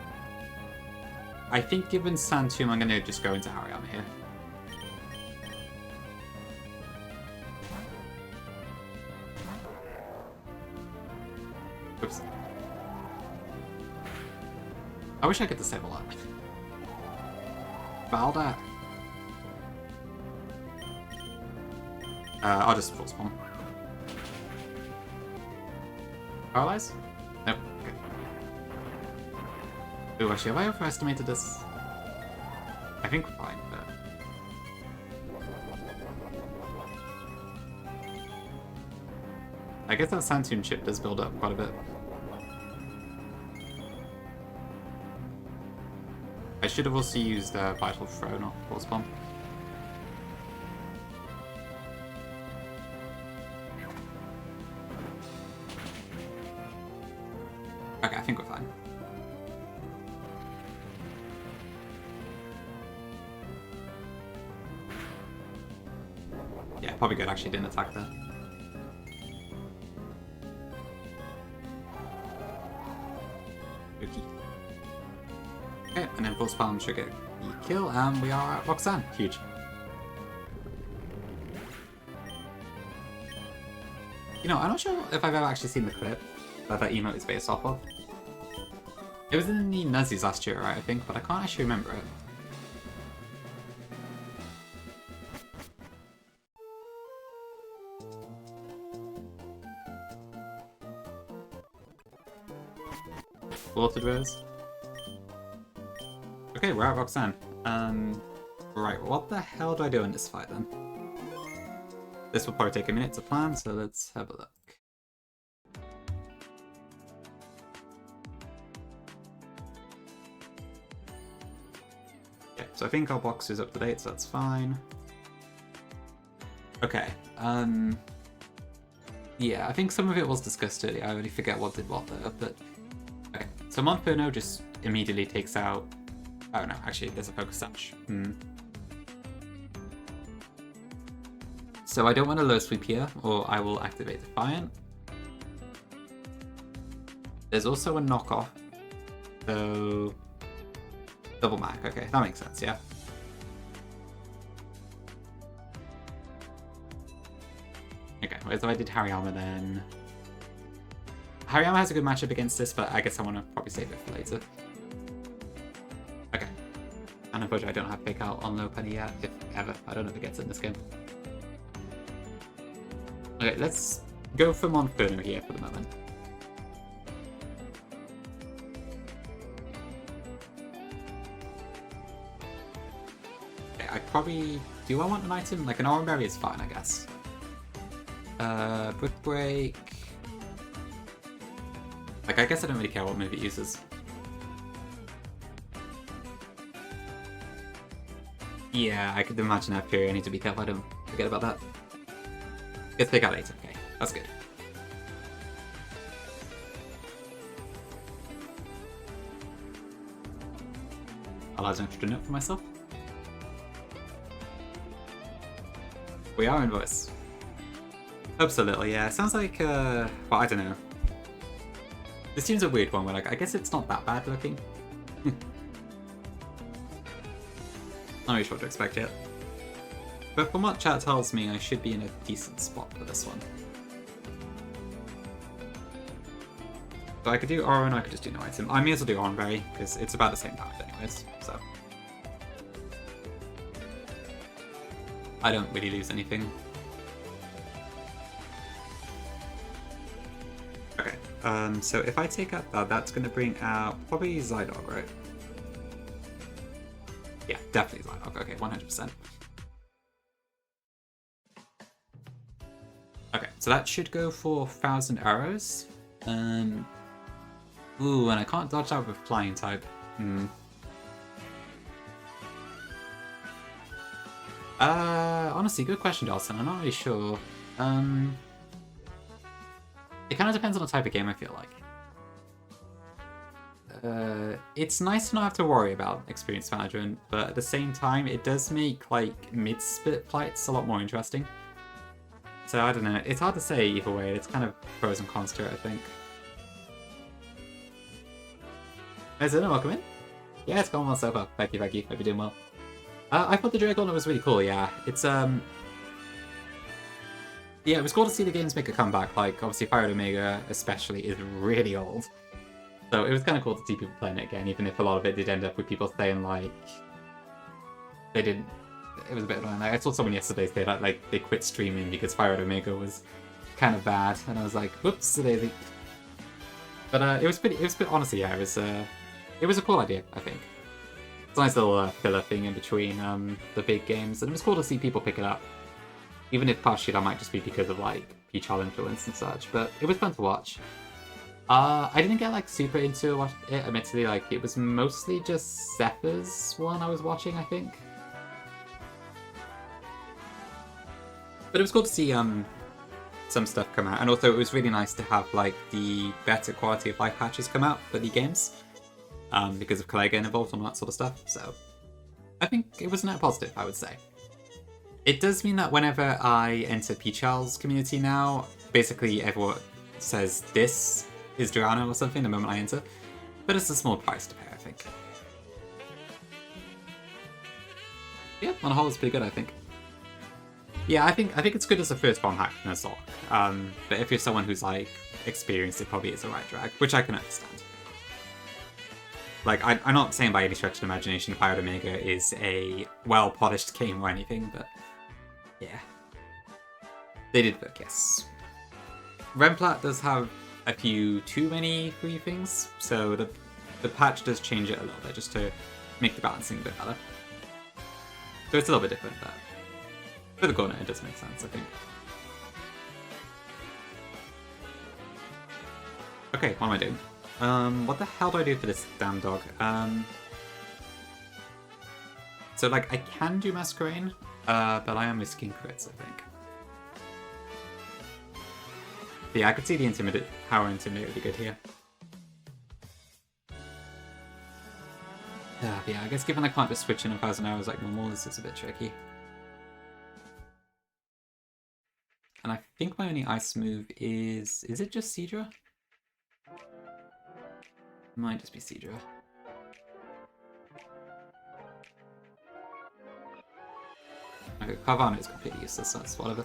I think given Sand Tomb, I'm going to just go into Hariyama here. Oops. I wish I could disable that. Balda. I'll just full spawn. Paralyze? Nope. Okay. Ooh, actually, have I overestimated this? I think we're fine, but... I guess that Sand Tomb chip does build up quite a bit. I should have also used Vital Throw, not Force Bomb. Okay, I think we're fine. Yeah, probably good. Actually, didn't attack there. Okay. Okay, and then full spam should get the kill, and we are at Roxanne. Huge. You know, I'm not sure if I've ever actually seen the clip that that emote is based off of. It was in the Nuzzies last year, right, I think, but I can't actually remember it. Watered Rose. Okay, we're at Roxanne. Right, what the hell do I do in this fight then? This will probably take a minute to plan, so let's have a look. Okay, so I think our box is up to date, so that's fine. Okay, yeah, I think some of it was discussed earlier. I already forget what did what though, but okay. So Monferno just immediately takes out. Oh no, actually, there's a focus touch. So I don't want a low sweep here, or I will activate Defiant. There's also a knockoff. So double Mac. Okay, that makes sense. Yeah. Okay, well, so I did Hariyama then. Hariyama has a good matchup against this, but I guess I want to probably save it for later. Okay. And unfortunately, I don't have Fake Out on low penny yet, if ever. I don't know if it gets it in this game. Okay, let's go for Monferno here for the moment. Okay, I probably... Do I want an item? Like an Oran Berry is fine, I guess. Brick Break... Like, I guess I don't really care what move it uses. Yeah, I could imagine that period. I need to be careful I don't forget about that. Gets Fake Out later. Okay, that's good. I'll add an extra note for myself. We are in voice. Hopes a little, yeah. Sounds like, well, I don't know. This seems a weird one where, like, I guess it's not that bad looking. Not really sure what to expect yet. But from what chat tells me, I should be in a decent spot for this one. So I could do Oran, I could just do no item. I may as well do Oran Berry, because it's about the same damage anyways, so. I don't really lose anything. Okay, so if I take out that, that's going to bring out probably Zydog, right? Yeah, definitely Zydog. Okay, 100%. Okay, so that should go for 1,000 arrows. Ooh, and I can't dodge out with flying type. Honestly, good question, Dawson. I'm not really sure. It kind of depends on the type of game, I feel like. It's nice to not have to worry about experience management, but at the same time, it does make, like, mid-split fights a lot more interesting. So, I don't know. It's hard to say either way. It's kind of pros and cons to it, I think. Hey, Zena, welcome in. Yeah, it's going well so far. Thank you, thank you. Hope you're doing well. I thought the Dragon was really cool, yeah. It's, yeah, it was cool to see the games make a comeback. Like, obviously, Fire Red Omega, especially, is really old. So it was kind of cool to see people playing it again, even if a lot of it did end up with people saying, like, they didn't... It was a bit annoying. Like, I saw someone yesterday say that, like, they quit streaming because Fire Red Omega was kind of bad, and I was like, whoops, daisy. But it was pretty, honestly, yeah, it was a cool idea, I think. It's a nice little filler thing in between the big games, and it was cool to see people pick it up. Even if partially that might just be because of, like, P-Chal influence and such, but it was fun to watch. I didn't get, like, super into it, admittedly. Like, it was mostly just Zephyr's one I was watching, I think. But it was cool to see some stuff come out, and also it was really nice to have, like, the better quality of life patches come out for the games, because of Kalei getting involved and all that sort of stuff, so I think it was a net positive, I would say. It does mean that whenever I enter P-Chal's community now, basically everyone says this is Durano or something the moment I enter, but it's a small price to pay, I think. Yeah, on the whole, it's pretty good, I think. Yeah, I think it's good as a first bomb hack in Nuzlocke, but if you're someone who's, like, experienced, it probably is the right drag, which I can understand. Like, I'm not saying by any stretch of the imagination Fire Red Omega is a well-polished game or anything, but yeah. They did work, yes. Remplat does have a few too many free things, so the patch does change it a little bit just to make the balancing a bit better. So it's a little bit different, but for the corner it does make sense, I think. Okay, what am I doing? What the hell do I do for this damn dog? So, like, I can do Masquerain, but I am risking crits, I think. But yeah, I could see the Power Intimidate would be good here. But yeah, I guess given I can't just switch in 1,000 hours like normal, this is a bit tricky. And I think my only ice move is it just Seadra? Might just be Seadra. Okay, Carvana is completely useless, that's whatever.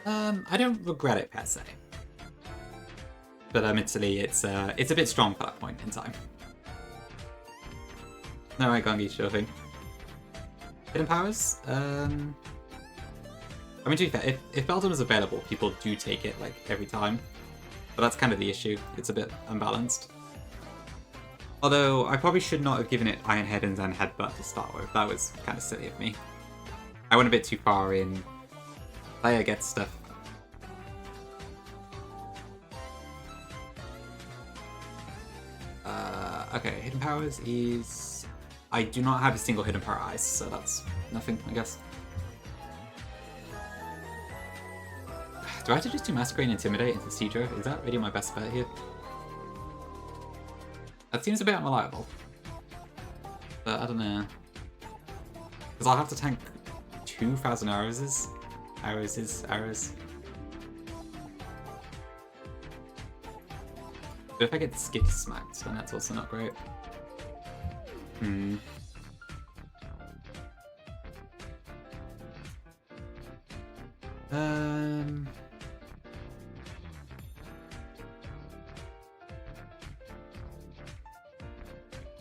I don't regret it per se. But admittedly, it's a bit strong for that point in time. Alright, Gangi, sure thing. Hidden powers? I mean, to be fair, if Beldum is available, people do take it, like, every time. But that's kind of the issue. It's a bit unbalanced. Although, I probably should not have given it Iron Head and then Headbutt to start with. That was kind of silly of me. I went a bit too far in player gets stuff. Okay, hidden powers is... I do not have a single hidden power ice, so that's nothing, I guess. Do I have to just do Masquerade and Intimidate into Seadra? Is that really my best bet here? That seems a bit unreliable. But I don't know. Because I'll have to tank 2,000 arrows. Arrows. But if I get Skitty smacked, then that's also not great.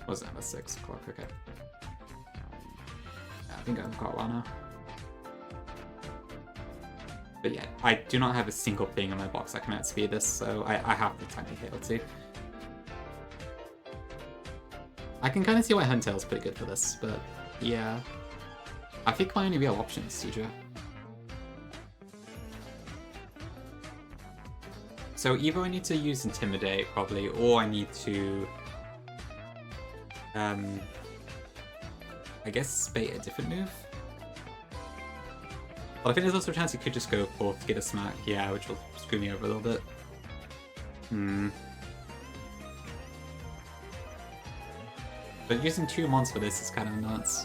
Was that a 6 o'clock? Okay. Yeah, I think I've got one now. But yeah, I do not have a single thing in my box that can outspeed this, so I have to tank a hit or two. I can kind of see why Huntail's pretty good for this, but yeah. I think my only real option is Seadra. So either I need to use Intimidate, probably, or I need to... I guess bait a different move? Well, I think there's also a chance he could just go for to get a smack, yeah, which will screw me over a little bit. But using 2 mons for this is kind of nuts.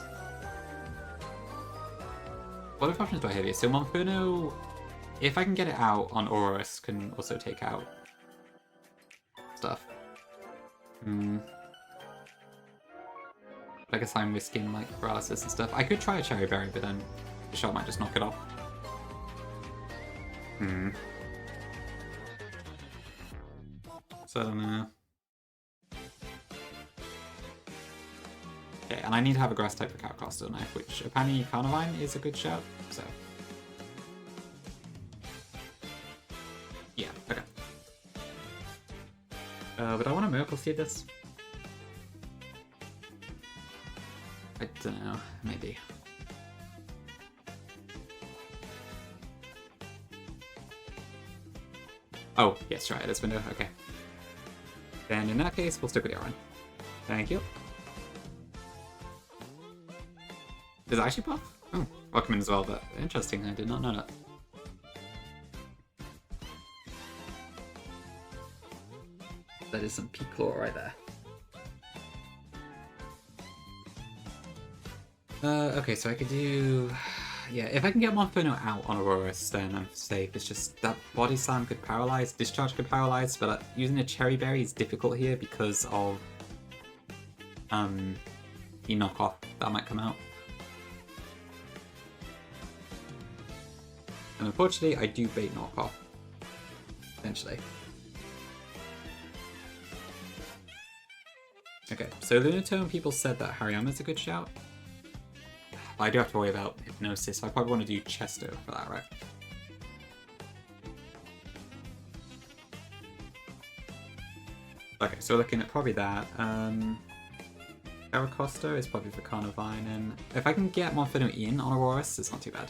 What other options do I have here? So Monferno, if I can get it out on Aurorus, can also take out stuff. I guess I'm risking like paralysis and stuff. I could try a Cherry Berry, but then the shot might just knock it off. So I don't know. Okay, and I need to have a grass type for Cow Knife, which a Panny Carnivine is a good shout, so. Yeah, okay. But I want to Miracle Seed this. I don't know, maybe. Oh, yes, try this window, okay. Then in that case, we'll stick with the Run. Thank you. Does it actually pop? Oh, welcome in as well, but interesting, I did not know that. That is some peak lore right there. Okay, so I could do... Yeah, if I can get Monferno out on Aurorus, then I'm safe. It's just that Body Slam could paralyze, Discharge could paralyze, but using a Cherry Berry is difficult here because of the knockoff that might come out. And unfortunately, I do bait knockoff, essentially. Okay, so Lunatone people said that Hariyama's a good shout. I do have to worry about Hypnosis. I probably want to do Chesto for that, right? Okay, so we're looking at probably that. Caracosta is probably for Carnivine, and if I can get Monferno in on Aurorus, it's not too bad.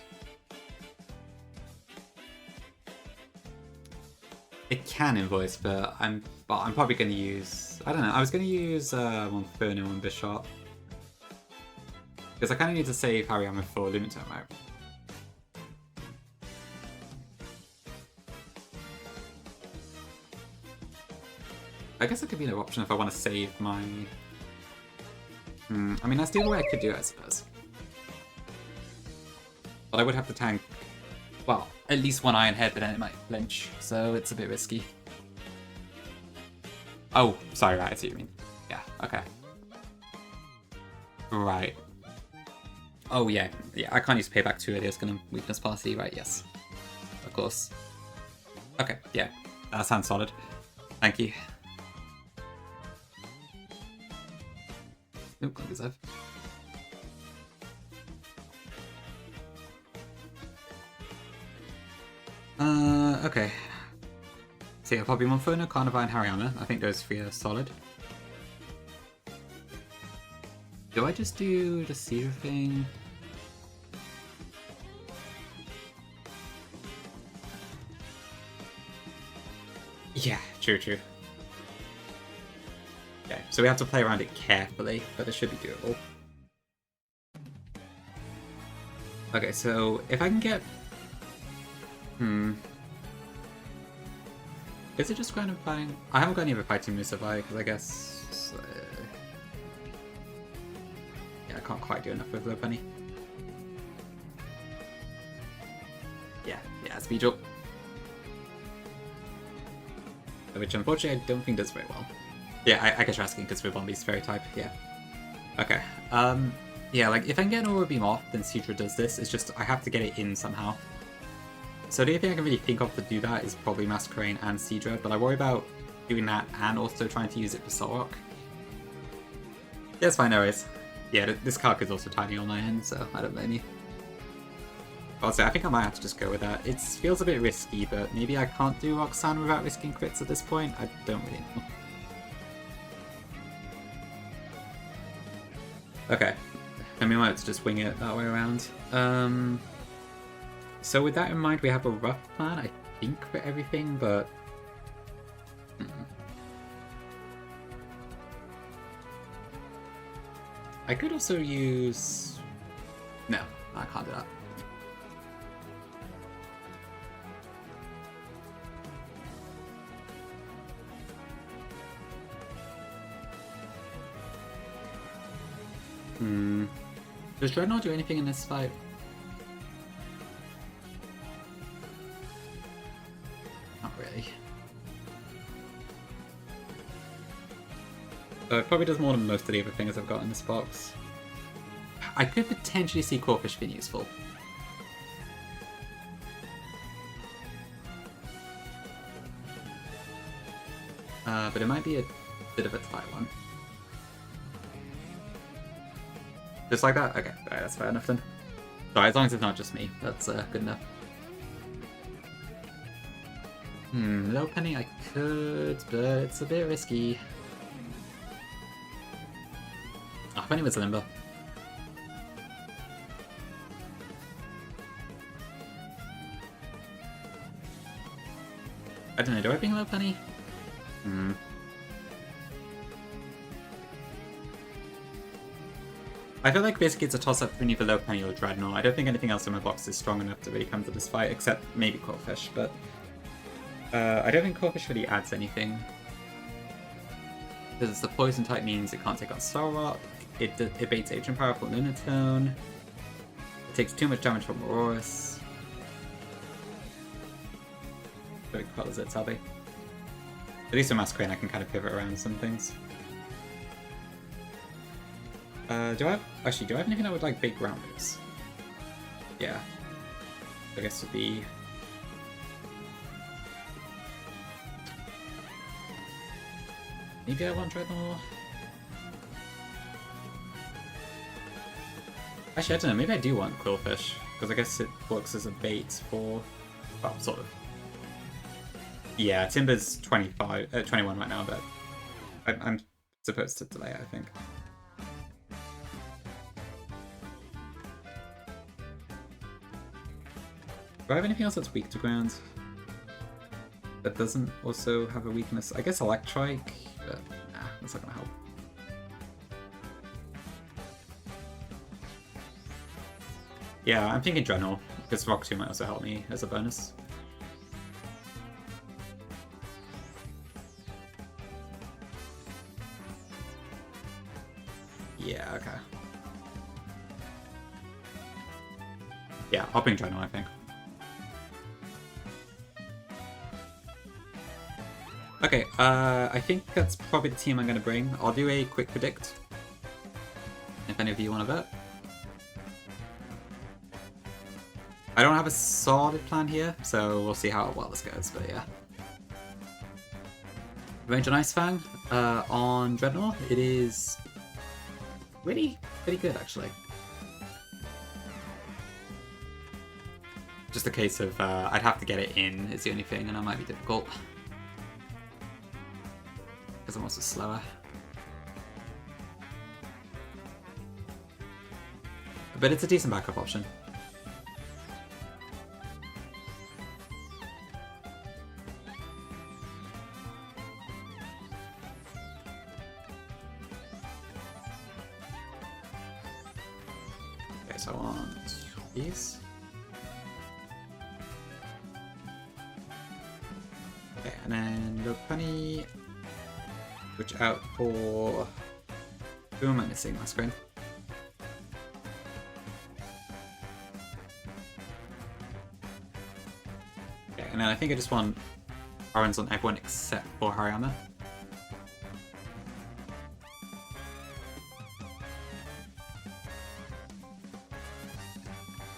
It can invoice, but I'm probably going to use... I don't know, I was going to use Monferno and Bishop. Because I kind of need to save Hariyama for Lunatone out. I guess it could be another option if I want to save my... I mean, that's the other way I could do it, I suppose. But I would have to tank, well, at least one Iron Head, but then it might flinch, so it's a bit risky. Oh, sorry, right, I see what you mean. Yeah, okay. Right. Oh, yeah, I can't use Payback too early, it's gonna weakness party, right, yes. Of course. Okay, yeah, that sounds solid. Thank you. Nope, can't deserve. Okay. So yeah, probably Monferno, Carnivore, and Hariyama. I think those three are solid. Do I just do the Cedar thing? Yeah, true. Okay, so we have to play around it carefully, but it should be doable. Okay, so if I can get... Is it just kind of fine? I haven't got any other fighting moves, have I? Because I guess... yeah, I can't quite do enough with Lopunny. Yeah, speed drop. Which unfortunately I don't think does very well. Yeah, I guess you're asking because we're Bombi's fairy type, yeah. Okay, yeah, like if I can get an Aura Beam off, then Seadra does this, it's just I have to get it in somehow. So the only thing I can really think of to do that is probably Masquerain and Seadra, but I worry about doing that and also trying to use it for Solrock. Yeah, it's fine, no worries. Yeah, this card is also tiny on my end, so I don't blame you. Honestly, I think I might have to just go with that. It feels a bit risky, but maybe I can't do Roxanne without risking crits at this point? I don't really know. Okay, then we might just wing it that way around. So with that in mind, we have a rough plan, I think, for everything, but... I could also use... No, I can't do that. Does Dreadnought do anything in this fight? Not really. It probably does more than most of the other things I've got in this box. I could potentially see Corphish being useful. But it might be a bit of a tight one. Just like that? Okay, alright, that's fair enough then. Sorry, as long as it's not just me, that's good enough. Lopunny I could, but it's a bit risky. Oh, if only it was Limbo. I don't know, do I bring Lopunny? I feel like basically it's a toss-up between either Lopunny or Dreadnought. I don't think anything else in my box is strong enough to really come to this fight, except maybe Corphish, but... I don't think Corphish really adds anything. Because the poison type means it can't take on Solrock, it baits Agent Power for Lunatone, it takes too much damage from Aurorus. What colours it, Tabby? At least in Masquerain I can kind of pivot around some things. Do I have anything that would like big ground moves? Yeah. I guess it would be... Maybe I want Dreadnought? Actually, I don't know, maybe I do want Quillfish, because I guess it works as a bait for... well, sort of. Yeah, Timber's 21 right now, but I'm supposed to delay it, I think. Do I have anything else that's weak to ground? that doesn't also have a weakness. I guess Electrike, but nah, that's not gonna help. Yeah, I'm thinking Dreadnought, because Rock 2 might also help me as a bonus. Yeah, okay. Yeah, I'll bring Dreadnought, I think. Okay, I think that's probably the team I'm going to bring. I'll do a quick predict, if any of you want to bet. I don't have a solid plan here, so we'll see how well this goes, but yeah. Range on Ice Fang, on Dreadnought, it is really pretty good, actually. Just a case of, I'd have to get it in, is the only thing, and that might be difficult. Because I'm also slower. But it's a decent backup option. Okay, so I want these. Okay, and then Low Penny. Switch out for... Who am I missing my screen? Okay, and then I think I just want Orange on everyone except for Hariyama.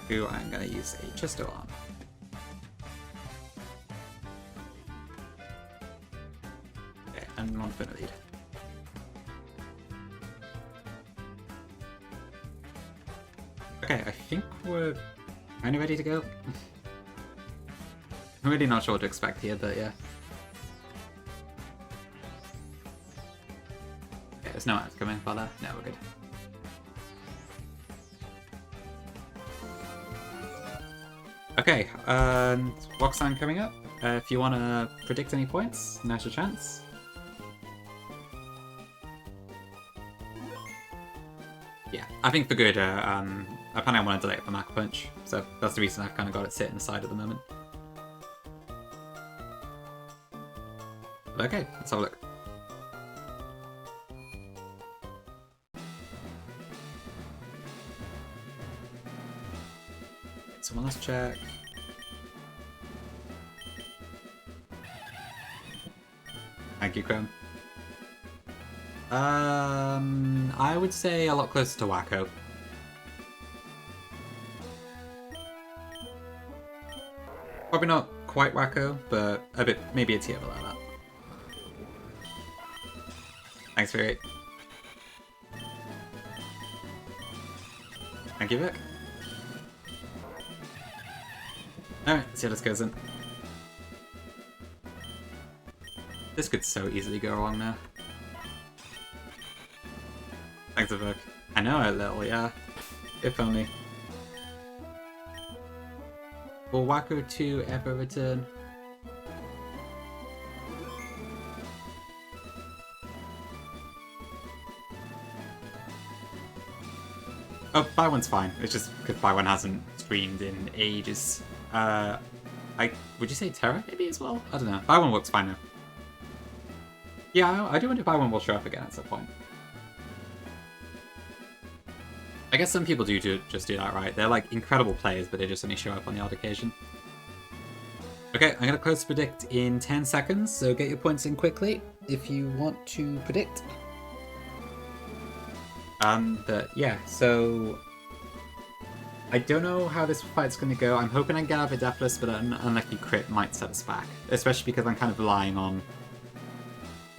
Who I'm gonna use a Chisto on. And Monfort lead. Okay, I think we're kind of ready to go. I'm really not sure what to expect here, but yeah. Okay, there's no ads coming for that. No, we're good. Okay, Roxanne coming up. If you want to predict any points, now's your chance. Yeah, I think for good, apparently I want to delay it for Mach Punch, so that's the reason I've kind of got it sitting aside at the moment. Okay, let's have a look. So let's check. Thank you, Chrome. I would say a lot closer to Wacko. Probably not quite Wacko, but a bit, maybe a tier below that. Thanks, Fury. Thank you, Vic. Alright, let's see how this goes in. This could so easily go wrong now. Thanks, Vic. I know a little, yeah. If only. Will Wacko 2 ever return? Oh, Byron's fine. It's just because Byron hasn't streamed in ages. Would you say Terra maybe as well? I don't know. Byron works fine now. Yeah, I do wonder if Byron will show up again at some point. I guess some people do just do that, right? They're like incredible players, but they just only show up on the odd occasion. Okay, I'm gonna close predict in 10 seconds, so get your points in quickly if you want to predict. But yeah, so I don't know how this fight's gonna go. I'm hoping I get out of a Deathless, but an unlucky crit might set us back, especially because I'm kind of relying on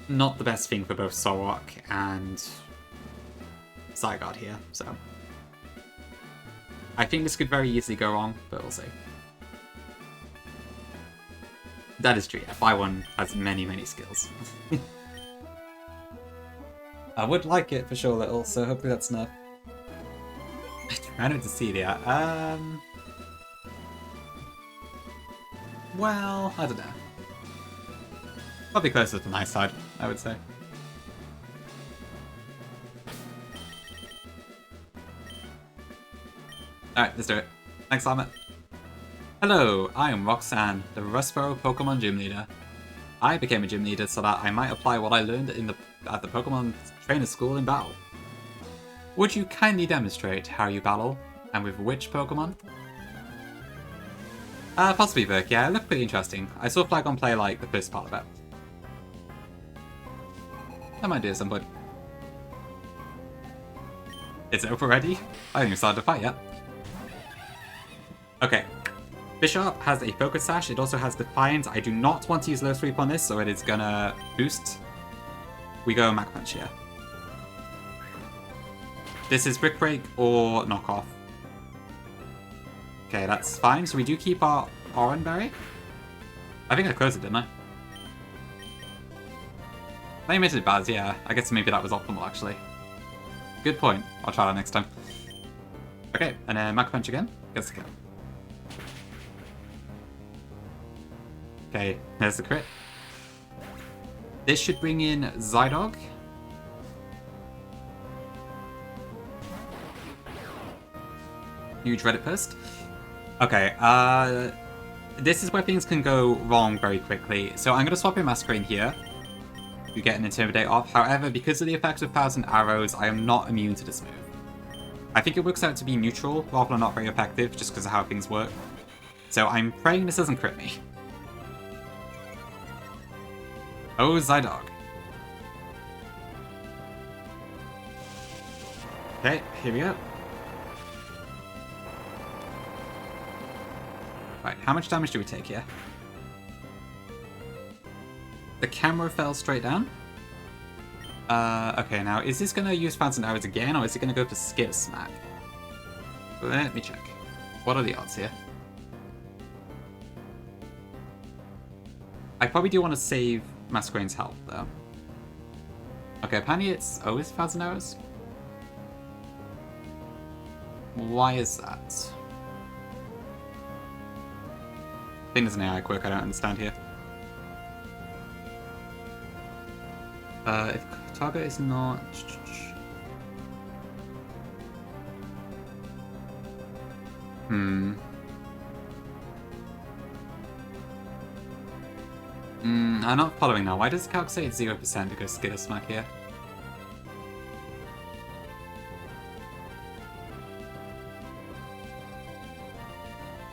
not the best thing for both Sorok and Zygarde here, so I think this could very easily go wrong, but we'll see. That is true, yeah. Byron has many, many skills. I would like it for sure, little, so hopefully that's enough. Random to see there. Well, I don't know. Probably closer to the nice side, I would say. Alright, let's do it. Thanks, Llama. Hello, I am Roxanne, the Rustboro Pokemon Gym Leader. I became a gym leader so that I might apply what I learned at the Pokemon Trainer School in battle. Would you kindly demonstrate how you battle, and with which Pokemon? Possibly Burke, yeah, it looked pretty interesting. I saw Flagon play like the first part of it. I might do it at some point. Is it over already? I haven't even started to fight yet. Okay. Bishop has a Focus Sash, it also has Defiance. I do not want to use Low Sweep on this, so it is gonna boost. We go Mach Punch here. This is Brick Break or Knockoff. Okay, that's fine. So we do keep our Oran Berry. I think I closed it, didn't I? I made it bad, yeah. I guess maybe that was optimal, actually. Good point. I'll try that next time. Okay, and then Mach Punch again. Gets the kill. Okay, there's the crit. This should bring in Zydog. Huge Reddit post. Okay, this is where things can go wrong very quickly. So I'm going to swap in Masquerain here. You get an Intimidate off. However, because of the effect of 1,000 Arrows, I am not immune to this move. I think it works out to be neutral rather than not very effective, just because of how things work. So I'm praying this doesn't crit me. Oh, Zydog. Okay, here we go. Right, how much damage do we take here? The camera fell straight down. Okay, now, is this going to use 1,000 Arrows again, or is it going to go for Skip Smack? Let me check. What are the odds here? I probably do want to save Masquerain's health, though. Okay, apparently it's always 1,000 Arrows. Why is that? I think there's an AI quirk I don't understand here. If target is not... I'm not following now. Why does the calc say it's 0% to go Skitter Smack here?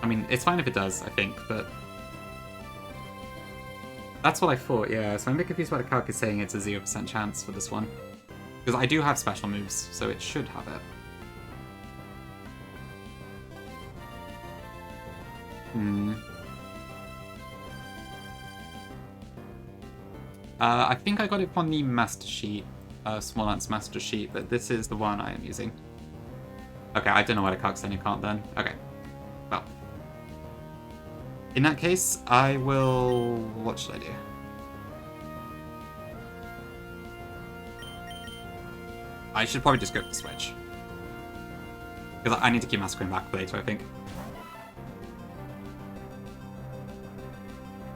I mean, it's fine if it does, I think, but... That's what I thought, yeah. So I'm a bit confused why the calc is saying it's a 0% chance for this one. Because I do have special moves, so it should have it. I think I got it from the Master Sheet, Small Ants Master Sheet, but this is the one I am using. Okay, I don't know why the calc's saying you can't then. Okay. Well. In that case, I will... What should I do? I should probably just go for the switch. Because I need to keep Masquerain back for later, I think.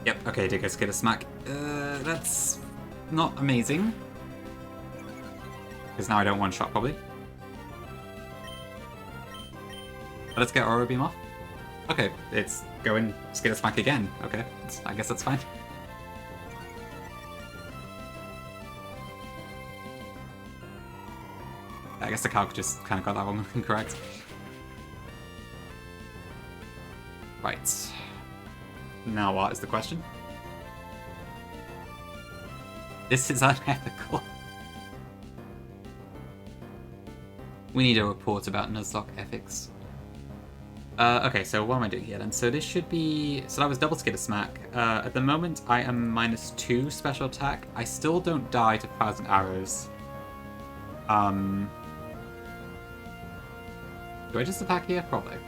Yep, okay, did go Skitter Smack. That's not amazing. Because now I don't one-shot, probably. But let's get Aura Beam off. Okay, it's going Skitter Smack again. Okay, I guess that's fine. I guess the calc just kind of got that one incorrect. Right. Now what is the question? This is unethical. We need a report about Nuzlocke ethics. Okay, so what am I doing here then? So this should be... So that was double Skitter Smack. At the moment, I am -2 special attack. I still don't die to 1,000 Arrows. Do I just attack here? Probably.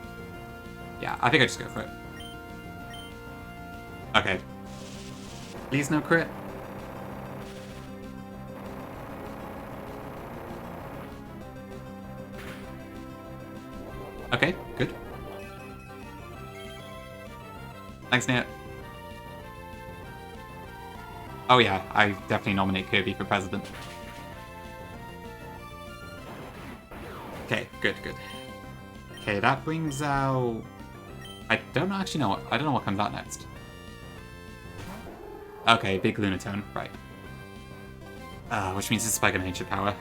Yeah, I think I just go for it. Okay. Please no crit. Okay, good. Thanks, Nate. Oh yeah, I definitely nominate Kirby for president. Okay, good, good. Okay, that brings out... I don't actually know what... I don't know what comes out next. Okay, big Lunatone, right. Which means it's Spike of Nature Power.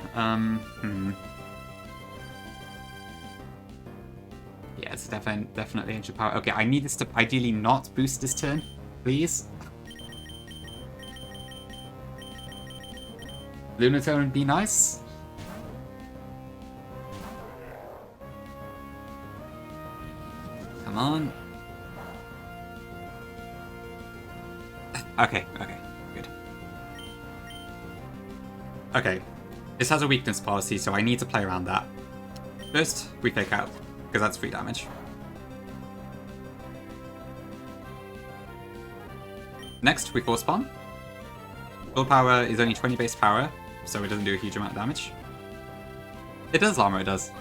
Yeah, it's definitely Ancient Power. Okay, I need this to ideally not boost this turn, please. Lunatone would be nice. Come on. Okay, good. Okay, this has a weakness policy, so I need to play around that. First, we fake out, because that's free damage. Next, we force spawn. Full power is only 20 base power, so it doesn't do a huge amount of damage. It does, Llama, it does.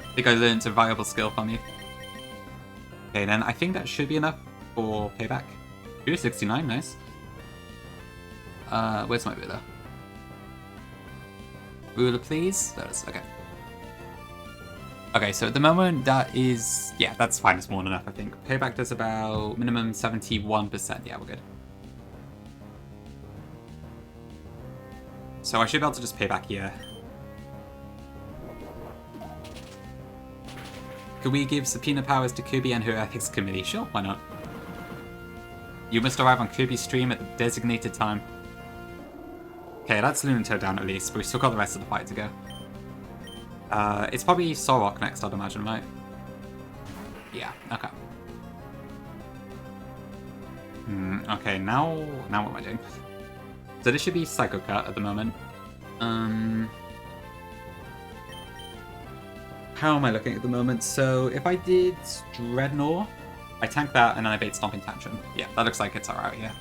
I think I learned a valuable skill from you. Okay, then I think that should be enough for payback. 269, nice. Where's my ruler? Ruler, please? There it is, okay. Okay, so at the moment that is... Yeah, that's fine, it's more than enough, I think. Payback does about minimum 71%, yeah, we're good. So I should be able to just pay back here. Could we give subpoena powers to Kirby and her ethics committee? Sure, why not? You must arrive on Kirby's stream at the designated time. Okay, that's Lunatone down at least, but we've still got the rest of the fight to go. It's probably Solrock next, I'd imagine, right? Yeah, okay. Okay, now what am I doing? So this should be Psycho Cut at the moment. How am I looking at the moment? So if I did Dreadnought, I tank that and then I bait Stomping Tantrum. Yeah, that looks like it's alright, yeah.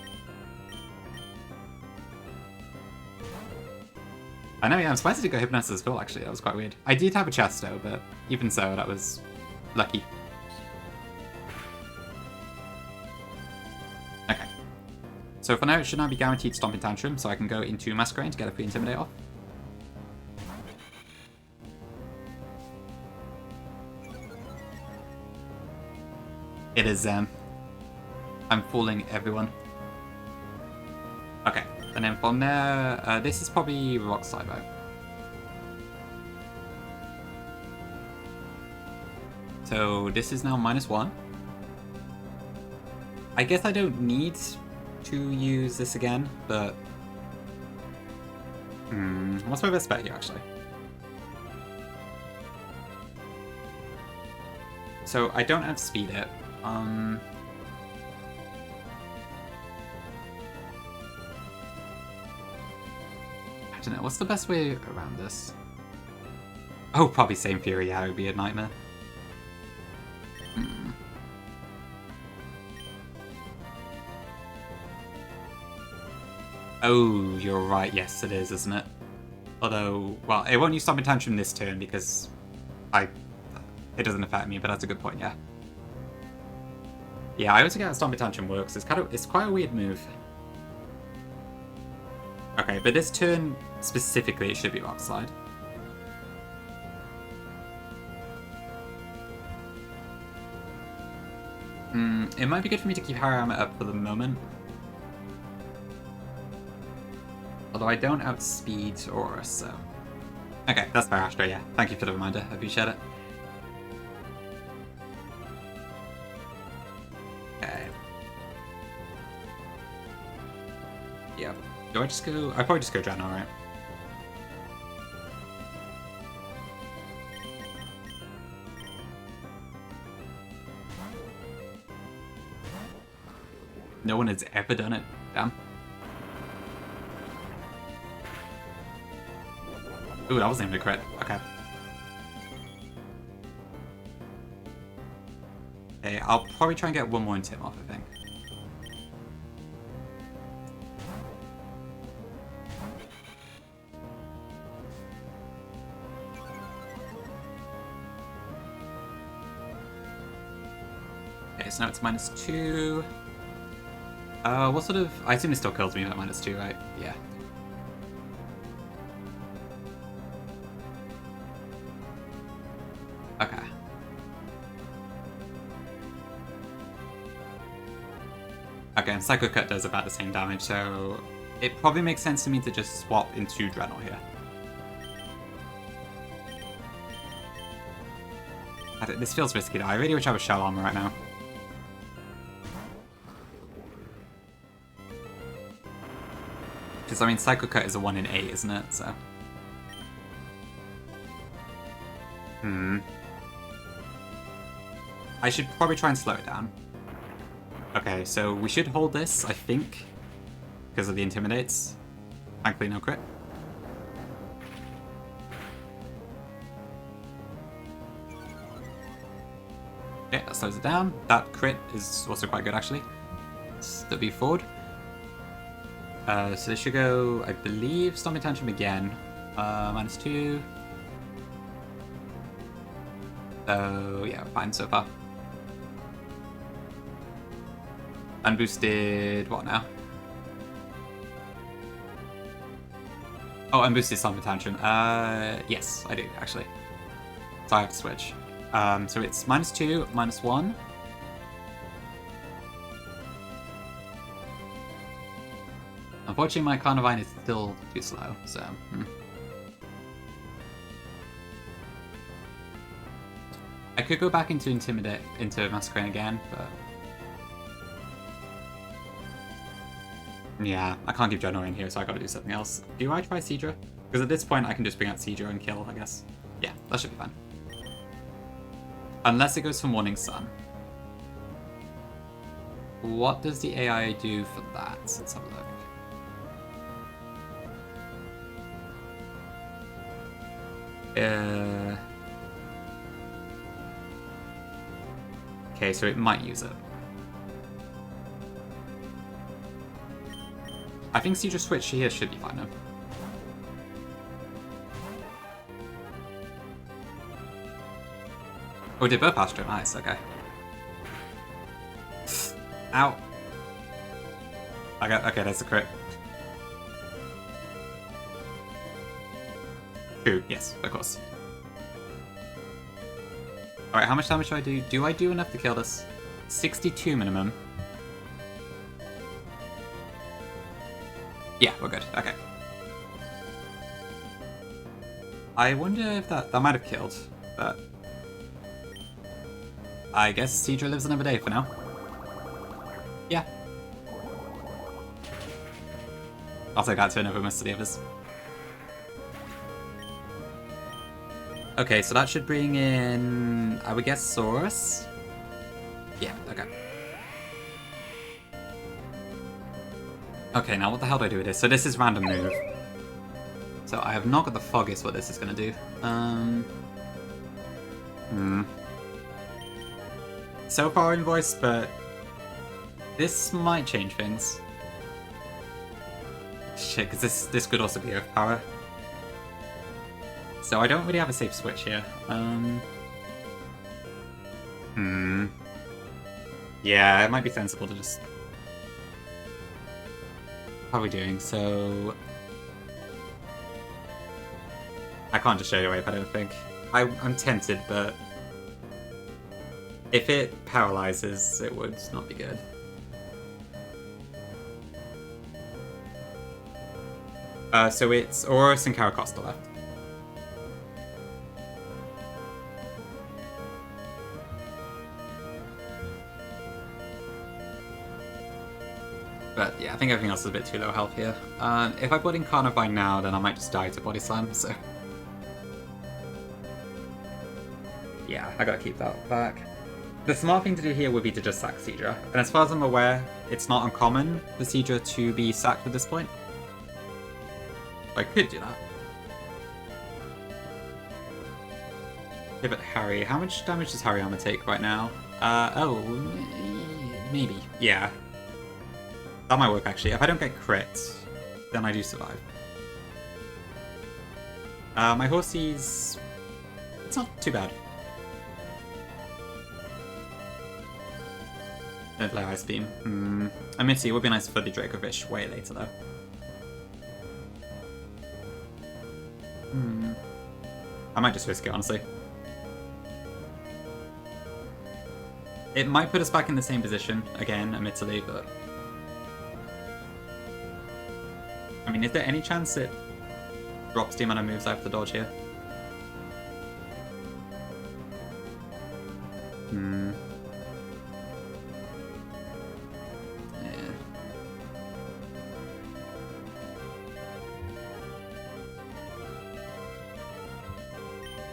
I know, yeah, I'm surprised I didn't go Hypnosis as well, actually. That was quite weird. I did have a Chesto, but even so, that was lucky. Okay. So for now, it should now be guaranteed Stomping Tantrum, so I can go into Masquerade to get a free Intimidate off. It is Zen. I'm fooling everyone. Okay, and then from there, this is probably Rock Slide, right? So this is now -1. I guess I don't need to use this again, but... what's my best bet here, actually? So I don't have Speed It. I don't know, what's the best way around this? Oh, probably Same Fury, yeah, it would be a nightmare. Oh, you're right, yes it is, isn't it? Although, well, it won't use Stomping Tantrum this turn because it doesn't affect me, but that's a good point, yeah. Yeah, I always forget how Stomping Tantrum works. It's quite a weird move. Okay, but this turn specifically, it should be Rock Slide. It might be good for me to keep Hariyama up for the moment. Although I don't outspeed Aura, so... Okay, that's fair, Astro, yeah. Thank you for the reminder, I appreciate it. Okay. Yeah. Do I just go... I probably just go Dreadnought, right? No one has ever done it. Damn. Ooh, that wasn't even a crit. Okay. Okay, I'll probably try and get one more in Tim off, I think. Okay, so now it's -2. What sort of... I assume it still kills me at -2, right? Yeah. Okay. Okay, and Psycho Cut does about the same damage, so it probably makes sense to me to just swap into Dreadnought here. This feels risky though. I really wish I was Shell Armor right now. Because, I mean, Psycho Cut is a 1 in 8, isn't it? So... I should probably try and slow it down. Okay, so we should hold this, I think, because of the Intimidates. Thankfully, no crit. Okay, that slows it down. That crit is also quite good, actually. Still be forward. So this should go, I believe, Stormy Tantrum again. -2. So, yeah, fine so far. Unboosted, what now? Oh, unboosted Stormy Tantrum. Yes, I do, actually. So I have to switch. So it's -2, -1. Unfortunately, my Carnivine is still too slow, so... I could go back into Intimidate, into Massacring again, but... Yeah, I can't keep Dreadnought in here, so I gotta do something else. Do I try Seadra? Because at this point, I can just bring out Seadra and kill, I guess. Yeah, that should be fine. Unless it goes for Morning Sun. What does the AI do for that? Let's have a look. Okay, so it might use it. I think Seadra switch here should be fine now. Oh, did both Astro? Nice, okay. Ow. Okay, that's a crit. Ooh, yes, of course. Alright, how much damage do I do? Do I do enough to kill this? 62 minimum. Yeah, we're good. Okay. I wonder if that might have killed, but... I guess Seadra lives another day for now. Yeah. I'll take that to another most of the others. Okay, so that should bring in, I would guess, Saurus? Yeah, okay. Okay, now what the hell do I do with this? So this is random move. So I have not got the foggiest what this is going to do. So far invoice, but this might change things. Shit, because this could also be overpower. So I don't really have a safe switch here. Yeah, it might be sensible to just... How are we doing? So... I can't just Shade Away, I don't think. I'm tempted, but... If it paralyzes, it would not be good. So it's Aurorus and Caracosta left. But yeah, I think everything else is a bit too low health here. If I put in Carnivine now, then I might just die to Body Slam, so... Yeah, I gotta keep that back. The smart thing to do here would be to just sack Seadra. And as far as I'm aware, it's not uncommon for Seadra to be sacked at this point. I could do that. Pivot Harry. How much damage does Harry Armor take right now? Oh, maybe. Yeah. That might work, actually. If I don't get crit, then I do survive. My horsey's... It's not too bad. Don't play Ice Beam. Amity, it would be nice for the Dracovish way later, though. I might just risk it, honestly. It might put us back in the same position again, admittedly, but... I mean, is there any chance it drops the amount of moves I have to dodge here? Yeah.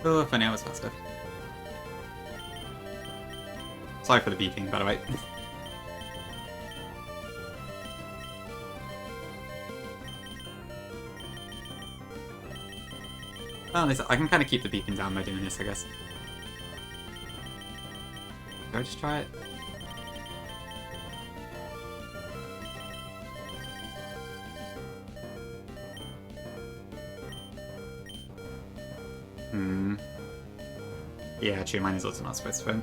Oh, if I knew I was faster. Sorry for the beeping, by the way. Well, at least I can kind of keep the beeping down by doing this, I guess. Do I just try it? Yeah, true, mine is also not supposed to win.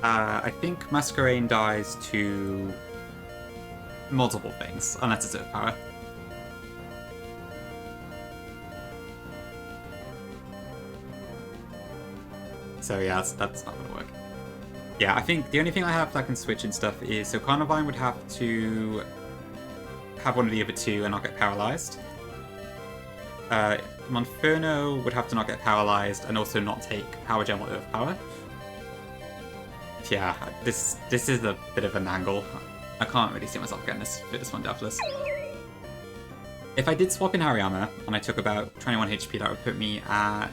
I think Masquerain dies to multiple things, unless it's Earth Power. So yeah, that's not gonna work. Yeah, I think the only thing I have that can switch and stuff is, so Carnivine would have to have one of the other two and not get paralyzed. Monferno would have to not get paralyzed and also not take Power Gem or Earth Power. Yeah, this is a bit of an angle. I can't really see myself getting this one deathless. If I did swap in Hariyama and I took about 21 HP, that would put me at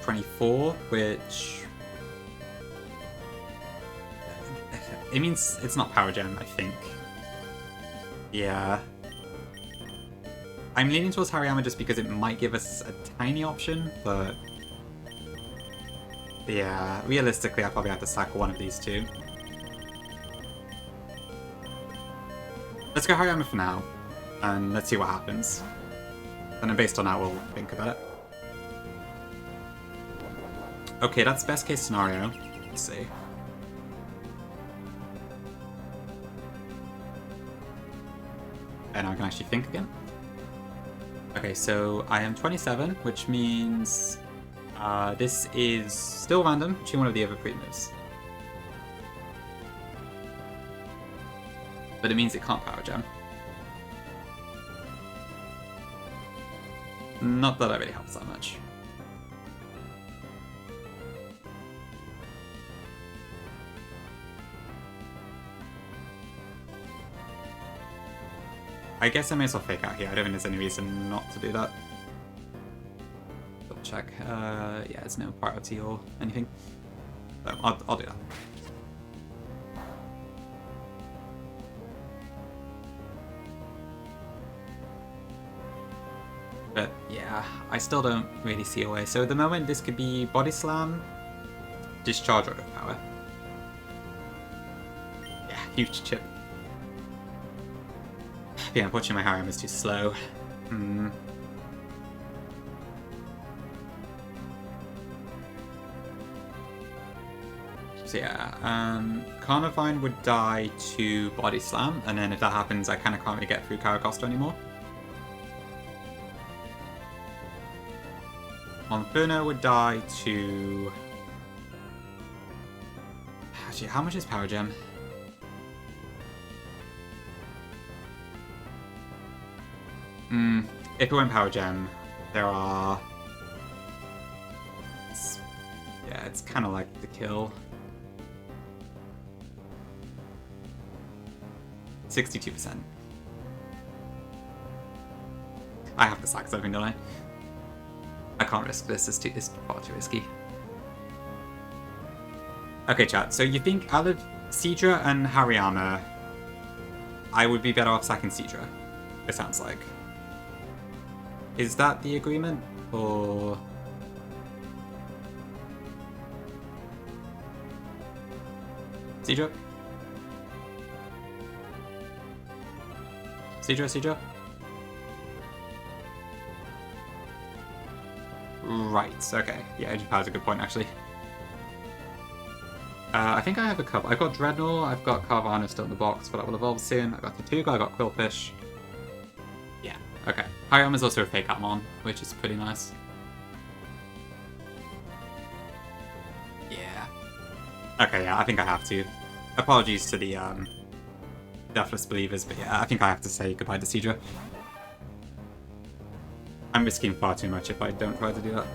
24, which... It means it's not Power Gem, I think. Yeah. I'm leaning towards Hariyama just because it might give us a tiny option, but... Yeah, realistically I probably have to sack one of these two. Let's go Hariyama for now, and let's see what happens. And then based on that, we'll think about it. Okay, that's best case scenario. Let's see. And now I can actually think again. Okay, so I am 27, which means this is still random, choose one of the other three moves. But it means it can't Power Gem. Not that it really helps that much. I guess I may as well fake out here. I don't think there's any reason not to do that. Double check. Yeah, there's no priority or anything. So I'll do that. But yeah, I still don't really see a way. So at the moment, this could be Body Slam, Discharge, or Earth Power. Yeah, huge chip. Yeah, unfortunately my Harem is too slow. So yeah, Carnivine would die to Body Slam, and then if that happens, I kind of can't really get through Caracosta anymore. Monferno would die to... Actually, how much is Power Gem? If it went Power Gem, there are... Yeah, it's kind of like the kill. 62%. I have to sack something, don't I? I can't risk this, it's far too risky. Okay, chat, so you think out of Seadra and Hariyama, I would be better off sacking Seadra, it sounds like. Is that the agreement, or... Seadra? Seadra? Right, okay. Yeah, energy power's a good point, actually. I think I have a couple. I've got Dreadnought, I've got Carvana still in the box, but that will evolve soon. I've got Tortuga, I've got Quillfish. Yeah, okay. Hyam is also a fake Atmon, which is pretty nice. Yeah. Okay, yeah, I think I have to. Apologies to the Deathless Believers, but yeah, I think I have to say goodbye to Seadra. I'm risking far too much if I don't try to do that.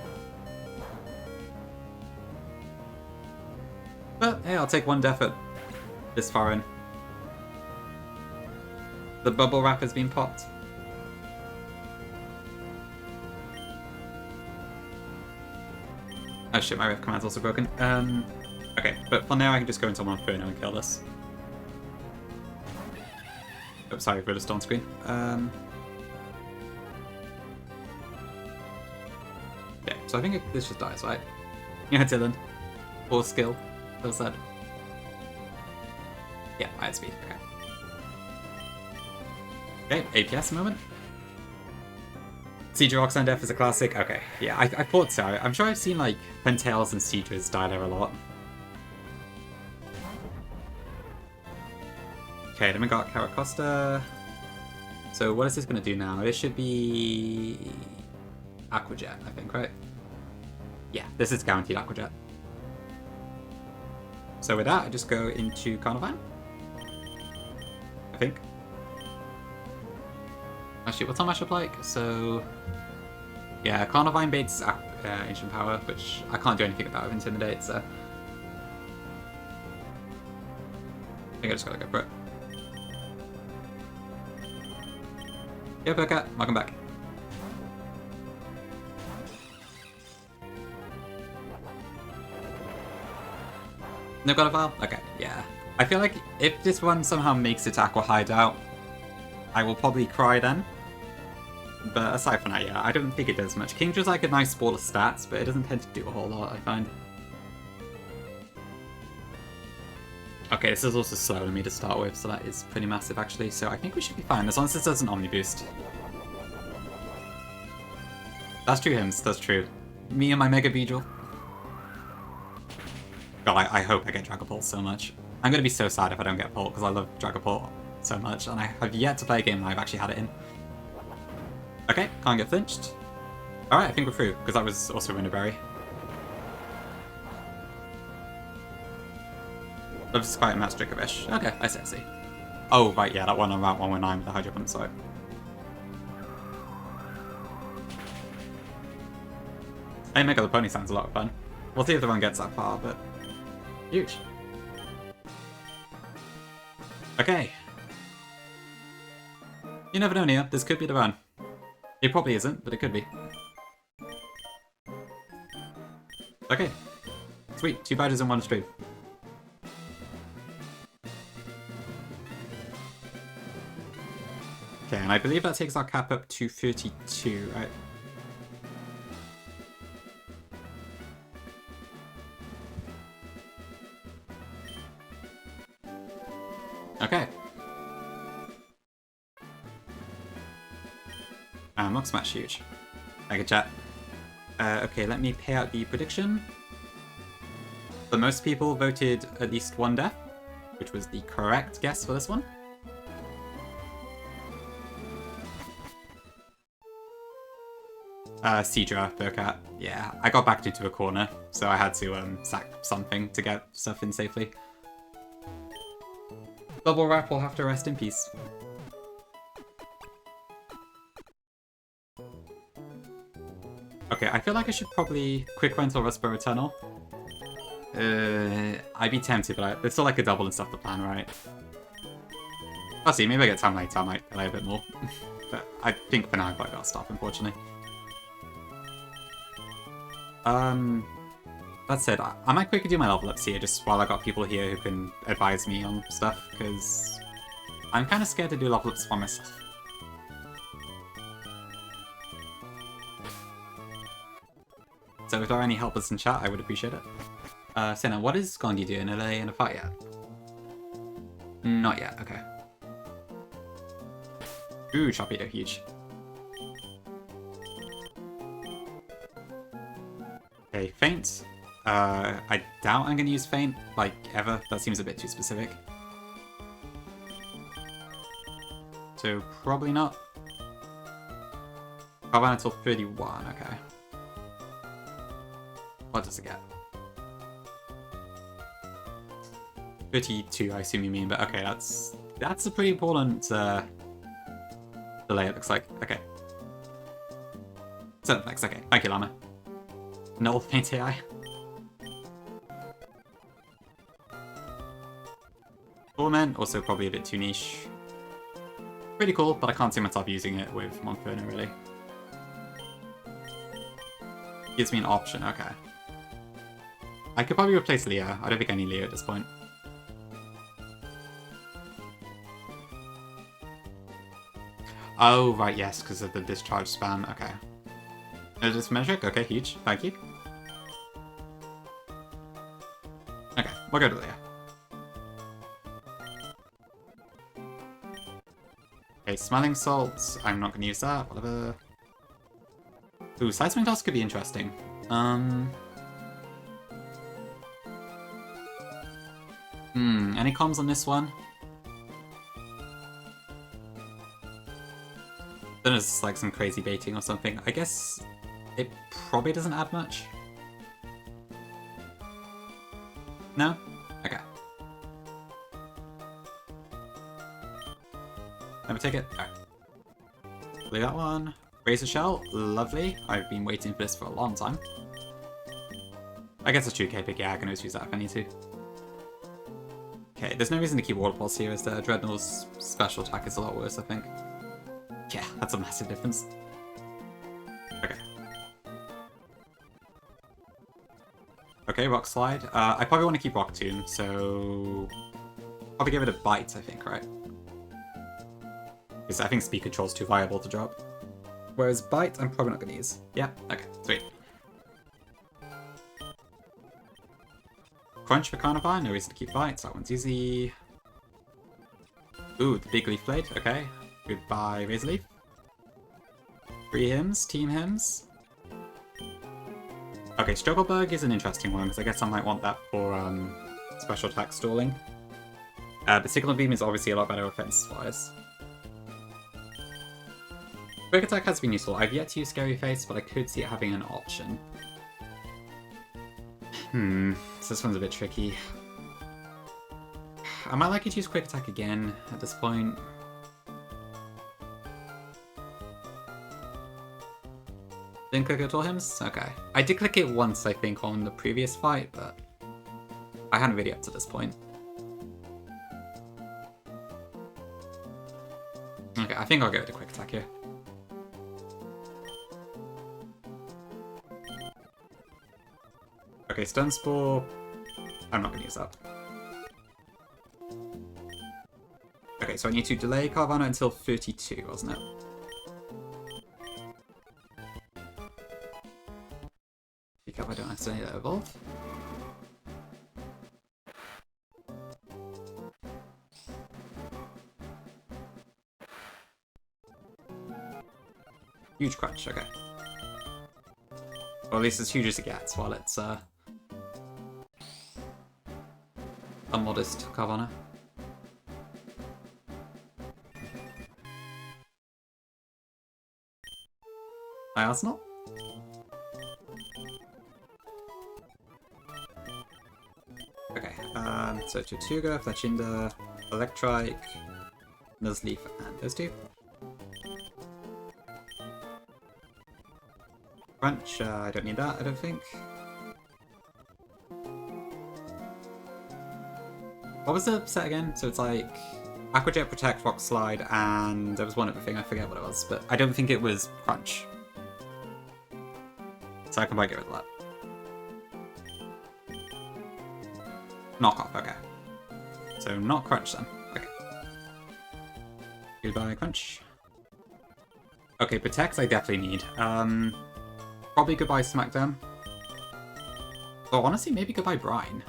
But hey, I'll take one death at this far in. The bubble wrap has been popped. Oh shit, my ref command's also broken. Okay, but for now I can just go into Monferno and kill this. Oh, sorry for the stone screen. Yeah, so I think this just dies, right? Yeah, Dylan. Or skill. That was that. Yeah, I had speed, okay. Okay, APS moment. Siege Roxanne Death is a classic. Okay, yeah, I thought so. I'm sure I've seen, like, Pentales and Siegers die there a lot. Okay, then we got Caracosta. So what is this going to do now? This should be Aquajet, I think, right? Yeah, this is guaranteed Aquajet. So with that, I just go into Carnivine. I think. Actually, what's our matchup like? So, yeah, Carnivine baits Ancient Power, which I can't do anything about with Intimidate, so I think I just gotta go for it. Yeah, Burkat, welcome back. No God of Val? Okay, yeah. I feel like if this one somehow makes it Aqua Hideout, I will probably cry then. But aside from that, yeah, I don't think it does much. Kingdra's like a nice ball of stats, but it doesn't tend to do a whole lot, I find. Okay, this is also slower than me to start with, so that is pretty massive actually, so I think we should be fine, as long as this doesn't Omni Boost. That's true, Hims, that's true. Me and my Mega Beedrill. God, I hope I get Dragapult so much. I'm gonna be so sad if I don't get Pult, because I love Dragapult so much, and I have yet to play a game where I've actually had it in. Okay, can't get flinched. Alright, I think we're through, because that was also Winterberry. That was quite a match Dracovish. Okay, I see. Oh, right, yeah, that one on Route 119 with the Hydro Pump, sorry. Hey, Mega the Pony sounds a lot of fun. We'll see if the run gets that far, but huge. Okay. You never know, Nia. This could be the run. It probably isn't, but it could be. Okay. Sweet. 2 badges in 1 stream. Okay, and I believe that takes our cap up to 32, right? Okay. Mock Smash huge. Mega chat. Okay, let me pay out the prediction. So most people voted at least 1 death, which was the correct guess for this one. Seadra, Burkat. Yeah, I got backed into a corner, so I had to sack something to get stuff in safely. Bubble Wrap will have to rest in peace. Okay, I feel like I should probably quick rental Rusper Eternal. I'd be tempted, but it's still like a double and stuff to plan, right? I'll see, maybe I get time later, I might delay a bit more. But I think for now I've got to stop, unfortunately. That said, I might quickly do my level ups here, just while I got people here who can advise me on stuff, because I'm kind of scared to do level ups by myself. So if there are any helpers in chat, I would appreciate it. Senna, what is Gandhi doing? Are they in a fight yet? Not yet, okay. Ooh, Sharpedo, huge. Okay, Feint. I doubt I'm going to use Feint, like, ever. That seems a bit too specific. So, probably not. Carvan until 31, okay. What does it get? 32, I assume you mean, but okay, that's a pretty important delay, it looks like. Okay. So, next, okay. Thank you, Llama. Null Feint AI. Torment, also probably a bit too niche. Pretty cool, but I can't see myself using it with Monferno, really. Gives me an option, okay. I could probably replace Leo. I don't think I need Leo at this point. Oh, right, yes, because of the discharge spam, okay. Is this metric? Okay, huge. Thank you. Okay, we'll go to Leo. Okay, Smelling Salts. I'm not going to use that. Whatever. Ooh, Sideswing Toss could be interesting. Any comms on this one? Then it's like some crazy baiting or something. I guess it probably doesn't add much. No? Okay. Never take it. Alright. Play that one. Razor Shell. Lovely. I've been waiting for this for a long time. I guess a true K-Pick. Yeah, I can always use that if I need to. Okay, there's no reason to keep Water Pulse here, is there? Dreadnought's special attack is a lot worse, I think. Yeah, that's a massive difference. Okay. Okay, Rock Slide. I probably want to keep Rock Tomb, so... probably give it a Bite, I think, right? Because I think Speed Control's too viable to drop. Whereas Bite, I'm probably not going to use. Yeah, okay, sweet. Crunch for Carnivore, no reason to keep Bite, so that one's easy. Ooh, the Big Leaf Blade, okay. Goodbye, Razor Leaf. Free Hymns, Team Hymns. Okay, Struggle Bug is an interesting one, because I guess I might want that for special attack stalling. But Signal Beam is obviously a lot better offense-wise. Quick Attack has been useful. I've yet to use Scary Face, but I could see it having an option. So this one's a bit tricky. I might like to use Quick Attack again at this point. Didn't click it at all, Hymns? Okay. I did click it once, I think, on the previous fight, but I hadn't really up to this point. Okay, I think I'll go with the Quick Attack here. Okay, Stun Spore. I'm not going to use that. Okay, so I need to delay Carvana until 32, wasn't it? Pick up, I don't accidentally evolve. Huge crunch, okay. Or at least as huge as it gets while it's a modest Carvana. Hi, Arsenal. Okay, so Tortuga, Fletchinder, Electrike, Nuzleaf, and those two. Crunch, I don't need that, I don't think. What was the set again? So it's like Aqua Jet, Protect, Rock Slide, and there was one other thing, I forget what it was, but I don't think it was Crunch. So I can probably get rid of that. Knock off, okay. So not Crunch then. Okay. Goodbye, Crunch. Okay, Protect I definitely need. Probably goodbye Smackdown. Oh, honestly, maybe goodbye Brine.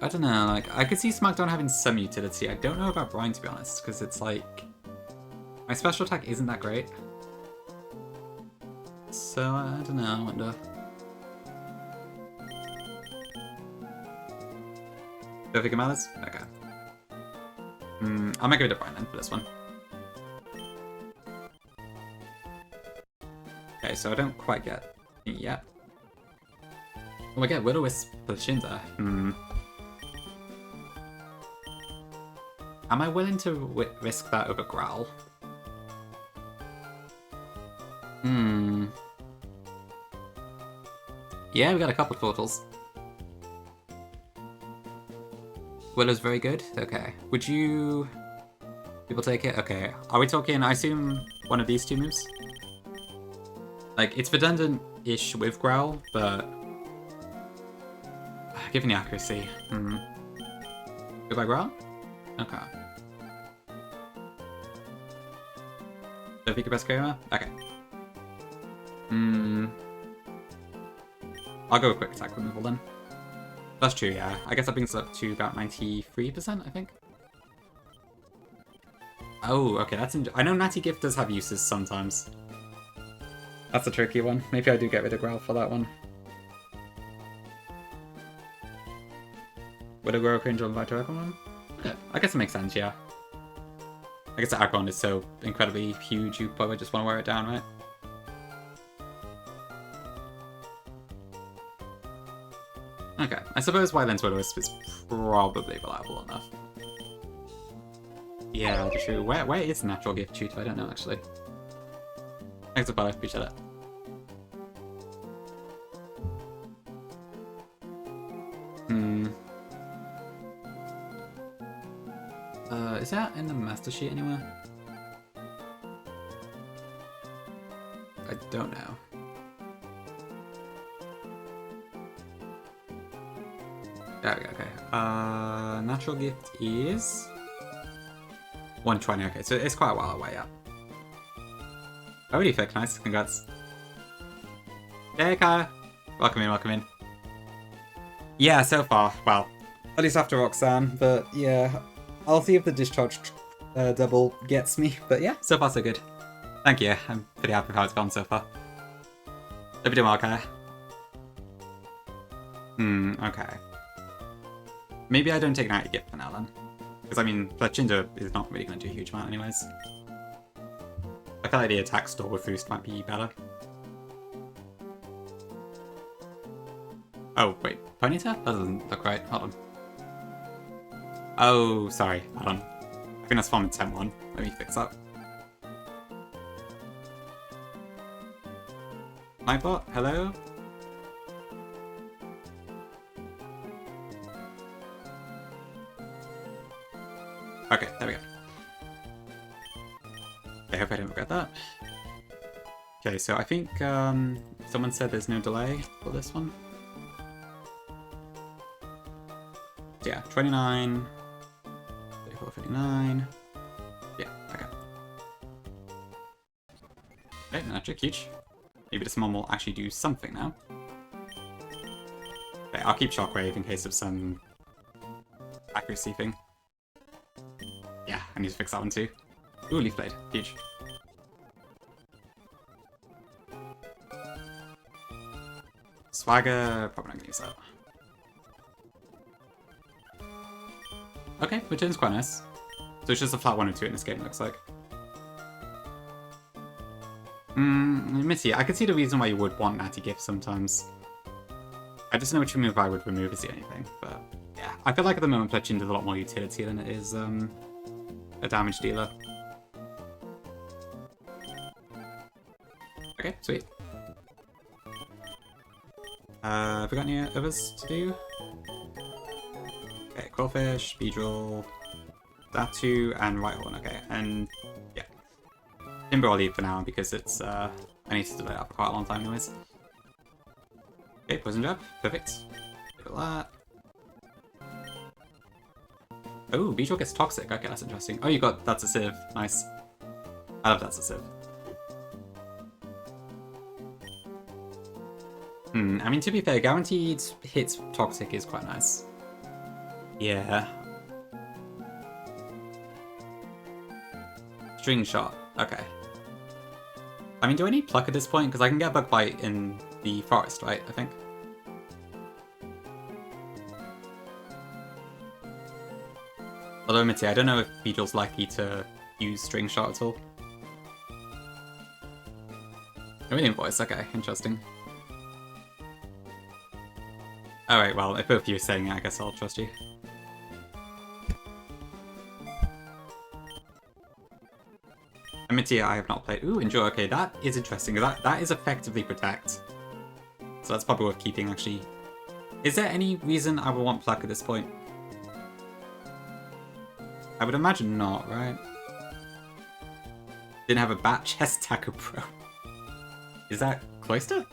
I don't know, like, I could see Smackdown having some utility. I don't know about Brine, to be honest, because it's like... My special attack isn't that great. So, I don't know, I wonder. Don't think it matters? Okay. I'll make it a Brian then for this one. Okay, so I don't quite get it yet. Oh, I get Will-O-Wisp for Shinda. Am I willing to risk that over Growl? Yeah, we got a couple of portals. Willow's very good? Okay. Would you... People take it? Okay. Are we talking, I assume, one of these two moves? Like, it's redundant-ish with Growl, but... Given the accuracy. Go by Growl? Okay. Don't think your best Kramer? Okay. I'll go with quick attack removal then. That's true, yeah. I guess that brings us up to about 93%, I think. Oh, okay, that's... I know Natty Gift does have uses sometimes. That's a tricky one. Maybe I do get rid of Growl for that one. Would I grow cringe on Vital Aggron? Okay, I guess it makes sense, yeah. I guess the Aggron is so incredibly huge, you probably just want to wear it down, right? Okay, I suppose Wildland's Will-O-Wisp is probably reliable enough. Yeah, true. Where is Natural Gift Tutor? I don't know, actually. Thanks for following, appreciate it. Is that in the Master Sheet anywhere? I don't know. There we go, okay. Natural Gift is... 120, okay, so it's quite a while away, yeah. Oh, really thick, nice, congrats. Hey, Kaya! Welcome in, welcome in. Yeah, so far, well, at least after Roxanne, but yeah, I'll see if the discharge double gets me, but yeah, so far so good. Thank you, I'm pretty happy with how it's gone so far. Hope you're doing well, Kaya. Okay. Maybe I don't take an Natty Gift for now then. Because I mean, Fletchinder is not really going to do a huge amount anyways. I feel like the attack store with Boost might be better. Oh, wait. Ponyta? That doesn't look right. Hold on. Oh, sorry. Hold on. I think that's Farming 10-1. Let me fix that. Nightbot, hello? Okay, there we go. I hope I didn't forget that. Okay, so I think someone said there's no delay for this one. So yeah, 29, 34, 59. Yeah, okay. Okay, magic, huge. Maybe this mom will actually do something now. Okay, I'll keep Shockwave in case of some accuracy thing. Yeah, I need to fix that one too. Ooh, Leaf Blade. Huge. Swagger, probably not gonna use that. Okay, return's quite nice. So it's just a flat 1 or 2 in this game, it looks like. Missy, I can see the reason why you would want Natty Gift sometimes. I just know which move I would remove is the only thing, but yeah. I feel like at the moment Fletchinder is a lot more utility than it is a damage dealer. Okay, sweet. Have we got any others to do? Okay, Quillfish, Beedrill, Datu, and Rhyhorn, okay, and yeah. Timber I'll leave for now because it's, I need to delay that for quite a long time anyways. Okay, Poison Jab, perfect. Look at that. Oh, Beedrill gets Toxic, okay, that's interesting. Oh, you got That's a Civ, nice. I love That's a Civ. I mean, to be fair, guaranteed hits Toxic is quite nice. Yeah. String Shot. Okay. I mean, do I need Pluck at this point? Because I can get Bug Bite in the forest, right? I think. Although, admittedly, I don't know if Beedrill's likely to use String Shot at all. Chameleon Voice, okay, interesting. Alright, well, if both of you are saying it, I guess I'll trust you. Amitia, I have not played. Ooh, Endure, okay, that is interesting. That is effectively Protect. So that's probably worth keeping, actually. Is there any reason I would want Pluck at this point? I would imagine not, right? Didn't have a Bat Chest Taco Pro. Is that Cloister?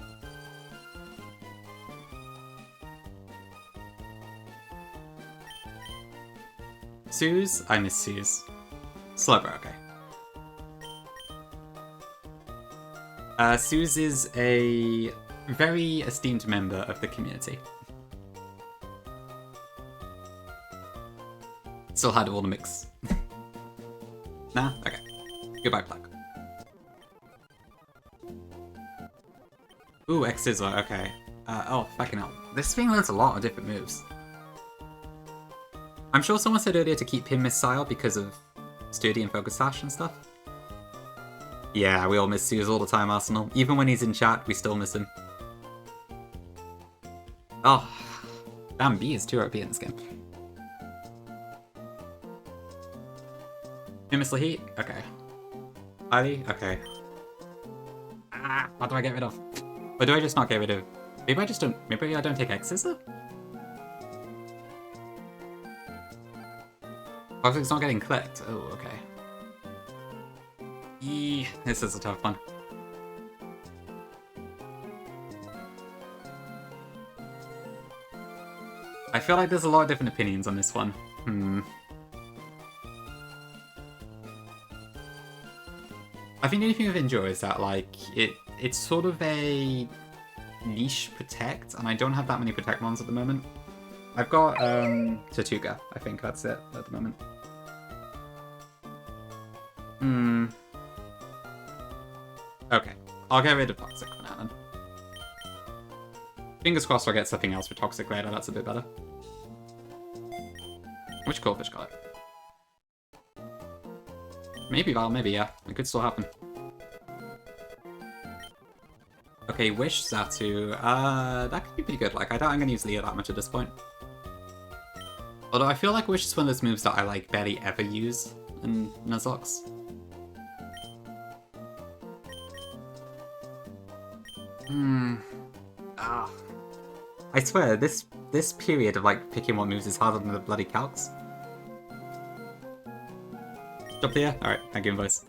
Suze? I miss Suze. Slubber, okay. Suze is a very esteemed member of the community. Still had all the mix. Nah? Okay. Goodbye, Pluck. Ooh, X-Sizzler, okay. Oh, fucking hell. This thing learns a lot of different moves. I'm sure someone said earlier to keep him missile because of Sturdy and Focus Sash and stuff. Yeah, we all miss Suze all the time, Arsenal. Even when he's in chat, we still miss him. Oh, damn, B is 2 OP in this game. You miss Heat? Okay. Ali? Okay. Ah, what do I get rid of? Or do I just not get rid of... Maybe I just don't... Maybe I don't take X-Scissor? Toxic's not getting clicked. Oh, okay. Eee, this is a tough one. I feel like there's a lot of different opinions on this one. I think the only thing with Endure is that, like, it's sort of a niche Protect, and I don't have that many Protect ones at the moment. I've got, Tortuga. I think that's it at the moment. Okay. I'll get rid of Toxic for now, then. Fingers crossed I'll get something else for Toxic later, that's a bit better. Which Corefish got it? Maybe Val, maybe, yeah. It could still happen. Okay, Wish Zatu. That could be pretty good. Like, I doubt I'm going to use Leah that much at this point. Although I feel like Wish is one of those moves that I, like, barely ever use in Nuzlocke. I swear, this period of, like, picking what moves is harder than the bloody calcs. Stop here? Alright, thank you, Invoice.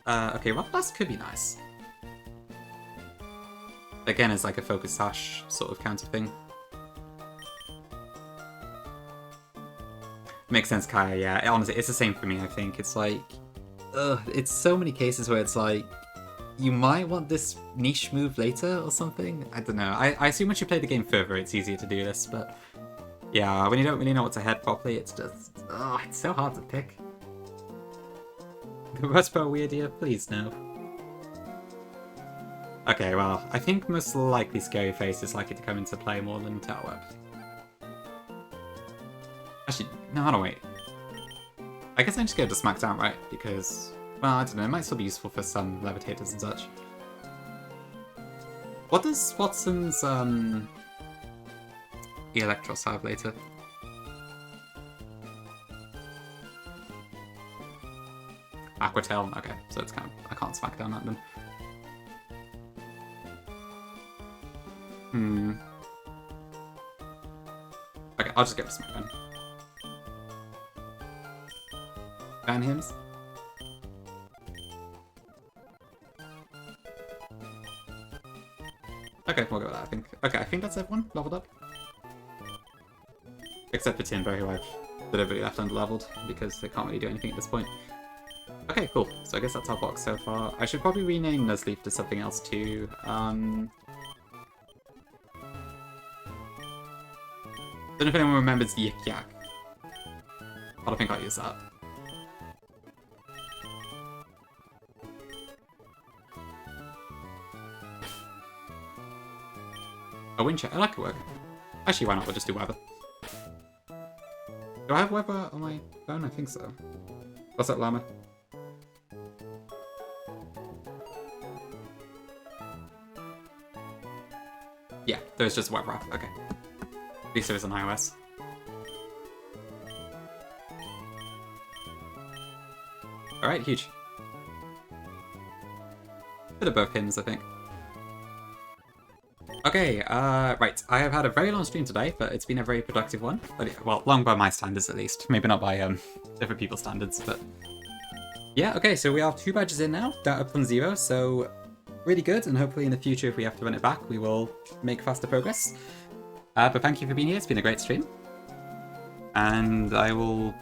Okay, Rock Blast could be nice. Again, it's like a Focus Sash sort of counter thing. Makes sense, Kaya, yeah. Honestly, it's the same for me, I think. It's like... it's so many cases where it's like... You might want this niche move later or something? I don't know. I assume once you play the game further, it's easier to do this, but... Yeah, when you don't really know what's ahead properly, it's just... Oh, it's so hard to pick. The Rustbro Weird Ear? Please, no. Okay, well, I think most likely Scary Face is likely to come into play more than Tailweb. Actually, no, hold on, wait. I guess I just go to Smackdown, right? Because, well, I don't know, it might still be useful for some levitators and such. What does Watson's, Electros have later? Aquatail, okay, so it's kind of, I can't smack down that then. Okay, I'll just go to Smackdown. Ban hymns? Okay, we'll go with that, I think. Okay, I think that's everyone leveled up. Except for Timbo, who I've deliberately left under-leveled, because they can't really do anything at this point. Okay, cool. So I guess that's our box so far. I should probably rename Nuzleaf to something else too. Don't know if anyone remembers Yik Yak. but I think I'll use that. A wind check. I like a work. Actually, why not? We'll just do weather. Do I have weather on my phone? I think so. What's up, llama? Yeah, there's just weather app. Okay. At least there is on iOS. Alright, huge. Bit of both hymns, I think. Okay, right. I have had a very long stream today, but it's been a very productive one. Well, long by my standards, at least. Maybe not by different people's standards, but... Yeah, okay, so we have 2 badges in now, down up from 0, so really good, and hopefully in the future, if we have to run it back, we will make faster progress. But thank you for being here, it's been a great stream. And I will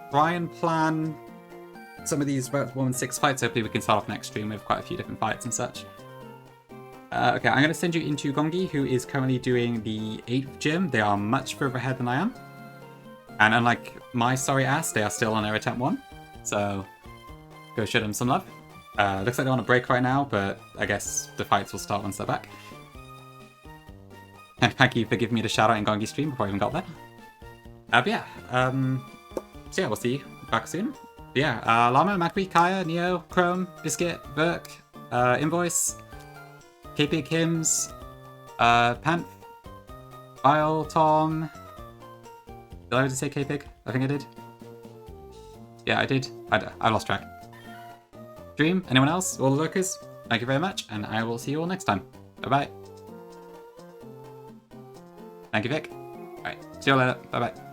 try and plan some of these 1-6 fights. Hopefully we can start off next stream with quite a few different fights and such. Okay, I'm going to send you into Gongi, who is currently doing the 8th gym. They are much further ahead than I am. And unlike my sorry ass, they are still on their attempt 1. So, go show them some love. Looks like they're on a break right now, but I guess the fights will start once they're back. And thank you for giving me the shout out in Gongi stream before I even got there. But yeah, so yeah, we'll see you back soon. But yeah, Llama, Magby, Kaya, Neo, Chrome, Biscuit, Verk, Invoice, K-Pig Hymns, Panth, Isle, Tom. Did I already say K-Pig? I think I did. Yeah, I did. I lost track. Dream, anyone else? All the lurkers? Thank you very much, and I will see you all next time. Bye-bye. Thank you, Vic. Alright, see you later. Bye-bye.